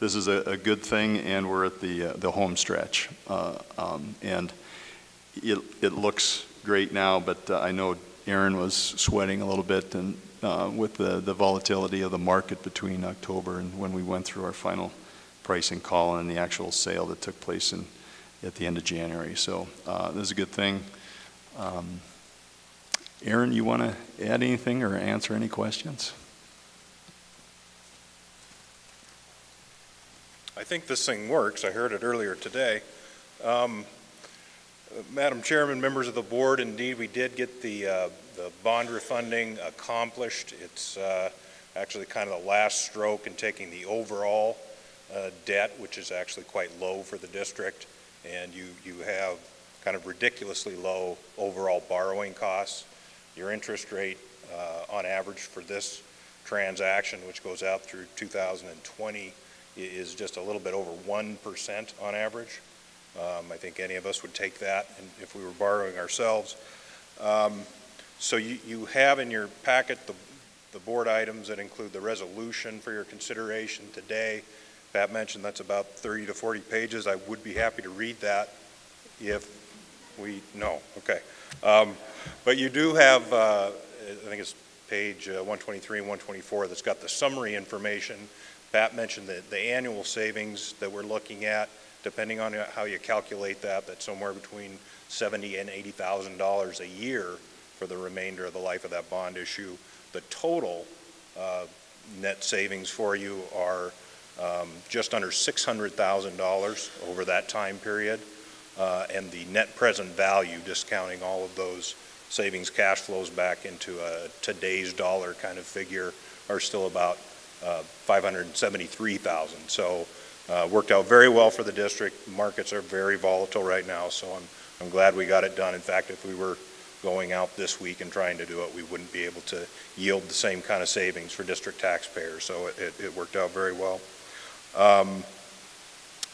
a good thing, and we're at the home stretch, and it looks great now, but I know Aaron was sweating a little bit, and with the volatility of the market between October and when we went through our final pricing call and the actual sale that took place at the end of January. So this is a good thing. Aaron, you want to add anything or answer any questions? I think this thing works. I heard it earlier today. Madam Chairman, members of the board, indeed we did get the bond refunding accomplished. It's actually kind of the last stroke in taking the overall debt, which is actually quite low for the district, and you have kind of ridiculously low overall borrowing costs. Your interest rate on average for this transaction, which goes out through 2020, is just a little bit over 1% on average. I think any of us would take that if we were borrowing ourselves. So you have in your packet the board items that include the resolution for your consideration today. Pat mentioned that's about 30 to 40 pages. I would be happy to read that if we, no, okay. But you do have, I think it's page 123 and 124 that's got the summary information. Pat mentioned that the annual savings that we're looking at, depending on how you calculate that, that's somewhere between $70,000 and $80,000 a year for the remainder of the life of that bond issue. The total net savings for you are just under $600,000 over that time period, and the net present value, discounting all of those savings cash flows back into a today's dollar kind of figure, are still about $573,000. So worked out very well for the district. Markets are very volatile right now, so I'm glad we got it done. In fact, if we were going out this week and trying to do it, we wouldn't be able to yield the same kind of savings for district taxpayers. So it worked out very well.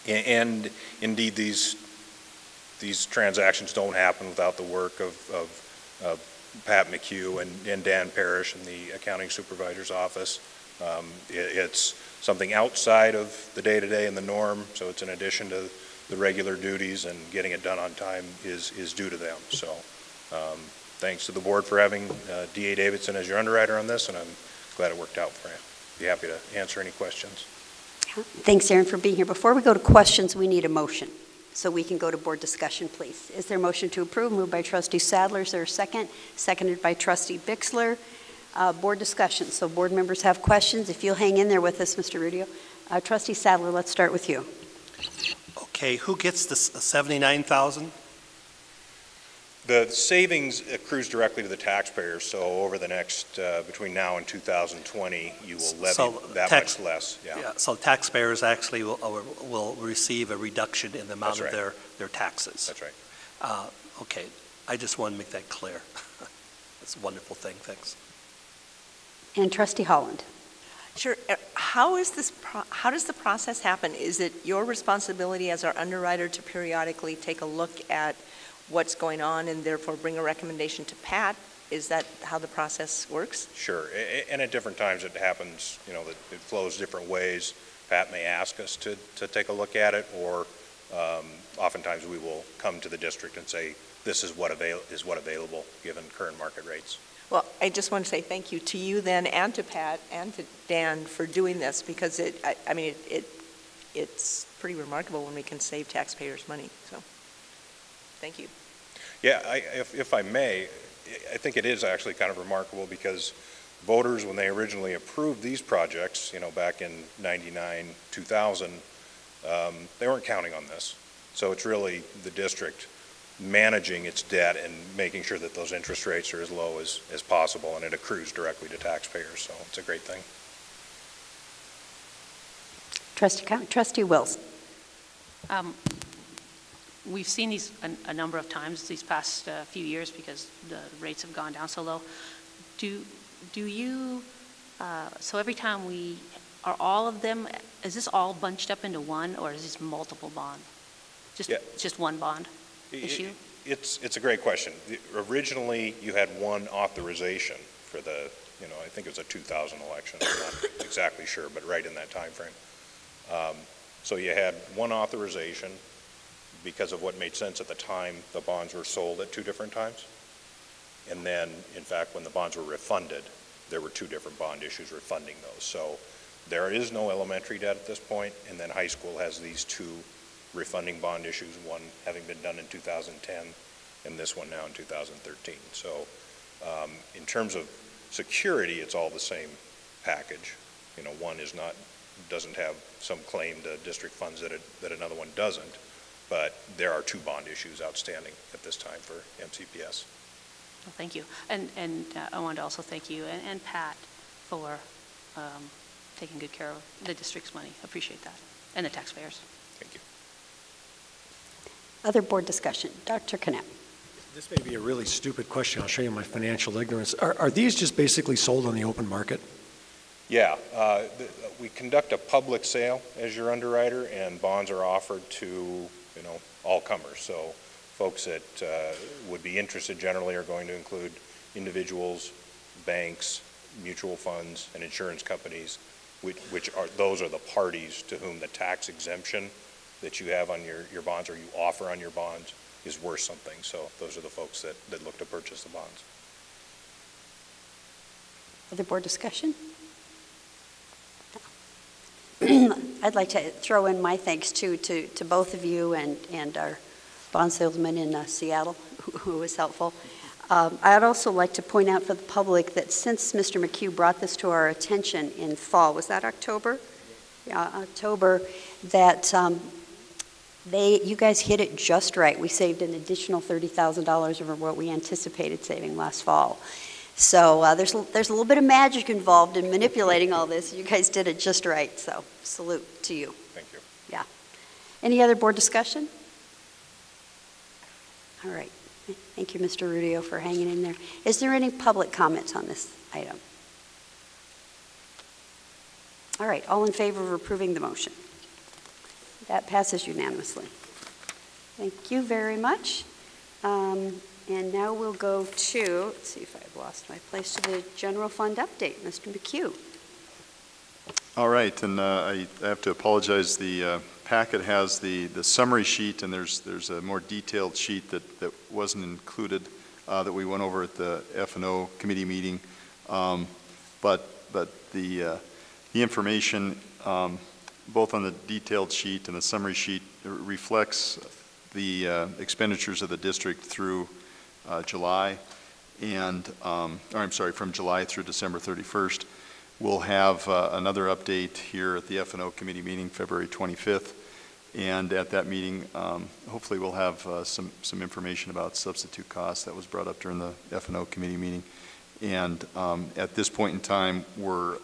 And indeed, these transactions don't happen without the work of Pat McHugh and Dan Parrish in the accounting supervisor's office. It's something outside of the day-to-day and the norm, so it's in addition to the regular duties, and getting it done on time is due to them. So thanks to the board for having D.A. Davidson as your underwriter on this, and I'm glad it worked out for you. Be happy to answer any questions. Thanks, Aaron, for being here. Before we go to questions, we need a motion. So we can go to board discussion, please. Is there a motion to approve? Moved by Trustee Sadler. Is there a second? Seconded by Trustee Bixler. Board discussion. So board members have questions. If you'll hang in there with us, Mr. Rudio. Trustee Sadler, let's start with you. Okay, who gets the $79,000? The savings accrues directly to the taxpayers, so over the next, between now and 2020, you will levy that much less. Yeah. So taxpayers actually will receive a reduction in the amount of their taxes. That's right. Okay, I just want to make that clear. That's a wonderful thing, thanks. And Trustee Holland. Sure. How does the process happen? Is it your responsibility as our underwriter to periodically take a look at what's going on and therefore bring a recommendation to Pat? Is that how the process works? Sure, and at different times it happens, you know, that it flows different ways. Pat may ask us to take a look at it, or oftentimes we will come to the district and say, this is what available given current market rates. Well, I just want to say thank you to you then, and to Pat and to Dan for doing this, because it's pretty remarkable when we can save taxpayers money. So, thank you. Yeah, if I may, I think it is actually kind of remarkable, because voters, when they originally approved these projects, you know, back in 99, 2000, they weren't counting on this. So it's really the district managing its debt and making sure that those interest rates are as low as possible, and it accrues directly to taxpayers, so it's a great thing. Trustee Wills. We've seen these a number of times these past few years because the rates have gone down so low. Do you, so every time are all of them, is this all bunched up into one, or is this multiple bond? Just one bond issue? It's a great question. Originally, you had one authorization for the, you know, I think it was a 2000 election. I'm not exactly sure, but right in that time frame. So you had one authorization because of what made sense at the time. The bonds were sold at two different times. And then, in fact, when the bonds were refunded, there were two different bond issues refunding those. So there is no elementary debt at this point, and then high school has these two refunding bond issues, one having been done in 2010 and this one now in 2013. So in terms of security, it's all the same package. You know, one doesn't have some claim to district funds that another one doesn't, but there are two bond issues outstanding at this time for MCPS. Well, thank you. And I wanted to also thank you and Pat for taking good care of the district's money. Appreciate that. And the taxpayers. Thank you. Other board discussion. Dr. Knapp. This may be a really stupid question. I'll show you my financial ignorance. Are these just basically sold on the open market? Yeah. We conduct a public sale as your underwriter, and bonds are offered to, you know, all comers. So folks that would be interested generally are going to include individuals, banks, mutual funds, and insurance companies. those are the parties to whom the tax exemption that you have on your bonds, or you offer on your bonds, is worth something. So those are the folks that look to purchase the bonds. Other board discussion? I'd like to throw in my thanks too to both of you and our bond salesman in Seattle, who was helpful. I'd also like to point out for the public that since Mr. McHugh brought this to our attention in fall, was that October? Yeah, October, that you guys hit it just right. We saved an additional $30,000 over what we anticipated saving last fall. So there's a little bit of magic involved in manipulating all this. You guys did it just right, so salute to you. Thank you. Yeah. Any other board discussion? All right. Thank you, Mr. Rudio, for hanging in there. Is there any public comments on this item? All right. All in favor of approving the motion? That passes unanimously. Thank you very much. And now we'll go to, let's see if I've lost my place, to the general fund update. Mr. McHugh. All right, and I have to apologize. The packet has the summary sheet, and there's a more detailed sheet that wasn't included that we went over at the F&O committee meeting. But the information, both on the detailed sheet and the summary sheet, reflects the expenditures of the district through July, and from July through December 31st. We'll have another update here at the F&O committee meeting February 25th, and at that meeting hopefully we'll have some information about substitute costs that was brought up during the F&O committee meeting. And at this point in time, we're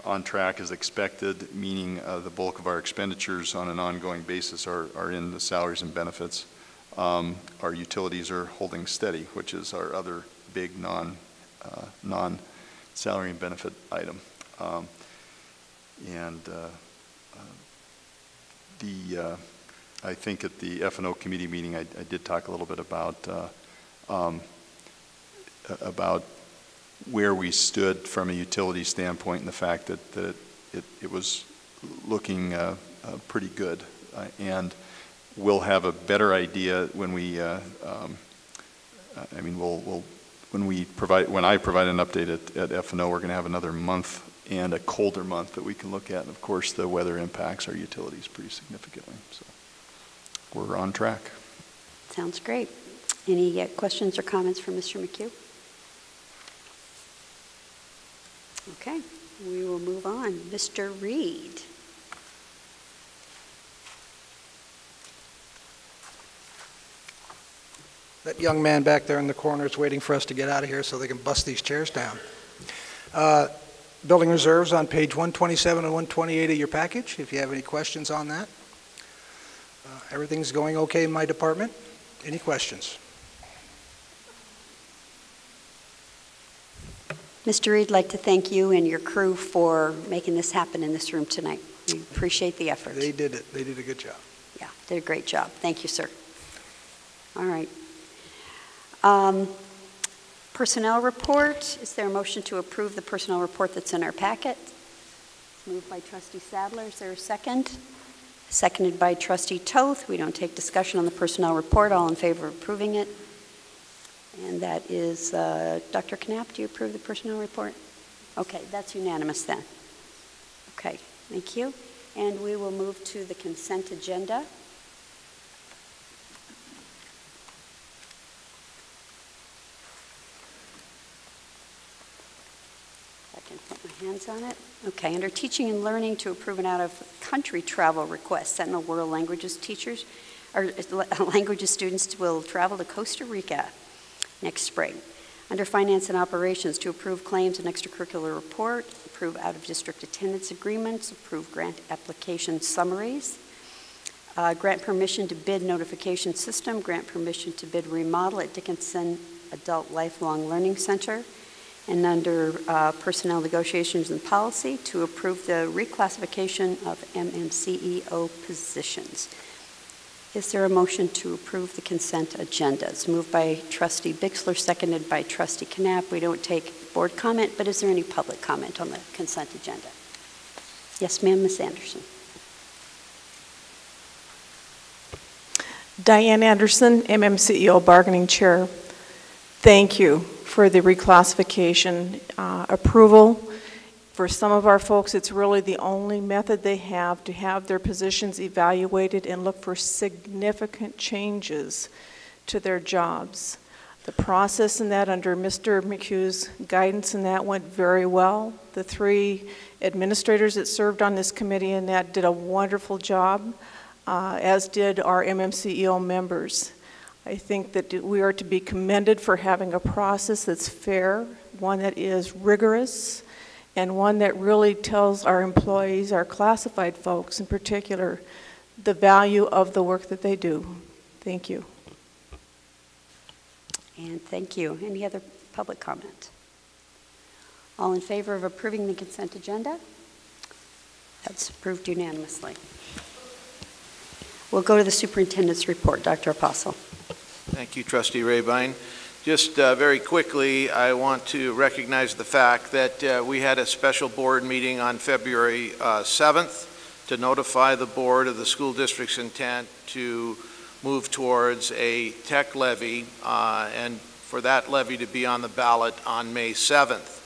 on track as expected, meaning the bulk of our expenditures on an ongoing basis are in the salaries and benefits. Our utilities are holding steady, which is our other big non-salary and benefit item. I think at the F&O committee meeting, I did talk a little bit about where we stood from a utility standpoint, and the fact that it was looking pretty good. And we'll have a better idea when we, when I provide an update at F&O, we're going to have another month and a colder month that we can look at. And of course, the weather impacts our utilities pretty significantly. So we're on track. Sounds great. Any questions or comments for Mr. McHugh? Okay, we will move on. Mr. Reed. That young man back there in the corner is waiting for us to get out of here so they can bust these chairs down. Building reserves on page 127 and 128 of your package, if you have any questions on that. Everything's going okay in my department. Any questions? Mr. Reed, I'd like to thank you and your crew for making this happen in this room tonight. We appreciate the effort. They did it. They did a good job. Yeah, did a great job. Thank you, sir. All right. Personnel report. Is there a motion to approve the personnel report that's in our packet? Moved by Trustee Sadler. Is there a second? Seconded by Trustee Toth. We don't take discussion on the personnel report. All in favor of approving it? And that is, Dr. Knapp, do you approve the personnel report? Okay, that's unanimous then. Okay, thank you. And we will move to the consent agenda. I can put my hands on it. Okay, under teaching and learning, to approve an out-of-country travel request. Sentinel World Languages teachers, or languages students will travel to Costa Rica next spring. Under finance and operations, to approve claims and extracurricular report, approve out-of-district attendance agreements, approve grant application summaries, grant permission to bid notification system, grant permission to bid remodel at Dickinson Adult Lifelong Learning Center, and under personnel negotiations and policy, to approve the reclassification of MMCEO positions. Is there a motion to approve the consent agenda? It's moved by Trustee Bixler, seconded by Trustee Knapp. We don't take board comment, but is there any public comment on the consent agenda? Yes, ma'am, Ms. Anderson. Diane Anderson, MMCEO Bargaining Chair. Thank you for the reclassification approval. For some of our folks, it's really the only method they have to have their positions evaluated and look for significant changes to their jobs. The process in that, under Mr. McHugh's guidance, in that went very well. The 3 administrators that served on this committee in that did a wonderful job, as did our MMCEO members. I think that we are to be commended for having a process that's fair, one that is rigorous, and one that really tells our employees, our classified folks in particular, the value of the work that they do. Thank you. And thank you. Any other public comment? All in favor of approving the consent agenda? That's approved unanimously. We'll go to the superintendent's report. Dr. Apostle. Thank you, Trustee Rabine. Just very quickly, I want to recognize the fact that we had a special board meeting on February 7th to notify the board of the school district's intent to move towards a tech levy and for that levy to be on the ballot on May 7th.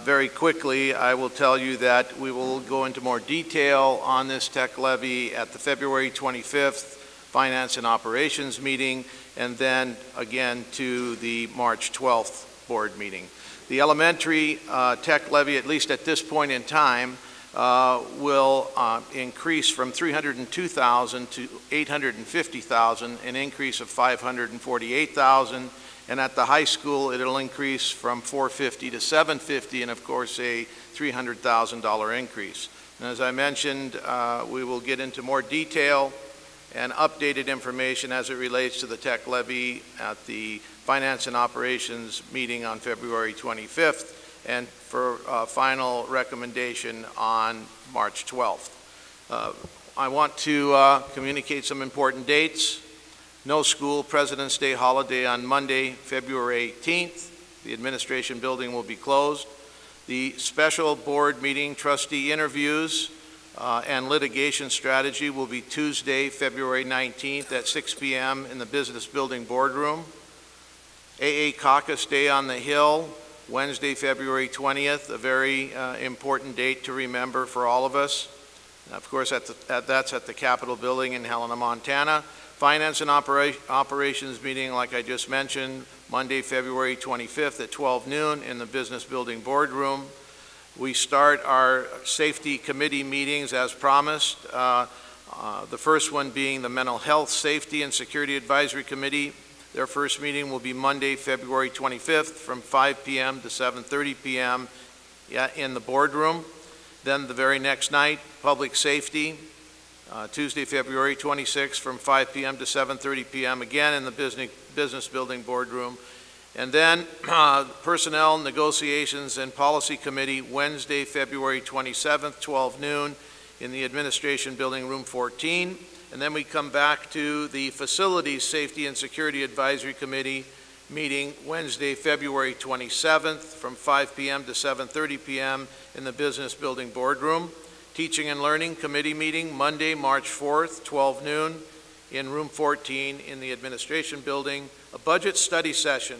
Very quickly, I will tell you that we will go into more detail on this tech levy at the February 25th Finance and Operations meeting, and then again to the March 12th board meeting. The elementary tech levy, at least at this point in time, will increase from $302,000 to $850,000, an increase of $548,000. And at the high school, it'll increase from $450,000 to $750,000, and of course a $300,000 increase. And as I mentioned, we will get into more detail and updated information as it relates to the tech levy at the Finance and Operations meeting on February 25th, and for final recommendation on March 12th. I want to communicate some important dates. No school, President's Day holiday on Monday, February 18th. The administration building will be closed. The special board meeting trustee interviews and litigation strategy will be Tuesday, February 19th at 6 p.m. in the Business Building Boardroom. AA Caucus Day on the Hill, Wednesday, February 20th, a very important date to remember for all of us. And of course, that's at the Capitol Building in Helena, Montana. Finance and Operations meeting, like I just mentioned, Monday, February 25th at 12 noon in the Business Building Boardroom. We start our safety committee meetings as promised. The first one being the Mental Health, Safety, and Security Advisory Committee. Their first meeting will be Monday, February 25th from 5 p.m. to 7:30 p.m. in the boardroom. Then the very next night, Public Safety, Tuesday, February 26th from 5 p.m. to 7:30 p.m. again in the Business Building Boardroom. And then Personnel, Negotiations, and Policy Committee, Wednesday, February 27th, 12 noon in the Administration Building, Room 14. And then we come back to the Facilities, Safety, and Security Advisory Committee meeting Wednesday, February 27th from 5 p.m. to 7:30 p.m. in the Business Building Boardroom. Teaching and Learning Committee meeting Monday, March 4th, 12 noon in Room 14 in the Administration Building. A budget study session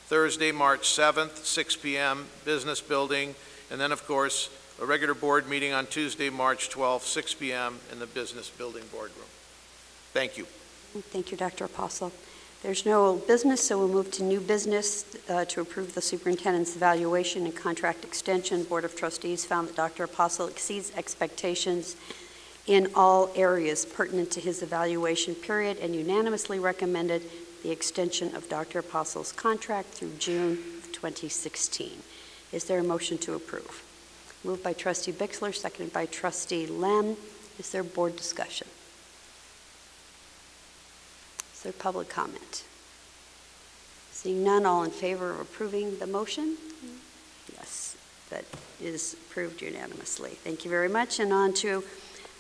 Thursday, March 7th, 6 p.m., Business Building, and then, of course, a regular board meeting on Tuesday, March 12th, 6 p.m. in the Business Building Boardroom. Thank you. Thank you, Dr. Apostle. There's no old business, so we'll move to new business to approve the superintendent's evaluation and contract extension. Board of Trustees found that Dr. Apostle exceeds expectations in all areas pertinent to his evaluation period and unanimously recommended the extension of Dr. Apostle's contract through June of 2016. Is there a motion to approve? Moved by Trustee Bixler, seconded by Trustee Lem. Is there board discussion? Is there public comment? Seeing none, all in favor of approving the motion? Yes, that is approved unanimously. Thank you very much. And on to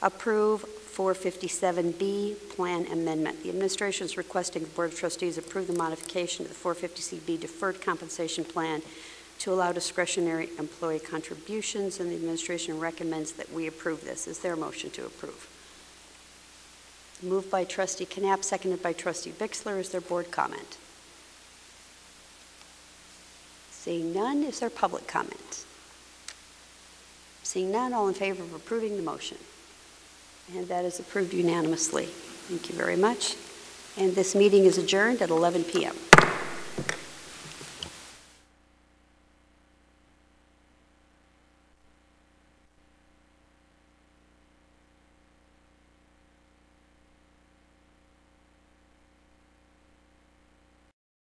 approve 457B Plan Amendment. The administration is requesting the Board of Trustees approve the modification to the 450CB Deferred Compensation Plan to allow discretionary employee contributions, and the administration recommends that we approve this. Is there a motion to approve? Moved by Trustee Knapp, seconded by Trustee Bixler. Is there board comment? Seeing none, is there public comment? Seeing none, all in favor of approving the motion. And that is approved unanimously. Thank you very much. And this meeting is adjourned at 11 p.m.